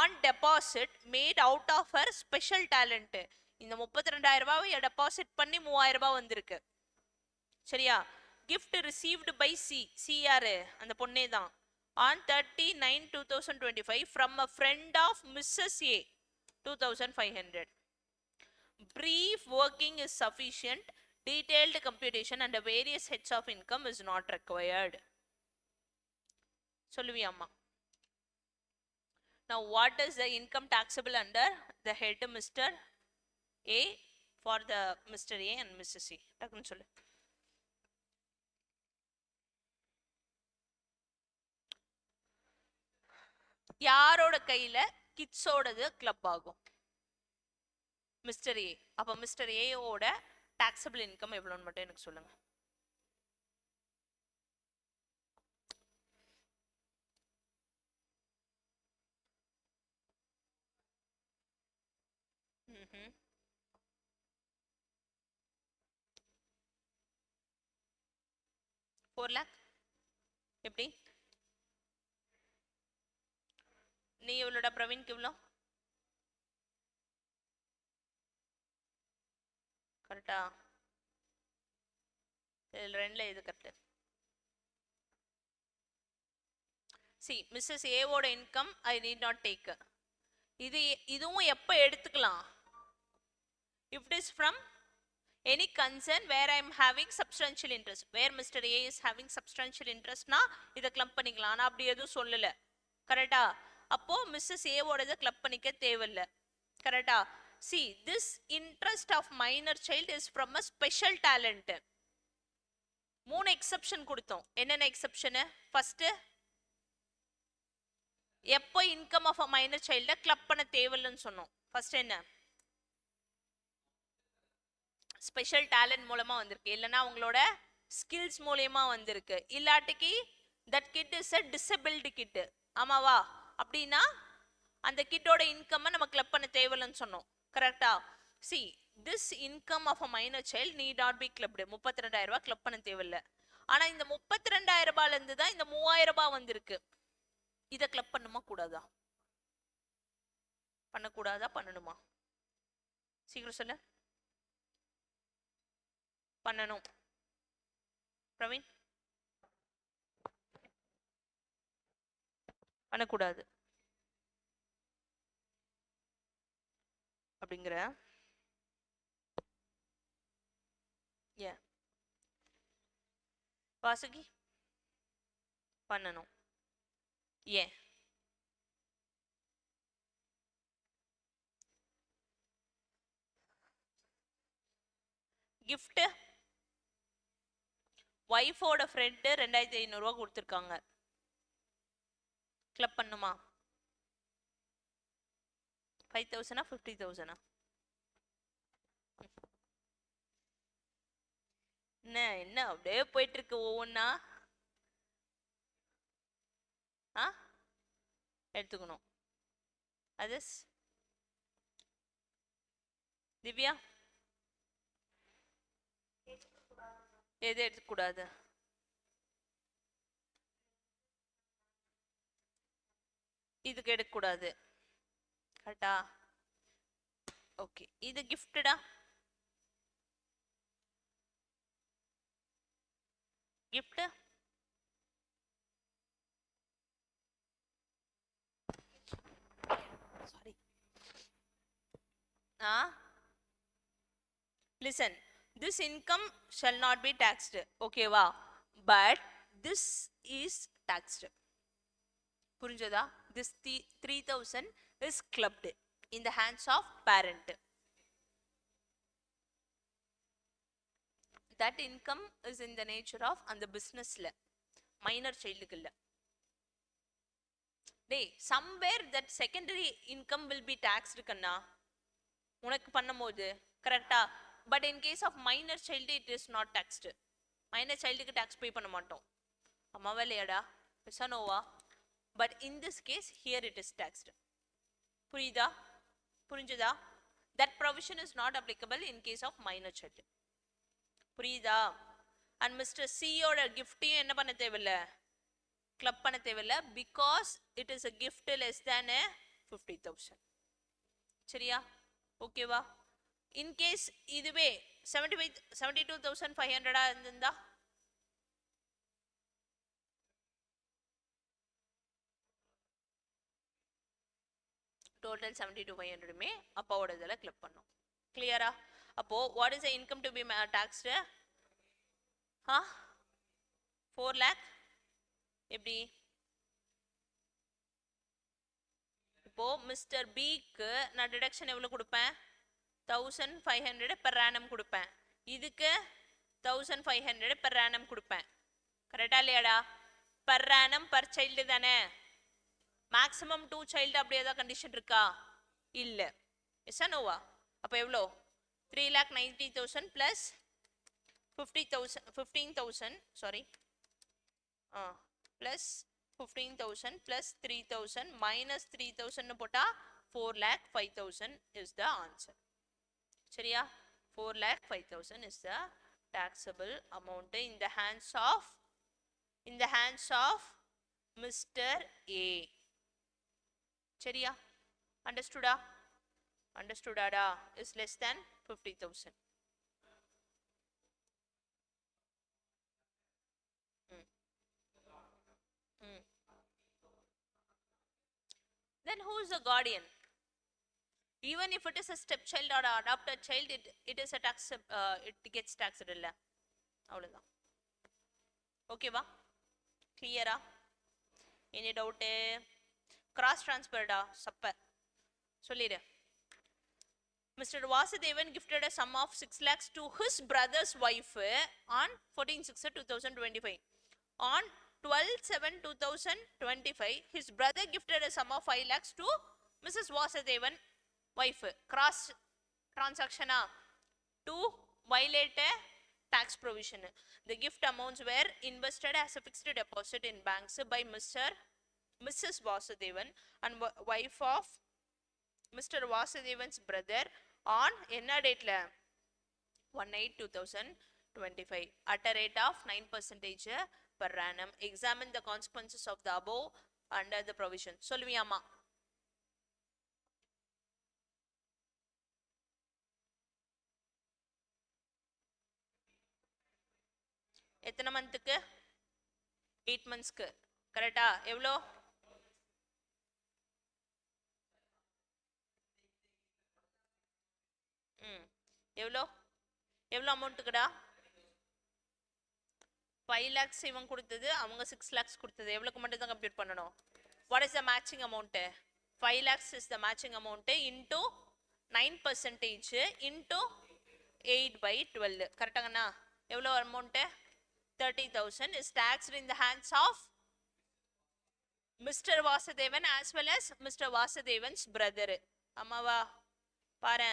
On deposit made out of her special talent. இந்த 32,000 ரூபாவை deposit பண்ணி 3,000 ரூபாய் வந்திருக்கு. சரியா? gift received by C. C யாரு? அந்த பொண்ணே தான். on 30/9/2025 from a friend of Mrs. A. 2,500. Brief working is sufficient. Detailed computation and various heads of income is not required. சொல்லுவியாம்மா. Now what is the income taxable under the head Mr. A for the Mr. A and Mrs. C? டக்குன்னு சொல்லு. யாரோட கையில கிட்ஸோடது club ஆகும்? Mister A. அப்ப mister ஏயோட taxable income எவ்வளோன்னு மட்டும் எனக்கு சொல்லுங்க. ம் 4 lakh. எப்படி? நீ இவளோட பிரவீன்க்கு இவ்வளோ? கரெக்டா? இதில் ரெண்டில் இது கரெக்டு. சி மிஸ்ஸஸ் ஏவோட income I need not take. இதுவும் எப்போ எடுத்துக்கலாம்? If it is from any concern where I am having substantial interest, where Mr. A is having substantial interest na இதை கிளப் பண்ணிக்கலாம். ஆனால் அப்படி எதுவும் சொல்லலை. கரெக்டா? அப்போ மிஸ்ஸஸ் ஏவோட கிளப் பண்ணிக்க தேவையில்லை. கரெக்டா? see this interest of minor child is from a special talent. 3 exception கொடுத்தோம். என்னென்ன எக்ஸெப்ஷன்? ஃபர்ஸ்ட், எப்போ income of a minor child club பண்ண தேவையில்லைன்னு சொன்னோம். ஃபர்ஸ்ட் என்ன? ஸ்பெஷல் டேலண்ட் மூலமா வந்திருக்கு, இல்லைன்னா அவங்களோட ஸ்கில்ஸ் மூலமா வந்திருக்கு, இல்லாட்டிக்கு that kid is a disability kid. ஆமாவா? அப்படின்னா அந்த கிட்டோட இன்கம் நம்ம கிளப் பண்ண தேவையில்லைன்னு சொன்னோம். கரெக்டா? See this income of a minor child need not be clubbed. 32,000 ரூபாய் கிளப் பண்ண தேவையில்லை. ஆனா இந்த 32,000 ரூபாயில இருந்து தான் இந்த 3,000 ரூபாய் வந்திருக்கு. இதை கிளப் பண்ணுமா கூடாதா? பண்ணக்கூடாதா பண்ணணுமா? சீக்கிரம் சொல்ல. பண்ணணும். பிரவீன்? பண்ணக்கூடாது அப்படிங்கிற ஏன்? வாசுகி? பண்ணணும். ஏன்? கிஃப்ட் ஒய்ஃபோட ஃப்ரெண்டு 2,500 ரூபா கொடுத்துருக்காங்க. கிளப் பண்ணுமா? 5,000 50,000? என்ன அப்படியே போயிட்டு இருக்கு ஒவ்வொன்னா. எடுத்துக்கணும். அது திவ்யா எது எடுத்துக்கூடாது? இதுக்கு எடுக்கக்கூடாது. கரெக்டா? ஓகே. இது கிஃப்டடா? Gift sorry. listen, this income shall not be taxed. Okay va? But this is taxed. புரிஞ்சதா? this 3,000 is clubbed in the hands of parent. that income is in the nature of and the business la minor child ku illa. Dey somewhere that secondary income will be taxed kanna உனக்கு பண்ணும்போது. கரெக்டா? But in case of minor child it is not taxed. Minor சைல்டுக்கு tax pay பண்ண மாட்டோம். அம்மாவா இல்லையாடா? பெசானோவா? But in this case here it is taxed. புரியுதா? புரிஞ்சுதா? That provision is not applicable in case of minor child. புரியுதா? And mister சியோட கிஃப்டையும் என்ன பண்ண தேவையில்ல? கிளப் பண்ண தேவையில்ல. Because it is a gift less than 50,000. சரியா? ஓகேவா? இன்கேஸ் இதுவே 72,500 இருந்திருந்தா டோட்டல் 72,500மே அப்பாவோட இதில் கிளிப் பண்ணும். கிளியரா? அப்போ what is the income to be taxed? 4 lakh. எப்படி? இப்போ மிஸ்டர் பிக்கு நான் டிடக்ஷன் எவ்வளோ கொடுப்பேன்? 1500 per annum கொடுப்பேன். இதுக்கு 1500 per annum கொடுப்பேன். கரெக்டா இல்லையாடா? per annum per child தானே. மேக்ஸிமம் 2 child அப்படி ஏதாவது கண்டிஷன் இருக்கா? இல்லை. எஸ்ஸா நோவா? அப்போ எவ்வளோ? 3,90,000 plus 15,000 sorry plus 15,000 plus 3,000 minus 3,000 போட்டா 4,05,000 is the answer. சரியா? 4,05,000 is the taxable amount in the hands of Mr. A. சரியா? understoodada is less than 50,000. Then who is the guardian? Even if it is a stepchild or an adopted child, it is a tax, it gets taxed இல்ல. அவ்வளவுதான். ஓகேவா? கிளியரா? Any doubt? Cross டிரான்ஸ்பர்டா சப்ப சொல்லிடு. Mr. Vasudevan gifted a sum of 6 lakhs to his brother's wife on 14/6/2025. On 12/7/2025, his brother gifted a sum of 5 lakhs to Mrs. Vasudevan wife. Cross transaction to violate a tax provision. The gift amounts were invested as a fixed deposit in banks by Mrs. Vasudevan and wife of Mr. Vasudevan's brother on என்ன டேட்ல? 1/8/2025 at a rate of 9% per annum. Examine the consequences of the above under the provision. சொல்லுவியாமா? எத்தனை மந்த்துக்கு? 8 monthsக்கு. கரெக்டா? எவ்வளோ? எவ்வளோ எவ்வளோ அமௌண்ட்டுக்குடா? 5 lakhs இவன் கொடுத்தது, அவங்க 6 lakhs கொடுத்தது. எவ்வளோக்கு மட்டும் தான் கம்ப்யூட் பண்ணணும்? What is the matching amount? 5 lakhs is the matching amount into 9% into 8/12. கரெக்டாங்கண்ணா? எவ்வளோ amount? 30,000 is taxed in the hands of Mr. Vasudevan as well as Mr. Vasudevan's brother. அம்மாவா பாரு,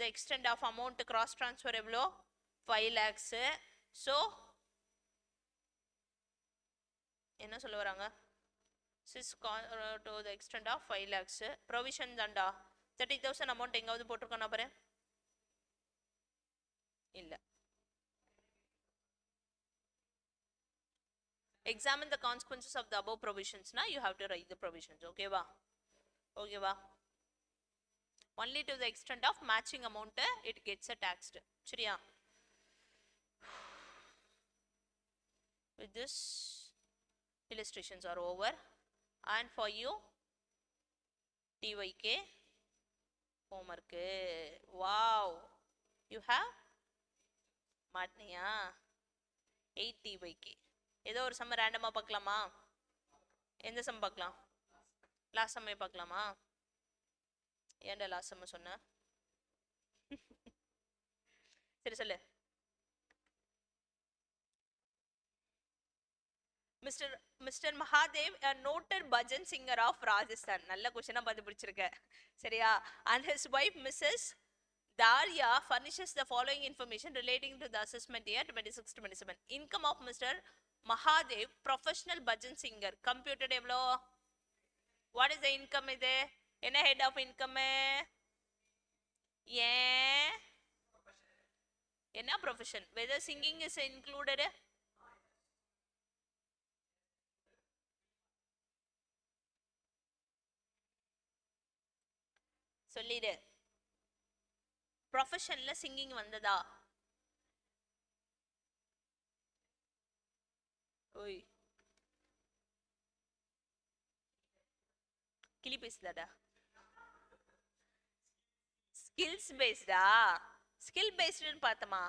the extent of amount cross transfer எவ்வளோ? 5 lakhs. so என்ன சொல்ல வராங்க? to the extent of 5 lakhs provision தான்டா. 30,000 amount எங்காவது போட்டிருக்கோம் பாரு? இல்ல. Examine the consequences of the above provisions. Now you have to write the provisions. Okay va? Okay va? Only to the extent of matching amount it gets a taxed. சரியா? With this illustrations are over, and for you TYK homework. Wow, you have matniya 8 TYK. ஏதோ ஒரு some ரேண்டமா பார்க்கலாமா? எந்த some பார்க்கலாம்? Last சம்மே பார்க்கலாமா? ஏன்டா last some சொன்ன? சரி சொல்லு. Mr. Mahadev, a noted bhajan singer of Rajasthan. நல்ல क्वेश्चन பார்த்து பிடிச்சிருக்க. சரியா? And his wife Mrs. Darya furnishes the following information relating to the assessment year 26-27. Income of Mr. Mahadev, professional bhajan singer, computed எவ்வளோ? What is the income இது? என்ன head of income? ஏன் என்ன profession? Whether singing is included? சொல்லிடு. ப்ரொஃபஷன்ல singing வந்ததா? ஓய் கிளி பேசுதாடா? ஸ்கில்ஸ் பேஸ்டா? ஸ்கில் பேஸ்டுன்னு பார்த்தமா?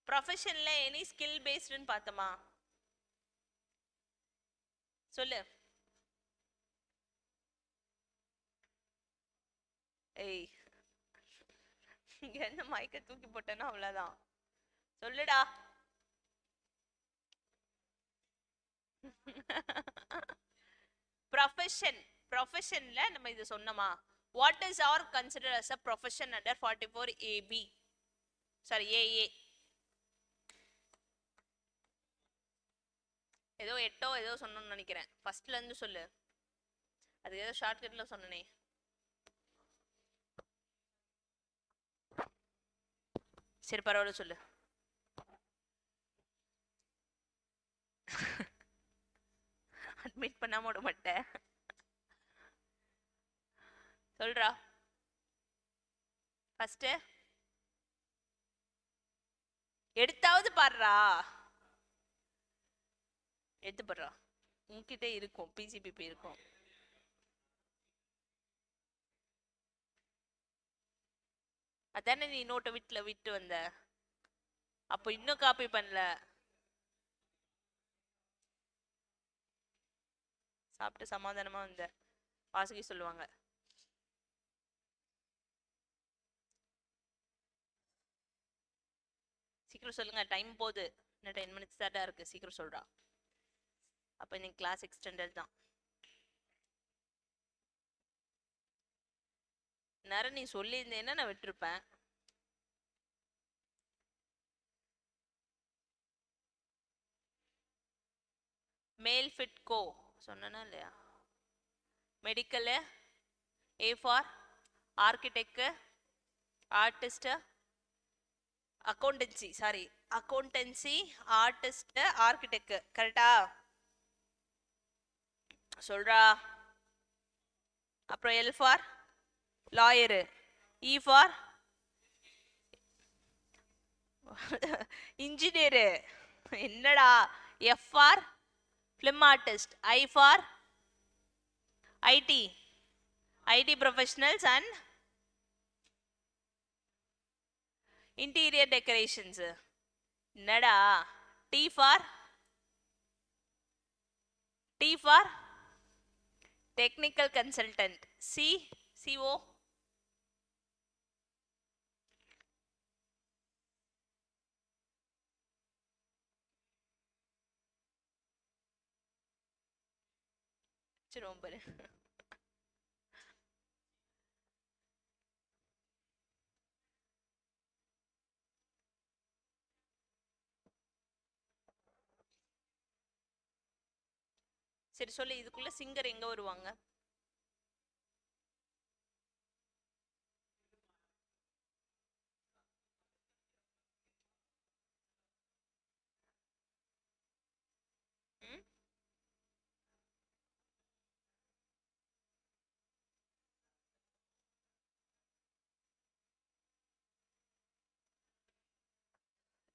ப்ரொஃபஷன்ல எனி ஸ்கில் பேஸ்டுன்னு பார்த்தமா? சொல்லு. ஏய், என்ன மைக்க தூக்கி போட்டேன்னா அவ்வளவுதான். சொல்லுடா. ப்ரொஃபஷன். ப்ரொஃபஷன்ல நம்ம இது சொன்னோமா? What is are consider as a profession under 44 AB, sorry AA? ஏதோ எட்டோ ஏதோ சொன்னோம்னு நினைக்கிறேன். ஃபர்ஸ்ட்ல இருந்து சொல்லு. அது ஏதோ ஷார்ட்கட்ல சொன்னனே. சரி பரவாயில்ல சொல்லு. அட்மிட் பண்ணாம விட மாட்டேன். சொல்றா. ஃபர்ஸ்ட் எடுத்தாவது பாடுறா. எடுத்து பாடுறா. உன்கிட்ட இருக்கும், பிஜிபிபி இருக்கும். அதானே நீ நோட்டை வீட்டுல விட்டு வந்த. அப்போ இன்னும் காப்பி பண்ணல. சாப்பிட்டு சமாதானமா வந்த. வாசுகி சொல்லுவாங்க. சீக்கிரம் சொல்லுங்க, டைம் போகுது. இன்னும் 10 minutes தான் இருக்கு. சீக்கிரம் சொல்றா. அப்ப இன்னைக்கு கிளாஸ் எக்ஸ்டெண்டட் தான். நேரம் நீ சொல்லியிருந்தேன்னா நான் விட்டுருப்பேன். மேல் ஃபிட் கோ சொன்னா இல்லையா? Medical A for architect, artist, accountancy, sorry accountancy, artist, architect. கரெக்டா? சொல்றா. அப்புறம் L for lawyer, E for engineer. என்னடா? F for film artist, I for IT, IT professionals and interior decorations. என்னடா? T for technical consultant, C சிஓ ரொம்ப. சரி சொல்லு, இதுக்குள்ள சிங்கர் எங்க வருவாங்க?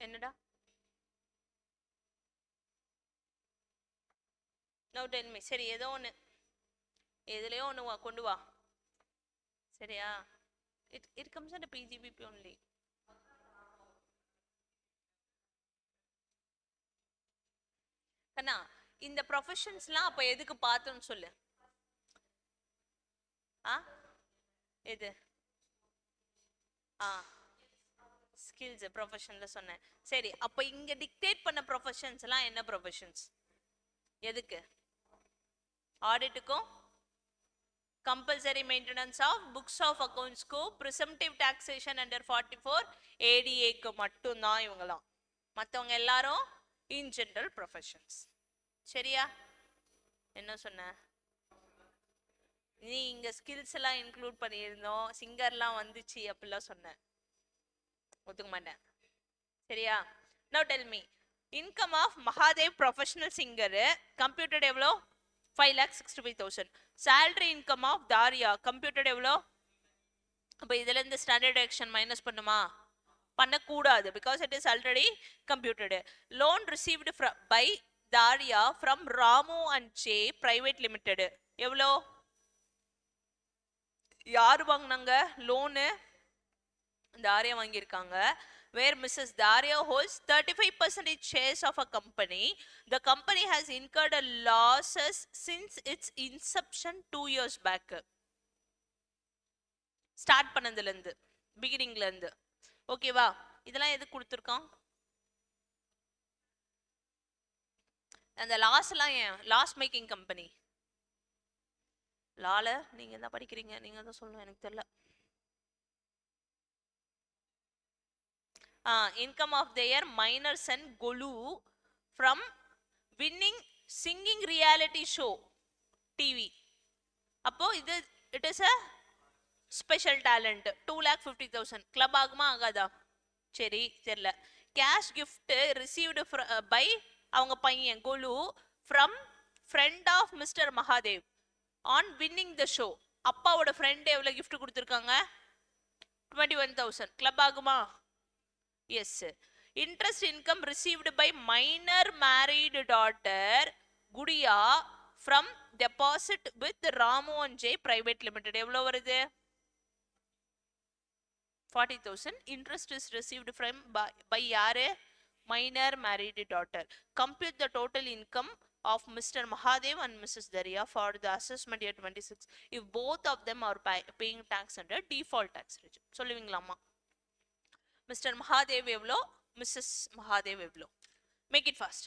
என்னடா? No tell me. சரி ஏதோ ஒன்று, எதுலையோ ஒன்று கொண்டு வா. சரியா? It comes and PGBP only. கண்ணா, இந்த ப்ரொஃபஷன்ஸ்லாம் அப்ப எதுக்கு பார்த்தோன்னு சொல்லு. ஆ எது? ஆ ஸ்கில்ஸ் ப்ரொஃபஷன்ல சொன்னேன். சரி, அப்ப இங்க டிக்டேட் பண்ண ப்ரொஃபஷன்ஸ் எல்லாம் என்ன ப்ரொஃபஷன்ஸ்? எதுக்கு? ஆடிட்டுக்கும் compulsory maintenance of books of accounts க்கு presumptive taxation under 44 ADA க்கு மட்டும் தான் இவங்கலாம். மத்தவங்க எல்லாரும் in general professions. சரியா? என்ன சொன்ன நீ? இங்க ஸ்கில்ஸ் எல்லாம் இன்க்ளூட் பண்ணியிருந்தோம், சிங்கர்லாம் வந்துச்சு அப்படிலாம் சொன்ன. ஒத்துக்க மாட்டேன். சரியா? now tell me, income of Mahadev professional singer computed எவ்வளோ? 5,65,000. salary income of Daria computed எவ்வளோ? அப்ப இதுல இருந்து ஸ்டாண்டர்ட் ஆக்ஷன் மைனஸ் பண்ணுமா? பண்ணக்கூடாது, because it is already computed. loan received by Daria from Ramu and J private limited எவ்வளோ? யார் வாங்கினாங்க லோனு? தாரியா வாங்கியிருக்காங்க. Where Mrs. Daria holds 35% shares of a company. The company has incurred a losses since its inception 2 years back. Start பண்ணதுல இருந்து, பிகினிங்ல இருந்து. ஓகேவா? இதெல்லாம் எது கொடுத்துருக்கான்? அந்த லாஸ் எல்லாம் ஏன் லாஸ் மேக்கிங் கம்பெனி? லால நீங்க என்ன படிக்கிறீங்க? நீங்க தான் சொல்லணும், எனக்கு தெரியல. Income of their minor son Golu from winning singing reality show TV. அப்போ இது it is a special talent. 2,50,000 club ஆகுமா ஆகாதா? சரி, தெரியல. கேஷ் கிஃப்ட் ரிசீவ்டு பை அவங்க பையன் Golu from friend of mister Mahadev on winning the show. அப்பாவோட ஃப்ரெண்ட் எவ்வளவு கிஃப்ட் கொடுத்துருக்காங்க? 21,000. கிளப் ஆகுமா? Yes. Interest income received by minor married daughter Gudiya from deposit with Ramu and J private limited எவ்வளவு வருது? 40,000. Interest is received from by யாரு? Minor married daughter. Compute the total income of Mr. Mahadev and Mrs. Daria for the assessment year 26 if both of them are paying tax under default tax regime. சொல்லுவீங்களாமா? Mr. Mahadev எவ்வளோ, Mrs. Mahadev எவ்வளோ? Make it fast.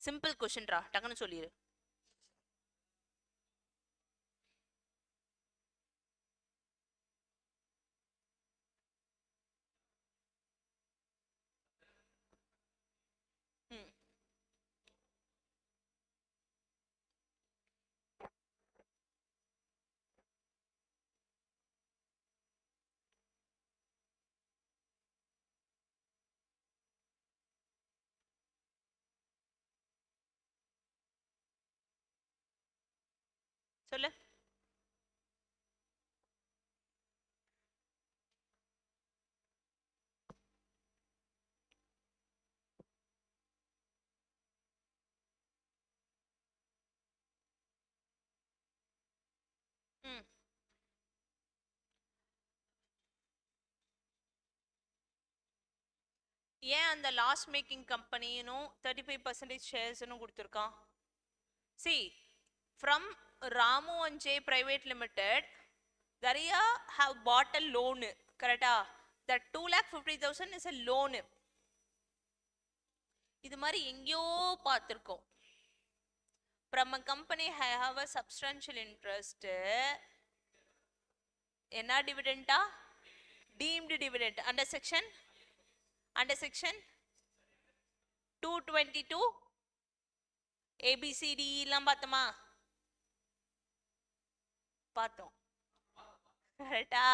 Simple question ரா, டக்குன்னு சொல்லிரு. சொல்லு. ஏன் அந்த loss making கம்பெனினும் 35% ஷேர்ஸ்னு கொடுத்துருக்கான்? See, from Ramu and J Private Limited, Daria have bought a loan, correcta? That 2,50,000 is a loan. இது மாதிரி எங்கேயோ பார்த்துருக்கோம். From a company have a substantial interest. என்ன டிவிடெண்டா? Deemed dividend under section 222 ABCD எல்லாம் பார்த்தோமா? பார்த்தோம், கரெக்டா?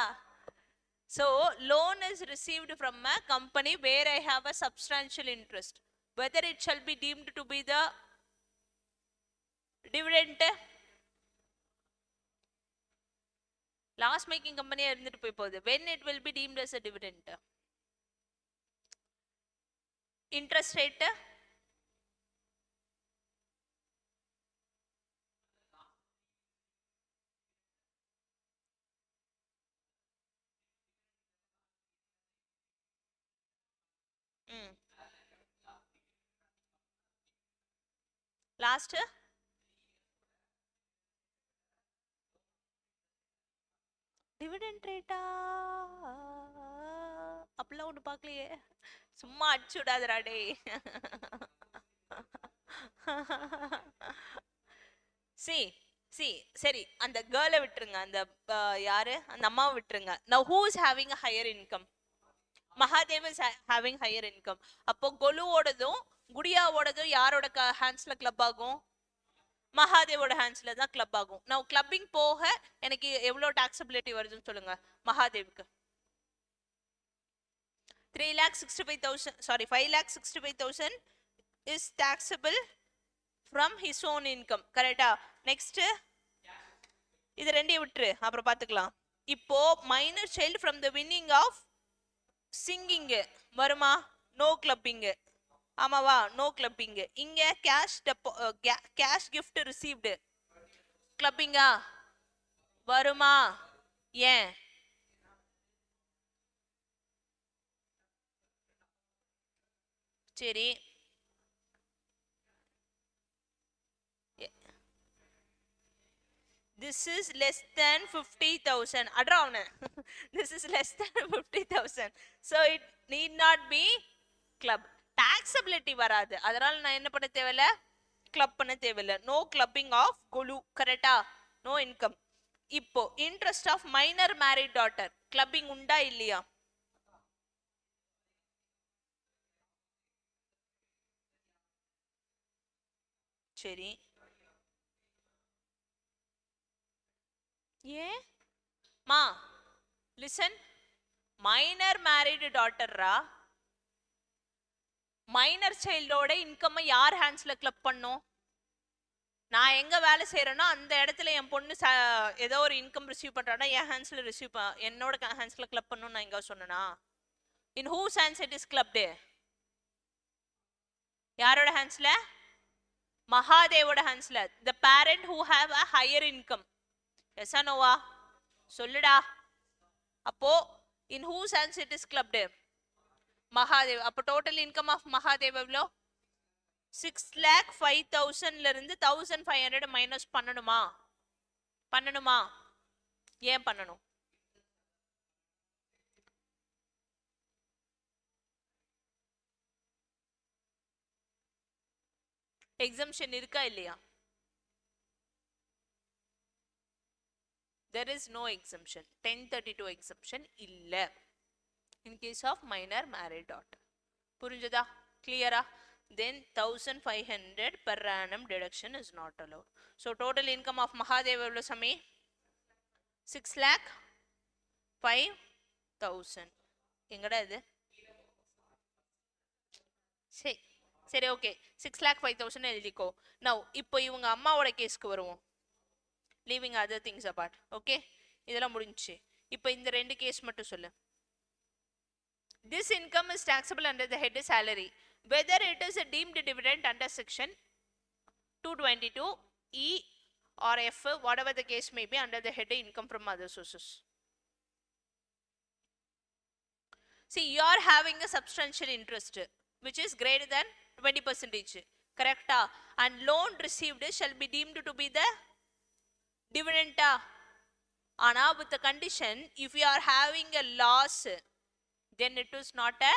So loan is received from a company where I have a substantial interest. Whether it shall be deemed to be the dividend, loss making company இருந்துட்டு போய் போகுது. When it will be deemed as a dividend? Interest rate, last dividend ரேட்டா? அப்பெல்லாம் ஒன்று பார்க்கலையே, சும்மா அடிச்சு விடாதடா டே. C C சரி, அந்த கேர்ளை விட்டுருங்க, அந்த யாரு அந்த அம்மாவை விட்டுருங்க. Now who is having a higher income? Mahadev is having higher income. அப்போ கொலுவோடதும் குடியாவோடதும் யாரோட ஹேண்ட்ஸ்ல கிளப் ஆகும்? மகாதேவோட ஹேண்ட்ஸ்ல தான் கிளப் ஆகும். நான் கிளப்பிங் போக எனக்கு எவ்வளவு டாக்ஸபிலிட்டி வருதுன்னு சொல்லுங்க. மகாதேவுக்கு 3,65,000, sorry 5,65,000 is taxable from his own income, கரெக்டா? நெக்ஸ்ட் இது ரெண்டையும் விட்டுரு, அப்புறம் பார்த்துக்கலாம். இப்போ minor child from the winning of singing வருமா? நோ கிளப்பிங், ஆமாவா? No clubbing. இங்க கேஷ் கிஃப்ட் ரிசீவ்டு கிளப்பிங்கா வருமா? ஏன்? சரி, this is less than 50,000. அட்ரா அவன. This is less than 50,000. So it need not be club. Taxability வராது. அதனால நான் என்ன பண்ண தேவையில்ல? கிளப் பண்ண தேவையில்ல. No clubbing of கொலு. கரெக்டா? No income. இப்போ interest of minor married daughter. Clubbing உண்டா இல்லையா? சரி. ஏன்? மா லிசன், மைனர் மேரிடு டாட்டர்ரா, மைனர் சைல்டோட இன்கம் யார் ஹேண்ட்ஸ்ல கிளப் பண்ணும்? நான் எங்க வேலை செய்யறேனோ அந்த இடத்துல என் பொண்ணு ஏதோ ஒரு இன்கம் ரிசீவ் பண்றானா என் ஹேண்ட்ஸ்ல ரிசீவ் என்னோட ஹேண்ட்ஸ்ல கிளப் பண்ணணும் நான் எங்க சொன்னா? In whose hands it is clubbed? யாரோட ஹேண்ட்ஸ்ல? மகாதேவோட ஹேண்ட்ஸ்ல. The parent who have a higher income. Yes or நோவா? சொல்லுடா. அப்போ in whose hands it is clubbed? Mahadev. அப்போ டோட்டல் இன்கம் ஆஃப் மகாதேவ் எவ்வளோ? 6,05,000ல இருந்து 1,500 மைனஸ் பண்ணணுமா? பண்ணணுமா? ஏன் பண்ணணும்? எக்ஸம்ஷன் இருக்கா இல்லையா? there is no exemption. 1032 exemption இல்ல in case of minor married daughter. புரிஞ்சதா? clear-ஆ? then 1,500 per annum deduction is not allowed. So total income of Mahadev எவ்வளோ சமி? 6,05,000. எங்கடா இது? சரி சரி, ஓகே. 6,05,000 எழுதிக்கோ. now இப்போ இவங்க அம்மாவோட கேஸ்க்கு வருவோம். leaving other things apart. okay, இதெல்லாம் முடிஞ்சுச்சு. இப்போ இந்த ரெண்டு கேஸ் மட்டும் சொல்லு. this income is taxable under the head salary whether it is a deemed dividend under section 222 E or F, whatever the case may be, under the head income from other sources. See, you are having a substantial interest which is greater than 20%, correct? And loan received shall be deemed to be the dividend. Ana with the condition, if you are having a loss, then it is not a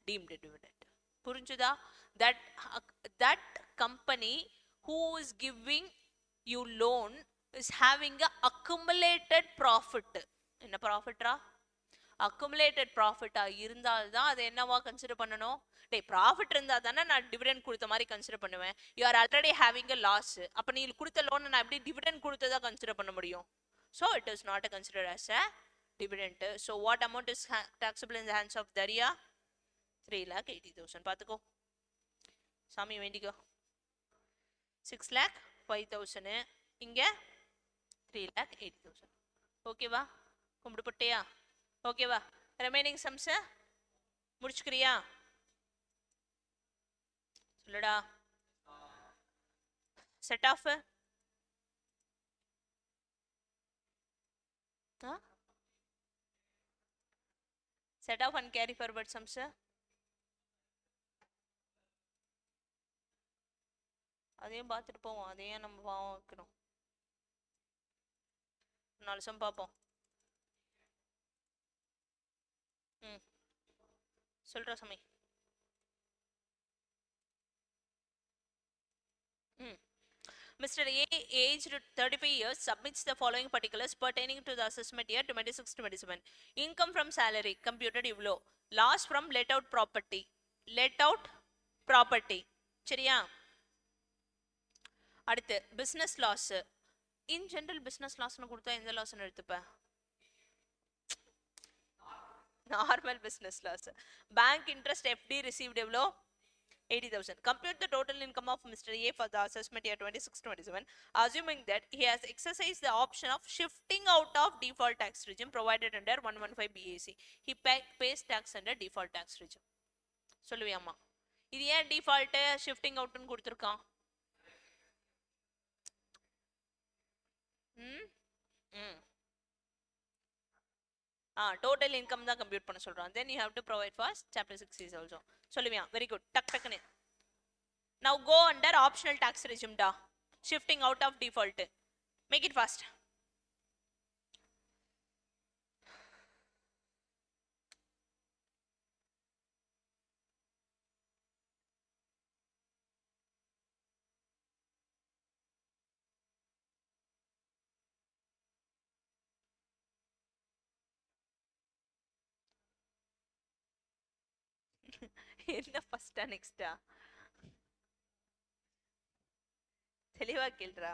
deemed dividend. புரிஞ்சுதா? that company who is giving you loan is having a accumulated profit. என்ன ப்ராஃபிட்டா? accumulated profit இருந்தால் தான் அது என்னவா consider பண்ணணும்? டேய், profit இருந்தா தானே நான் டிவிடெண்ட் கொடுத்த மாதிரி கன்சிடர் பண்ணுவேன். You are already having a loss. அப்ப நீ கொடுத்த லோன் நான் எப்படி டிவிடெண்ட் கொடுத்ததா கன்சிடர் பண்ண முடியும்? so it is not considered as a dividend. so what amount is taxable in the hands of Daria? 3,80,000. பாத்துக்கோ சாமி, வேண்டிக்கோ. 6,05,000 இங்க 3,80,000. ஓகேவா? கும்பிடு பட்டியா? ஓகேவா? ரிமைனிங் சம்ஸ் முடிச்சுக்கிறியா? சொல்லுடா. Set off set off and carry forward sums. அதையும் பார்த்துட்டு போவோம். அதையும் நம்ம பாவம் வைக்கணும். 4 சம் பார்ப்போம். சொல்ற சமய. Mr. A, aged 35 years, submits the following particulars pertaining to the assessment year 26-27. Income from salary computed இவ்ளோ. Loss from let out property. Let out property. சரியா? அடுத்து business loss. In general business loss னு கொடுத்தா எந்த loss னு எடுத்துப்ப? Normal business loss. Bank interest FD received எவ்ளோ? 80,000. Compute the total income of Mr. A for the assessment year 26-27, assuming that he has exercised the option of shifting out of default tax regime provided under 115 BAC. He pays tax under default tax regime. சொல்லுவியாமா? இது ஏன் default shifting out னு கொடுத்திருக்கான்? ம் ம் total income தான் compute பண்ண சொல்றான். Then you have to provide for chapter 6 is also. சொல்லுவியா? Very good. டக் டக்குன்னு. Now go under optional tax regime da. Shifting out of default. Make it fast. என்ன ஃபர்ஸ்டா நெக்ஸ்டா? தெளிவா கேள்றா.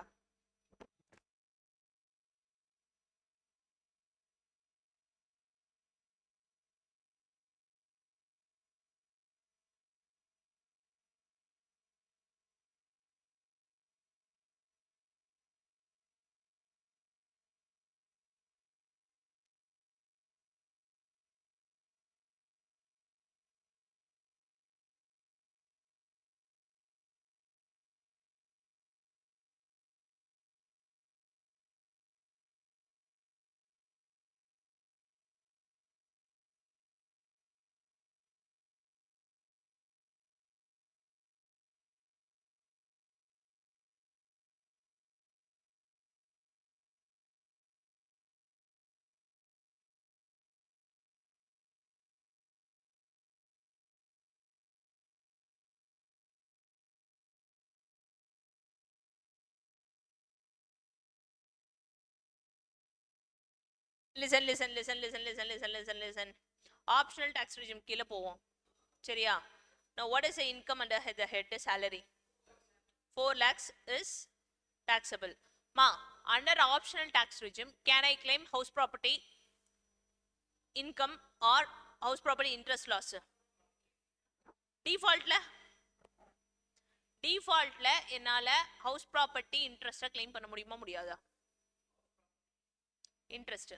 Listen. Optional tax regime கீழ போவோம். சரியா? Now what is the income under the head salary? 4 lakhs is taxable. Ma, under optional tax regime, can I claim house property income or house property interest loss? Defaultல என்னால house property interest claim பண்ண முடியுமா முடியாதா? Interest.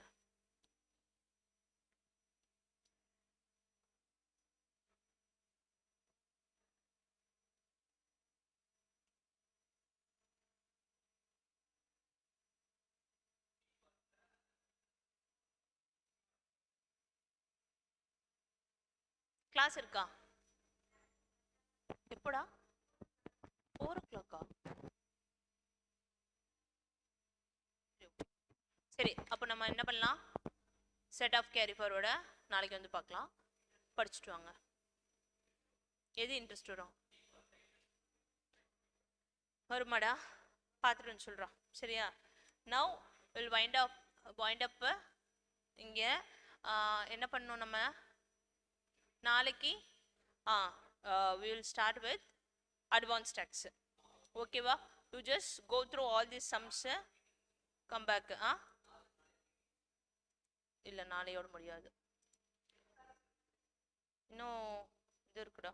Class இருக்கா? எப்படா? 4 o'clock. சரி, அப்போ நம்ம என்ன பண்ணலாம்? செட் ஆஃப் கேரி ஃபார்வர்ட நாளைக்கு வந்து பார்க்கலாம். படிச்சுட்டு வாங்க. எது இன்ட்ரெஸ்ட் வரும்? வருமாடா? பார்த்துட்டு வந்து சொல்கிறான். சரியா? நவ் வில் வைண்ட் அப் இங்கே என்ன பண்ணணும் நம்ம நாளைக்கு? we will start with advanced tax. ஓகேவா? you just go through all these sums, come back. இல்ல நாளையோட முடியாது, இன்னும் இது இருக்குடா.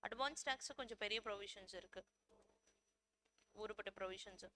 அட்வான்ஸ் டேக்ஸ் கொஞ்சம் பெரிய ப்ரொவிஷன்ஸ் இருக்கு, ஊருப்பட்ட ப்ரொவிஷன்ஸ்.